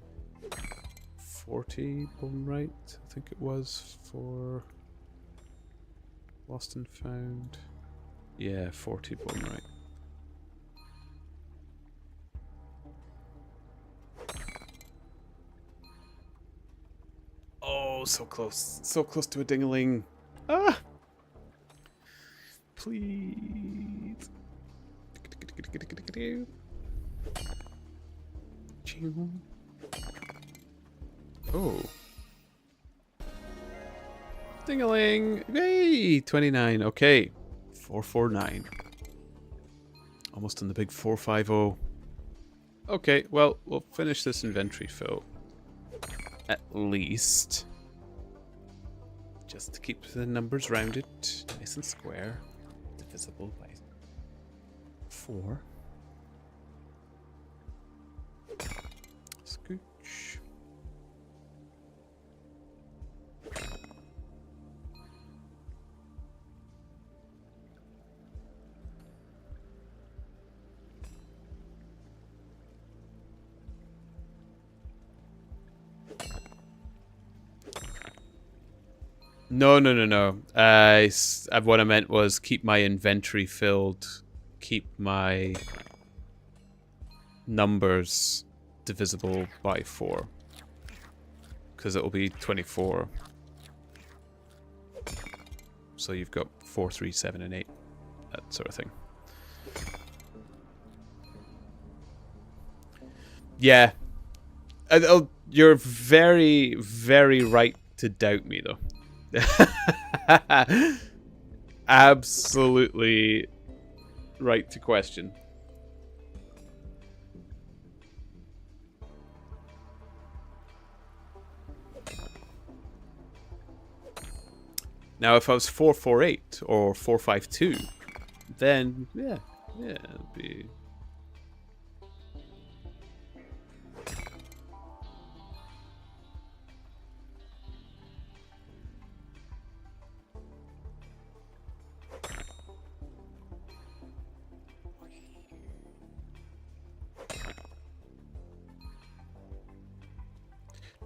40 bone right, I think it was, for Lost and Found. Yeah, 40 bone right. Oh, so close. So close to a ding-a-ling. Ah! Please. Oh. Ding-a-ling. Yay! 29. Okay. 449. Almost on the big 450. Okay, well, we'll finish this inventory fill. At least. Just to keep the numbers rounded. Nice and square. Divisible by 4. Scooch. No. What I meant was keep my inventory filled, keep my numbers divisible by 4, because it'll be 24. So you've got 4, 3, 7, and 8, that sort of thing. Yeah, you're very, very right to doubt me, though. Absolutely right to question. Now, if I was 448 or 452, then yeah, it'd be.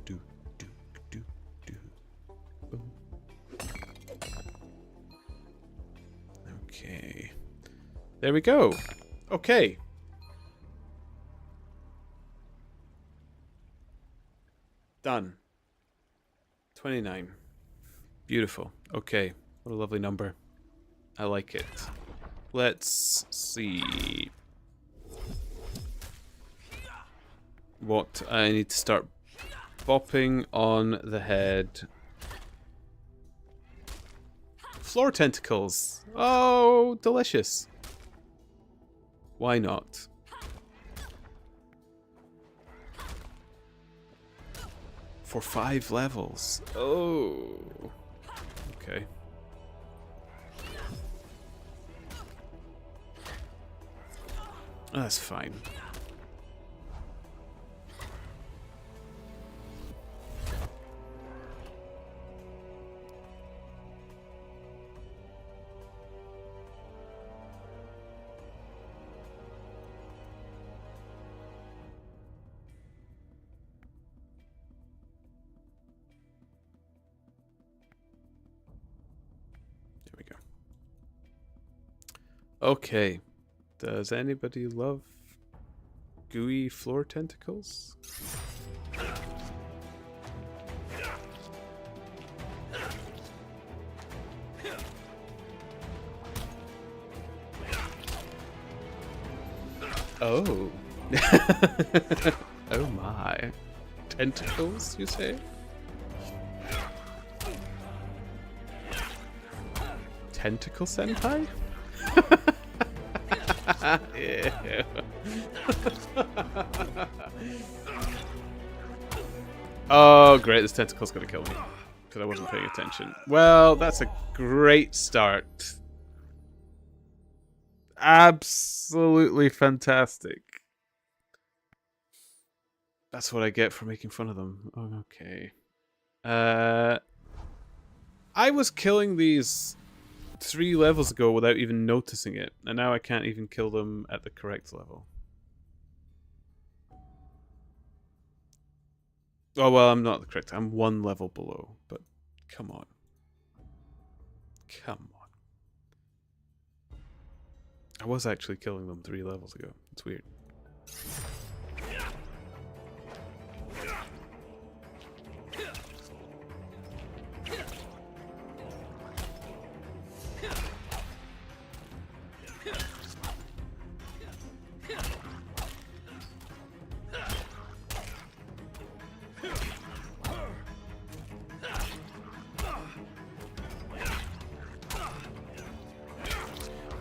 Do do do do. Boom. Okay. There we go. Okay. Done. 29. Beautiful. Okay. What a lovely number. I like it. Let's see what I need to start bopping on the head. Floor tentacles. Oh, delicious. Why not? For 5 levels. Oh. Okay. That's fine. There we go. Okay. Does anybody love gooey floor tentacles? Oh. Oh my. Tentacles, you say? Tentacle senpai? Yeah. Oh, great. This tentacle's going to kill me. Because I wasn't paying attention. Well, that's a great start. Absolutely fantastic. That's what I get for making fun of them. Oh, okay. I was killing these 3 levels ago without even noticing it, and now I can't even kill them at the correct level. Oh, well, I'm not the correct. I'm 1 level below, but come on. Come on. I was actually killing them 3 levels ago. It's weird.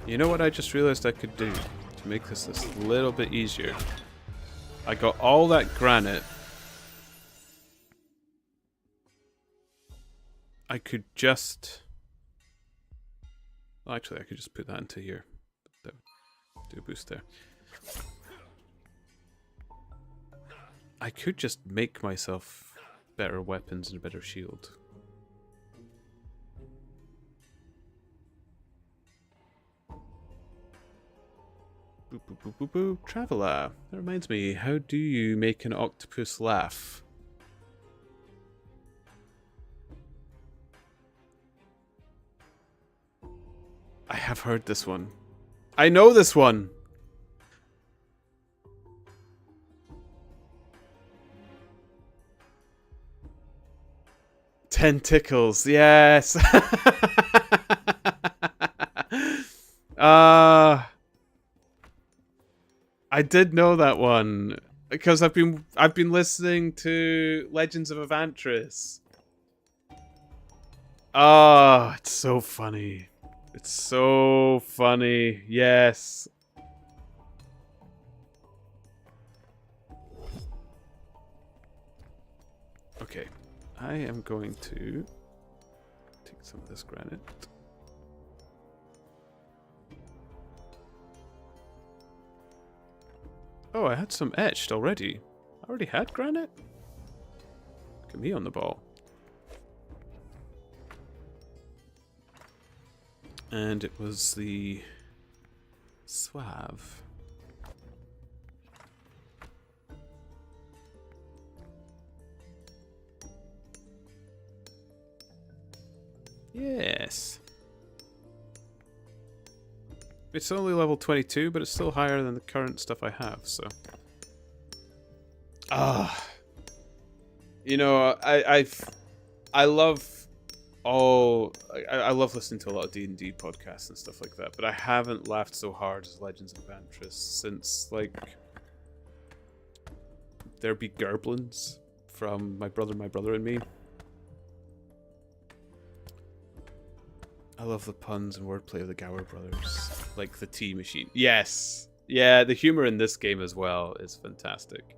You know what I just realized I could do to make this a little bit easier? I got all that granite. I could just... Well, actually, I could just put that into here. Do a boost there. I could just make myself better weapons and a better shield. Boop, boop, boop, boop, boop. Traveler. That reminds me, how do you make an octopus laugh? I have heard this one. I know this one! Tentacles, yes! I did know that one because I've been listening to Legends of Evantris. Ah, it's so funny. It's so funny. Yes. Okay. I am going to take some of this granite. Oh, I had some etched already. I already had granite? Get me on the ball. And it was the Suave. Yes. It's only level 22, but it's still higher than the current stuff I have, so. You know, I love I love listening to a lot of D&D podcasts and stuff like that, but I haven't laughed so hard as Legends of Vantress since, like, There Be Gerblins from My Brother and Me. I love the puns and wordplay of the Gower brothers. Like the tea machine. Yes! Yeah, the humor in this game as well is fantastic.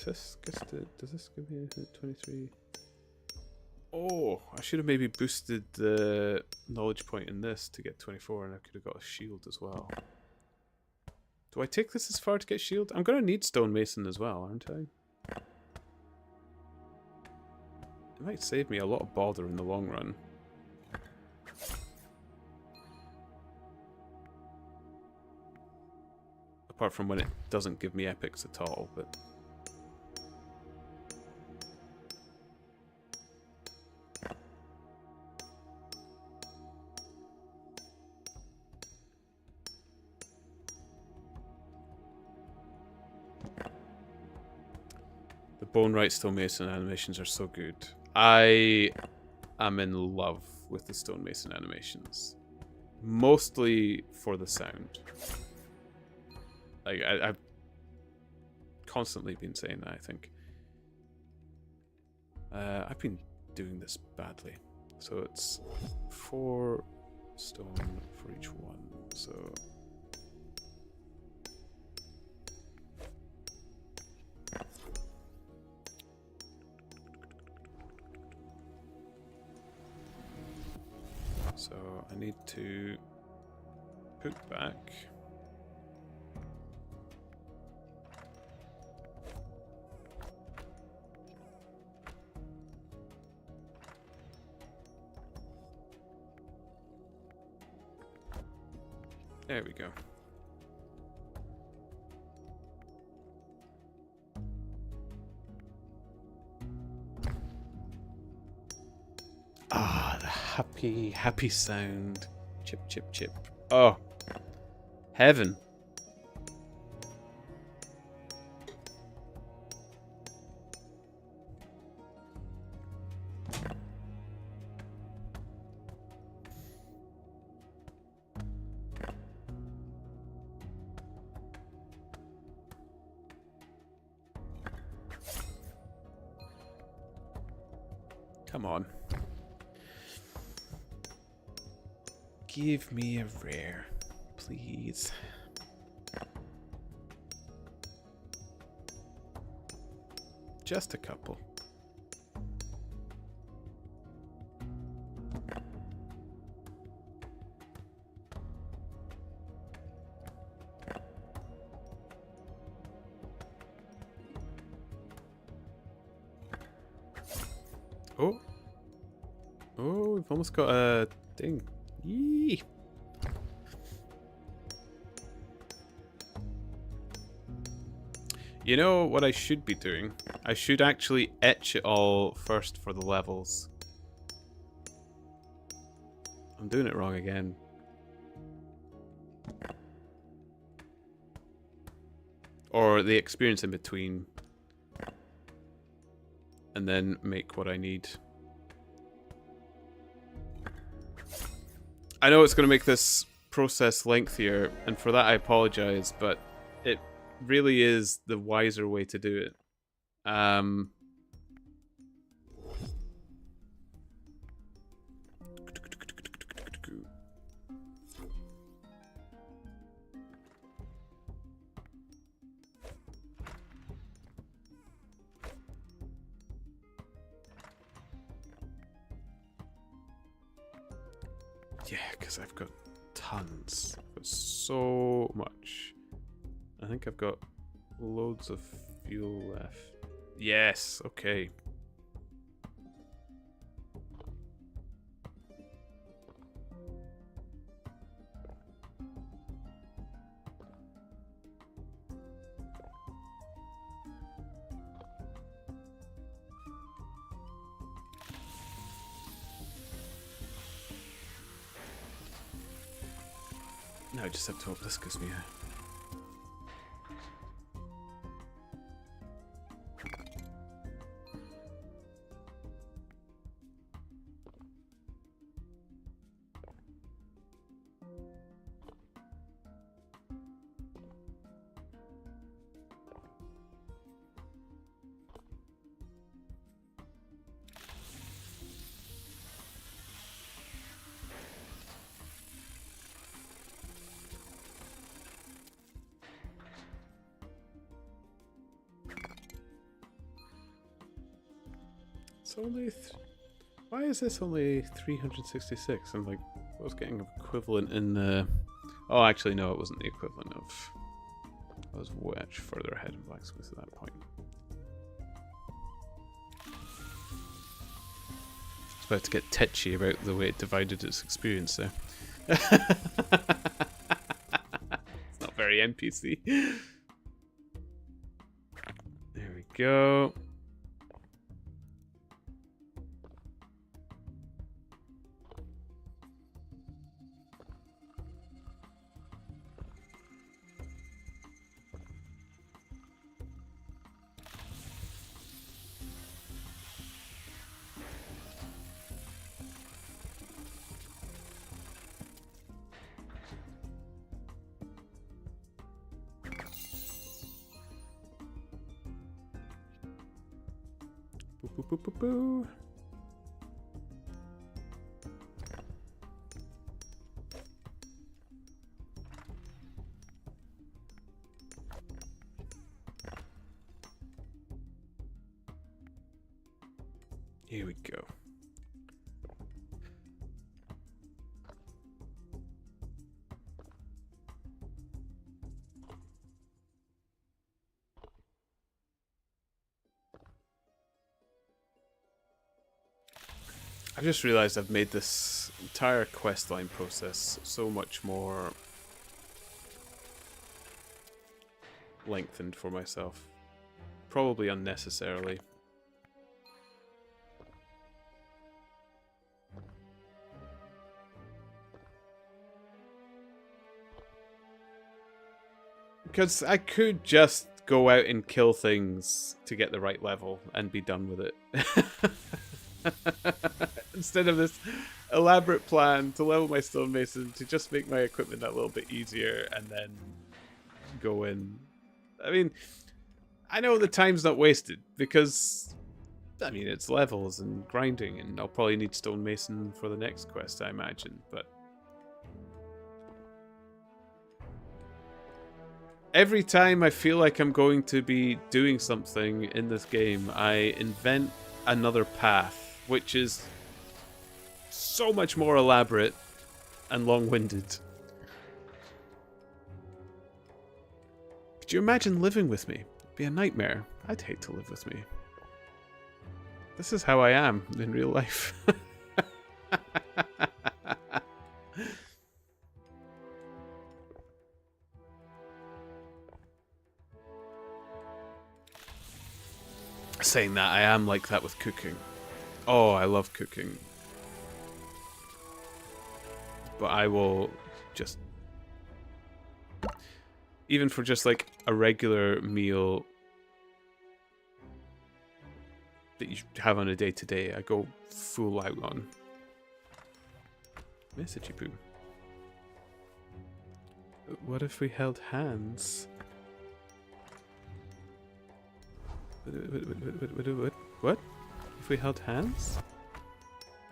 Does this give me a 23? Oh, I should have maybe boosted the knowledge point in this to get 24, and I could have got a shield as well. Do I take this as far to get shield? I'm going to need stonemason as well, aren't I? It might save me a lot of bother in the long run. Apart from when it doesn't give me epics at all, but... Bone Right Stonemason animations are so good. I am in love with the Stonemason animations. Mostly for the sound. Like, I've constantly been saying that, I think. I've been doing this badly. So it's 4 stone for each one. So... So I need to put back. There we go. Ah, the happy sound. Chip, chip, chip. Oh, heaven. Come on. Give me a rare, please. Just a couple. Oh. Oh, we've almost got a thing. Yee. You know what I should be doing? I should actually etch it all first for the levels. I'm doing it wrong again. Or the experience in between. And then make what I need. I know it's going to make this process lengthier, and for that I apologize, but it really is the wiser way to do it. Yeah, because I've got tons. I've got so much. I think I've got loads of fuel left. Yes, okay. Now I just have to hope this gives me a... It's only... Why is this only 366? I'm like, I was getting an equivalent in the... Oh, actually, no, it wasn't the equivalent of... I was much further ahead in Blacksmith at that point. I was about to get tetchy about the way it divided its experience there. It's not very NPC. There we go. Boo, boo, boo, boo. Here we go. I just realized I've made this entire questline process so much more lengthened for myself. Probably unnecessarily. Because I could just go out and kill things to get the right level and be done with it. Instead of this elaborate plan to level my stonemason to just make my equipment that little bit easier and then go in. I mean, I know the time's not wasted because, I mean, it's levels and grinding, and I'll probably need stonemason for the next quest, I imagine, but every time I feel like I'm going to be doing something in this game, I invent another path, which is so much more elaborate and long-winded. Could you imagine living with me? It'd be a nightmare. I'd hate to live with me. This is how I am in real life. Saying that, I am like that with cooking. Oh, I love cooking. But I will just... Even for just like a regular meal that you have on a day-to-day, I go full out on. Messagey poo. What if we held hands? What? If we held hands?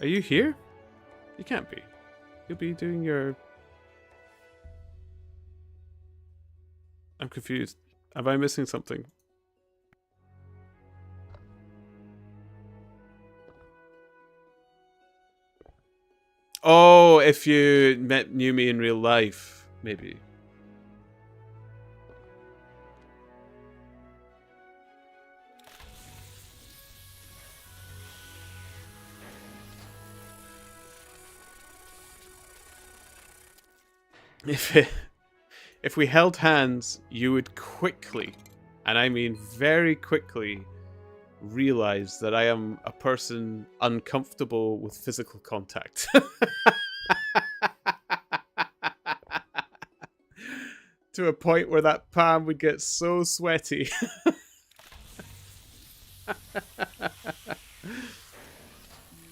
Are you here? You can't be. You'll be doing your... I'm confused. Am I missing something? Oh, if you knew me in real life, maybe. If we held hands, you would quickly, and I mean very quickly, realize that I am a person uncomfortable with physical contact. To a point where that palm would get so sweaty.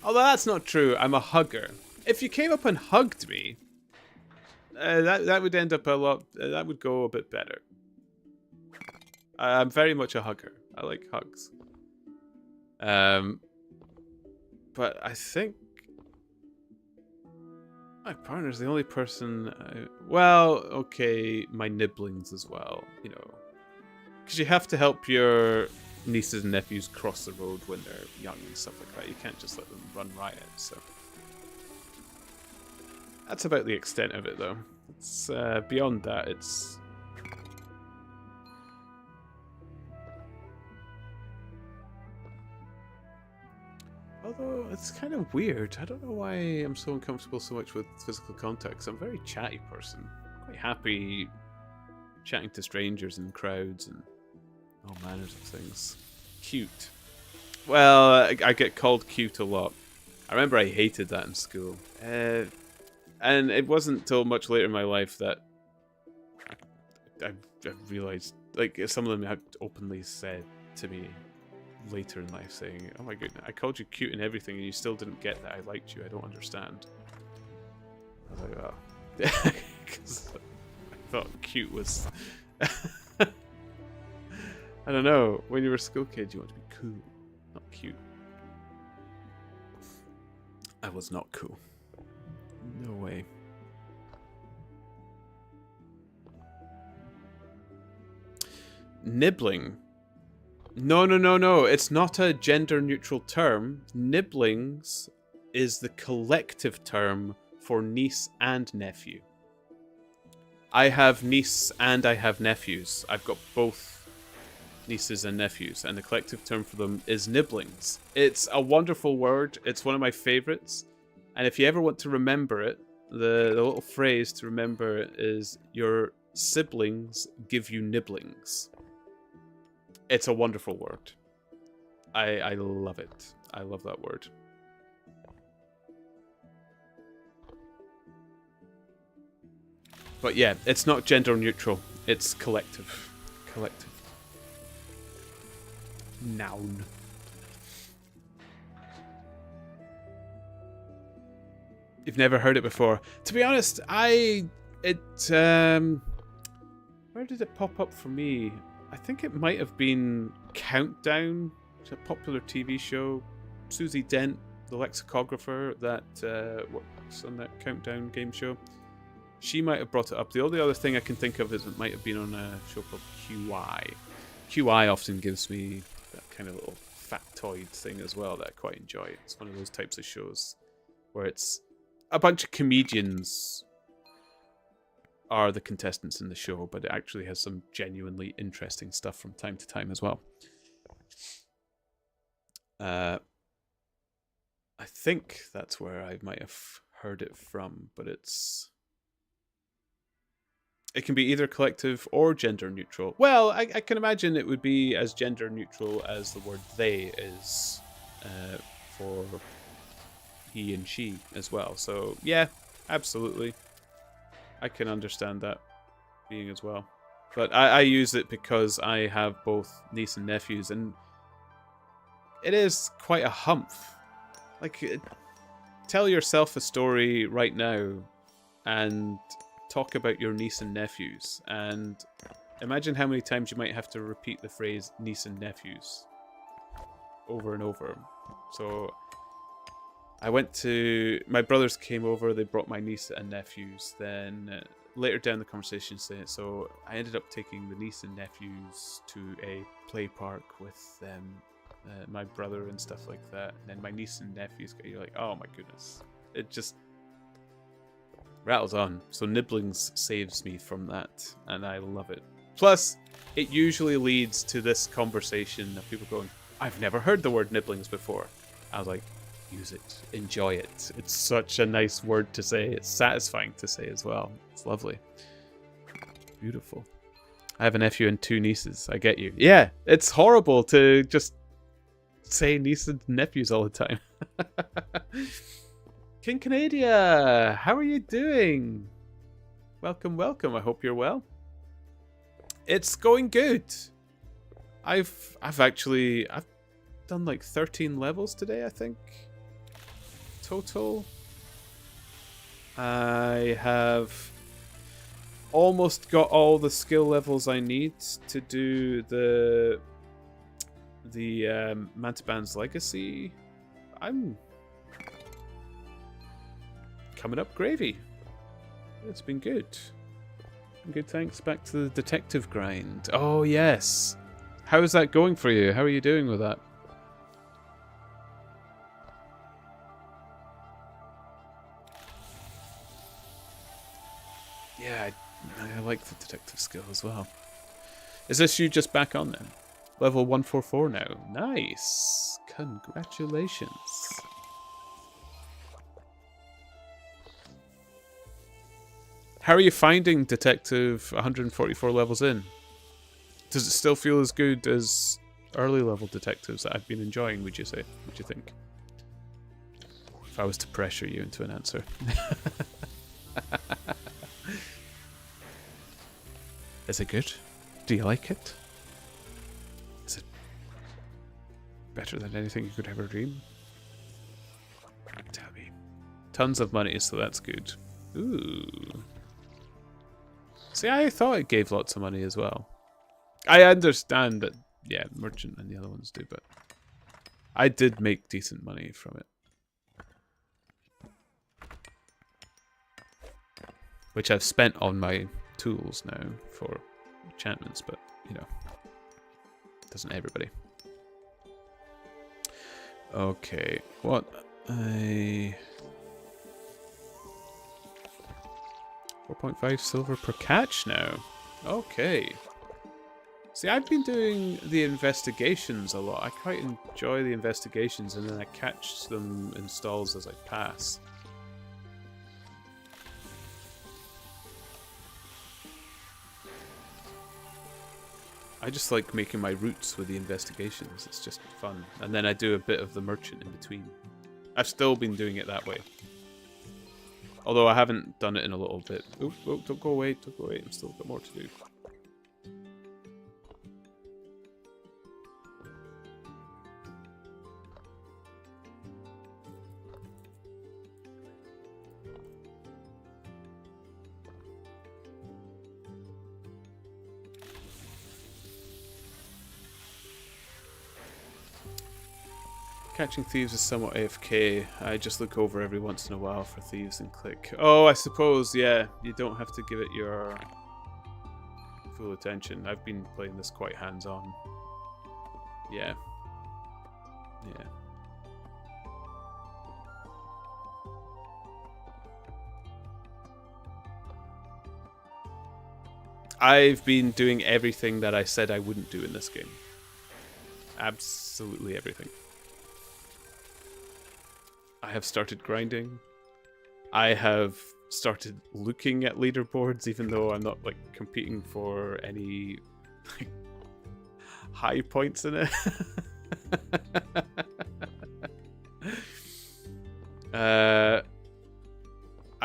Although that's not true, I'm a hugger. If you came up and hugged me, that would end up a lot. That would go a bit better. I'm very much a hugger. I like hugs. But I think my partner's the only person. Well, okay, my nibblings as well. You know, because you have to help your nieces and nephews cross the road when they're young and stuff like that. You can't just let them run riot. So that's about the extent of it, though. It's beyond that. It's although it's kind of weird. I don't know why I'm so uncomfortable so much with physical contact. I'm a very chatty person. Quite happy chatting to strangers in crowds and all manners of things. Cute. Well, I get called cute a lot. I remember I hated that in school. And it wasn't until much later in my life that I realized, like, some of them had openly said to me later in life, saying, "Oh my goodness, I called you cute and everything, and you still didn't get that I liked you. I don't understand." I was like, "Oh," because I thought cute was. I don't know. When you're a school kid, you want to be cool, not cute. I was not cool. No way. Nibbling. No. It's not a gender-neutral term. Nibblings is the collective term for niece and nephew. I have niece and I have nephews. I've got both nieces and nephews, and the collective term for them is nibblings. It's a wonderful word. It's one of my favorites. And if you ever want to remember it, the little phrase to remember it is, your siblings give you nibblings. It's a wonderful word. I love it. I love that word. But yeah, it's not gender neutral. It's collective. Collective. Noun. You've never heard it before. To be honest, where did it pop up for me? I think it might have been Countdown. It's a popular TV show. Susie Dent, the lexicographer that works on that Countdown game show. She might have brought it up. The only other thing I can think of is it might have been on a show called QI. QI often gives me that kind of little factoid thing as well that I quite enjoy. It's one of those types of shows where it's a bunch of comedians are the contestants in the show, but it actually has some genuinely interesting stuff from time to time as well. I think that's where I might have heard it from, but it can be either collective or gender neutral. Well, I can imagine it would be as gender neutral as the word they is for he and she as well. So yeah, absolutely. I can understand that being as well. But I use it because I have both niece and nephews, and it is quite a humph. Like, tell yourself a story right now and talk about your niece and nephews, and imagine how many times you might have to repeat the phrase niece and nephews over and over. So I went to, my brothers came over, they brought my niece and nephews, then later down the conversation, so I ended up taking the niece and nephews to a play park with them, my brother and stuff like that, and then my niece and nephews, you're like, oh my goodness, it just Rattles on. So Nibblings saves me from that, and I love it. Plus, it usually leads to this conversation of people going, I've never heard the word Nibblings before. I was like, use it. Enjoy it. It's such a nice word to say. It's satisfying to say as well. It's lovely. Beautiful. I have a nephew and 2 nieces. I get you. Yeah, it's horrible to just say nieces and nephews all the time. King Canadia, how are you doing? Welcome, welcome. I hope you're well. It's going good. I've done like 13 levels today, I think. Total. I have almost got all the skill levels I need to do the Mantaban's Legacy. I'm coming up gravy. It's been good. Good, thanks. Back to the detective grind. Oh, yes. How is that going for you? How are you doing with that? Yeah, I like the detective skill as well. Is this you just back on then? Level 144 now. Nice. Congratulations. How are you finding Detective 144 levels in? Does it still feel as good as early level detectives that I've been enjoying, would you say? Would you think? If I was to pressure you into an answer. Is it good? Do you like it? Is it better than anything you could ever dream? Tell me. Tons of money, so that's good. Ooh. See, I thought it gave lots of money as well. I understand that, yeah, Merchant and the other ones do, but I did make decent money from it. Which I've spent on my tools now for enchantments, but, you know, doesn't everybody. Okay, what I... 4.5 silver per catch now. Okay. See, I've been doing the investigations a lot. I quite enjoy the investigations, and then I catch them in stalls as I pass. I just like making my routes with the investigations. It's just fun. And then I do a bit of the merchant in between. I've still been doing it that way. Although I haven't done it in a little bit. Oh, don't go away, don't go away. I've still got more to do. Catching thieves is somewhat AFK. I just look over every once in a while for thieves and click. Oh, I suppose, yeah. You don't have to give it your full attention. I've been playing this quite hands-on. Yeah. Yeah. I've been doing everything that I said I wouldn't do in this game. Absolutely everything. I have started grinding. I have started looking at leaderboards, even though I'm not like competing for any like, high points in it. I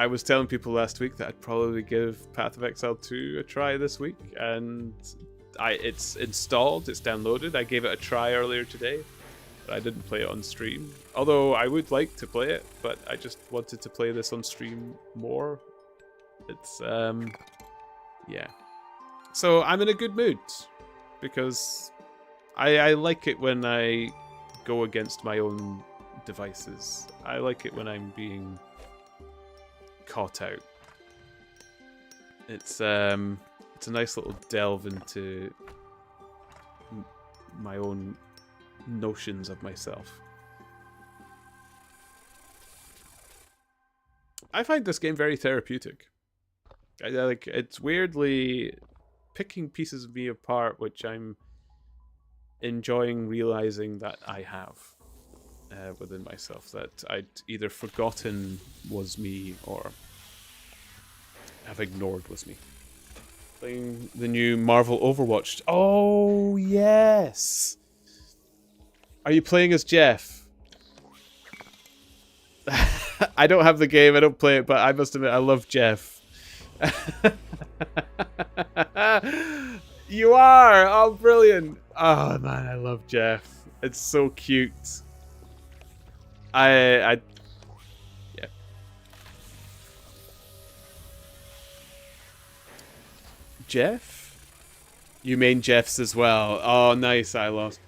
was telling people last week that I'd probably give Path of Exile 2 a try this week, and it's installed, it's downloaded. I gave it a try earlier today. I didn't play it on stream. Although I would like to play it, but I just wanted to play this on stream more. It's, yeah. So I'm in a good mood, because I like it when I go against my own devices. I like it when I'm being caught out. It's a nice little delve into my own notions of myself. I find this game very therapeutic. Like, it's weirdly picking pieces of me apart, which I'm enjoying realizing that I have within myself, that I'd either forgotten was me or have ignored was me. Playing the new Marvel Overwatch. Oh, yes! Are you playing as Jeff? I don't have the game, I don't play it, but I must admit, I love Jeff. You are! Oh, brilliant! Oh, man, I love Jeff. It's so cute. Yeah. Jeff? You mean Jeff's as well. Oh, nice, I lost.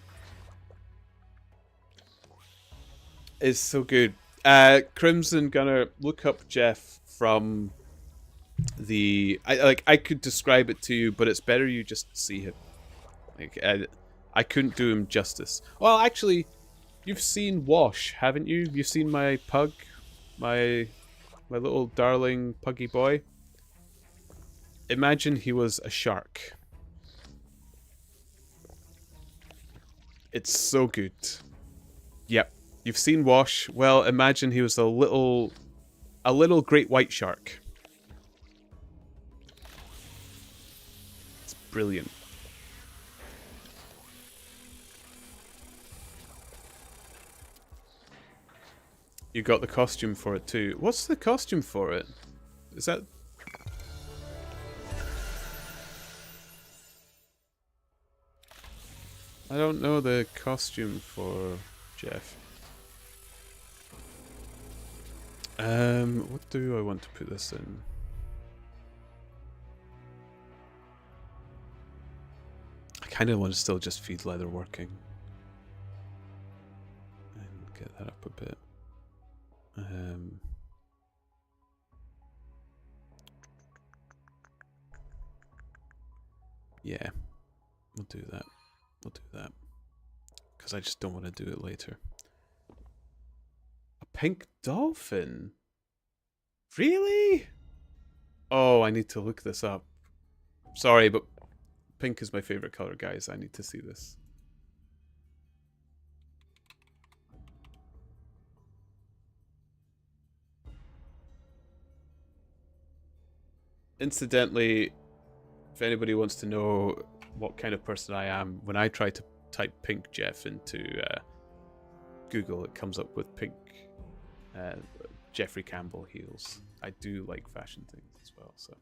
It's so good. Crimson, gonna look up Jeff from the... I could describe it to you, but it's better you just see him. Like, I couldn't do him justice. Well, actually, you've seen Wash, haven't you? You've seen my pug? My little darling puggy boy? Imagine he was a shark. It's so good. Yep. You've seen Wash. Well, imagine he was a little great white shark. It's brilliant. You got the costume for it too. What's the costume for it? Is that... I don't know the costume for Jeff. What do I want to put this in? I kind of want to still just feed leather working. And get that up a bit. Yeah, we'll do that. We'll do that. Because I just don't want to do it later. A pink dolphin? Really? Oh, I need to look this up. Sorry, but pink is my favorite color, guys. I need to see this. Incidentally, if anybody wants to know what kind of person I am, when I try to type pink Jeff into Google, it comes up with pink Jeffrey Campbell heels. I do like fashion things as well, so.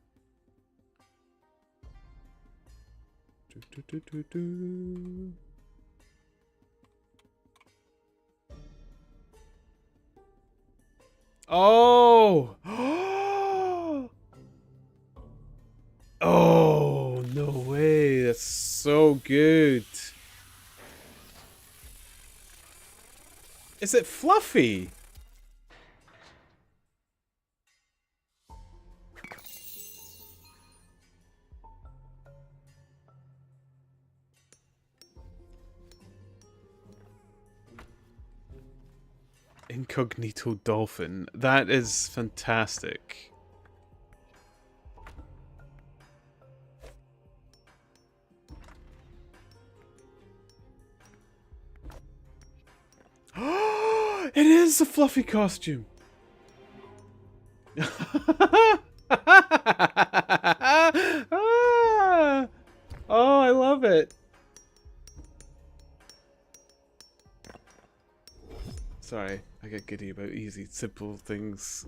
Oh! Oh, no way. That's so good. Is it fluffy? Incognito dolphin. That is fantastic. It is a fluffy costume. Oh, I love it. Sorry, I get giddy about easy, simple things.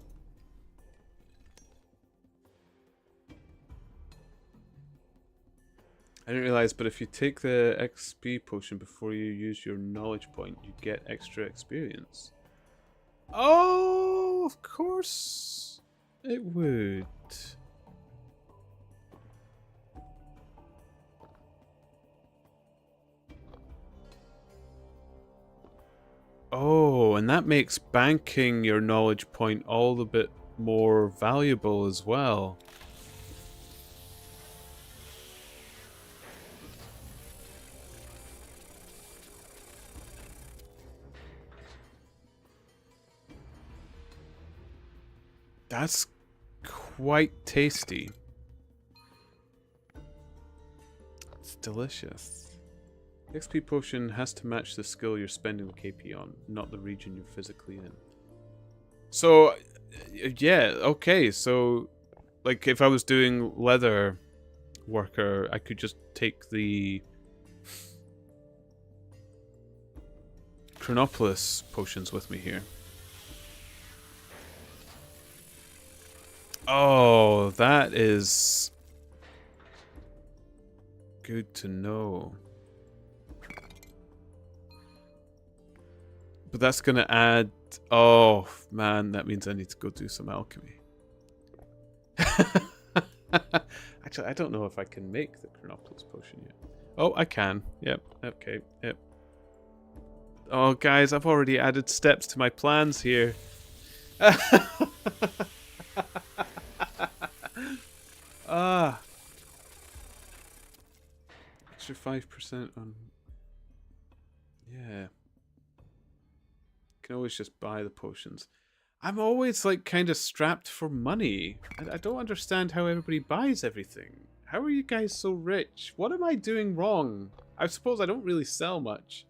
I didn't realize, but if you take the XP potion before you use your knowledge point, you get extra experience. Oh, of course it would. Oh, and that makes banking your knowledge point all the bit more valuable as well. That's quite tasty. It's delicious. The XP potion has to match the skill you're spending the KP on, not the region you're physically in. So, yeah, okay, so, like, if I was doing leather worker, I could just take the Chronopolis potions with me here. Oh, that is good to know. But that's going to add... Oh, man, that means I need to go do some alchemy. Actually, I don't know if I can make the Chronopolis potion yet. Oh, I can. Yep, okay, yep. Oh, guys, I've already added steps to my plans here. Ah. Extra 5% on... Yeah. Can always just buy the potions. I'm always, like, kind of strapped for money. I don't understand how everybody buys everything. How are you guys so rich? What am I doing wrong? I suppose I don't really sell much.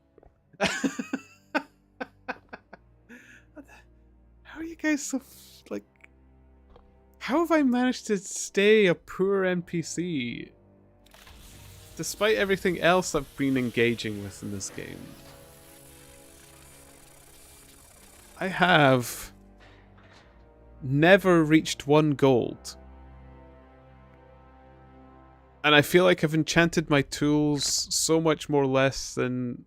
How are you guys so, like... How have I managed to stay a poor NPC? Despite everything else I've been engaging with in this game. I have never reached 1 gold. And I feel like I've enchanted my tools so much less than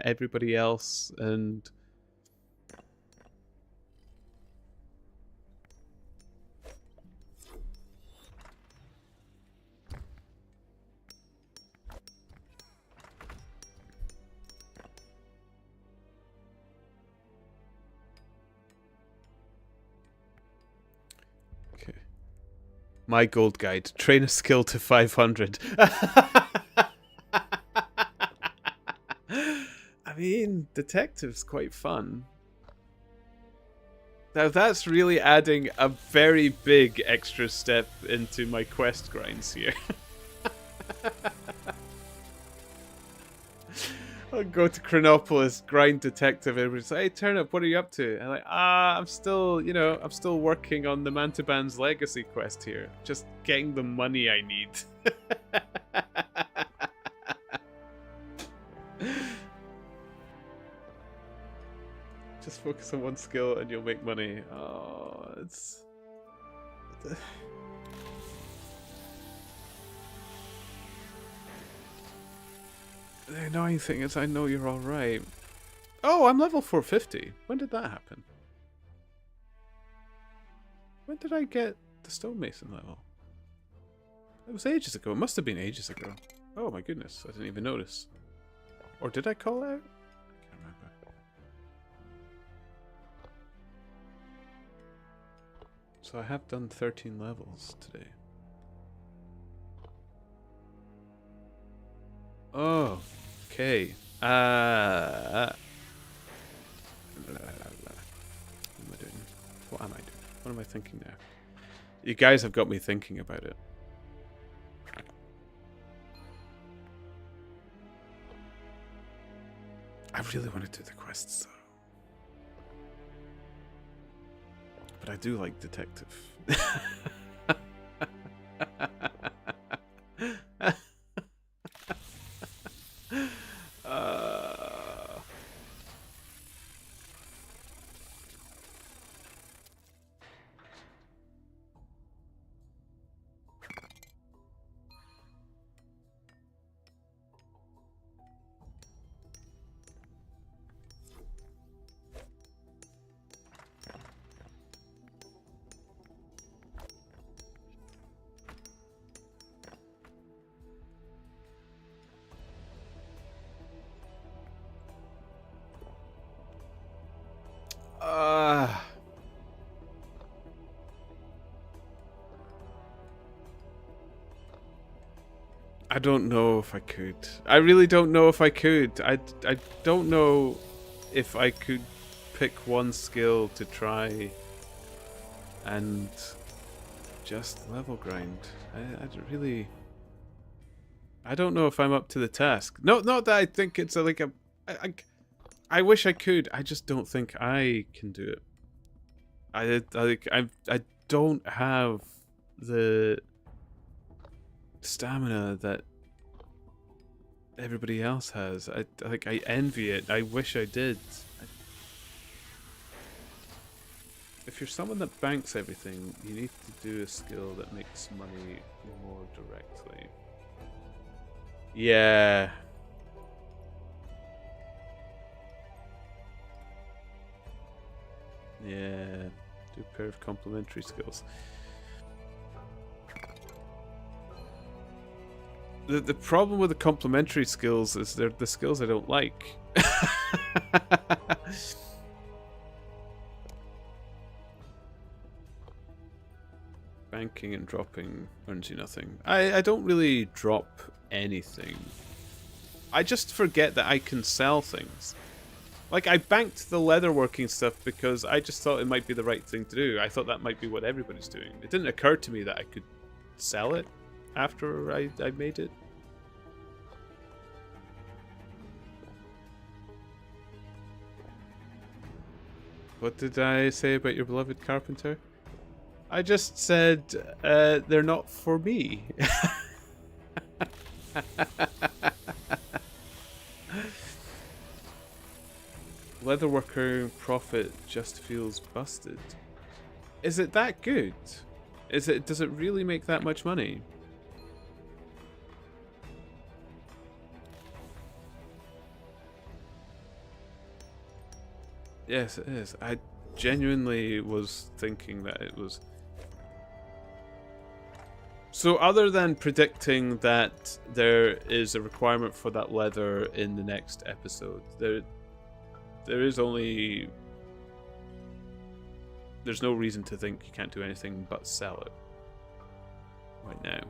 everybody else, and my gold guide. Train a skill to 500. I mean, detective's quite fun. Now that's really adding a very big extra step into my quest grinds here. I'll go to Chronopolis, grind detective, and everybody's like, "Hey, Turnip, what are you up to?" And I'm like, I'm still, I'm still working on the Mantaban's legacy quest here. Just getting the money I need. Just focus on one skill and you'll make money. Oh, it's... The annoying thing is I know you're alright. Oh, I'm level 450. When did that happen? When did I get the stonemason level? It was ages ago. It must have been ages ago. Oh my goodness, I didn't even notice. Or did I call out? I can't remember. So I have done 13 levels today. Oh, okay. What am I doing? What am I doing? What am I thinking now? You guys have got me thinking about it. I really want to do the quests though. But I do like detective. I don't know if I could. I really don't know if I could. I don't know if I could pick one skill to try and just level grind. I don't really... I don't know if I'm up to the task. No, not that I think it's like a... I wish I could. I just don't think I can do it. I don't have the stamina that everybody else has. I envy it. I wish I did. If you're someone that banks everything, you need to do a skill that makes money more directly. Yeah. Yeah. Do a pair of complementary skills. The problem with the complementary skills is they're the skills I don't like. Banking and dropping earns you nothing. I don't really drop anything. I just forget that I can sell things. Like, I banked the leatherworking stuff because I just thought it might be the right thing to do. I thought that might be what everybody's doing. It didn't occur to me that I could sell it after I made it. What did I say about your beloved carpenter? I just said they're not for me. Leatherworker profit just feels busted. Is it that good? Does it really make that much money? Yes, it is. I genuinely was thinking that it was. So other than predicting that there is a requirement for that leather in the next episode, there is only... There's no reason to think you can't do anything but sell it right now.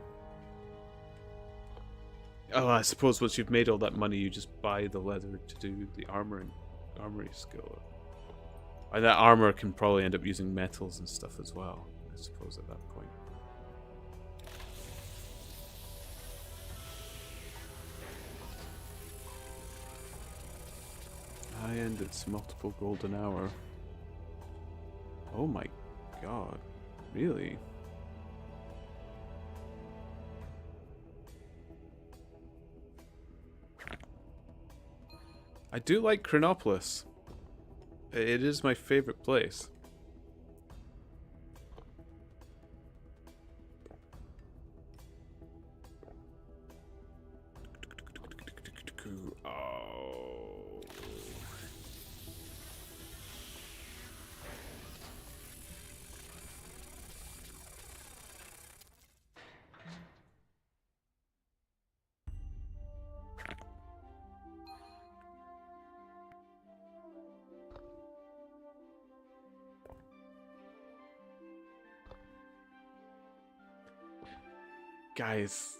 Oh, I suppose once you've made all that money, you just buy the leather to do the armory skill. And that armor can probably end up using metals and stuff as well, I suppose, at that point. And it's multiple golden hour. Oh my god. Really? I do like Chronopolis. It is my favorite place. Oh. Guys.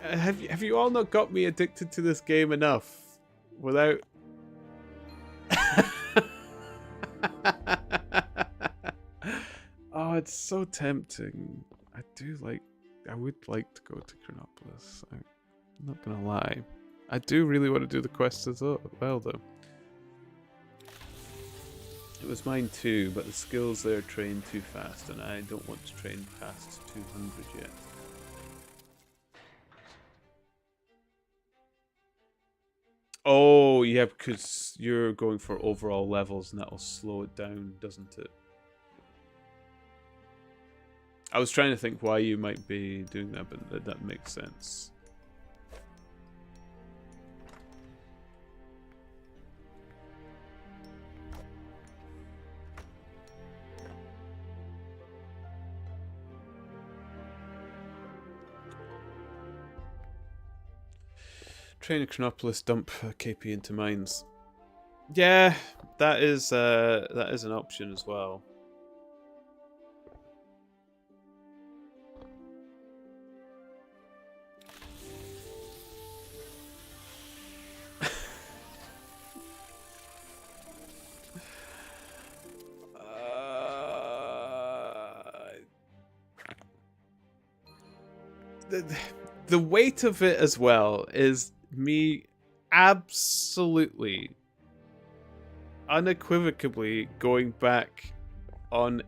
Have you all not got me addicted to this game enough without... Oh, it's so tempting. I would like to go to Chronopolis. I'm not gonna lie. I do really want to do the quests as well, though. It was mine too, but the skills there train too fast, and I don't want to train past 200 yet. Oh, yeah, because you're going for overall levels, and that'll slow it down, doesn't it? I was trying to think why you might be doing that, but that makes sense. Train a Chronopolis, dump KP into mines. Yeah, that is an option as well. the weight of it as well is me absolutely, unequivocally going back on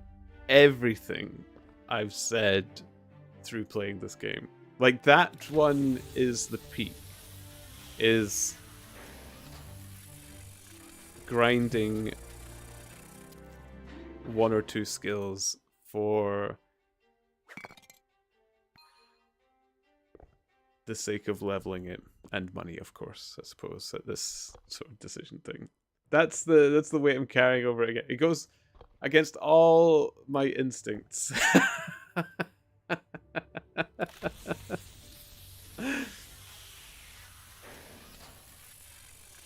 everything I've said through playing this game. Like, that one is the peak. Is grinding one or two skills for the sake of leveling it, and money, of course, I suppose, at this sort of decision thing. That's the weight I'm carrying over again. It goes against all my instincts.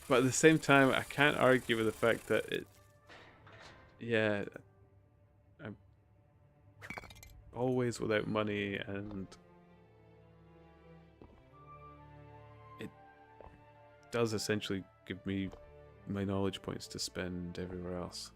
But at the same time, I can't argue with the fact that it... Yeah, I'm always without money, and it does essentially give me my knowledge points to spend everywhere else.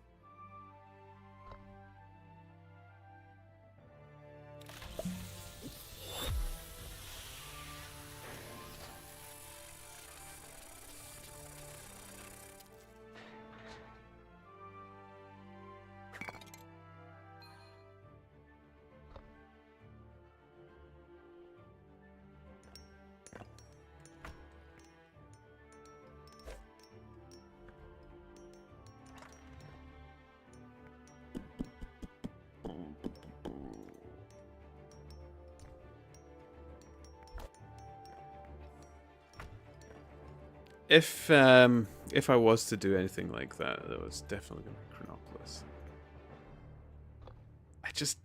If I was to do anything like that, that was definitely going to be Chronopolis.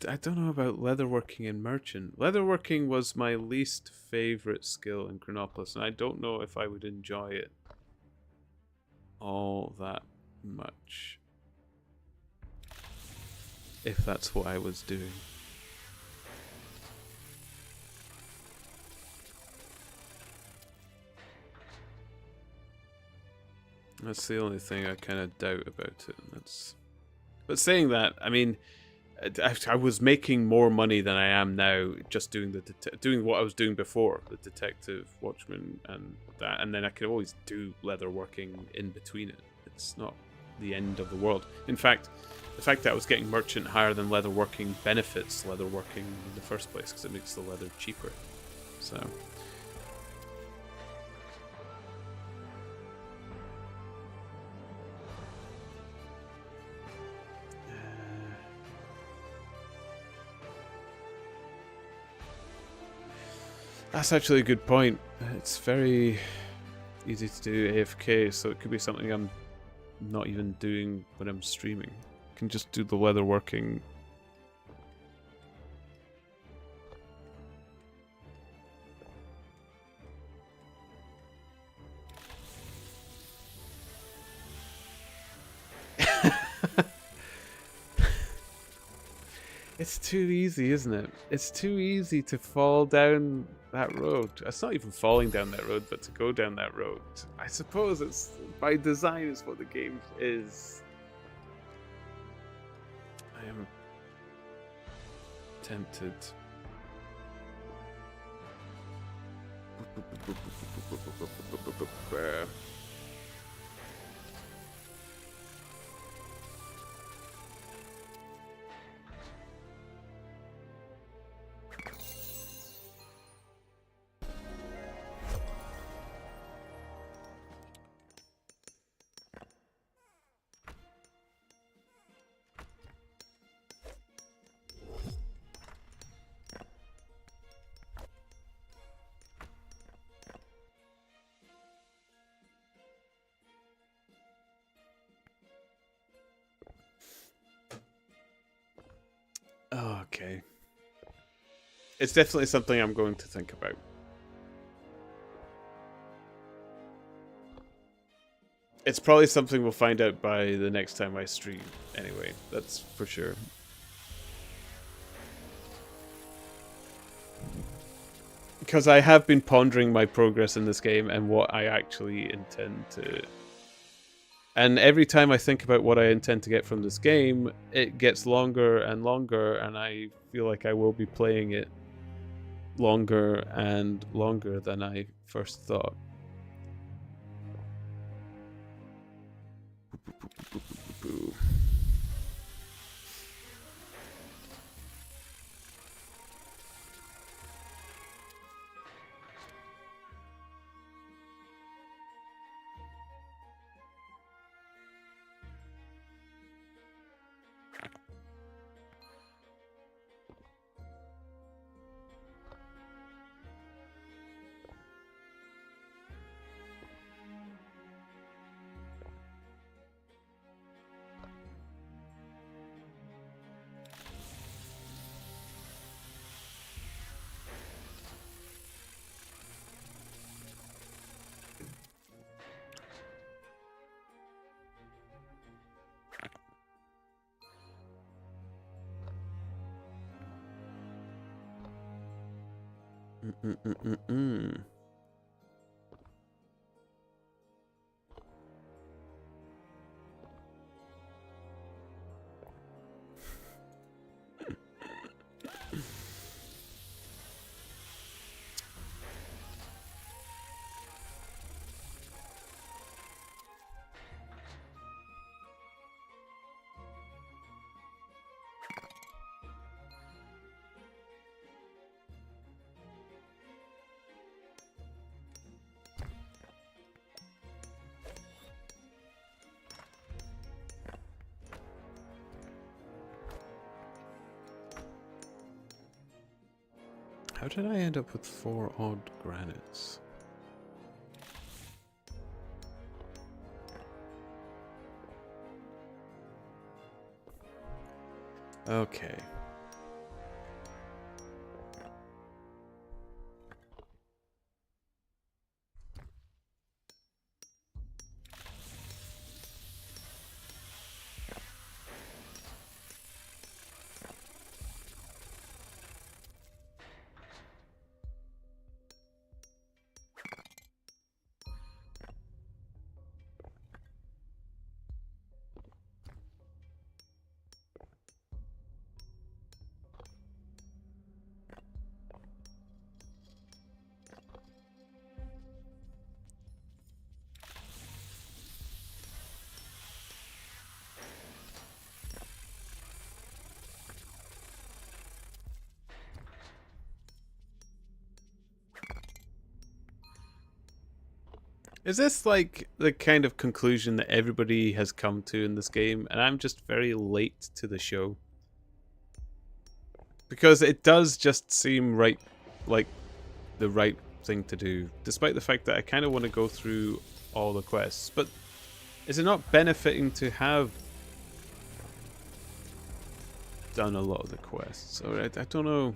I don't know about leatherworking and merchant. Leatherworking was my least favorite skill in Chronopolis, and I don't know if I would enjoy it all that much if that's what I was doing. That's the only thing I kind of doubt about it. But saying that, I mean, I was making more money than I am now just doing doing what I was doing before, the detective, watchman, and that, and then I could always do leatherworking in between it. It's not the end of the world. In fact, the fact that I was getting merchant higher than leatherworking benefits leatherworking in the first place because it makes the leather cheaper. So. That's actually a good point. It's very easy to do AFK, so it could be something I'm not even doing when I'm streaming. I can just do the leatherworking. It's too easy, isn't it? It's too easy to fall down that road. It's not even falling down that road, but to go down that road. I suppose it's by design is what the game is. I am tempted. Okay. It's definitely something I'm going to think about. It's probably something we'll find out by the next time I stream, anyway. That's for sure. Because I have been pondering my progress in this game and what I actually intend to... And every time I think about what I intend to get from this game, it gets longer and longer, and I feel like I will be playing it longer and longer than I first thought. How did I end up with 4 odd granites? Okay. Is this like the kind of conclusion that everybody has come to in this game, and I'm just very late to the show? Because it does just seem right, like the right thing to do, despite the fact that I kind of want to go through all the quests. But is it not benefiting to have done a lot of the quests? Or I don't know.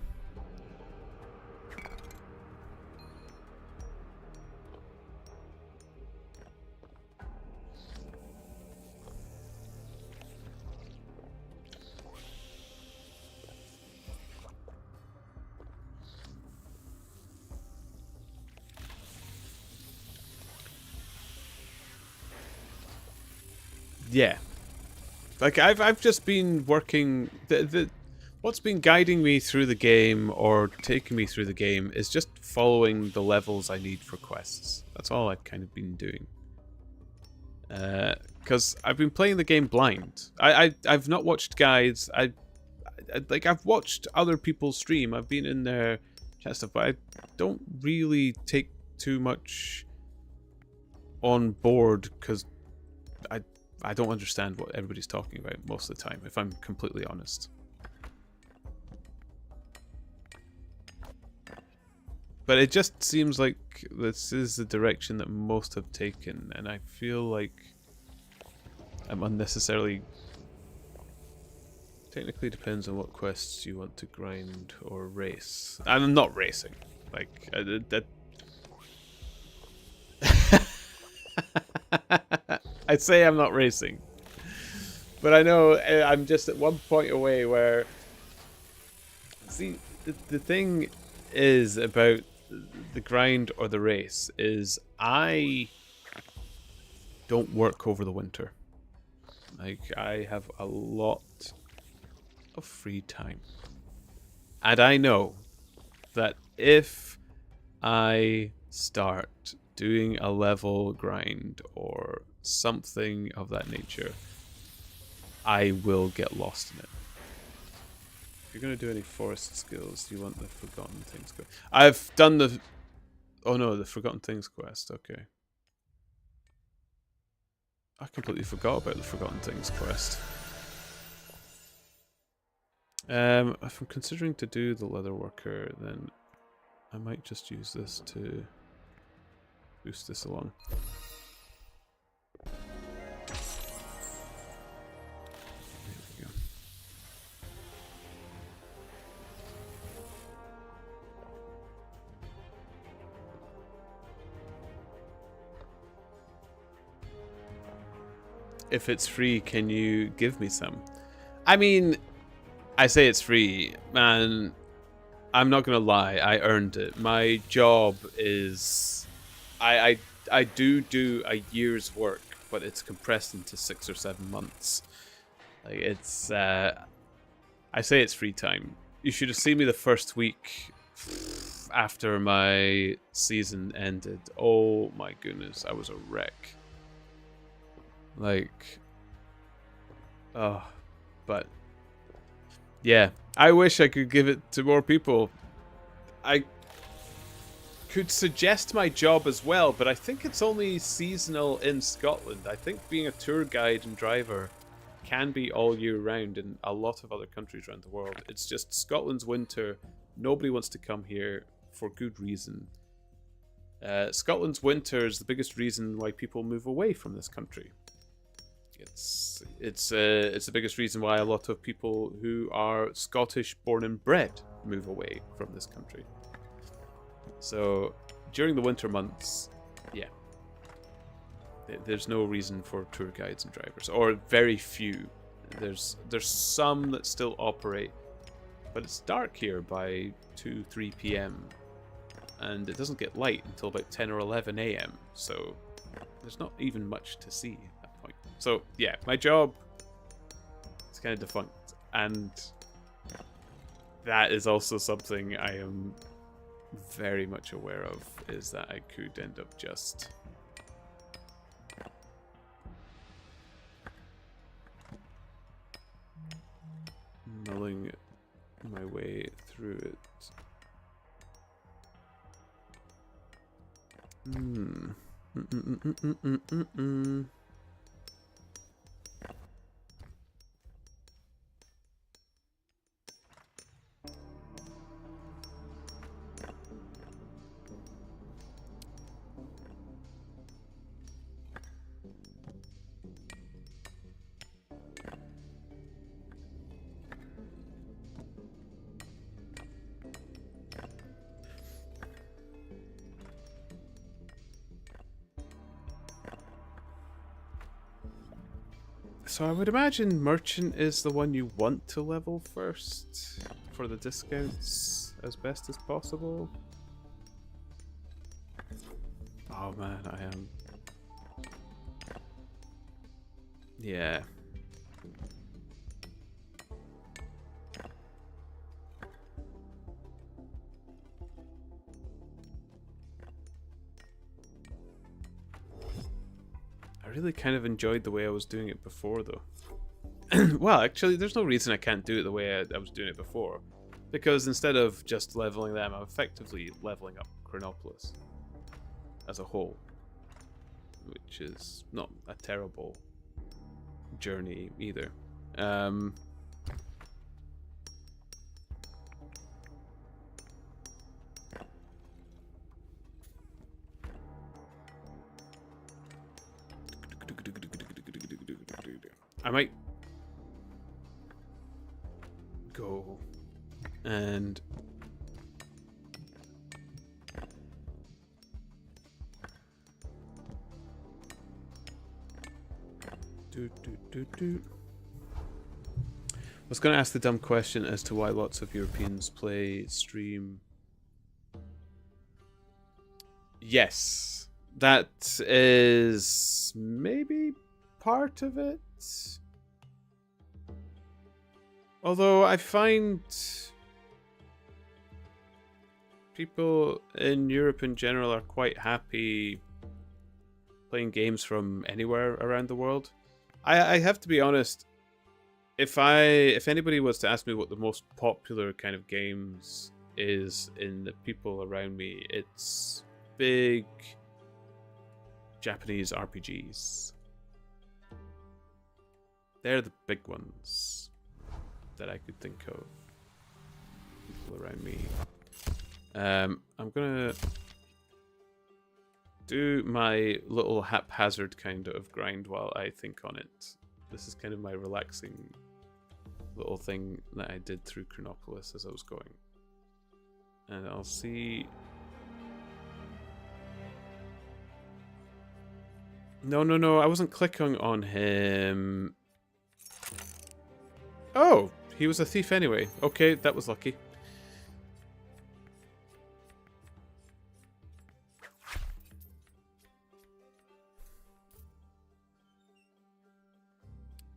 Yeah, like I've just been working. What's been guiding me through the game or taking me through the game is just following the levels I need for quests. That's all I've kind of been doing. Because I've been playing the game blind. I've not watched guides. I've watched other people stream. I've been in their chat stuff, but I don't really take too much on board because I don't understand what everybody's talking about most of the time, if I'm completely honest. But it just seems like this is the direction that most have taken, and I feel like I'm unnecessarily... Technically depends on what quests you want to grind or race. I'm not racing. Like, I'd say I'm not racing. But I know I'm just at one point away where... See, the thing is about the grind or the race is I don't work over the winter. Like, I have a lot of free time. And I know that if I start doing a level grind or something of that nature, I will get lost in it. If you're going to do any forest skills, do you want the Forgotten Things quest? I've done the... Oh no, the Forgotten Things quest, okay. I completely forgot about the Forgotten Things quest. If I'm considering to do the Leatherworker, then I might just use this to boost this along. If it's free, can you give me some? I mean, I say it's free, man. I'm not gonna lie, I earned it. My job is, I do a year's work, but it's compressed into 6 or 7 months. Like it's, I say it's free time. You should have seen me the first week after my season ended. Oh my goodness, I was a wreck. Like, oh, but yeah, I wish I could give it to more people. I could suggest my job as well, but I think it's only seasonal in Scotland. I think being a tour guide and driver can be all year round in a lot of other countries around the world. It's just Scotland's winter. Nobody wants to come here for good reason. Scotland's winter is the biggest reason why people move away from this country. It's the biggest reason why a lot of people who are Scottish born and bred move away from this country. So during the winter months, yeah, there's no reason for tour guides and drivers, or very few. There's some that still operate, but it's dark here by 2-3 p.m. and it doesn't get light until about 10 or 11 a.m. So there's not even much to see. So yeah, my job is kind of defunct, and that is also something I am very much aware of, is that I could end up just mulling my way through it. So I would imagine Merchant is the one you want to level first for the discounts as best as possible. Oh man, I am... Yeah. I really kind of enjoyed the way I was doing it before, though. Well, actually, there's no reason I can't do it the way I was doing it before. Because instead of just leveling them, I'm effectively leveling up Chronopolis as a whole. Which is not a terrible journey either. I might go and I was going to ask the dumb question as to why lots of Europeans play stream. Yes, that is maybe part of it. Although I find people in Europe in general are quite happy playing games from anywhere around the world. I have to be honest, if anybody was to ask me what the most popular kind of games is in the people around me, it's big Japanese RPGs. They're the big ones that I could think of. People around me. I'm gonna do my little haphazard kind of grind while I think on it. This is kind of my relaxing little thing that I did through Chronopolis as I was going. And I'll see... No, I wasn't clicking on him. Oh, he was a thief anyway. Okay, that was lucky.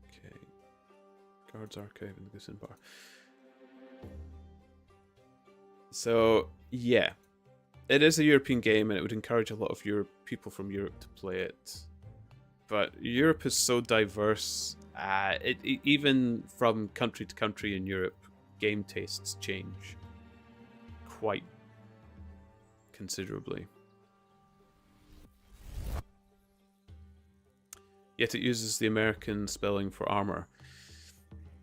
Okay. Guards Archive in the Goosen Bar. So, yeah. It is a European game, and it would encourage a lot of people from Europe to play it. But Europe is so diverse. Even from country to country in Europe, game tastes change quite considerably. Yet it uses the American spelling for armor.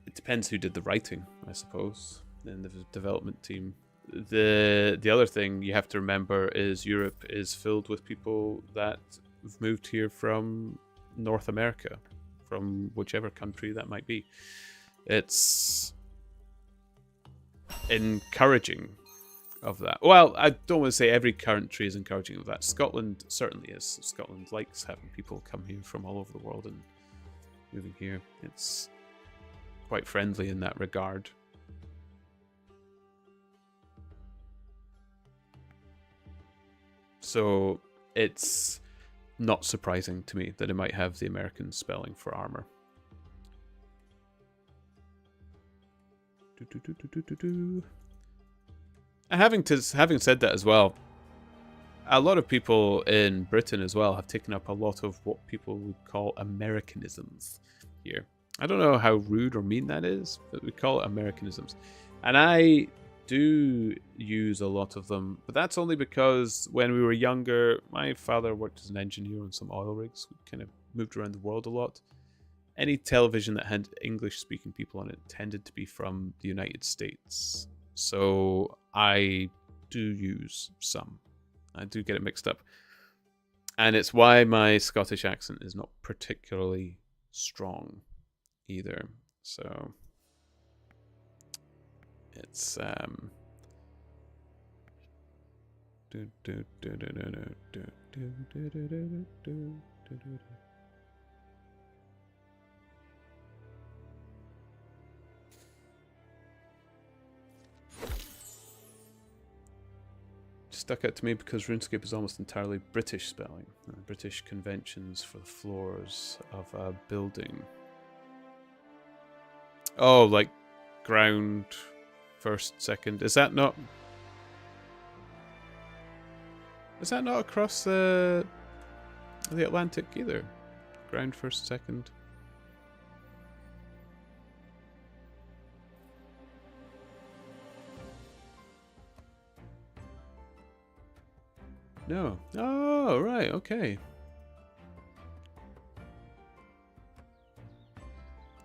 It depends who did the writing, I suppose, in the development team. The other thing you have to remember is Europe is filled with people that have moved here from North America, from whichever country that might be. It's encouraging of that. Well, I don't want to say every country is encouraging of that. Scotland certainly is. Scotland likes having people come here from all over the world and moving here. It's quite friendly in that regard. So it's not surprising to me that it might have the American spelling for armor. And having said that as well, a lot of people in Britain as well have taken up a lot of what people would call Americanisms here. I don't know how rude or mean that is, but we call it Americanisms. And I do use a lot of them, but that's only because when we were younger, my father worked as an engineer on some oil rigs. We kind of moved around the world a lot. Any television that had English-speaking people on it tended to be from the United States. So I do use some. I do get it mixed up. And it's why my Scottish accent is not particularly strong either. So it's stuck out to me because RuneScape is almost entirely British spelling. British conventions for the floors of a building. Oh, like ground, first, second. Is that not across the Atlantic either? Ground, first, second. No. Oh, right, okay.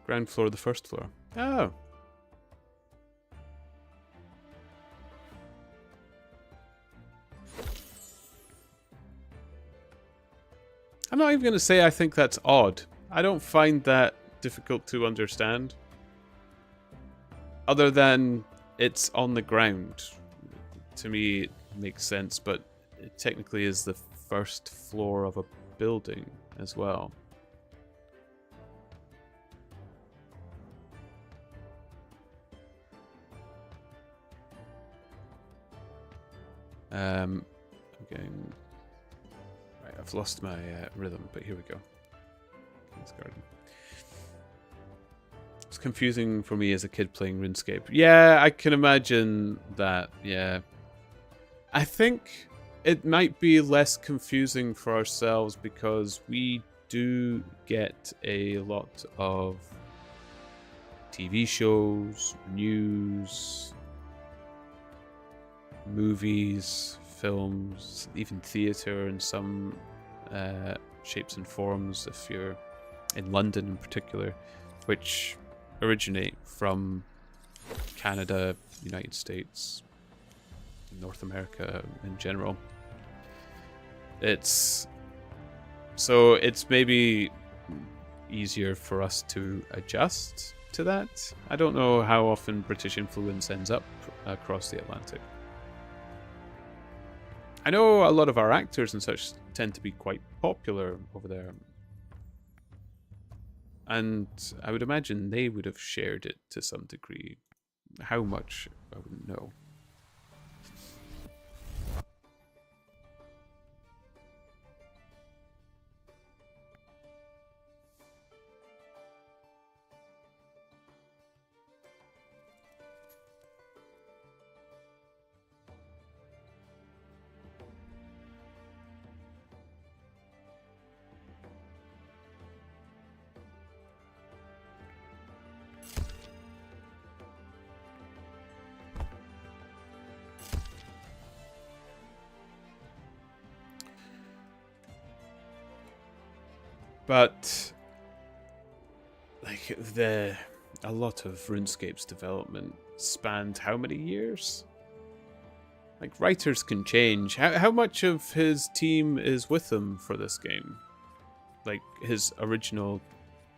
Ground floor, the first floor. Oh. I'm not even going to say I think that's odd. I don't find that difficult to understand. Other than it's on the ground. To me, it makes sense, but it technically is the first floor of a building as well. I'm getting... Right, I've lost my rhythm, but here we go. King's Garden. It's confusing for me as a kid playing RuneScape. Yeah, I can imagine that, yeah. I think it might be less confusing for ourselves because we do get a lot of TV shows, news, movies, films, even theatre in some shapes and forms, if you're in London in particular, which originate from Canada, United States, North America in general. It's maybe easier for us to adjust to that. I don't know how often British influence ends up across the Atlantic. I know a lot of our actors and such tend to be quite popular over there. And I would imagine they would have shared it to some degree. How much, I wouldn't know. But like a lot of RuneScape's development spanned how many years? Like writers can change. How much of his team is with him for this game? Like his original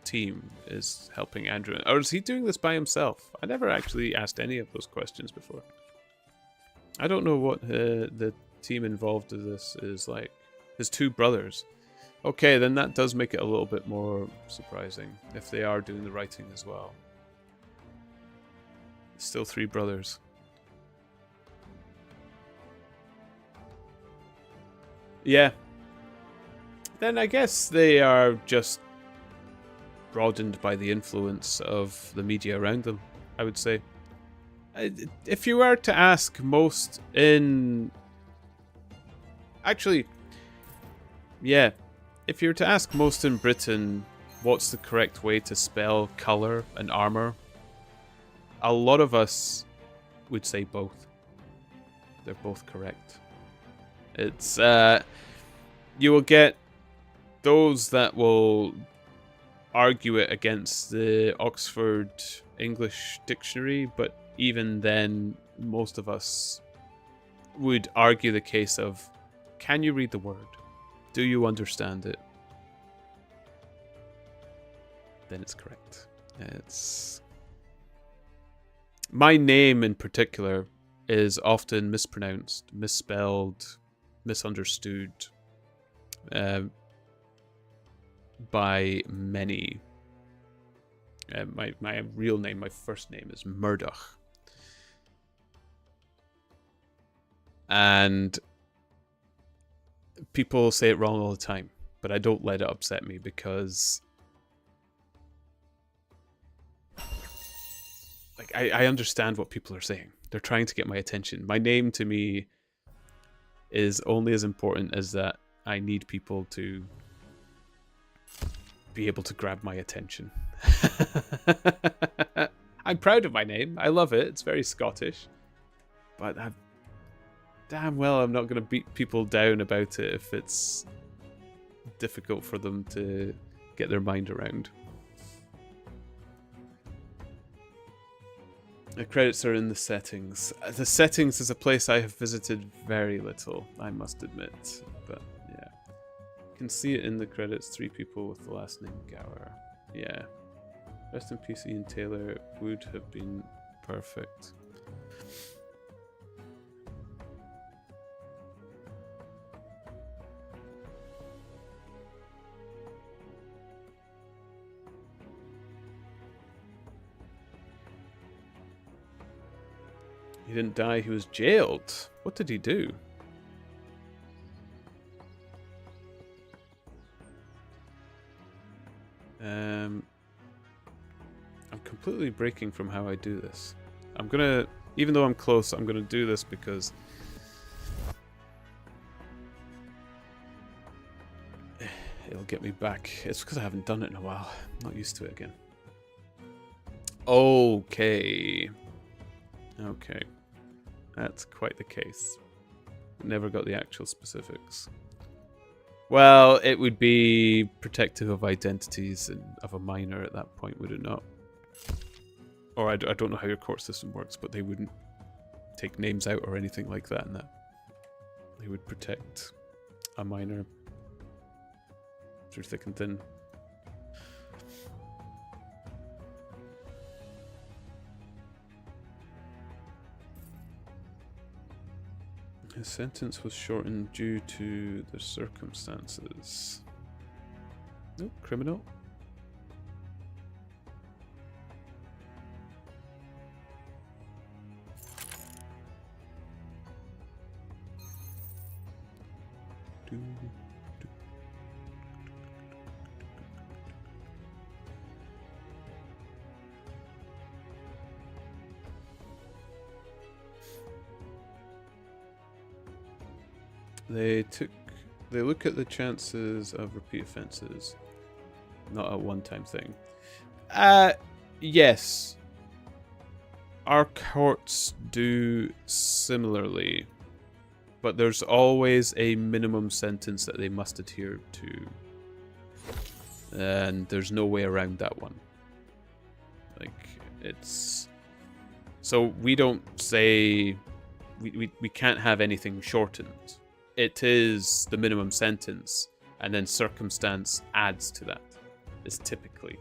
team is helping Andrew, or is he doing this by himself? I never actually asked any of those questions before. I don't know what the team involved in this is like. His two brothers. Okay, then that does make it a little bit more surprising if they are doing the writing as well. Still three brothers. Yeah. Then I guess they are just broadened by the influence of the media around them, I would say. If you were to ask most in... Actually, yeah. If you were to ask most in Britain what's the correct way to spell colour and armour, a lot of us would say both. They're both correct. It's you will get those that will argue it against the Oxford English Dictionary, but even then most of us would argue the case of, can you read the word? Do you understand it? Then it's correct. It's... My name in particular is often mispronounced, misspelled, misunderstood by many. My real name, my first name is Murdoch. And people say it wrong all the time, but I don't let it upset me because like I understand what people are saying. They're trying to get my attention. My name to me is only as important as that I need people to be able to grab my attention. I'm proud of my name. I love it. It's very Scottish. But damn well I'm not going to beat people down about it if it's difficult for them to get their mind around. The credits are in the settings. The settings is a place I have visited very little, I must admit. But yeah. You can see it in the credits, 3 people with the last name Gower. Yeah. Rest in peace, Ian Taylor would have been perfect. He didn't die, he was jailed. What did he do? I'm completely breaking from how I do this. I'm gonna, even though I'm close, I'm gonna do this because get me back. It's because I haven't done it in a while. I'm not used to it again. Okay. Okay. That's quite the case. Never got the actual specifics. Well, it would be protective of identities and of a minor at that point, would it not? Or I don't know how your court system works, but they wouldn't take names out or anything like that, and that they would protect a minor through thick and thin. His sentence was shortened due to the circumstances. No, criminal. They look at the chances of repeat offences, not a one-time thing. Yes. Our courts do similarly, but there's always a minimum sentence that they must adhere to. And there's no way around that one. Like, it's... So we don't say... We can't have anything shortened. It is the minimum sentence, and then circumstance adds to that. Is typically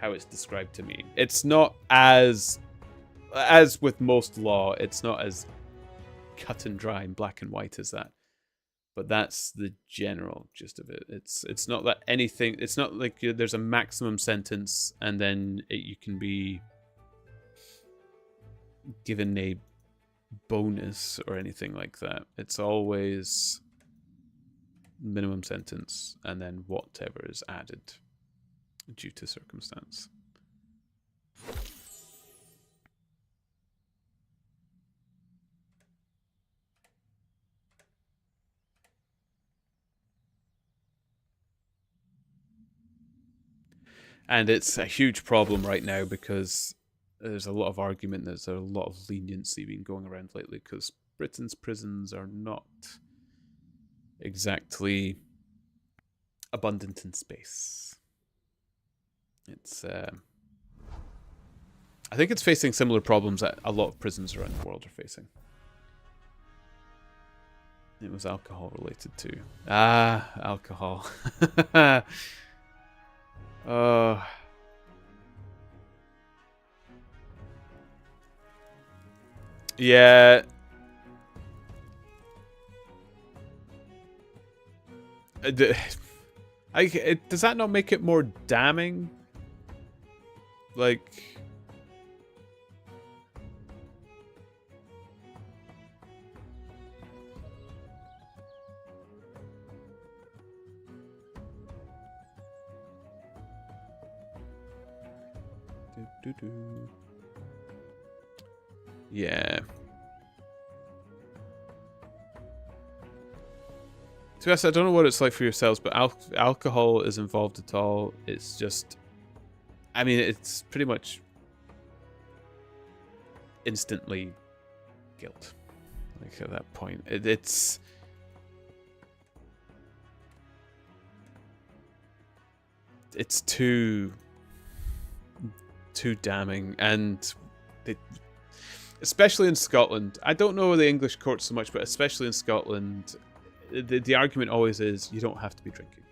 how it's described to me. It's not as with most law, it's not as cut and dry and black and white as that. But that's the general gist of it. It's not that anything. It's not like there's a maximum sentence, and then you can be given a bonus or anything like that. It's always minimum sentence and then whatever is added due to circumstance. And it's a huge problem right now because there's a lot of argument, there's a lot of leniency being going around lately because Britain's prisons are not exactly abundant in space. It's, I think it's facing similar problems that a lot of prisons around the world are facing. It was alcohol related too. Ah, alcohol. Yeah. Does that not make it more damning? Like... Yeah. To us, I don't know what it's like for yourselves, but alcohol is involved at all. It's just... I mean, it's pretty much instantly guilt. Like, at that point. It's... It's too damning, and especially in Scotland. I don't know the English courts so much, but especially in Scotland, the argument always is you don't have to be drinking.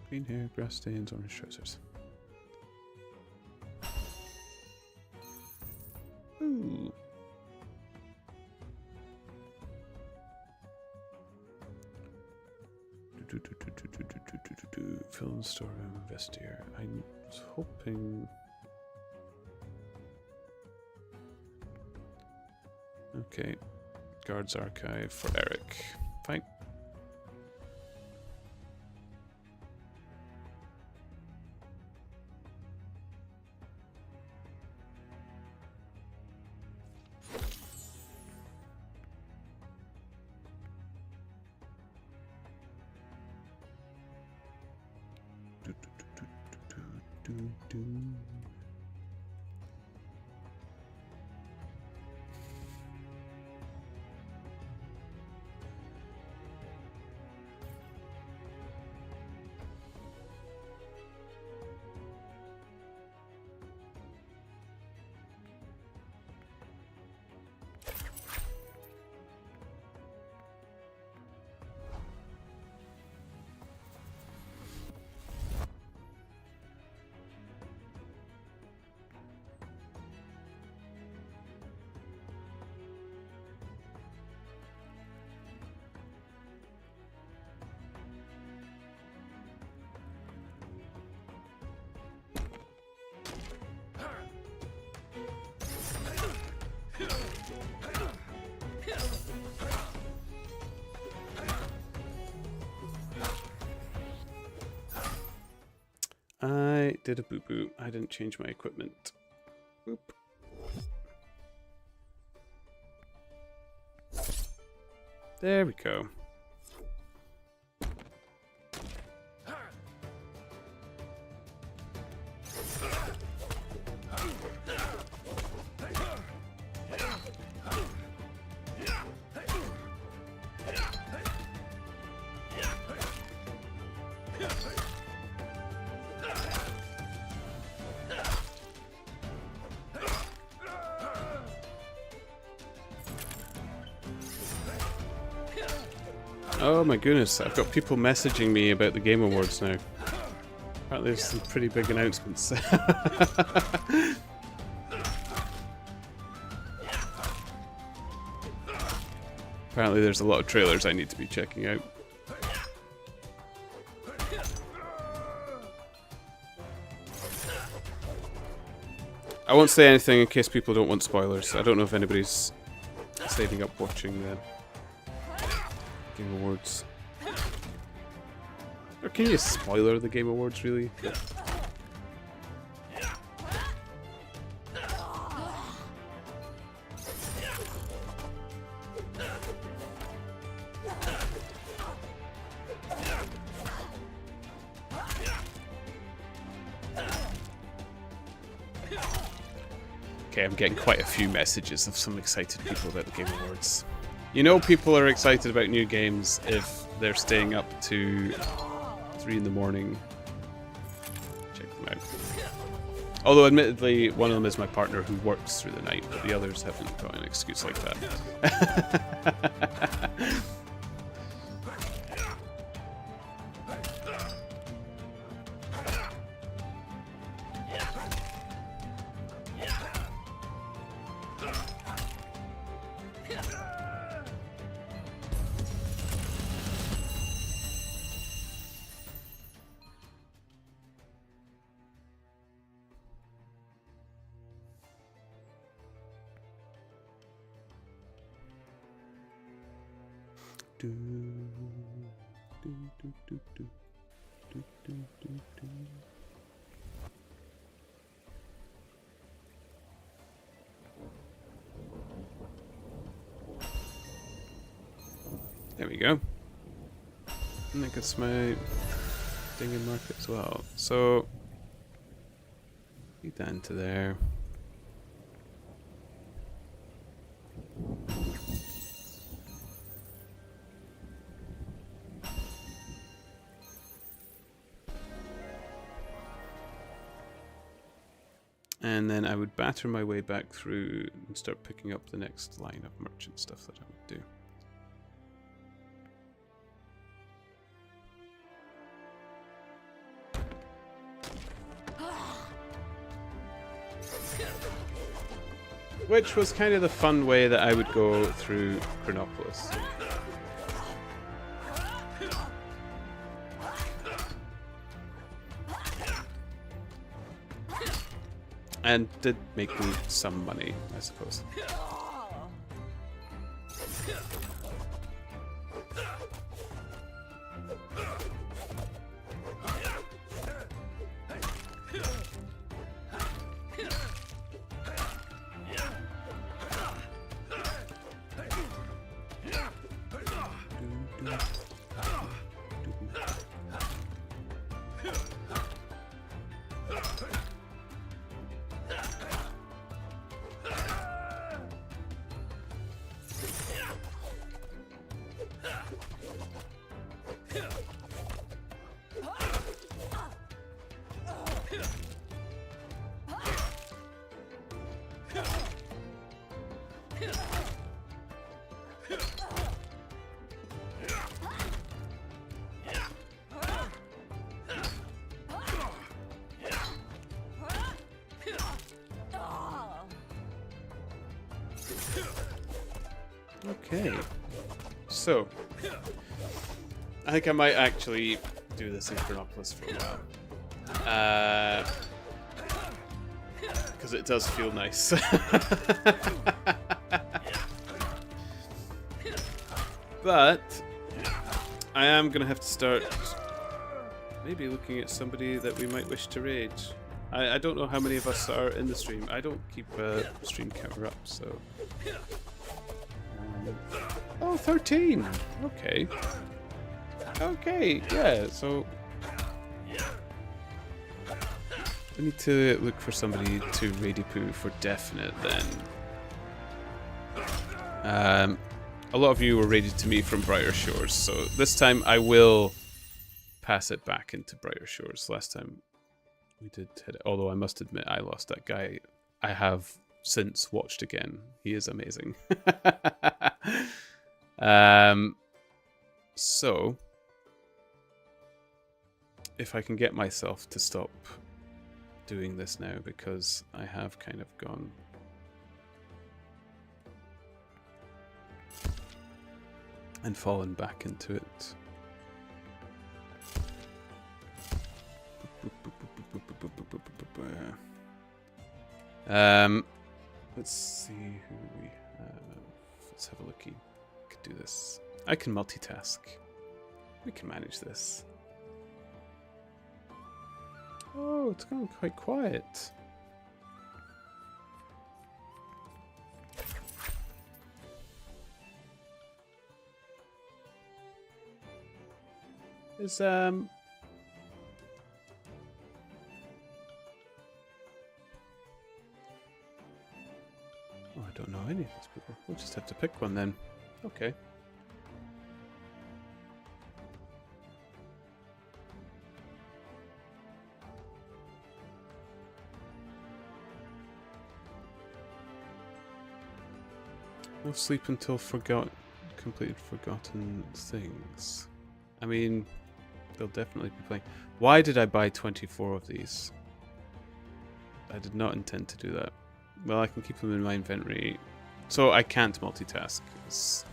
Green hair, grass stains, orange trousers. Ooh. Film storeroom, vestiaire. I was hoping... Okay. Guards archive for Eric. Fine. I did a boo-boo. I didn't change my equipment. Boop. There we go. Oh my goodness, I've got people messaging me about the Game Awards now. Apparently there's some pretty big announcements. Apparently there's a lot of trailers I need to be checking out. I won't say anything in case people don't want spoilers. I don't know if anybody's saving up watching the Game Awards. Or can you spoiler the Game Awards, really? Okay, I'm getting quite a few messages of some excited people about the Game Awards. You know people are excited about new games if they're staying up to 3 in the morning. Check them out. Although admittedly, one of them is my partner who works through the night, but the others haven't got an excuse like that. There we go. And that gets my thing in market as well. So, feed that into there. And then I would batter my way back through and start picking up the next line of merchant stuff that I would do. Which was kind of the fun way that I would go through Chronopolis. And did make me some money, I suppose. Okay, so I think I might actually do this in Chronopolis for a while, because it does feel nice. But I am going to have to start maybe looking at somebody that we might wish to raid. I don't know how many of us are in the stream. I don't keep a stream counter up, so... Oh, 13! Okay. Okay, yeah, so... I need to look for somebody to raidipoo for definite then. A lot of you were raided to me from Brighter Shores, so this time I will pass it back into Brighter Shores. Last time we did hit it, although I must admit I lost that guy. I have since watched again. He is amazing. So, if I can get myself to stop doing this now, because I have kind of gone... and fallen back into it. Let's see who we have. Let's have a looky. Could do this. I can multitask. We can manage this. Oh, it's gone quite quiet. Is oh, I don't know any of these people. We'll just have to pick one then. Okay. No sleep until completed forgotten things. I mean, they'll definitely be playing. Why did I buy 24 of these? I did not intend to do that. Well, I can keep them in my inventory. So I can't multitask. Is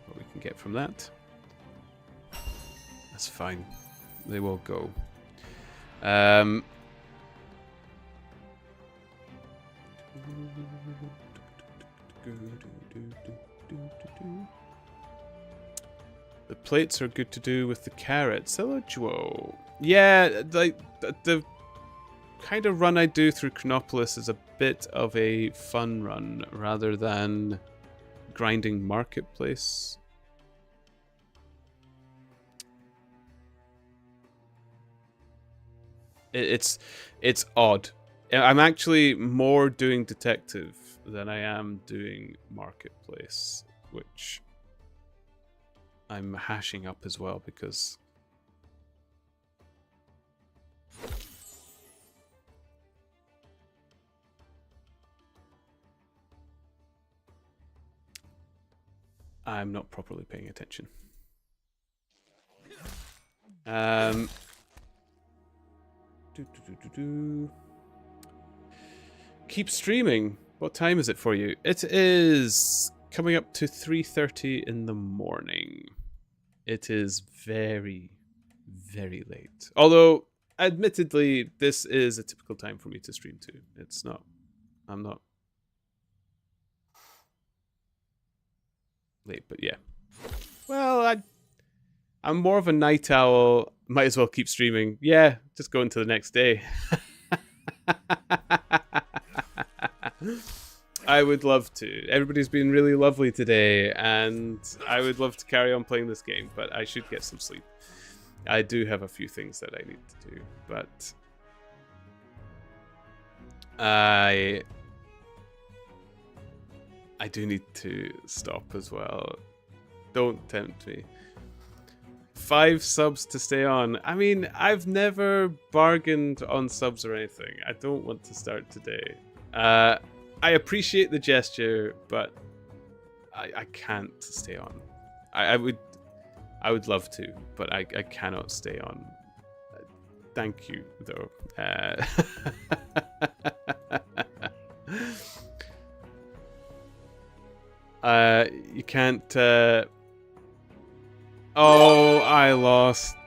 what we can get from that. That's fine. They will go. The plates are good to do with the carrots. Hello, Joe. Yeah, the kind of run I do through Chronopolis is a bit of a fun run rather than grinding marketplace. It's odd. I'm actually more doing detective than I am doing marketplace, which I'm hashing up as well because I'm not properly paying attention. Keep streaming. What time is it for you? It is coming up to 3:30 in the morning. It is very, very late. Although, admittedly, this is a typical time for me to stream too. It's not. I'm not late, but yeah. Well, I'm more of a night owl. Might as well keep streaming. Yeah, just go into the next day. I would love to. Everybody's been really lovely today, and I would love to carry on playing this game, but I should get some sleep. I do have a few things that I need to do, but I do need to stop as well. Don't tempt me. 5 subs to stay on. I mean, I've never bargained on subs or anything. I don't want to start today. I appreciate the gesture, but I can't stay on. I would love to, but I cannot stay on. Thank you, though. You can't. Oh, I lost.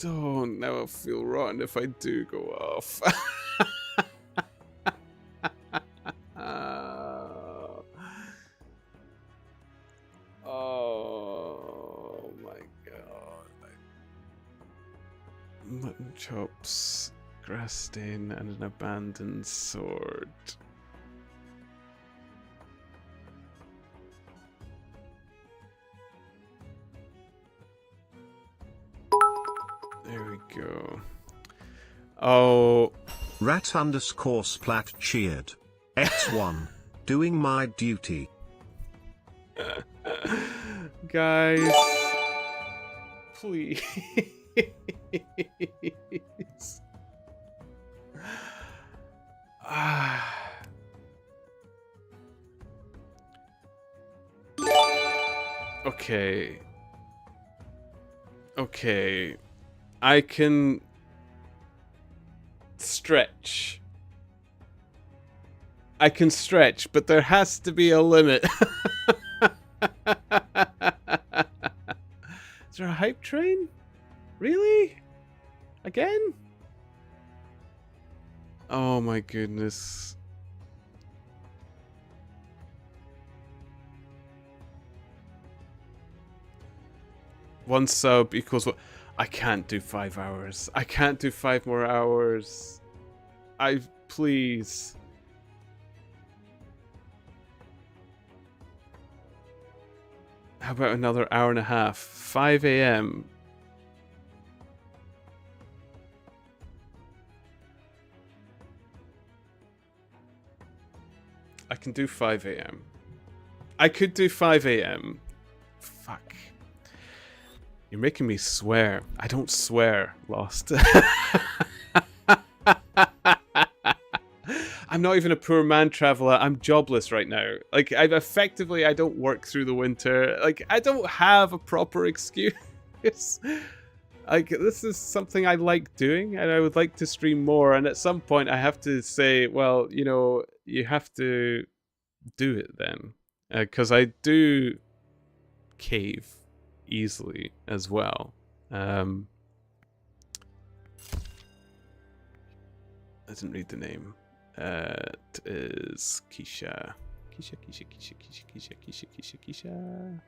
Oh, now I feel rotten if I do go off. Oh my god. Mutton chops, grass stain, and an abandoned sword. There we go. Oh. Rat_splat cheered. X1. Doing my duty. Guys. Please. Okay. Okay. I can stretch. I can stretch, but there has to be a limit. Is there a hype train? Really? Again? Oh my goodness. One sub equals what? I can't do 5 hours. I can't do 5 more hours. Please. How about another hour and a half? 5 a.m. I can do 5 a.m. I could do 5 a.m. Fuck. You're making me swear. I don't swear, Lost. I'm not even a poor man traveler. I'm jobless right now. Like, I don't work through the winter. Like, I don't have a proper excuse. Like, this is something I like doing, and I would like to stream more. And at some point, I have to say, well, you know, you have to do it then. Because I do cave easily as well. I didn't read the name. It is Keisha. Keisha.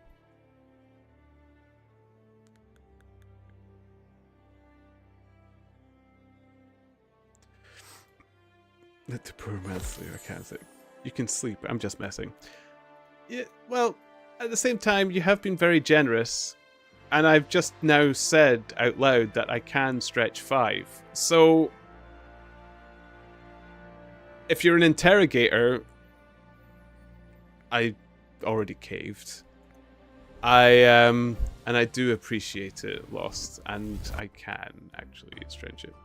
Let the poor man sleep. I can't say. You can sleep. I'm just messing. Yeah, well, at the same time, you have been very generous, and I've just now said out loud that I can stretch 5. So, if you're an interrogator, I already caved. And I do appreciate it, Lost, and I can actually stretch it.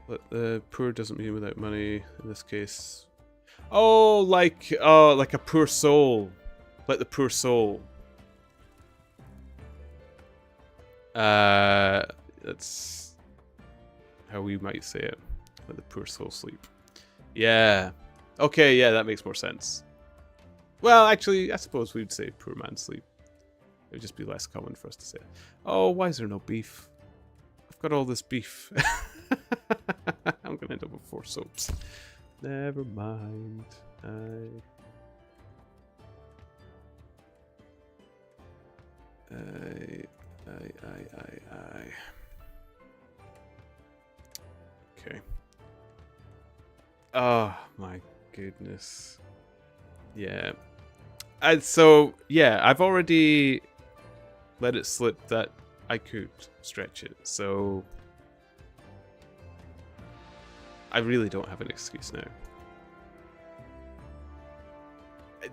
But the poor doesn't mean without money in this case. Oh, like a poor soul, like the poor soul. That's how we might say it. Let the poor soul sleep. Yeah. Okay, yeah, that makes more sense. Well, actually, I suppose we'd say poor man sleep. It would just be less common for us to say it. Oh, why is there no beef? I've got all this beef. I'm gonna end up with 4 soaps. Never mind. Okay. Oh my goodness. Yeah. And so, yeah, I've already let it slip that I could stretch it. So I really don't have an excuse now.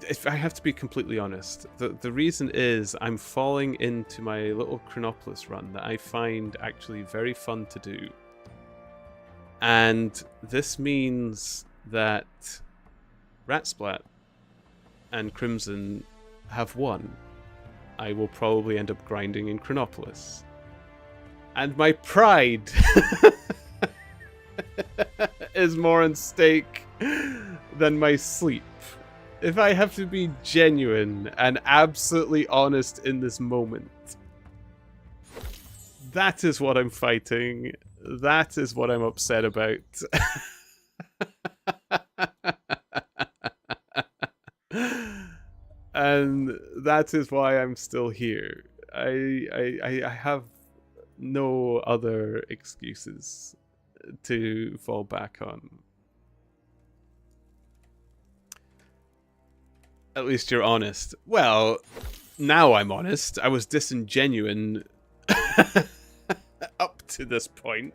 if I have to be completely honest, the reason is I'm falling into my little Chronopolis run that I find actually very fun to do. And this means that Ratsplat and Crimson have won. I will probably end up grinding in Chronopolis. And my pride is more at stake than my sleep. If I have to be genuine and absolutely honest in this moment, that is what I'm fighting. That is what I'm upset about. And that is why I'm still here. I have no other excuses to fall back on. At least you're honest. Well, now I'm honest. I was disingenuine up to this point.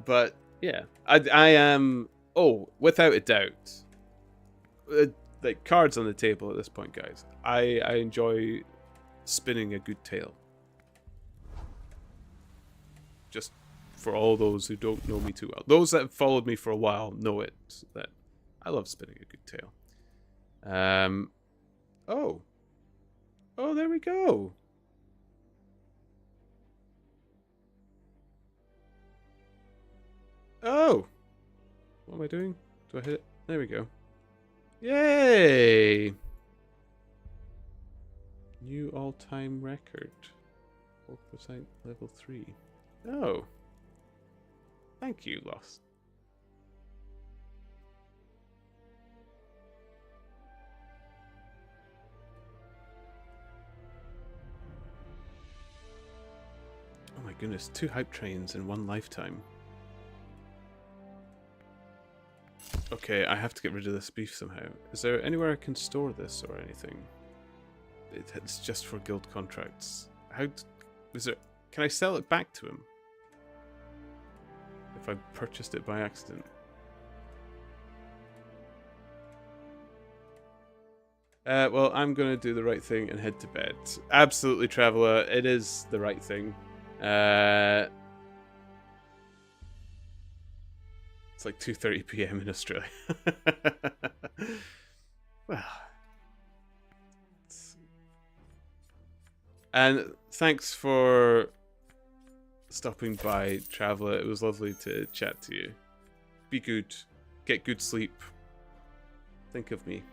But yeah, I am, oh, without a doubt, like cards on the table at this point, guys. I enjoy spinning a good tale. Just for all those who don't know me too well. Those that have followed me for a while know it, that I love spinning a good tale. Oh, there we go. Oh, what am I doing? Do I hit it? There we go. Yay! New all-time record. 4% level 3. Oh. Thank you, Lost. Oh my goodness, 2 hype trains in one lifetime. Okay, I have to get rid of this beef somehow. Is there anywhere I can store this or anything? It's just for guild contracts. Is there? Can I sell it back to him? If I purchased it by accident. Well, I'm gonna do the right thing and head to bed. Absolutely, Traveller. It is the right thing. It's like 2:30 p.m. in Australia. Well, and thanks for stopping by, Traveller. It was lovely to chat to you. Be good. Get good sleep. Think of me.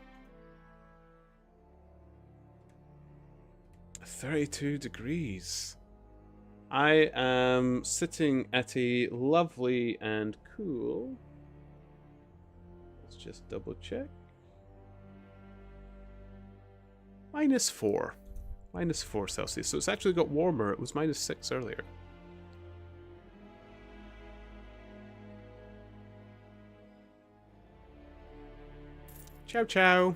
32 degrees. I am sitting at a lovely and cool. Let's just double check. -4. -4 Celsius. So it's actually got warmer. It was -6 earlier. Ciao, ciao.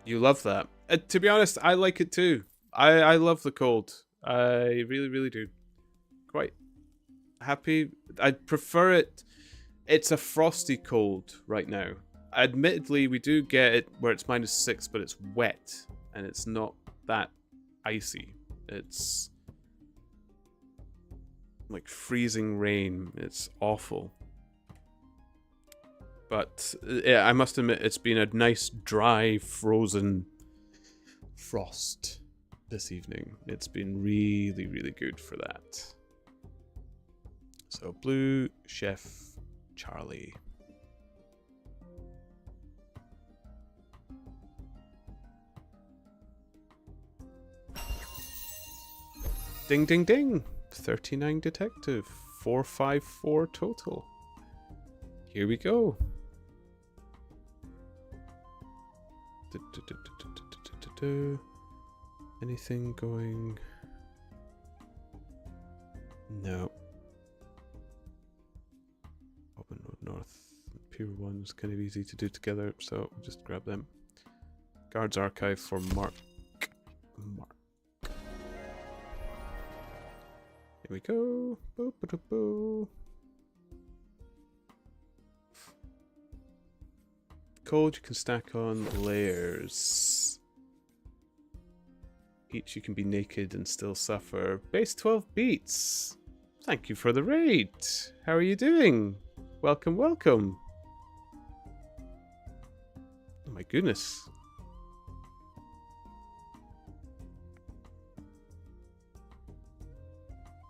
You love that. To be honest, I like it too. I love the cold. I really, really do. Quite happy. I prefer it. It's a frosty cold right now. Admittedly, we do get it where it's -6, but it's wet and it's not that icy. It's like freezing rain. It's awful. But yeah, I must admit, it's been a nice, dry, frozen frost this evening. It's been really, really good for that. So, Blue Chef Charlie. Ding, ding, ding. 39 detective. 454 total. Here we go. Anything going? No. Open Road North. Pier 1's kind of easy to do together, so we'll just grab them. Guards Archive for Mark. Here we go. Boo, boo, boo, boo. Cold, you can stack on layers. Each you can be naked and still suffer. Base 12 beats. Thank you for the raid. How are you doing? Welcome, welcome. Oh my goodness.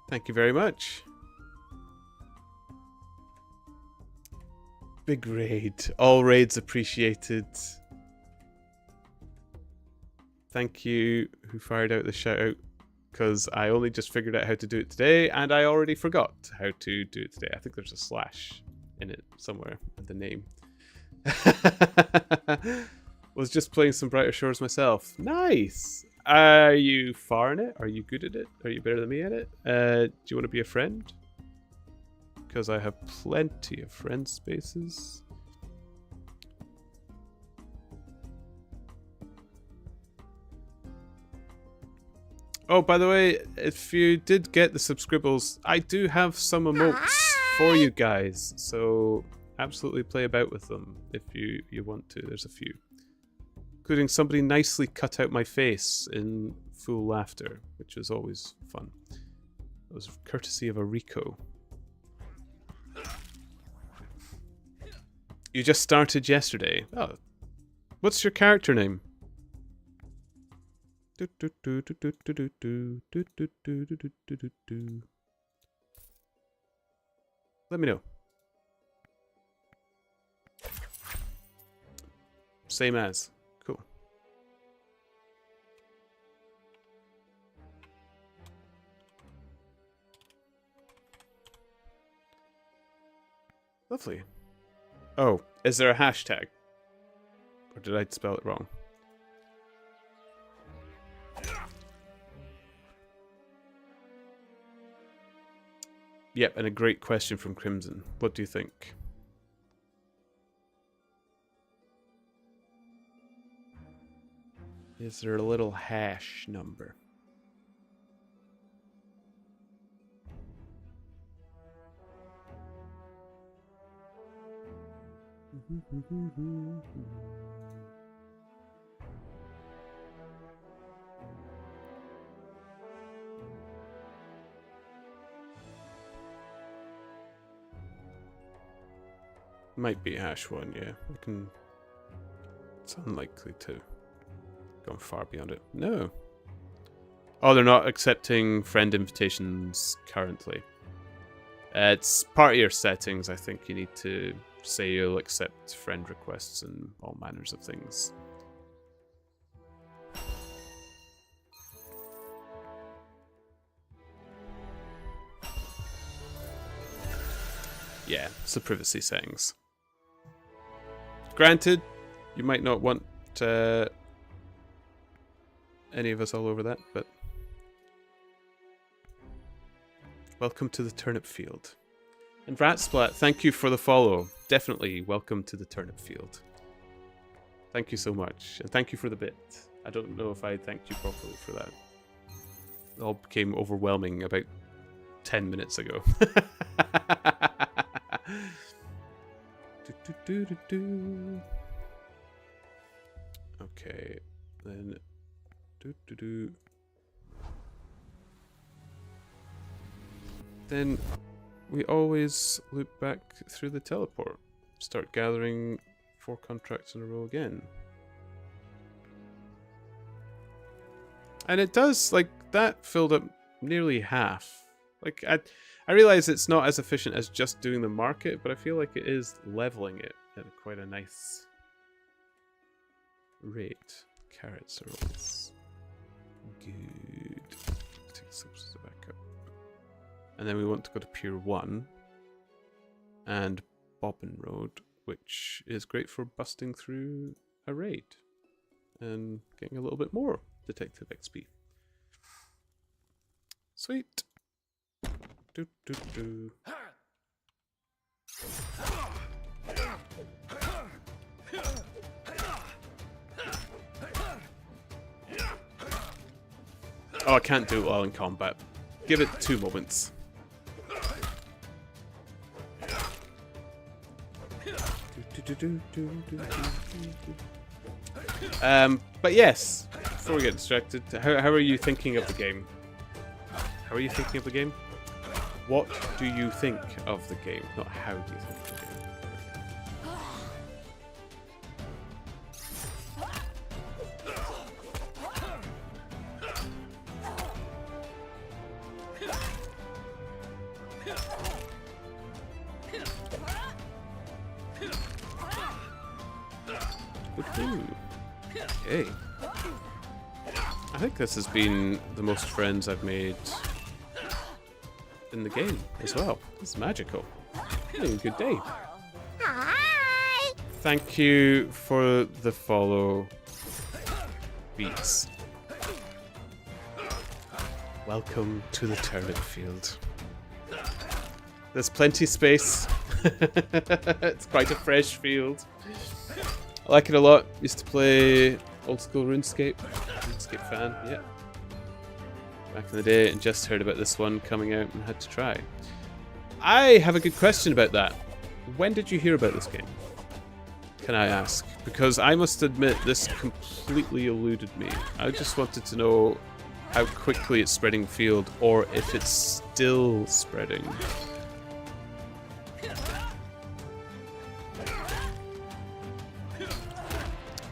Thank you very much. Big raid. All raids appreciated. Thank you who fired out the shout out, because I only just figured out how to do it today and I already forgot how to do it today. I think there's a slash in it somewhere in the name. Was just playing some Brighter Shores myself. Nice! Are you far in it? Are you good at it? Are you better than me at it? Do you want to be a friend? Because I have plenty of friend spaces. Oh, by the way, if you did get the subscribbles, I do have some emotes for you guys, so absolutely play about with them if you want to. There's a few. Including somebody nicely cut out my face in full laughter, which is always fun. It was courtesy of a Rico. You just started yesterday. Oh. What's your character name? Let me know. Same as. Cool. Lovely. Oh, is there a hashtag? Or did I spell it wrong? Yep, and a great question from Crimson. What do you think? Is there a little hash number? Might be hash 1, yeah. I can... It's unlikely to gone far beyond it. No. Oh, they're not accepting friend invitations currently. It's part of your settings. I think you need to say you'll accept friend requests and all manners of things. Yeah, it's the privacy settings. Granted, you might not want any of us all over that, but welcome to the turnip field. And Ratsplat, thank you for the follow. Definitely welcome to the turnip field. Thank you so much, and thank you for the bit. I don't know if I thanked you properly for that. It all became overwhelming about 10 minutes ago. Okay, then then we always loop back through the teleport. Start gathering 4 contracts in a row again. And it does, like, that filled up nearly half. Like, I realize it's not as efficient as just doing the market, but I feel like it is leveling it at quite a nice rate. Carrots are always good. Take substance back up. And then we want to go to Pier 1 and Bobbin Road, which is great for busting through a raid and getting a little bit more detective XP. Sweet. Do, do, do. Oh, I can't do it while in combat. Give it 2 moments. Do, do, But yes, before we get distracted, how are you thinking of the game? How are you thinking of the game? What do you think of the game? Not how do you think of the game. Okay. I think this has been the most friends I've made in the game as well. This is magical. Having a good day. Hi. Thank you for the follow, Beats. Welcome to the turnip field. There's plenty space. It's quite a fresh field. I like it a lot. Used to play old school RuneScape. RuneScape fan, yeah. Back in the day, and just heard about this one coming out and had to try. I have a good question about that. When did you hear about this game? Can I ask? Because I must admit, this completely eluded me. I just wanted to know how quickly it's spreading the field, or if it's still spreading.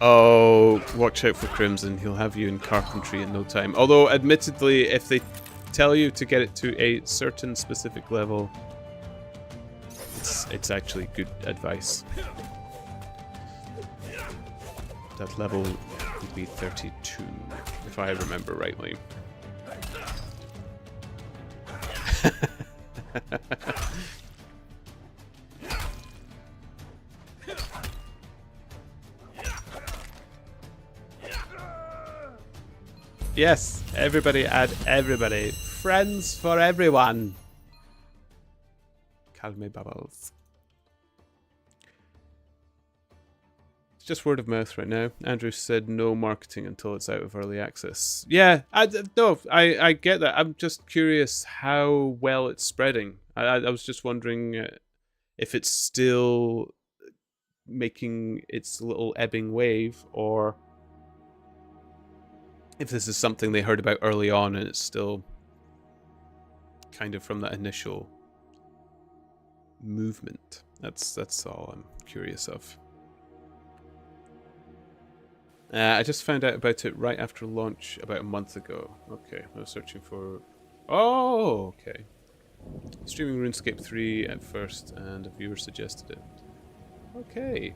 Oh, watch out for Crimson. He'll have you in carpentry in no time. Although, admittedly, if they tell you to get it to a certain specific level, it's actually good advice. That level would be 32, if I remember rightly. Yes, everybody add everybody. Friends for everyone. Calme Bubbles. It's just word of mouth right now. Andrew said no marketing until it's out of early access. Yeah, I get that. I'm just curious how well it's spreading. I was just wondering if it's still making its little ebbing wave, or if this is something they heard about early on and it's still kind of from that initial movement. That's all I'm curious of. I just found out about it right after launch about a month ago. Okay, I was searching for... Oh, okay. Streaming RuneScape 3 at first, and a viewer suggested it. Okay.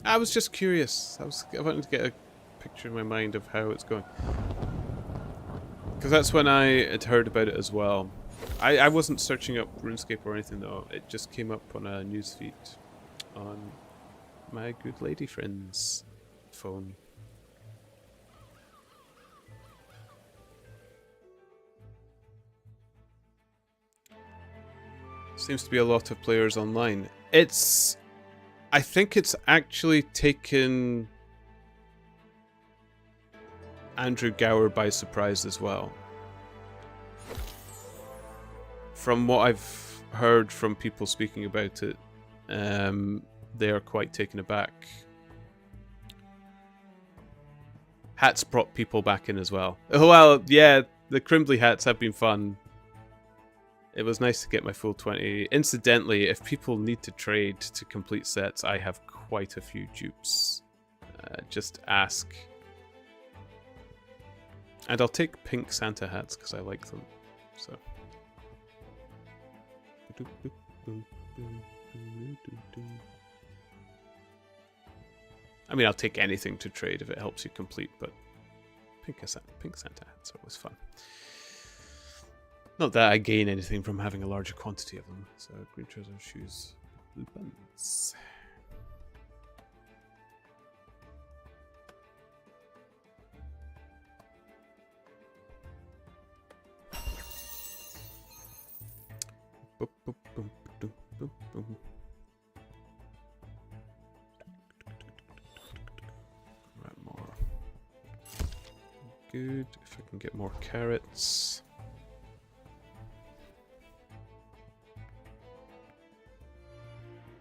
I was just curious. I wanted to get a picture in my mind of how it's going. Because that's when I had heard about it as well. I wasn't searching up RuneScape or anything though. It just came up on a newsfeed on my good lady friend's phone. Seems to be a lot of players online. I think it's actually taken Andrew Gower by surprise as well. From what I've heard from people speaking about it, they are quite taken aback. Hats brought people back in as well. Well, yeah, the Crimbley hats have been fun. It was nice to get my full 20. Incidentally, if people need to trade to complete sets, I have quite a few dupes. Just ask. And I'll take pink Santa hats because I like them. So. I mean, I'll take anything to trade if it helps you complete, but pink Santa hats are always fun. Not that I gain anything from having a larger quantity of them. So, green trousers, shoes, blue buttons. Boop, boop, boop, boop, boop, boop. Right, more. Good. If I can get more carrots.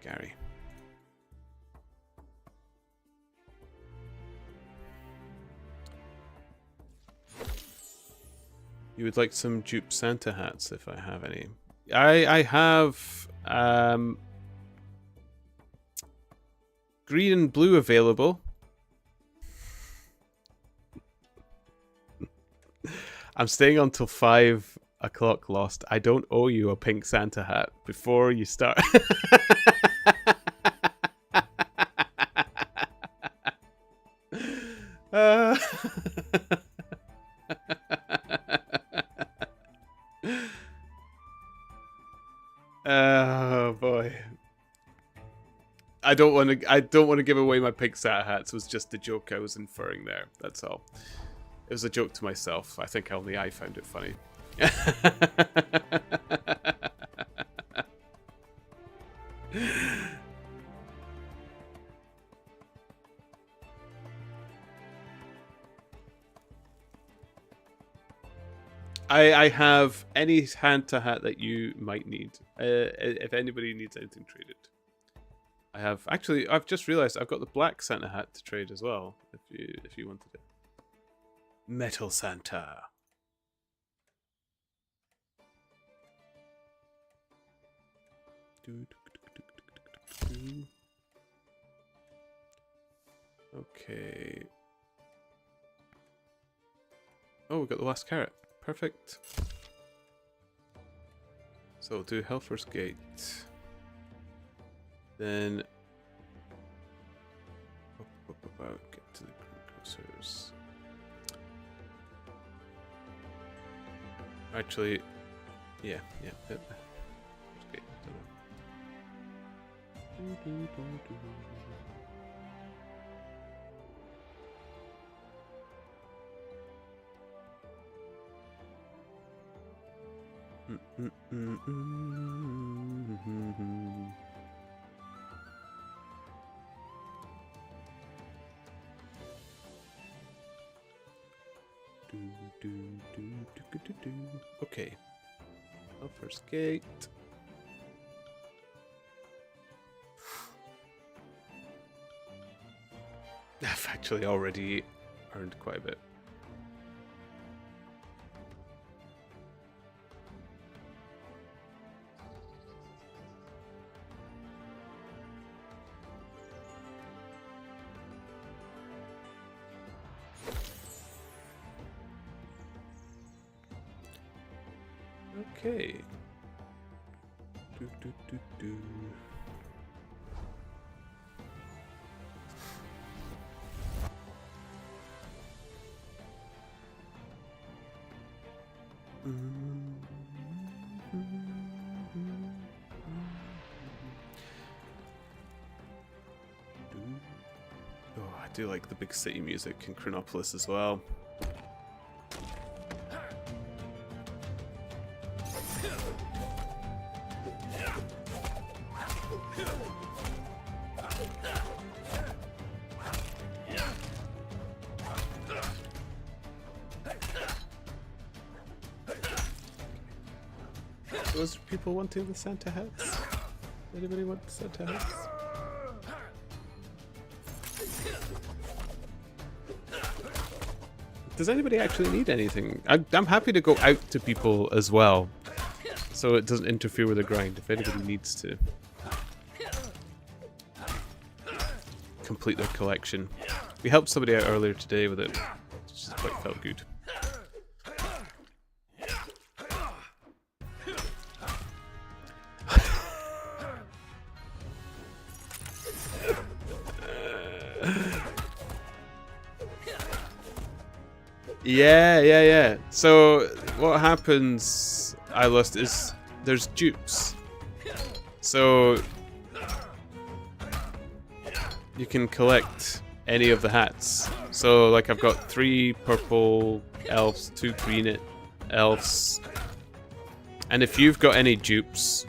Gary. You would like some dupe Santa hats if I have any. I have green and blue available. I'm staying until 5 o'clock, Lost. I don't owe you a pink Santa hat before you start. Oh boy. I don't want to give away my pink Santa hats. It was just the joke I was inferring there. That's all. It was a joke to myself. I think only I found it funny. I have any Santa hat that you might need. If anybody needs anything traded. I've just realized I've got the black Santa hat to trade as well, if you wanted it. Metal Santa. Okay. Oh, we got the last carrot. Perfect. So we'll do Helfer's Gate. Then get to the grocers. Actually, yeah. Okay, Okay. First gate. I've actually already earned quite a bit. Okay. Oh, I do like the big city music in Chronopolis as well. Was people wanting the Santa hats? Anybody want the Santa hats? Does anybody actually need anything? I'm happy to go out to people as well, so it doesn't interfere with the grind. If anybody needs to complete their collection, we helped somebody out earlier today with it, which just quite felt good. Yeah. So what happens, I lost, is there's dupes. So you can collect any of the hats. So like I've got 3 purple elves, 2 green elves. And if you've got any dupes,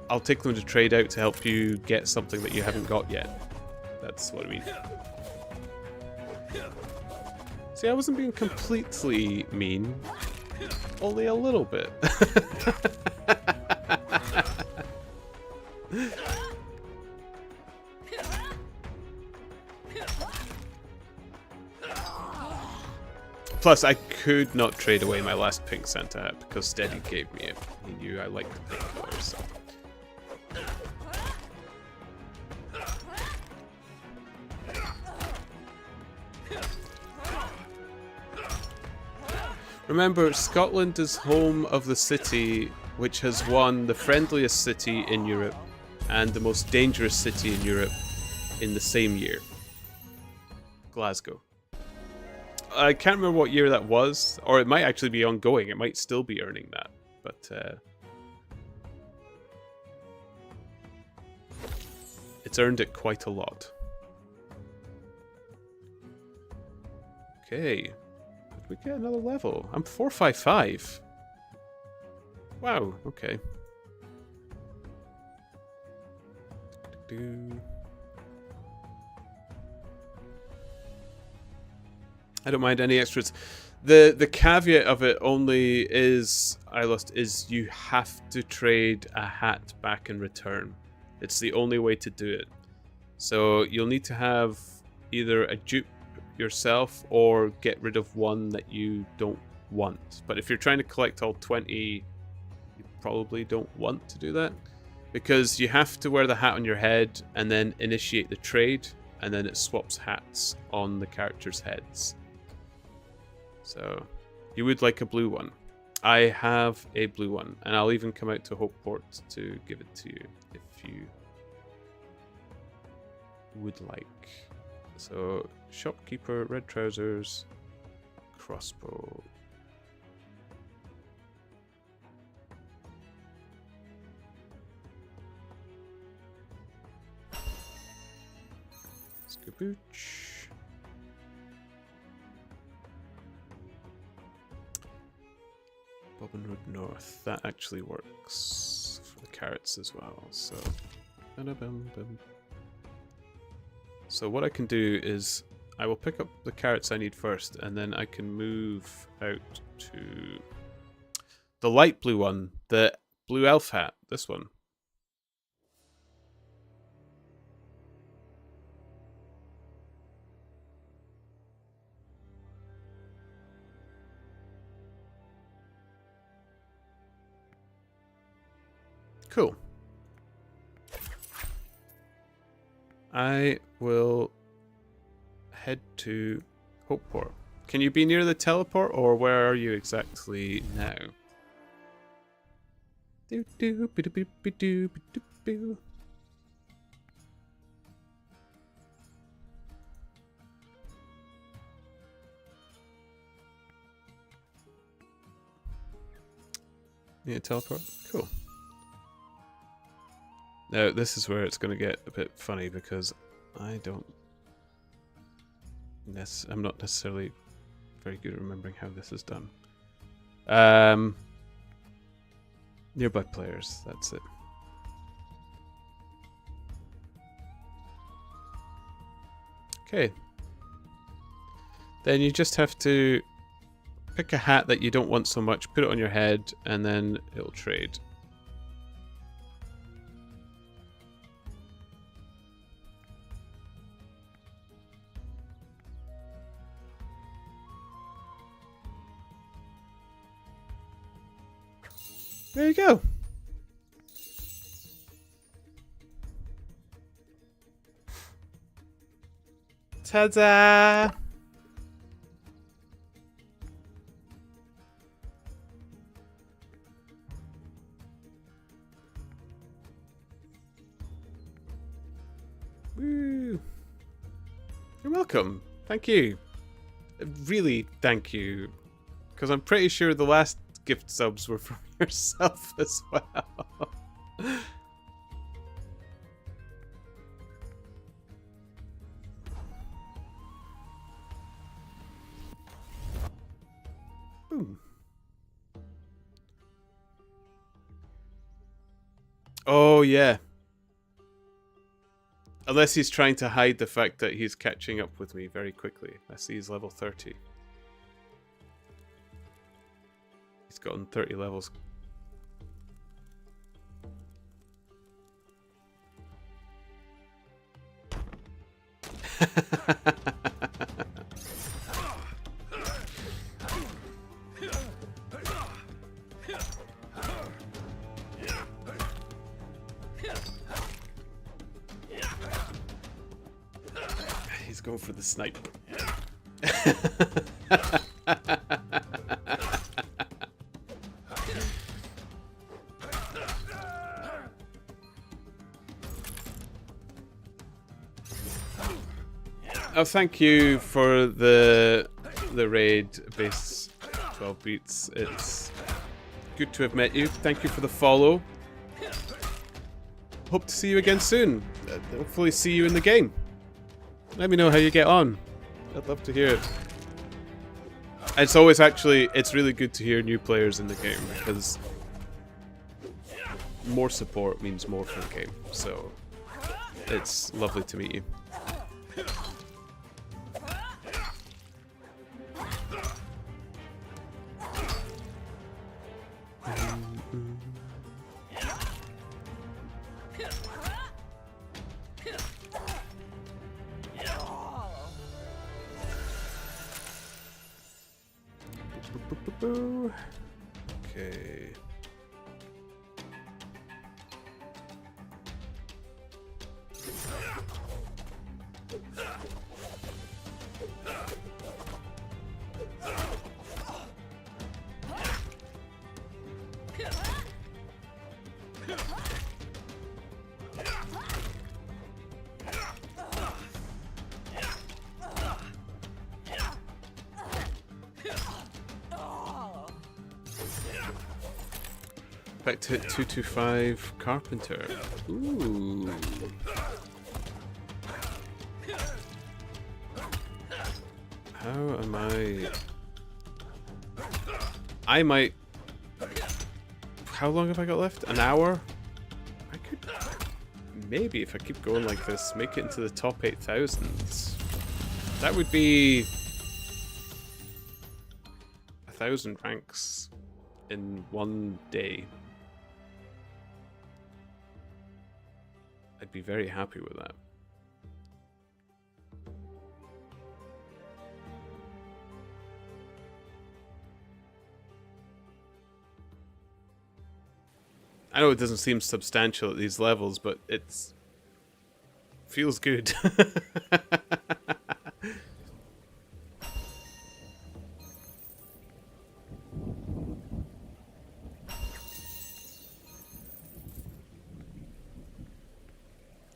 I'll take them to trade out to help you get something that you haven't got yet. That's what I mean. See, I wasn't being completely mean, only a little bit. Plus, I could not trade away my last pink Santa hat because Steady gave me it. He knew I liked the pink color, so. Remember, Scotland is home of the city which has won the friendliest city in Europe and the most dangerous city in Europe in the same year. Glasgow. I can't remember what year that was, or it might actually be ongoing. It might still be earning that, but it's earned it quite a lot. Okay, did we get another level? I'm 455. Wow. Okay. I don't mind any extras. The caveat of it only is you have to trade a hat back in return. It's the only way to do it. So you'll need to have either a dupe yourself or get rid of one that you don't want. But if you're trying to collect all 20, you probably don't want to do that, because you have to wear the hat on your head and then initiate the trade, and then it swaps hats on the characters' heads. So, you would like a blue one. I have a blue one, and I'll even come out to Hopeport to give it to you if you would like. So, shopkeeper, red trousers, crossbow. Skabooch. Bobbin Road North. That actually works for the carrots as well. So, so what I can do is I will pick up the carrots I need first, and then I can move out to the light blue one, the blue elf hat. This one. Cool. I will head to Hopeport. Can you be near the teleport, or where are you exactly now? Yeah, teleport. Cool. Now, this is where it's going to get a bit funny, because I'm not necessarily very good at remembering how this is done. Nearby players, that's it. Okay. Then you just have to pick a hat that you don't want so much, put it on your head, and then it'll trade. There you go. Ta-da! Woo! You're welcome. Thank you. Really, thank you. Because I'm pretty sure the last gift subs were from yourself as well. Boom. Oh, yeah. Unless he's trying to hide the fact that he's catching up with me very quickly. I see he's level 30. He's gotten 30 levels. Going for the snipe. Oh, thank you for the raid base 12 beats. It's good to have met you. Thank you for the follow. Hope to see you again soon. Hopefully see you in the game. Let me know how you get on. I'd love to hear it. It's always it's really good to hear new players in the game because more support means more for the game. So it's lovely to meet you. Okay. Back to hit 225 Carpenter. Ooh. How am I might... How long have I got left? An hour? I could... Maybe if I keep going like this, make it into the top 8,000. That would be... 1,000 ranks in one day. I'd be very happy with that. I know it doesn't seem substantial at these levels, but it's feels good.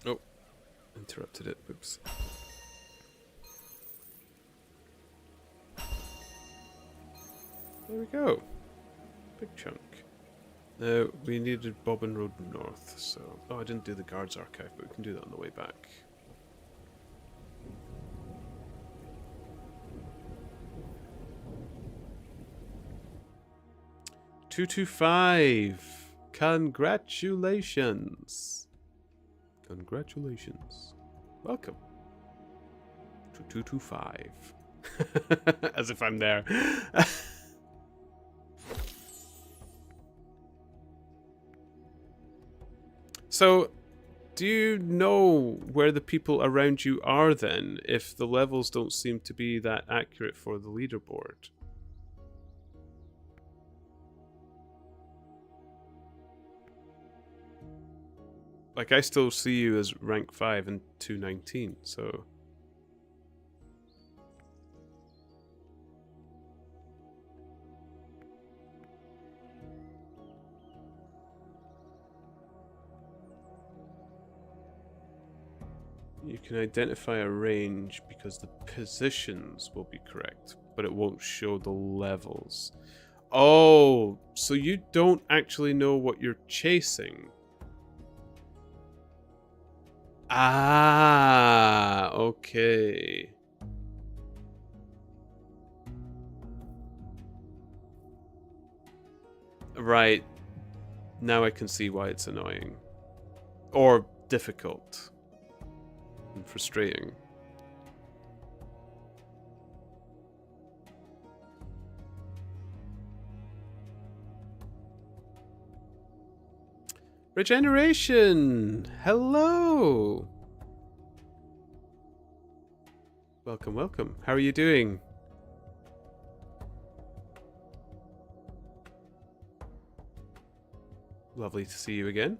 Oh, interrupted it. Oops. There we go. Big chunk. Now, we needed Bobbin Road North, so... Oh, I didn't do the Guards Archive, but we can do that on the way back. $225! Congratulations! Congratulations. Welcome to 225. As if I'm there. So, do you know where the people around you are then, if the levels don't seem to be that accurate for the leaderboard? Like, I still see you as rank 5 and 219, so... You can identify a range because the positions will be correct, but it won't show the levels. Oh, so you don't actually know what you're chasing. Ah, okay. Right. Now I can see why it's annoying. Or difficult. And frustrating. Regeneration! Hello! Welcome, welcome. How are you doing? Lovely to see you again.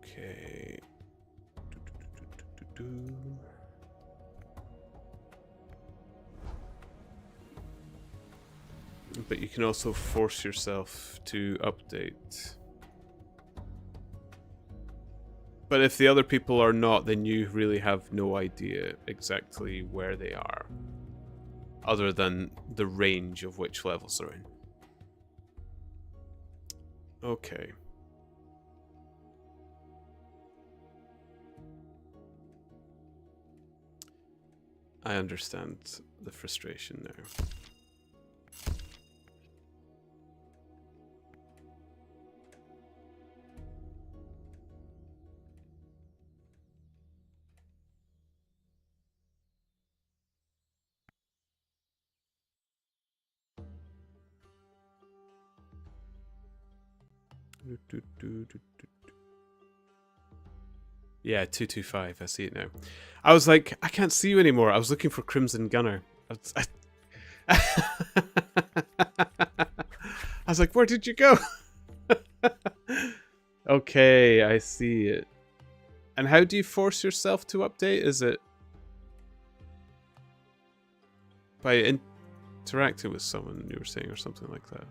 Okay. But you can also force yourself to update. But if the other people are not, then you really have no idea exactly where they are. Other than the range of which levels they're in. Okay. I understand the frustration there. Yeah, 225. I see it now. I was like, I can't see you anymore. I was looking for Crimson Gunner. I was like, where did you go? Okay, I see it. And how do you force yourself to update? Is it by interacting with someone, you were saying, or something like that?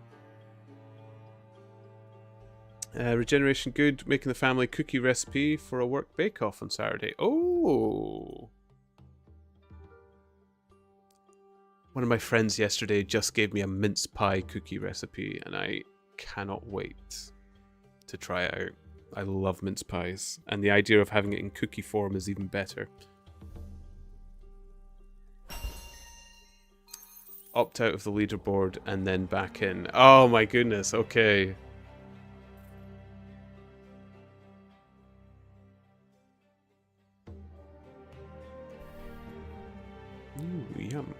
Regeneration good, making the family cookie recipe for a work bake-off on Saturday. Oh! One of my friends yesterday just gave me a mince pie cookie recipe, and I cannot wait to try it out. I love mince pies, and the idea of having it in cookie form is even better. Opt out of the leaderboard and then back in. Oh my goodness, okay. Ooh, yum.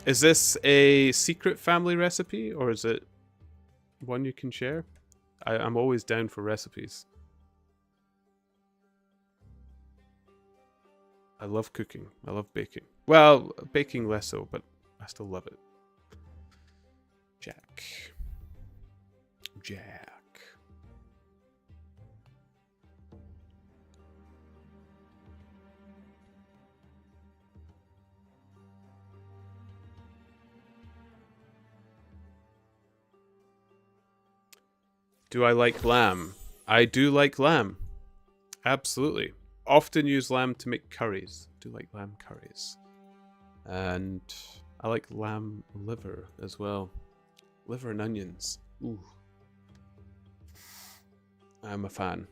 Is this a secret family recipe, or is it one you can share? I'm always down for recipes. I love cooking. I love baking. Well, baking less so, but I still love it. Jack. Do I like lamb? I do like lamb. Absolutely. Often use lamb to make curries. Do like lamb curries. And I like lamb liver as well. Liver and onions. Ooh. I'm a fan.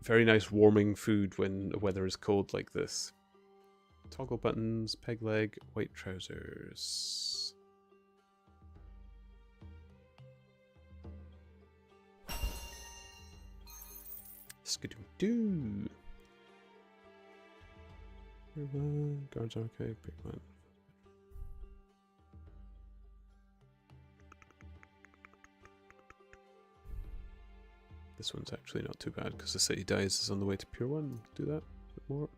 Very nice warming food when the weather is cold like this. Toggle buttons, peg leg, white trousers. Skidoo-doo. Guards are okay, big one. This one's actually not too bad because the city dies is on the way to pure one. Do that a bit more.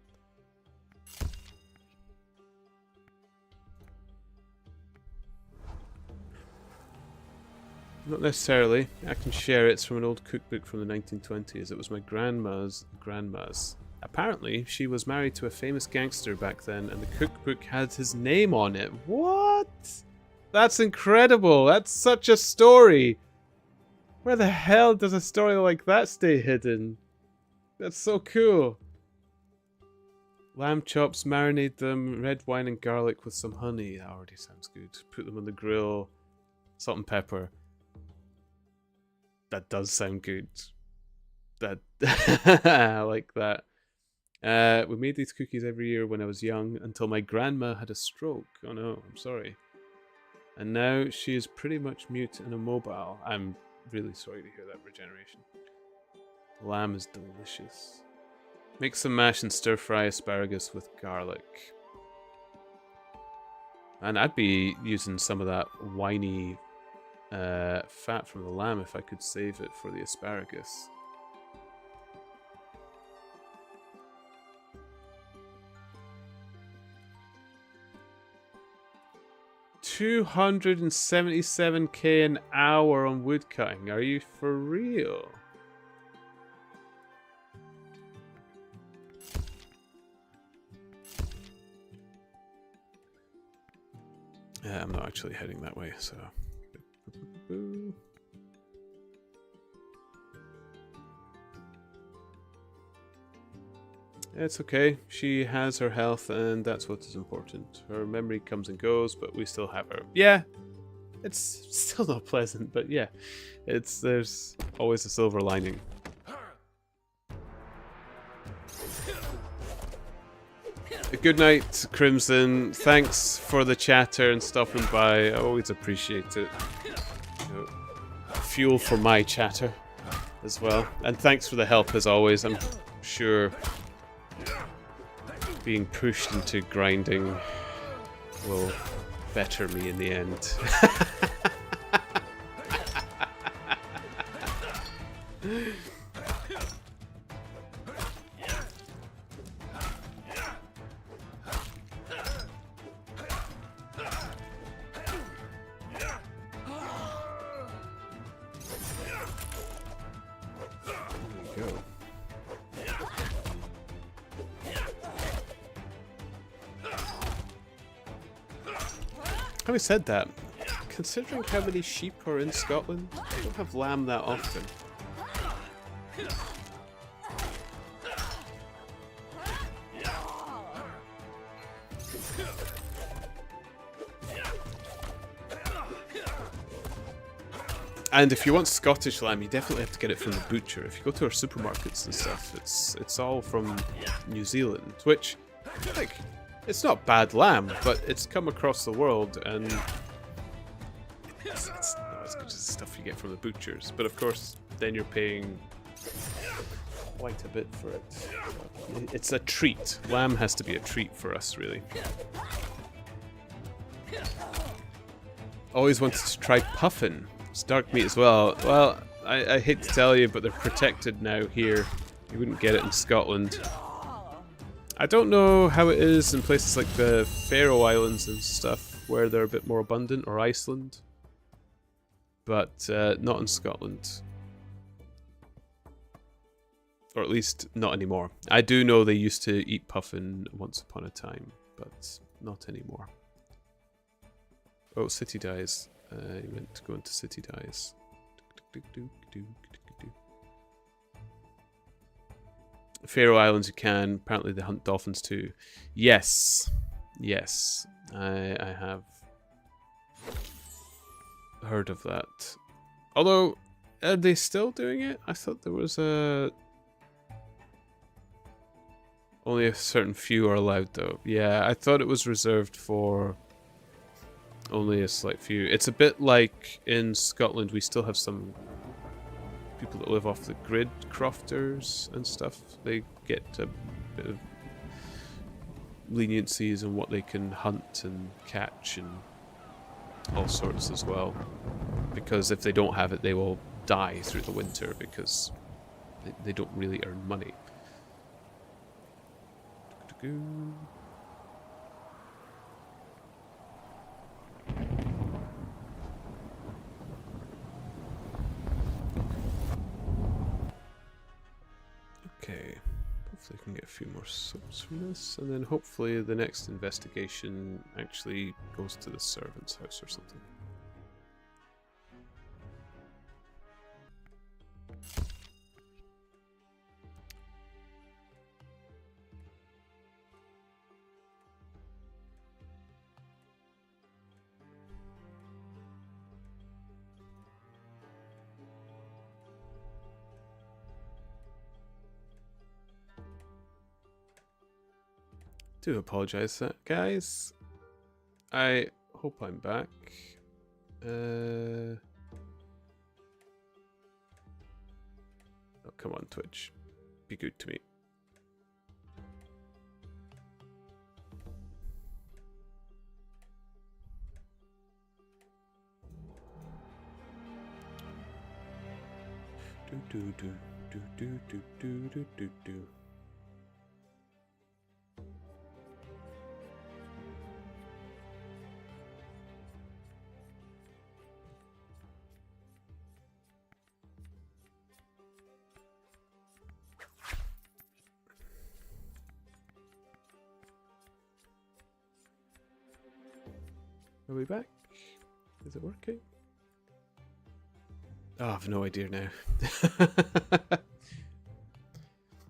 Not necessarily. I can share it. It's from an old cookbook from the 1920s. It was my grandma's grandma's. Apparently, she was married to a famous gangster back then, and the cookbook had his name on it. What? That's incredible. That's such a story. Where the hell does a story like that stay hidden? That's so cool. Lamb chops, marinate them, red wine and garlic with some honey. That already sounds good. Put them on the grill, salt and pepper. That does sound good. That I like that. We made these cookies every year when I was young until my grandma had a stroke. Oh no, I'm sorry. And now she is pretty much mute and immobile. I'm really sorry to hear that, Regeneration. Lamb is delicious. Make some mash and stir fry asparagus with garlic. And I'd be using some of that winey fat from the lamb if I could save it for the asparagus. $277k an hour on woodcutting. Are you for real? I'm not actually heading that way, so... It's okay. She has her health, and that's what is important. Her memory comes and goes, but we still have her. Yeah, it's still not pleasant, but yeah, there's always a silver lining. Good night, Crimson. Thanks for the chatter and stopping by. I always appreciate it. You know, fuel for my chatter as well. And thanks for the help as always. I'm sure being pushed into grinding will better me in the end. Having said that, considering how many sheep are in Scotland, I don't have lamb that often. And if you want Scottish lamb, you definitely have to get it from the butcher. If you go to our supermarkets and stuff, it's all from New Zealand, which, like, it's not bad lamb, but it's come across the world, and it's not as good as the stuff you get from the butchers. But of course, then you're paying quite a bit for it. It's a treat. Lamb has to be a treat for us, really. Always wanted to try puffin. It's dark meat as well. Well, I hate to tell you, but they're protected now here. You wouldn't get it in Scotland. I don't know how it is in places like the Faroe Islands and stuff, where they're a bit more abundant, or Iceland. But not in Scotland. Or at least not anymore. I do know they used to eat puffin once upon a time, but not anymore. Oh, City Dies. I meant to go into City Dies. Faroe Islands you can. Apparently they hunt dolphins too. Yes. Yes. I have heard of that. Although, are they still doing it? I thought there was only a certain few are allowed though. Yeah, I thought it was reserved for only a slight few. It's a bit like in Scotland, we still have some people that live off the grid, crofters and stuff. They get a bit of leniencies on what they can hunt and catch and all sorts as well. Because if they don't have it, they will die through the winter because they don't really earn money. Okay, hopefully I can get a few more soaps from this, and then hopefully the next investigation actually goes to the servant's house or something. Do apologize, guys. I hope I'm back. Oh, come on, Twitch. Be good to me. Do. Are we back? Is it working? Oh, I have no idea now.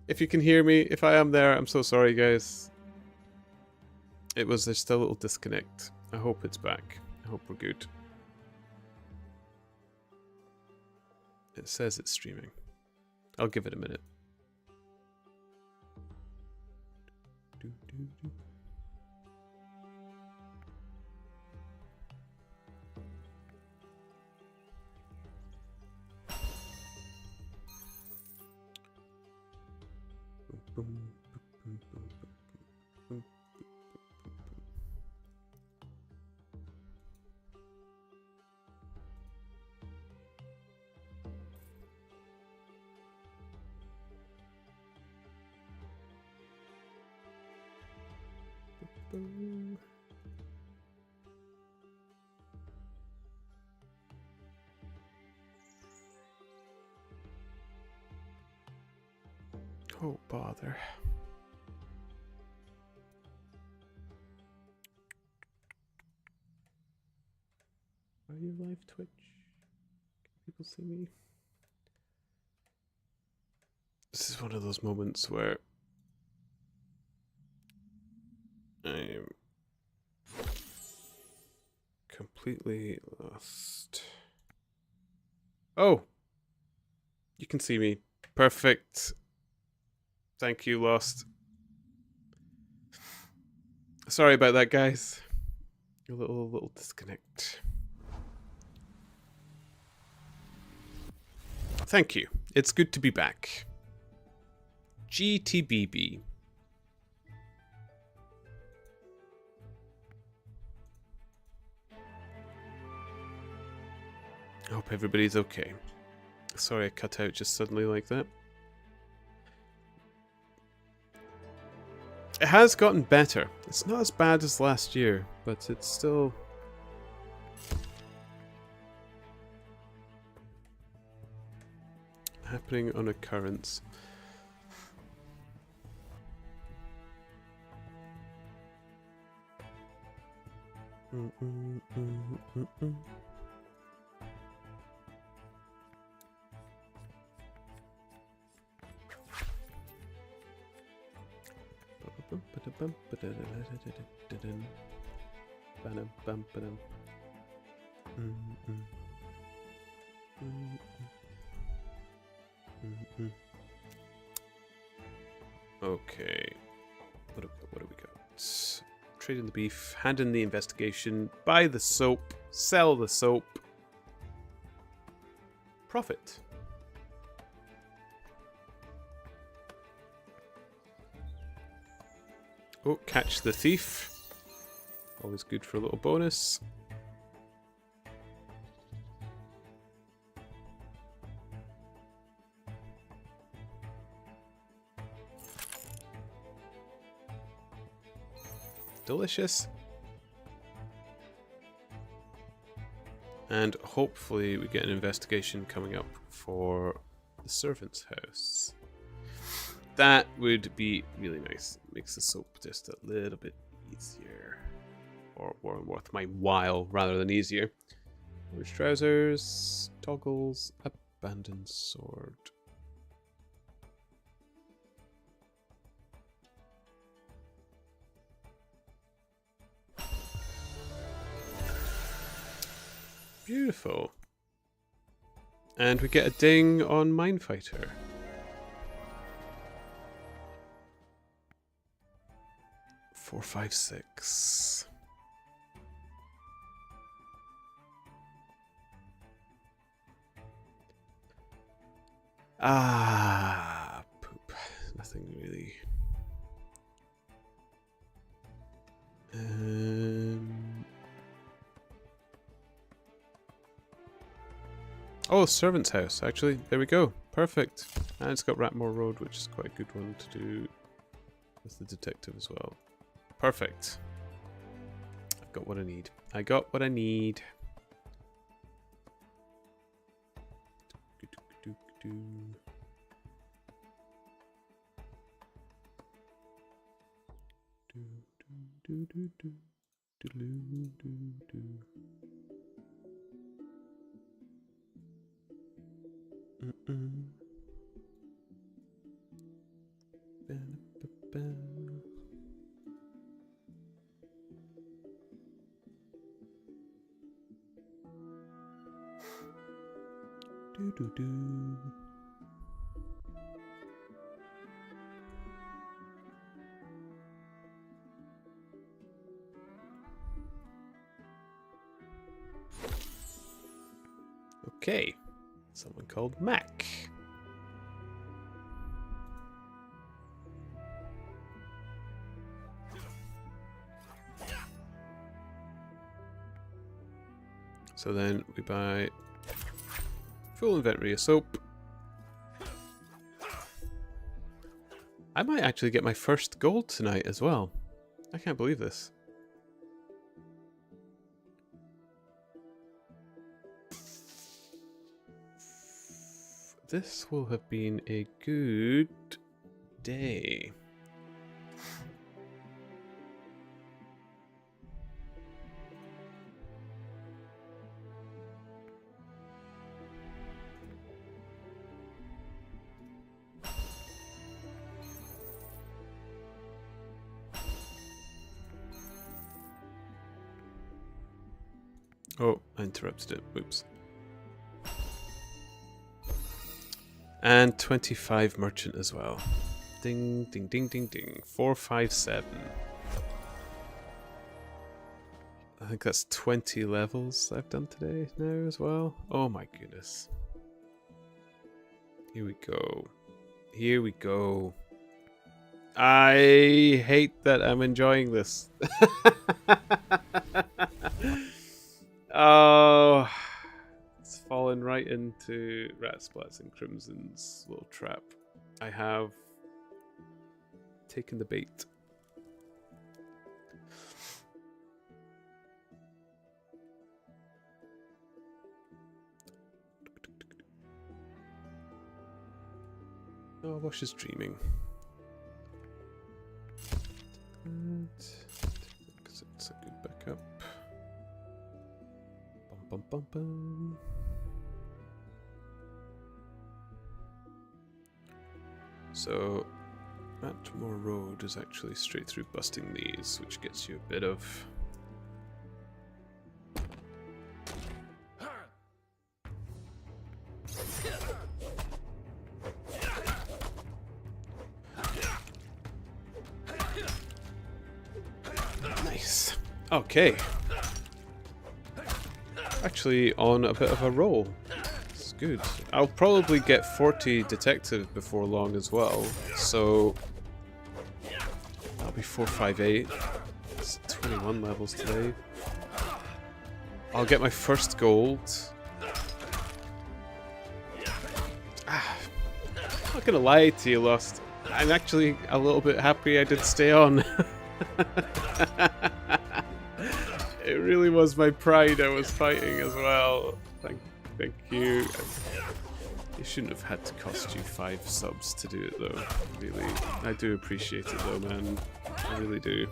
If you can hear me, if I am there, I'm so sorry, guys. There's still a little disconnect. I hope it's back. I hope we're good. It says it's streaming. I'll give it a minute. Oh, bother. Are you live Twitch? Can people see me? This is one of those moments where I'm completely lost. Oh! You can see me. Perfect. Thank you, Lost. Sorry about that, guys. A little disconnect. Thank you. It's good to be back. GTBB. I hope everybody's okay. Sorry I cut out just suddenly like that. It has gotten better. It's not as bad as last year, but it's still... happening on occurrence. Okay. What do we got? Trade in the beef, hand in the investigation, buy the soap, sell the soap. Profit. Oh, catch the thief. Always good for a little bonus. Delicious. And hopefully we get an investigation coming up for the servant's house. That would be really nice. Makes the soap just a little bit easier. Or worth my while rather than easier. Orange trousers, toggles, abandoned sword. Beautiful. And we get a ding on Minefighter. Four, 5, 6. Ah, poop. Nothing really. Oh, servant's house, actually. There we go. Perfect. And it's got Ratmore Road, which is quite a good one to do with the detective as well. Perfect. I've got what I need. I got what I need. Doodaloo-doo-doo. Mm-mm. Ba-da-ba-ba. Doo-doo-doo. Okay, someone called Mac. So then we buy full inventory of soap. I might actually get my first gold tonight as well. I can't believe this. This will have been a good day. Oh, I interrupted it. Oops. And 25 merchant as well. Ding, ding, ding, ding, ding. 457. I think that's 20 levels I've done today now as well. Oh my goodness. Here we go. Here we go. I hate that I'm enjoying this. Oh, it's fallen right into Ratsplat's and Crimson's little trap. I have taken the bait. Oh, Wash is dreaming. Because it's a good backup. Bum, bum, bum. So, Atmore Road is actually straight through busting these, which gets you a bit of... Nice. Okay. Actually on a bit of a roll. It's good. I'll probably get 40 detective before long as well, so that'll be 458. It's 21 levels today. I'll get my first gold. I'm not gonna lie to you, Lost. I'm actually a little bit happy I did stay on. It really was my pride I was fighting as well. Thank you. It shouldn't have had to cost you 5 subs to do it though. Really. I do appreciate it though, man. I really do.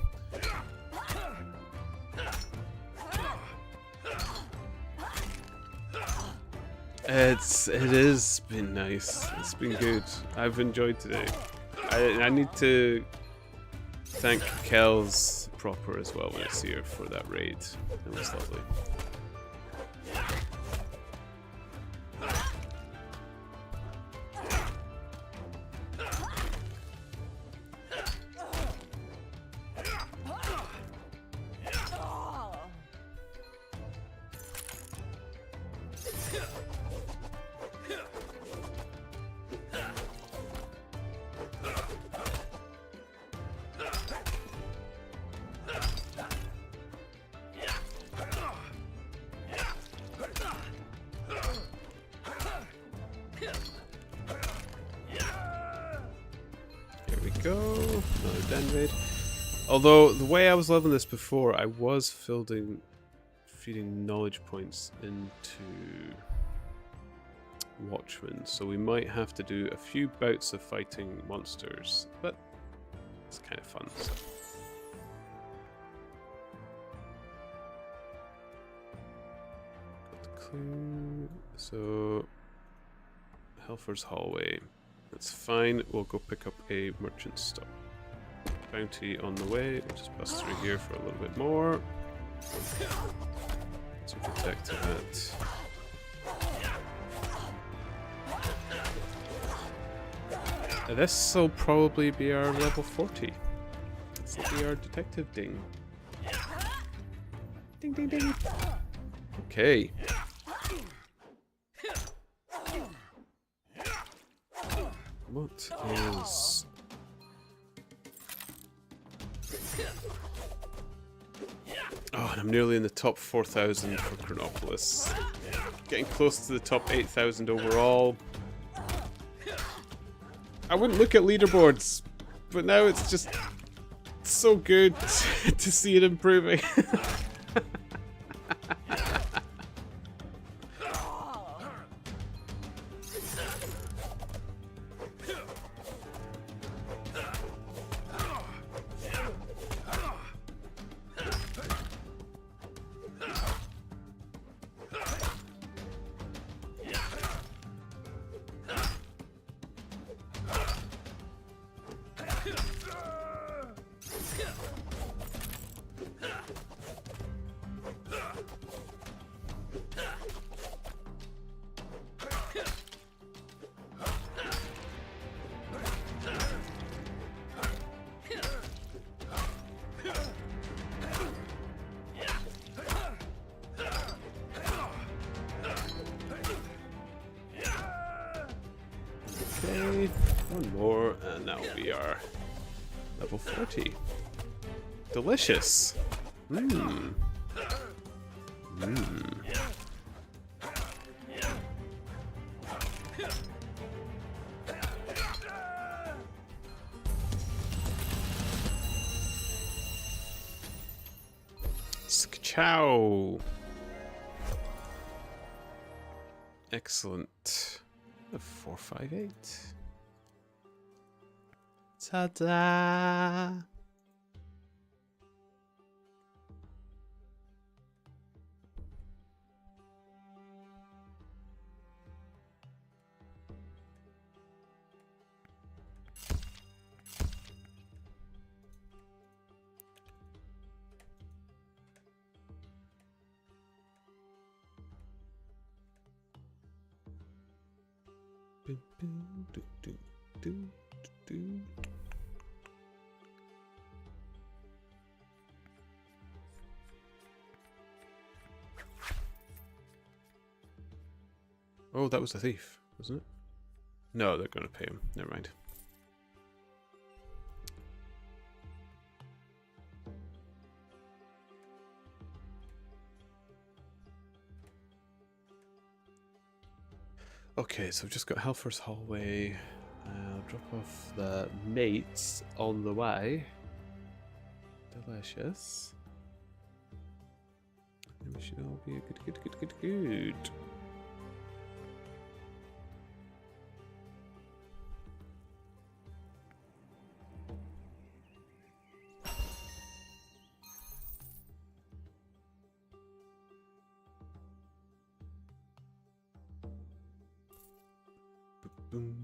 It has been nice. It's been good. I've enjoyed today. I need to thank Kel's proper as well when I see her for that raid. It was lovely. Go, another den raid. Although the way I was leveling this before, I was feeding knowledge points into Watchmen, so we might have to do a few bouts of fighting monsters, but it's kind of fun. So. clear. So, Helfer's Hallway. That's fine. We'll go pick up a merchant stock. Bounty on the way. We'll just pass through here for a little bit more. To protect that. This will probably be our level 40. This will be our detective ding. Ding ding ding. Okay. What is... Oh, and I'm nearly in the top 4,000 for Chronopolis. Getting close to the top 8,000 overall. I wouldn't look at leaderboards, but now it's just so good to see it improving. Okay, one more, and that will be our level 40. Delicious. Mmm. Mmm. Chow. Excellent. 458. Ta-da! Oh, that was the thief, wasn't it? No, they're going to pay him. Never mind. Okay, so I've just got Helfer's Hallway. I'll drop off the mates on the way. Delicious. And we should all be good. Boom.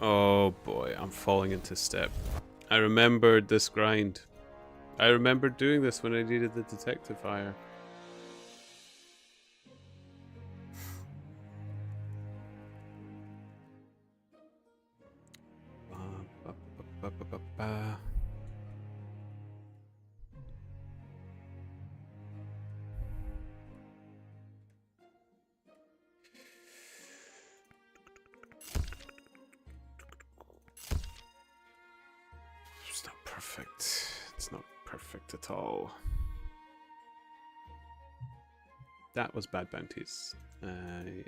Oh boy, I'm falling into step. I remembered this grind. I remembered doing this when I needed the detective hire. perfect. It's not perfect at all. That was bad bounties. I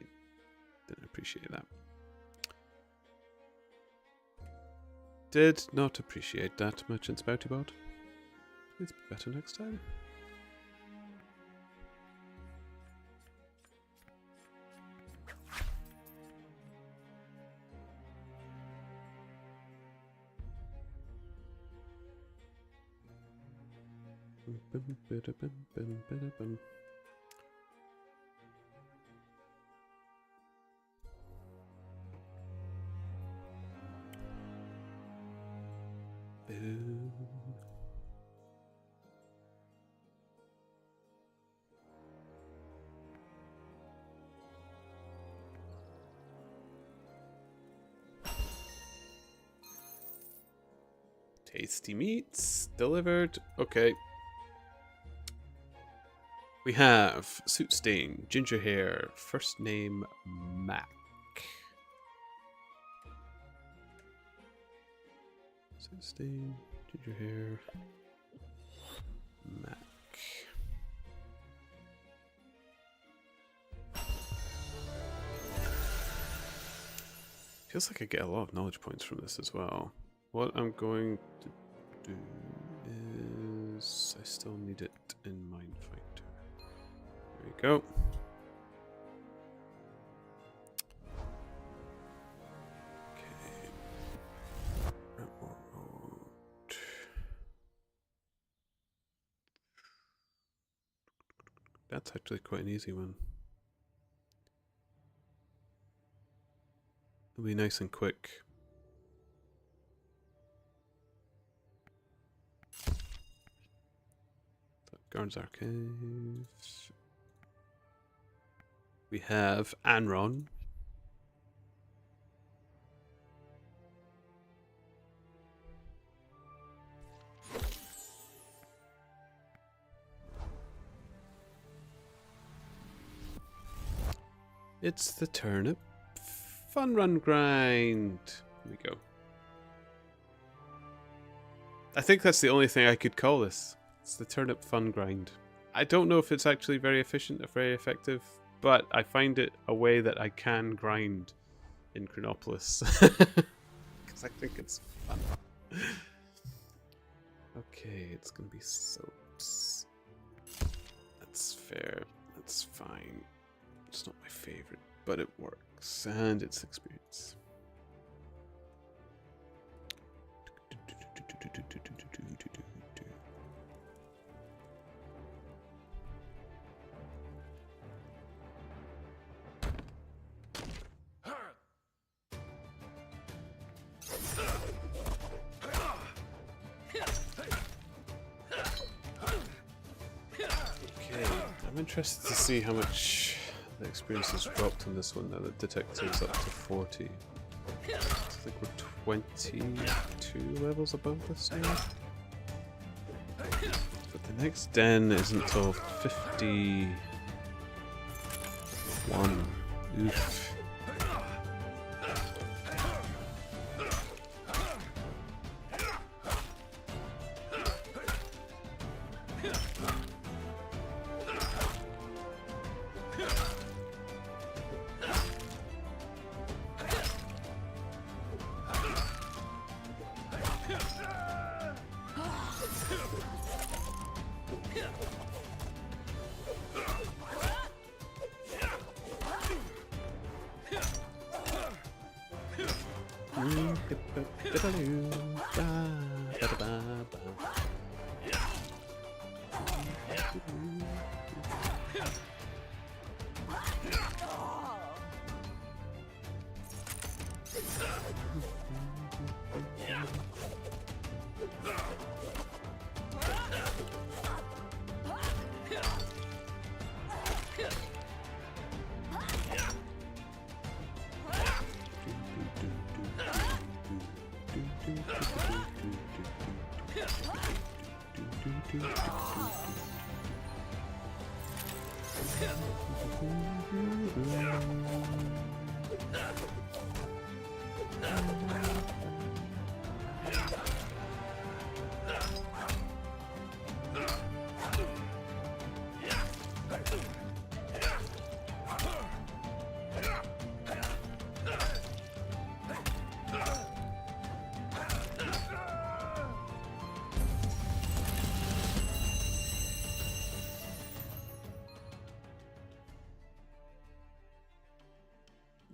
didn't appreciate that. Did not appreciate that, Merchant's Bounty Bot. It's better next time. Tasty meats delivered. Okay. We have suit stain, ginger hair, first name Mac. Suit stain, ginger hair, Mac. Feels like I get a lot of knowledge points from this as well. What I'm going to do is I still need it in Mindfinder. There we go. Okay. That's actually quite an easy one. It'll be nice and quick. Guards Archives. We have Anron. It's the Turnip Fun Run Grind. Here we go. I think that's the only thing I could call this. It's the Turnip Fun Grind. I don't know if it's actually very efficient or very effective, but I find it a way that I can grind in Chronopolis. Because I think it's fun. Okay, it's going to be soaps. That's fair. That's fine. It's not my favorite, but it works. And it's experience. I'm interested to see how much the experience has dropped on this one now that detective's up to 40. I think we're 22 levels above this now. But the next den isn't until 51. Oof.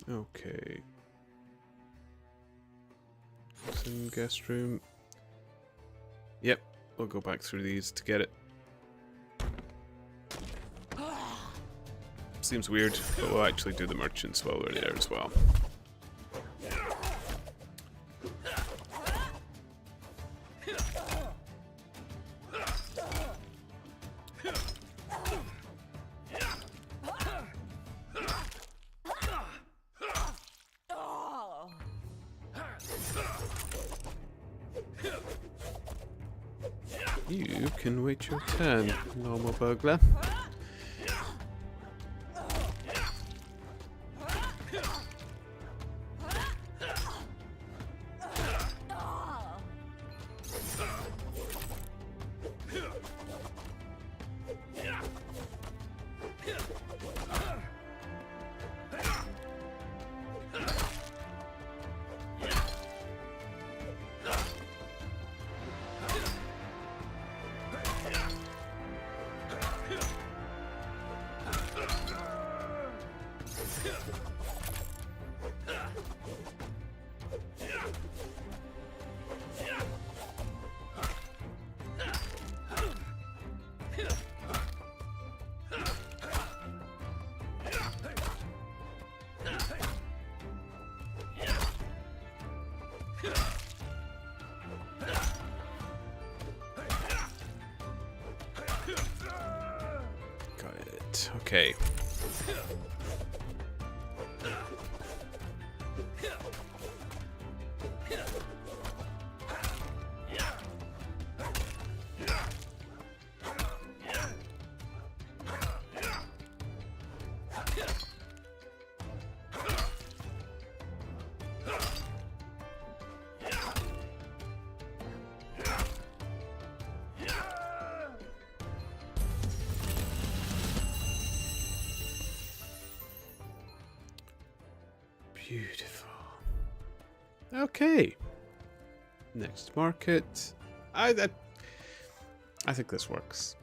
Okay. Some guest room. Yep, we'll go back through these to get it. Seems weird, but we'll actually do the merchants while we're there as well. You can wait your turn, normal burglar. Okay. Beautiful. Okay. Next market. I think this works.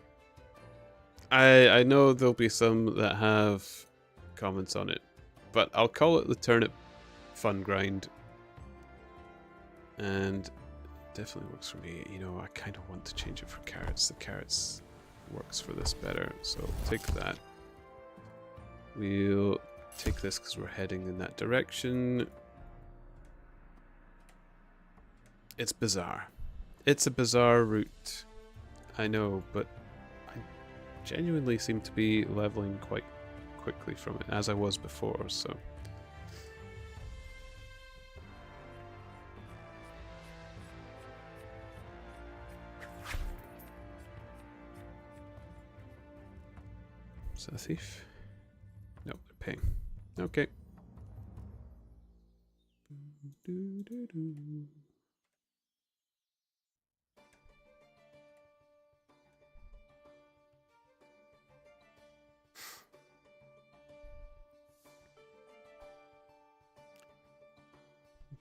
I know there'll be some that have comments on it, but I'll call it the Turnip Fun Grind. And it definitely works for me. You know, I kind of want to change it for carrots. The carrots works for this better, so take that. We'll take this because we're heading in that direction. It's bizarre. It's a bizarre route. I know, but I genuinely seem to be leveling quite quickly from it, as I was before, so. Is that a thief? Nope, they're paying. Okay.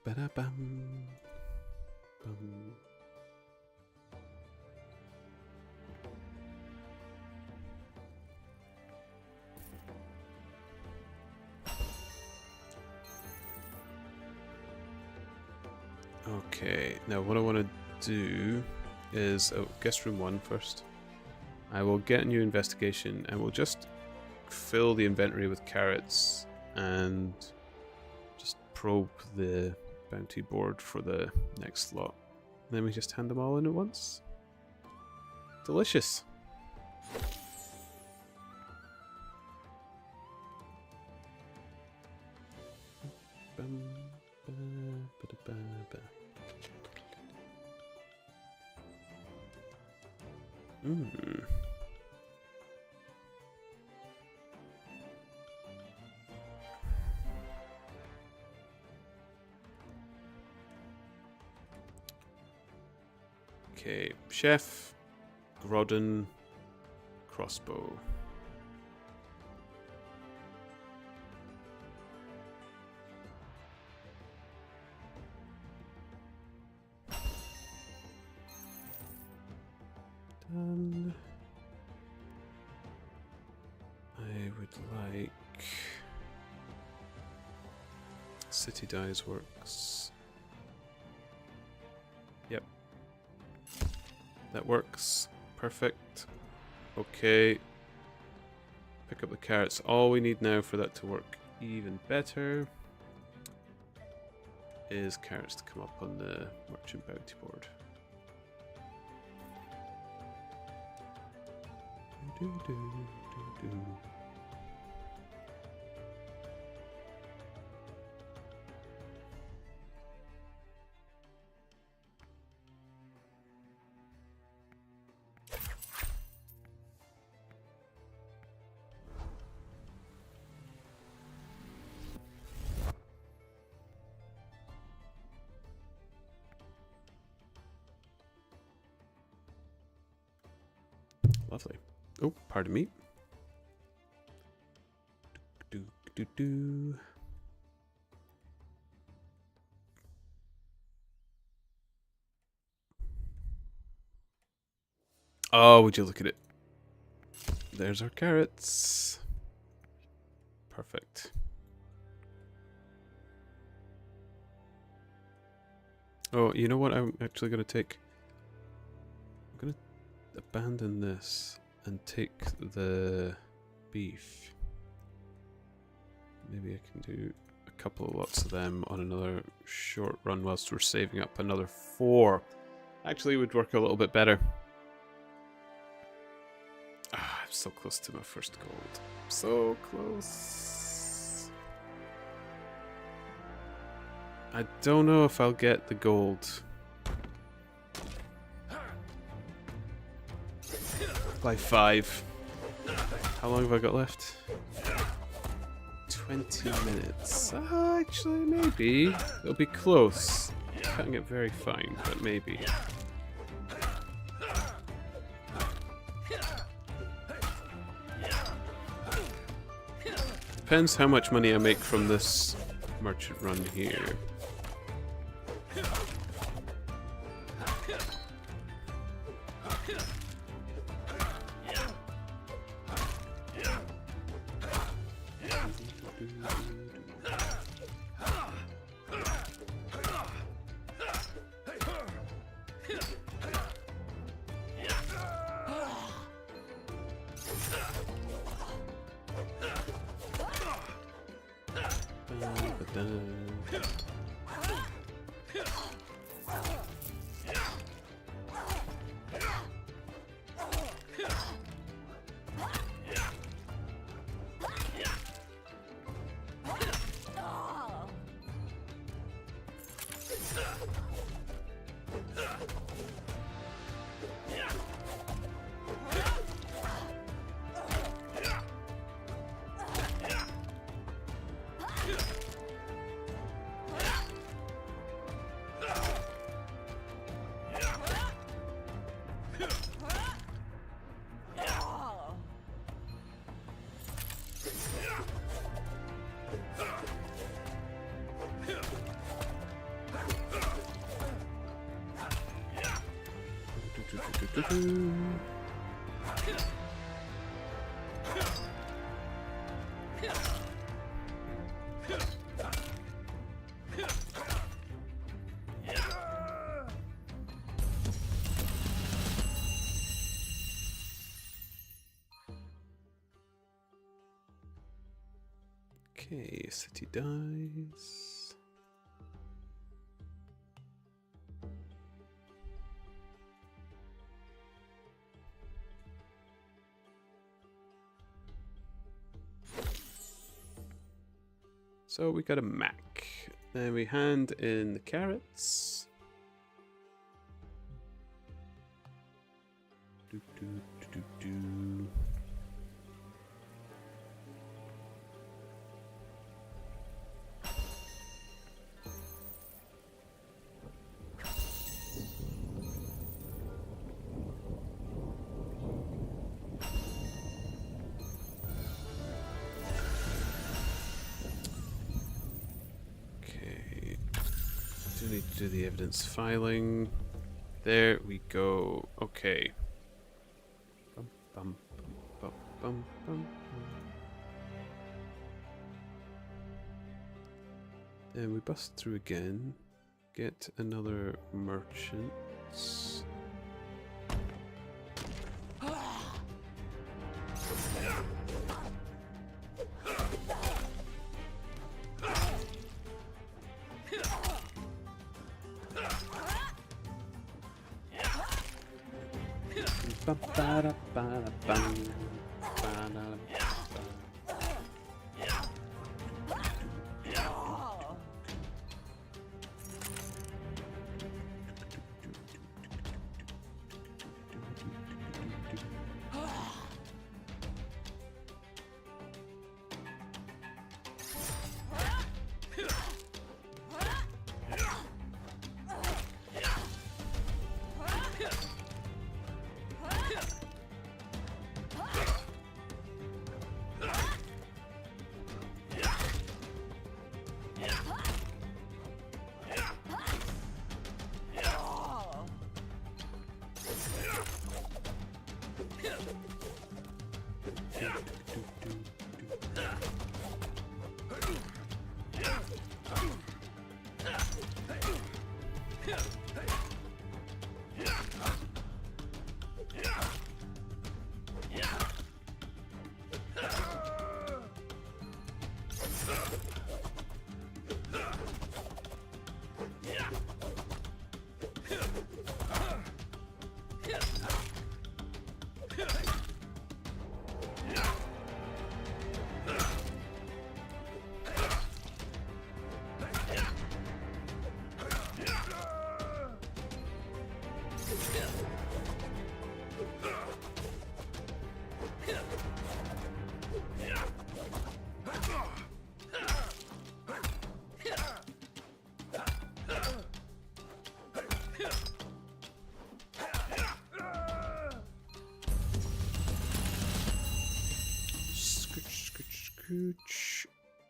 Ba-da-bum. Bum. Okay, now what I want to do is guest room 1 first. I will get a new investigation and we'll just fill the inventory with carrots and just probe the bounty board for the next lot. Then we just hand them all in at once. Delicious. Okay, chef, Grodden, crossbow. Done. I would like city dies works. Yep. That works. Perfect. Okay. Pick up the carrots. All we need now for that to work even better is carrots to come up on the merchant bounty board. Lovely. Oh, pardon me. Do. Oh, would you look at it? There's our carrots. Perfect. Oh, you know what I'm actually going to take? I'm going to abandon this and take the beef. Maybe I can do a couple of lots of them on another short run whilst we're saving up another 4. Actually, it would work a little bit better. Ah, I'm so close to my first gold. So close. I don't know if I'll get the gold. By 5. How long have I got left? 20 minutes. Actually, maybe. It'll be close. Can't get very fine, but maybe. Depends how much money I make from this merchant run here. Okay, city dies. So we got a Mac. Then we hand in the carrots. Do. Need to do the evidence filing. There we go. Okay. Bum, bum, bum, bum, bum, bum. And we bust through again. Get another merchant.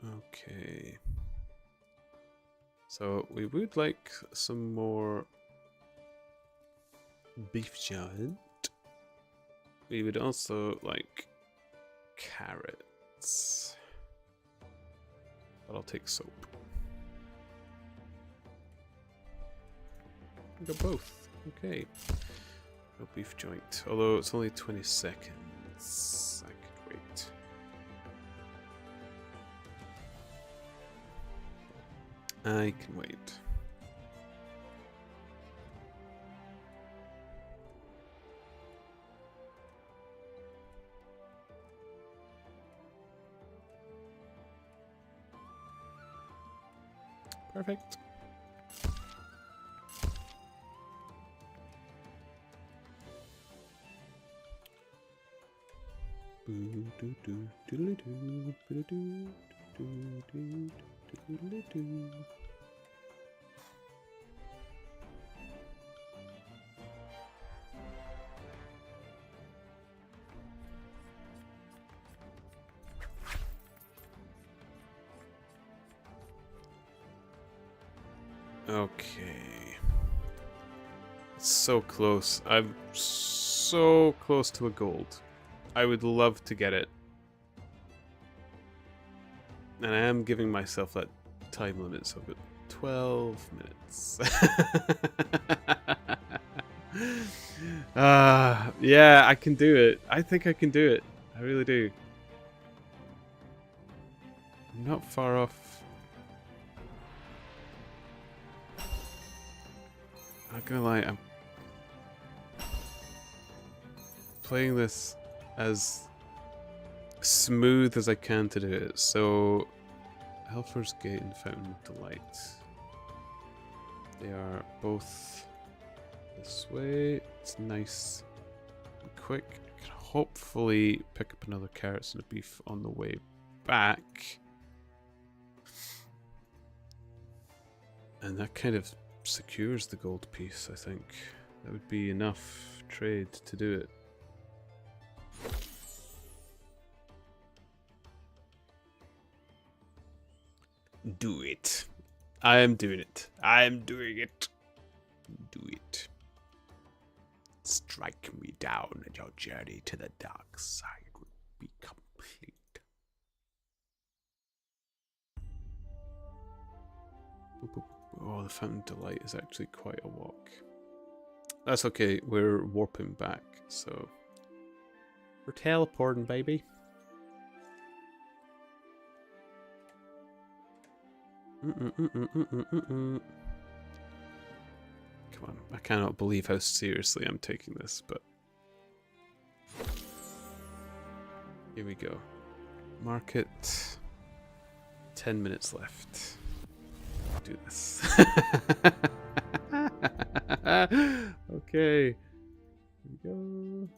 Okay. So we would like some more beef giant. We would also like carrots. But I'll take soap. I got both. Okay. No beef joint. Although it's only 20 seconds. I could wait. I can wait. Perfect. Okay. It's so close. I'm so close to a gold. I would love to get it. And I am giving myself that time limit, so I've got 12 minutes. Yeah, I can do it. I think I can do it. I really do. I'm not far off. I'm not gonna lie, I'm playing this as smooth as I can to do it. So, Helfer's Gate and Fountain of Delight. They are both this way. It's nice and quick. I can hopefully pick up another carrots and a beef on the way back. And that kind of secures the gold piece, I think. That would be enough trade to do it. Do it. I am doing it. I am doing it. Do it. Strike me down, and your journey to the dark side will be complete. Boop, boop. Oh, the Fountain Delight is actually quite a walk. That's okay, we're warping back, so... We're teleporting, baby. Come on, I cannot believe how seriously I'm taking this, but... Here we go. Market. 10 minutes left. Do this. Okay. Here we go.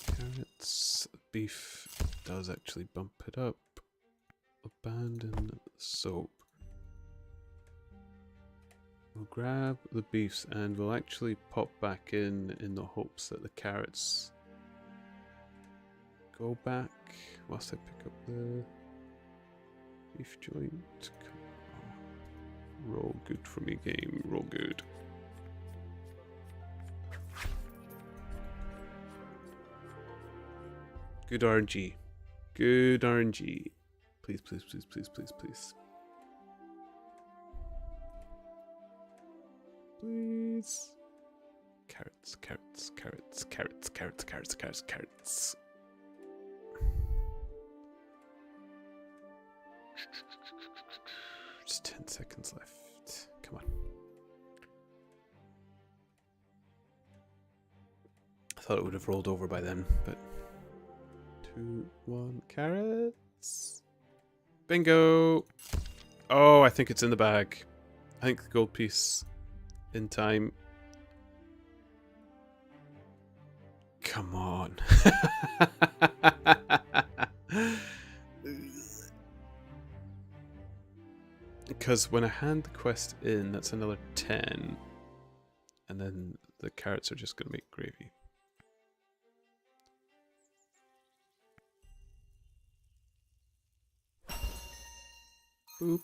Carrots, beef does actually bump it up. Abandon soap. We'll grab the beefs and we'll actually pop back in the hopes that the carrots go back whilst I pick up the beef joint. Roll good for me, game. Roll good. Good RNG. Good RNG. Please, please, please, please, please, please. Please. Carrots, carrots, carrots, carrots, carrots, carrots, carrots, carrots. Just 10 seconds left. Come on. I thought it would have rolled over by then, but 2, 1, carrots. Bingo! Oh, I think it's in the bag. I think the gold piece in time. Come on. Because when I hand the quest in, that's another 10. And then the carrots are just going to make gravy. Boop.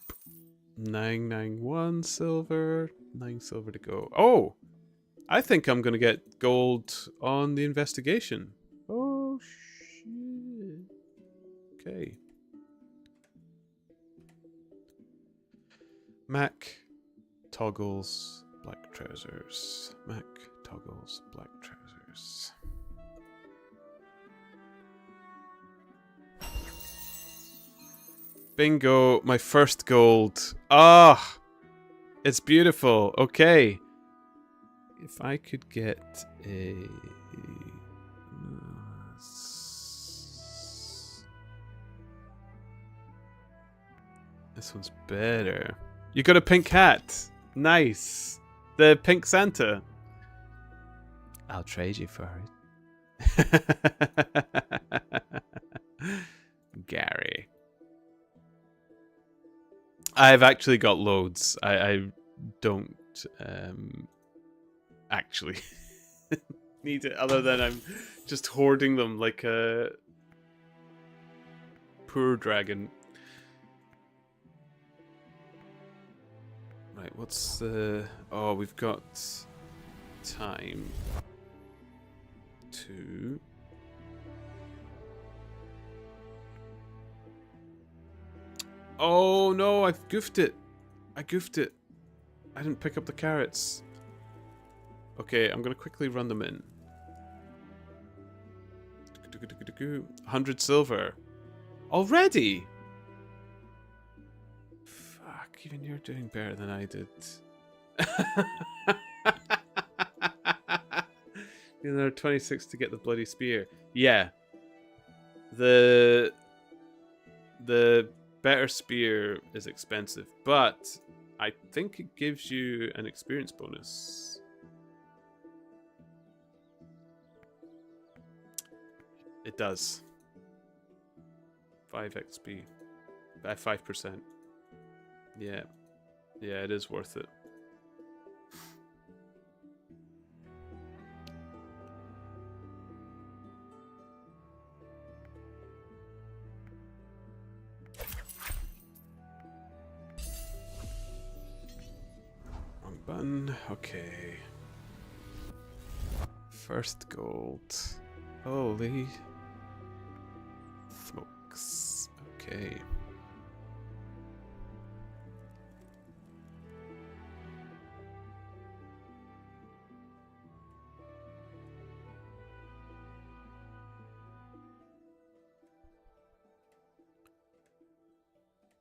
991 silver. 9 silver to go. Oh! I think I'm going to get gold on the investigation. Oh, shit. Okay. Mac toggles black trousers. Mac toggles black trousers. Bingo, my first gold. Ah! It's beautiful. Okay. If I could get a... This one's better. You got a pink hat. Nice. The pink Santa. I'll trade you for it. Gary. I've actually got loads. I don't actually need it, other than I'm just hoarding them like a poor dragon. Right, what's the... Oh, we've got time to... Oh no, I've goofed it. I goofed it. I didn't pick up the carrots. Okay, I'm going to quickly run them in. 100 silver. Already? Fuck, even you're doing better than I did. Another 26 to get the bloody spear. Yeah. The better spear is expensive, but I think it gives you an experience bonus. It does. 5 XP. 5%. Yeah. Yeah, it is worth it. button. Okay. First gold. Holy smokes. Okay.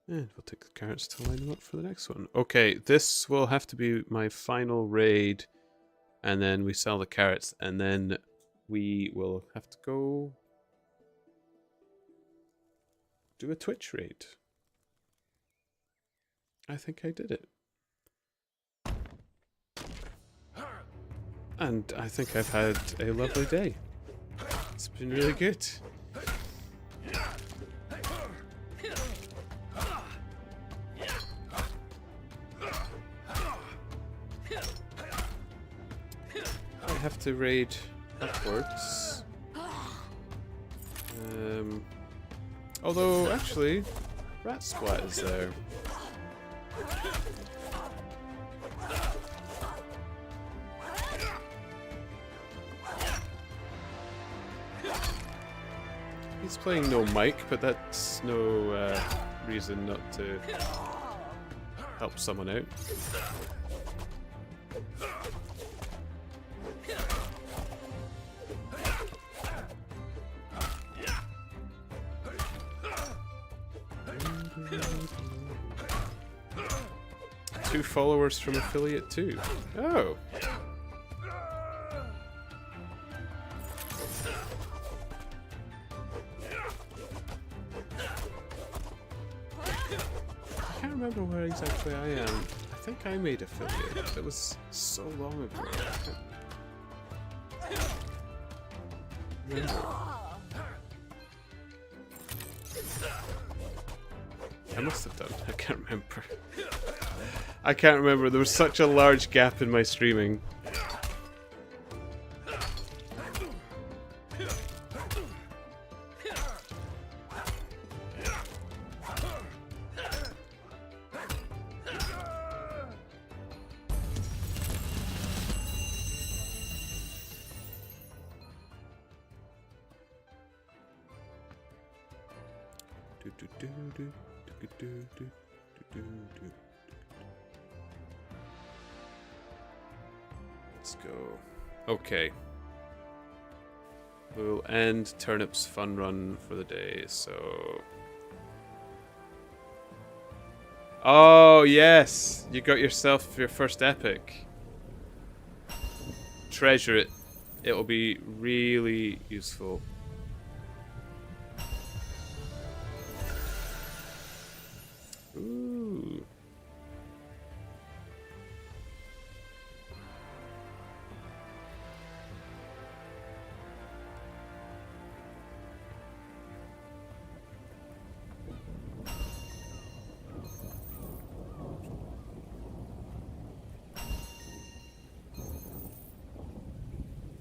And we'll take the carrots to line them up for the next one. Okay, this will have to be my final raid. And then we sell the carrots. And then we will have to go do a Twitch raid. I think I did it. And I think I've had a lovely day. It's been really good. I have to raid upwards. Although, actually, Rat Splat is there. He's playing no mic, but that's no reason not to help someone out. Two followers from affiliate too. Oh. I can't remember where exactly I am. I think I made affiliate, but it was so long ago. I can't remember. I must have done. I can't remember. I can't remember. There was such a large gap in my streaming. Let's go. Okay. We'll end Turnip's fun run for the day, so... Oh, yes! You got yourself your first epic. Treasure it. It'll be really useful. Ooh.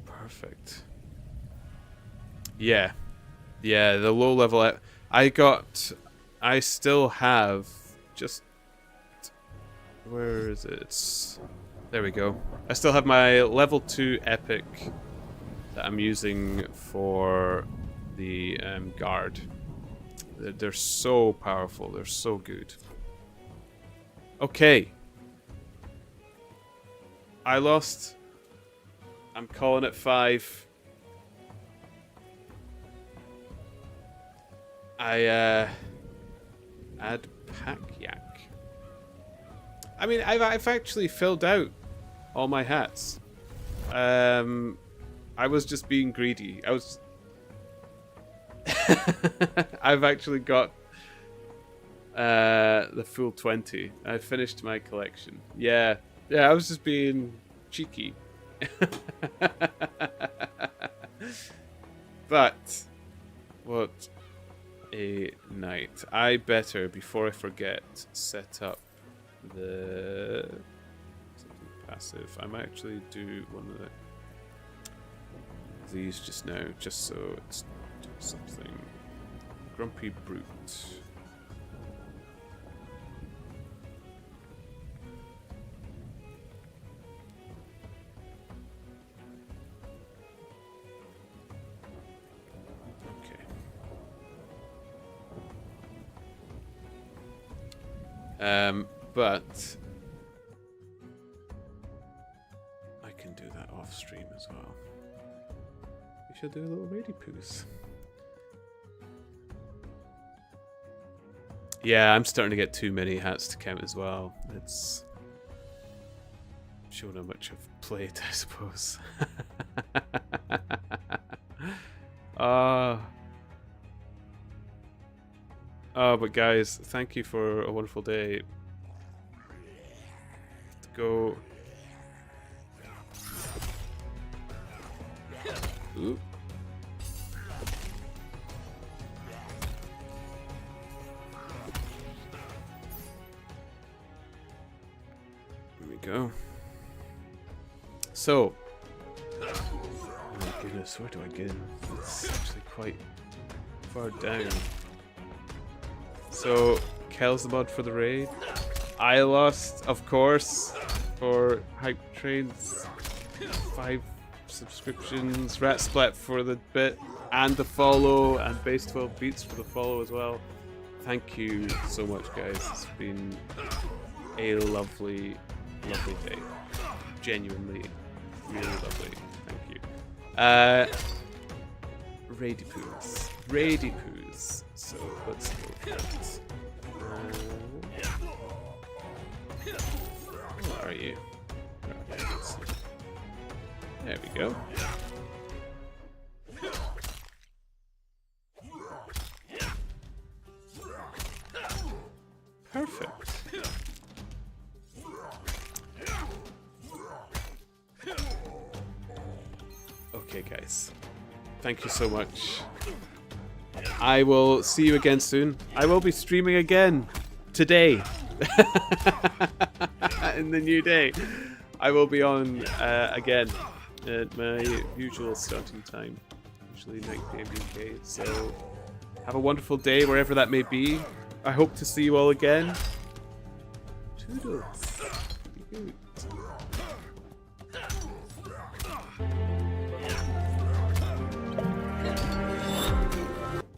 Perfect. Yeah. Yeah, the low level... I still have just... Where is it? There we go. I still have my level 2 epic that I'm using for the guard. They're so powerful. They're so good. Okay. I lost. I'm calling it 5. Add pack yak. I mean, I've actually filled out all my hats. I was just being greedy. I've actually got the full 20. I finished my collection. Yeah, I was just being cheeky. But what a night. I better, before I forget, set up the something passive. I might actually do one of these just now, just so it's doing something. Grumpy Brute. But I can do that off stream as well. We should do a little rainy poos. Yeah, I'm starting to get too many hats to count as well. It's showing how much I've played, I suppose. But guys, thank you for a wonderful day. Let's go. Ooh. There we go. So, oh my goodness, where do I get in? It's actually quite far down. So, Kel's the mod for the raid. I lost, of course, for Hype Trains. 5 subscriptions. Rat Splat for the bit and the follow, and Base 12 Beats for the follow as well. Thank you so much, guys. It's been a lovely, lovely day. Genuinely, really lovely. Thank you. Raidy Poos. Raidy Poos. So let's go for it. Where are you? Okay, let's see. There we go. Perfect. Okay, guys. Thank you so much. I will see you again soon. I will be streaming again today. In the new day. I will be on again at my usual starting time. Usually 9 PM UK. So have a wonderful day wherever that may be. I hope to see you all again. Toodles. Be good.